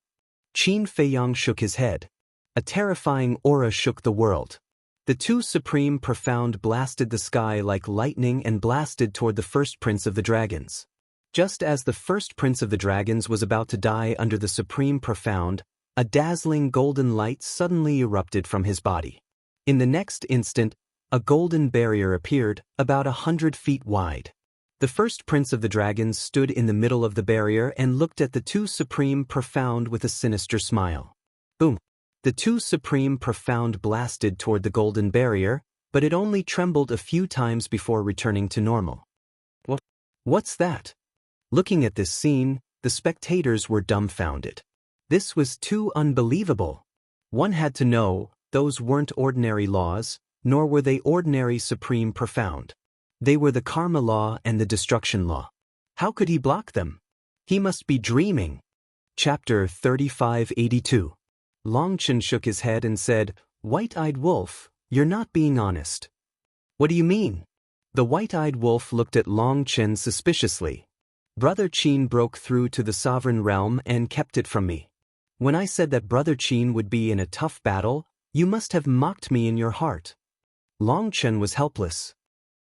Qin Feiyang shook his head. A terrifying aura shook the world. The 2 supreme profound blasted the sky like lightning and blasted toward the first prince of the dragons. Just as the first prince of the dragons was about to die under the supreme profound, a dazzling golden light suddenly erupted from his body. In the next instant, a golden barrier appeared, about 100 feet wide. The first prince of the dragons stood in the middle of the barrier and looked at the 2 supreme profound with a sinister smile. Boom. The 2 supreme profound blasted toward the golden barrier, but it only trembled a few times before returning to normal. What's that? Looking at this scene, the spectators were dumbfounded. This was too unbelievable. One had to know, those weren't ordinary laws, nor were they ordinary supreme profound. They were the karma law and the destruction law. How could he block them? He must be dreaming. Chapter 3582. Longchen shook his head and said, "White-eyed wolf, you're not being honest." "What do you mean?" The white-eyed wolf looked at Longchen suspiciously. Brother Qin broke through to the sovereign realm and kept it from me. When I said that Brother Qin would be in a tough battle, you must have mocked me in your heart. Long Chen was helpless.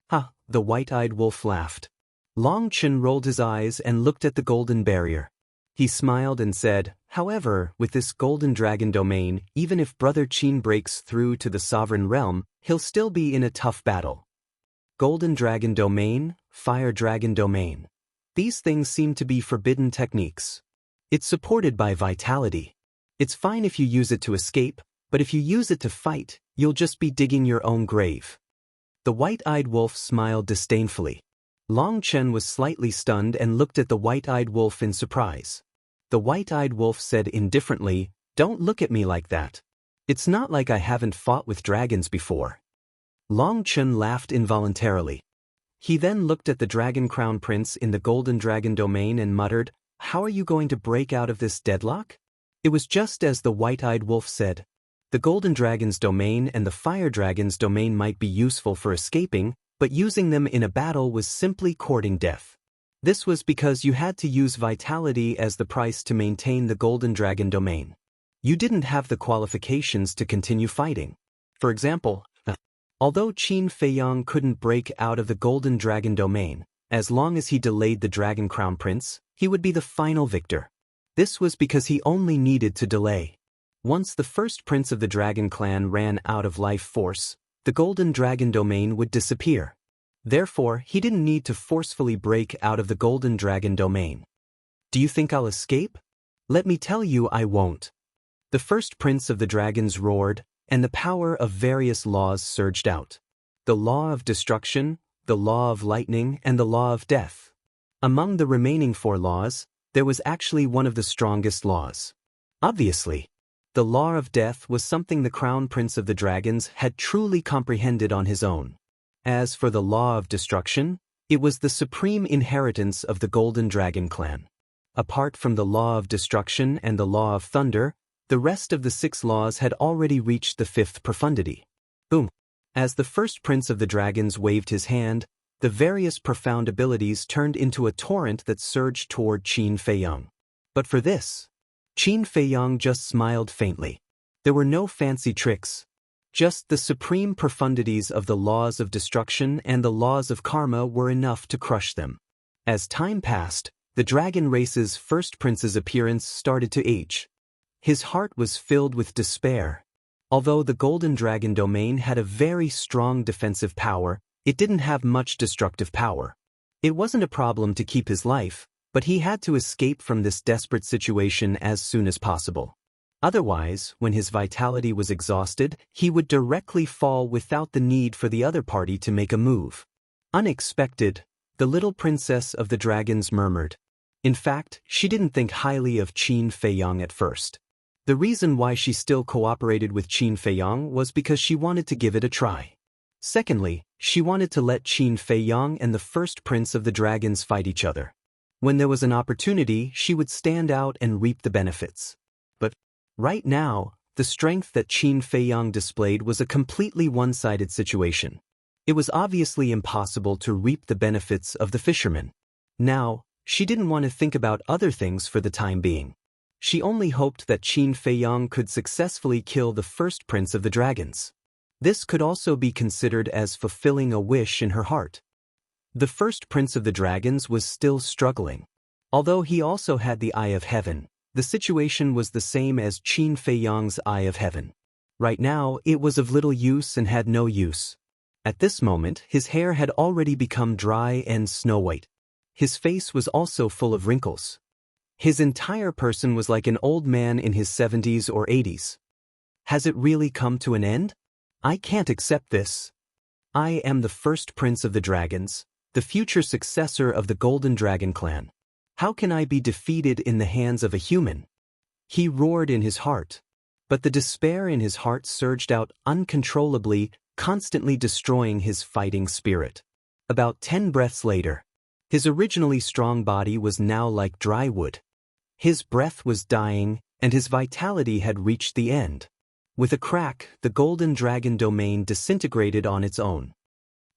Ha, the white-eyed wolf laughed. Long Chen rolled his eyes and looked at the golden barrier. He smiled and said, however, with this golden dragon domain, even if Brother Qin breaks through to the sovereign realm, he'll still be in a tough battle. Golden dragon domain, fire dragon domain. These things seem to be forbidden techniques. It's supported by vitality. It's fine if you use it to escape, but if you use it to fight, you'll just be digging your own grave. The white-eyed wolf smiled disdainfully. Long Chen was slightly stunned and looked at the white-eyed wolf in surprise. The white-eyed wolf said indifferently, "Don't look at me like that. It's not like I haven't fought with dragons before." Long Chen laughed involuntarily. He then looked at the Dragon Crown Prince in the Golden Dragon domain and muttered, "How are you going to break out of this deadlock?" It was just as the white-eyed wolf said. The Golden Dragon's domain and the Fire Dragon's domain might be useful for escaping, but using them in a battle was simply courting death. This was because you had to use vitality as the price to maintain the Golden Dragon domain. You didn't have the qualifications to continue fighting. For example, although Qin Feiyang couldn't break out of the Golden Dragon domain, as long as he delayed the Dragon Crown Prince, he would be the final victor. This was because he only needed to delay. Once the first prince of the Dragon Clan ran out of life force, the Golden Dragon domain would disappear. Therefore, he didn't need to forcefully break out of the Golden Dragon domain. Do you think I'll escape? Let me tell you I won't. The first prince of the dragons roared, and the power of various laws surged out. The law of destruction, the law of lightning, and the law of death. Among the remaining 4 laws, there was actually one of the strongest laws. Obviously, the law of death was something the Crown Prince of the Dragons had truly comprehended on his own. As for the law of destruction, it was the supreme inheritance of the Golden Dragon Clan. Apart from the law of destruction and the law of thunder, the rest of the 6 laws had already reached the 5th profundity. Boom! As the first prince of the dragons waved his hand, the various profound abilities turned into a torrent that surged toward Qin Feiyang. But for this, Qin Feiyang just smiled faintly. There were no fancy tricks. Just the supreme profundities of the laws of destruction and the laws of karma were enough to crush them. As time passed, the dragon race's first prince's appearance started to age. His heart was filled with despair. Although the Golden Dragon domain had a very strong defensive power, it didn't have much destructive power. It wasn't a problem to keep his life, but he had to escape from this desperate situation as soon as possible. Otherwise, when his vitality was exhausted, he would directly fall without the need for the other party to make a move. Unexpected, the little princess of the dragons murmured. In fact, she didn't think highly of Qin Feiyang at first. The reason why she still cooperated with Qin Feiyang was because she wanted to give it a try. Secondly, she wanted to let Qin Feiyang and the first prince of the dragons fight each other. When there was an opportunity, she would stand out and reap the benefits. But right now, the strength that Qin Feiyang displayed was a completely one-sided situation. It was obviously impossible to reap the benefits of the fisherman. Now, she didn't want to think about other things for the time being. She only hoped that Qin Feiyang could successfully kill the first prince of the dragons. This could also be considered as fulfilling a wish in her heart. The first prince of the dragons was still struggling. Although he also had the Eye of Heaven, the situation was the same as Qin Feiyang's Eye of Heaven. Right now, it was of little use and had no use. At this moment, his hair had already become dry and snow-white. His face was also full of wrinkles. His entire person was like an old man in his 70s or 80s. Has it really come to an end? I can't accept this. I am the first prince of the dragons, the future successor of the Golden Dragon Clan. How can I be defeated in the hands of a human? He roared in his heart. But the despair in his heart surged out uncontrollably, constantly destroying his fighting spirit. About 10 breaths later, his originally strong body was now like dry wood. His breath was dying, and his vitality had reached the end. With a crack, the Golden Dragon domain disintegrated on its own.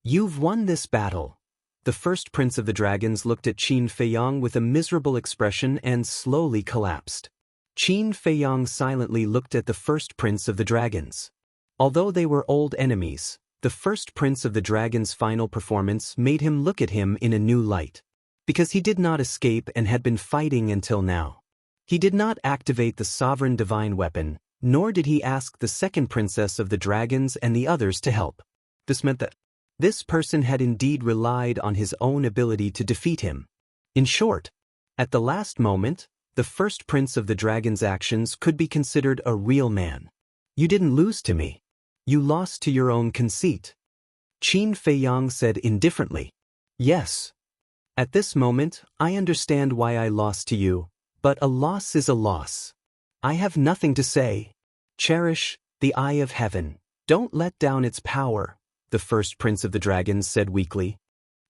You've won this battle. The first prince of the dragons looked at Qin Feiyang with a miserable expression and slowly collapsed. Qin Feiyang silently looked at the first prince of the dragons. Although they were old enemies, the first prince of the dragons' final performance made him look at him in a new light. Because he did not escape and had been fighting until now. He did not activate the sovereign divine weapon, nor did he ask the second princess of the dragons and the others to help. This meant that this person had indeed relied on his own ability to defeat him. In short, at the last moment, the first prince of the dragon's actions could be considered a real man. You didn't lose to me. You lost to your own conceit. Qin Feiyang said indifferently. Yes. At this moment, I understand why I lost to you, but a loss is a loss. I have nothing to say. Cherish the eye of heaven. Don't let down its power, the first prince of the dragons said weakly.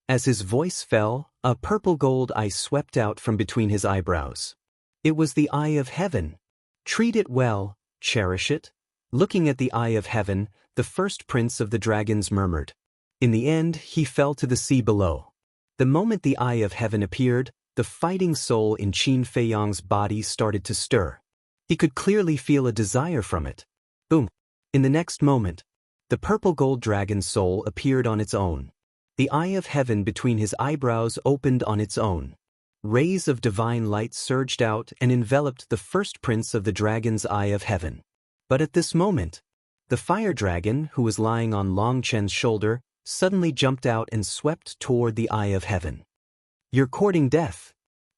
As his voice fell, a purple gold eye swept out from between his eyebrows. It was the eye of heaven. Treat it well, cherish it. Looking at the eye of heaven, the first prince of the dragons murmured. In the end, he fell to the sea below. The moment the eye of heaven appeared, the fighting soul in Qin Feiyang's body started to stir. He could clearly feel a desire from it. Boom! In the next moment, the purple gold dragon's soul appeared on its own. The eye of heaven between his eyebrows opened on its own. Rays of divine light surged out and enveloped the first prince of the dragon's eye of heaven. But at this moment, the fire dragon, who was lying on Long Chen's shoulder, suddenly jumped out and swept toward the eye of heaven. You're courting death.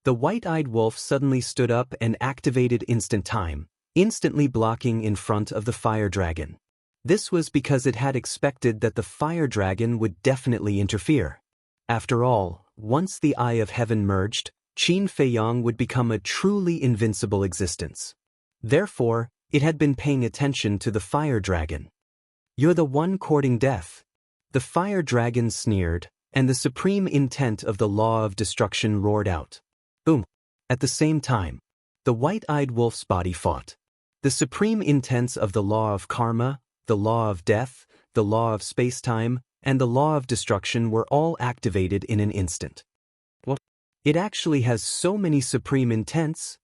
The white-eyed wolf suddenly stood up and activated instant time, instantly blocking in front of the fire dragon. This was because it had expected that the fire dragon would definitely interfere. After all, once the eye of heaven merged, Qin Feiyang would become a truly invincible existence. Therefore, it had been paying attention to the fire dragon. You're the one courting death. The fire dragon sneered, and the supreme intent of the law of destruction roared out. Boom! At the same time, the white-eyed wolf's body fought. The supreme intents of the law of karma, the law of death, the law of space-time, and the law of destruction were all activated in an instant. What? It actually has so many supreme intents?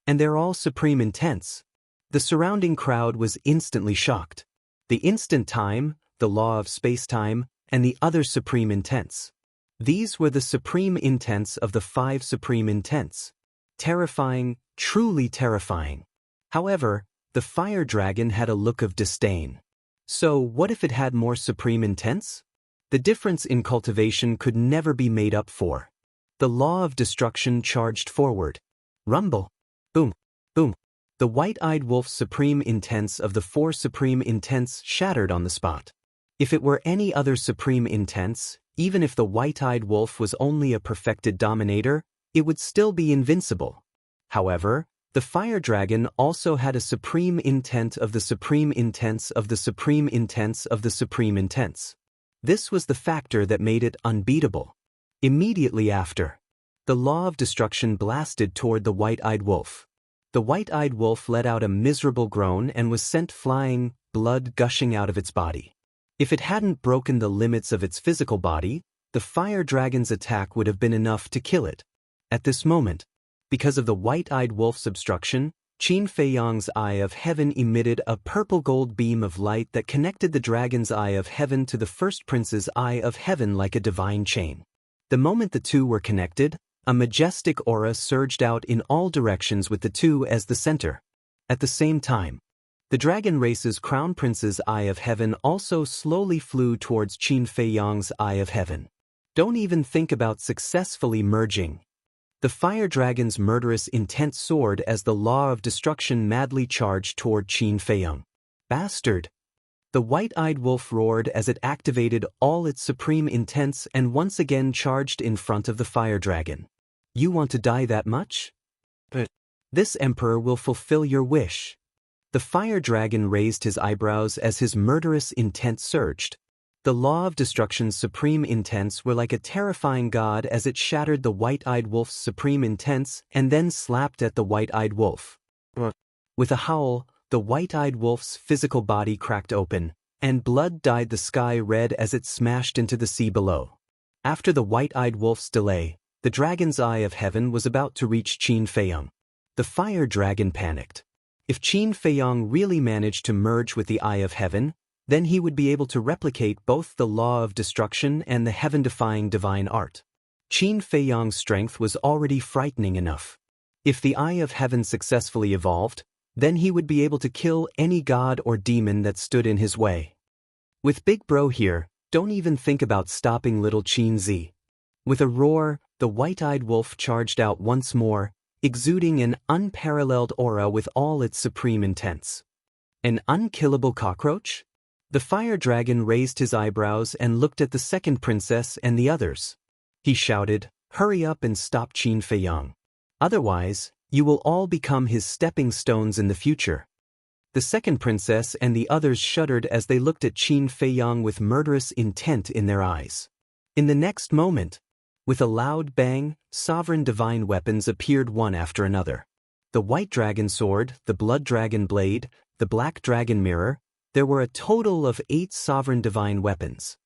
And they're all supreme intents. The surrounding crowd was instantly shocked. The instant time, the law of space-time, and the other supreme intents. These were the supreme intents of the 5 supreme intents. Terrifying, truly terrifying. However, the fire dragon had a look of disdain. So what if it had more supreme intents? The difference in cultivation could never be made up for. The law of destruction charged forward. Rumble. Boom. Boom. The white-eyed wolf's supreme intents of the 4 supreme intents shattered on the spot. If it were any other supreme intents, even if the white-eyed wolf was only a perfected dominator, it would still be invincible. However, the fire dragon also had a supreme intent of the supreme intents of the supreme intents of the supreme intents. This was the factor that made it unbeatable. Immediately after, the law of destruction blasted toward the white-eyed wolf. The white-eyed wolf let out a miserable groan and was sent flying, blood gushing out of its body. If it hadn't broken the limits of its physical body, the fire dragon's attack would have been enough to kill it. At this moment, because of the white-eyed wolf's obstruction, Qin Feiyang's eye of heaven emitted a purple gold beam of light that connected the dragon's eye of heaven to the first prince's eye of heaven like a divine chain. The moment the two were connected, a majestic aura surged out in all directions with the two as the center. At the same time, the dragon race's crown prince's eye of heaven also slowly flew towards Qin Feiyang's eye of heaven. Don't even think about successfully merging. The fire dragon's murderous intent soared as the law of destruction madly charged toward Qin Feiyang. Bastard! The white-eyed wolf roared as it activated all its supreme intents and once again charged in front of the fire dragon. You want to die that much? But this emperor will fulfill your wish. The fire dragon raised his eyebrows as his murderous intent surged. The law of destruction's supreme intents were like a terrifying god as it shattered the white-eyed wolf's supreme intents and then slapped at the white-eyed wolf. With a howl, the white-eyed wolf's physical body cracked open, and blood dyed the sky red as it smashed into the sea below. After the white-eyed wolf's delay, the dragon's eye of heaven was about to reach Qin Feiyong. The fire dragon panicked. If Qin Feiyong really managed to merge with the eye of heaven, then he would be able to replicate both the law of destruction and the heaven-defying divine art. Qin Feiyong's strength was already frightening enough. If the eye of heaven successfully evolved, then he would be able to kill any god or demon that stood in his way. With Big Bro here, don't even think about stopping little Qin Z. With a roar, the white-eyed wolf charged out once more, exuding an unparalleled aura with all its supreme intents. An unkillable cockroach? The fire dragon raised his eyebrows and looked at the second princess and the others. He shouted, "Hurry up and stop Qin Feiyong. Otherwise, you will all become his stepping stones in the future." The second princess and the others shuddered as they looked at Qin Feiyong with murderous intent in their eyes. In the next moment, with a loud bang, sovereign divine weapons appeared one after another. The white dragon sword, the blood dragon blade, the black dragon mirror. There were a total of 8 sovereign divine weapons.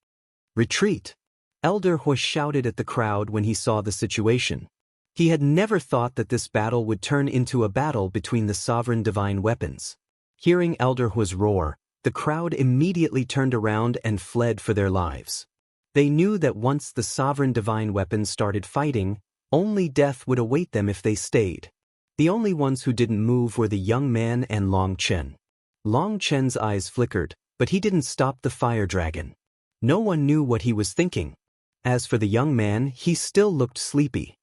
"Retreat!" Elder Hu shouted at the crowd when he saw the situation. He had never thought that this battle would turn into a battle between the sovereign divine weapons. Hearing Elder Hu's roar, the crowd immediately turned around and fled for their lives. They knew that once the sovereign divine weapons started fighting, only death would await them if they stayed. The only ones who didn't move were the young man and Long Chen. Long Chen's eyes flickered, but he didn't stop the fire dragon. No one knew what he was thinking. As for the young man, he still looked sleepy.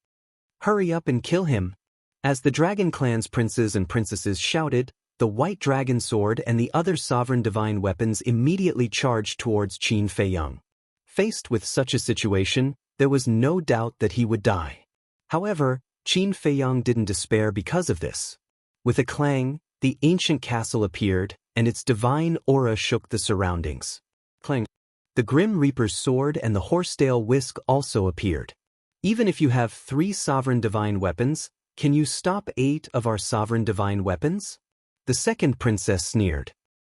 "Hurry up and kill him!" As the Dragon Clan's princes and princesses shouted, the white dragon sword and the other sovereign divine weapons immediately charged towards Qin Feiyong. Faced with such a situation, there was no doubt that he would die. However, Qin Feiyong didn't despair because of this. With a clang, the ancient castle appeared, and its divine aura shook the surroundings. Clang. The Grim Reaper's sword and the horsetail whisk also appeared. "Even if you have 3 sovereign divine weapons, can you stop 8 of our sovereign divine weapons?" The second princess sneered.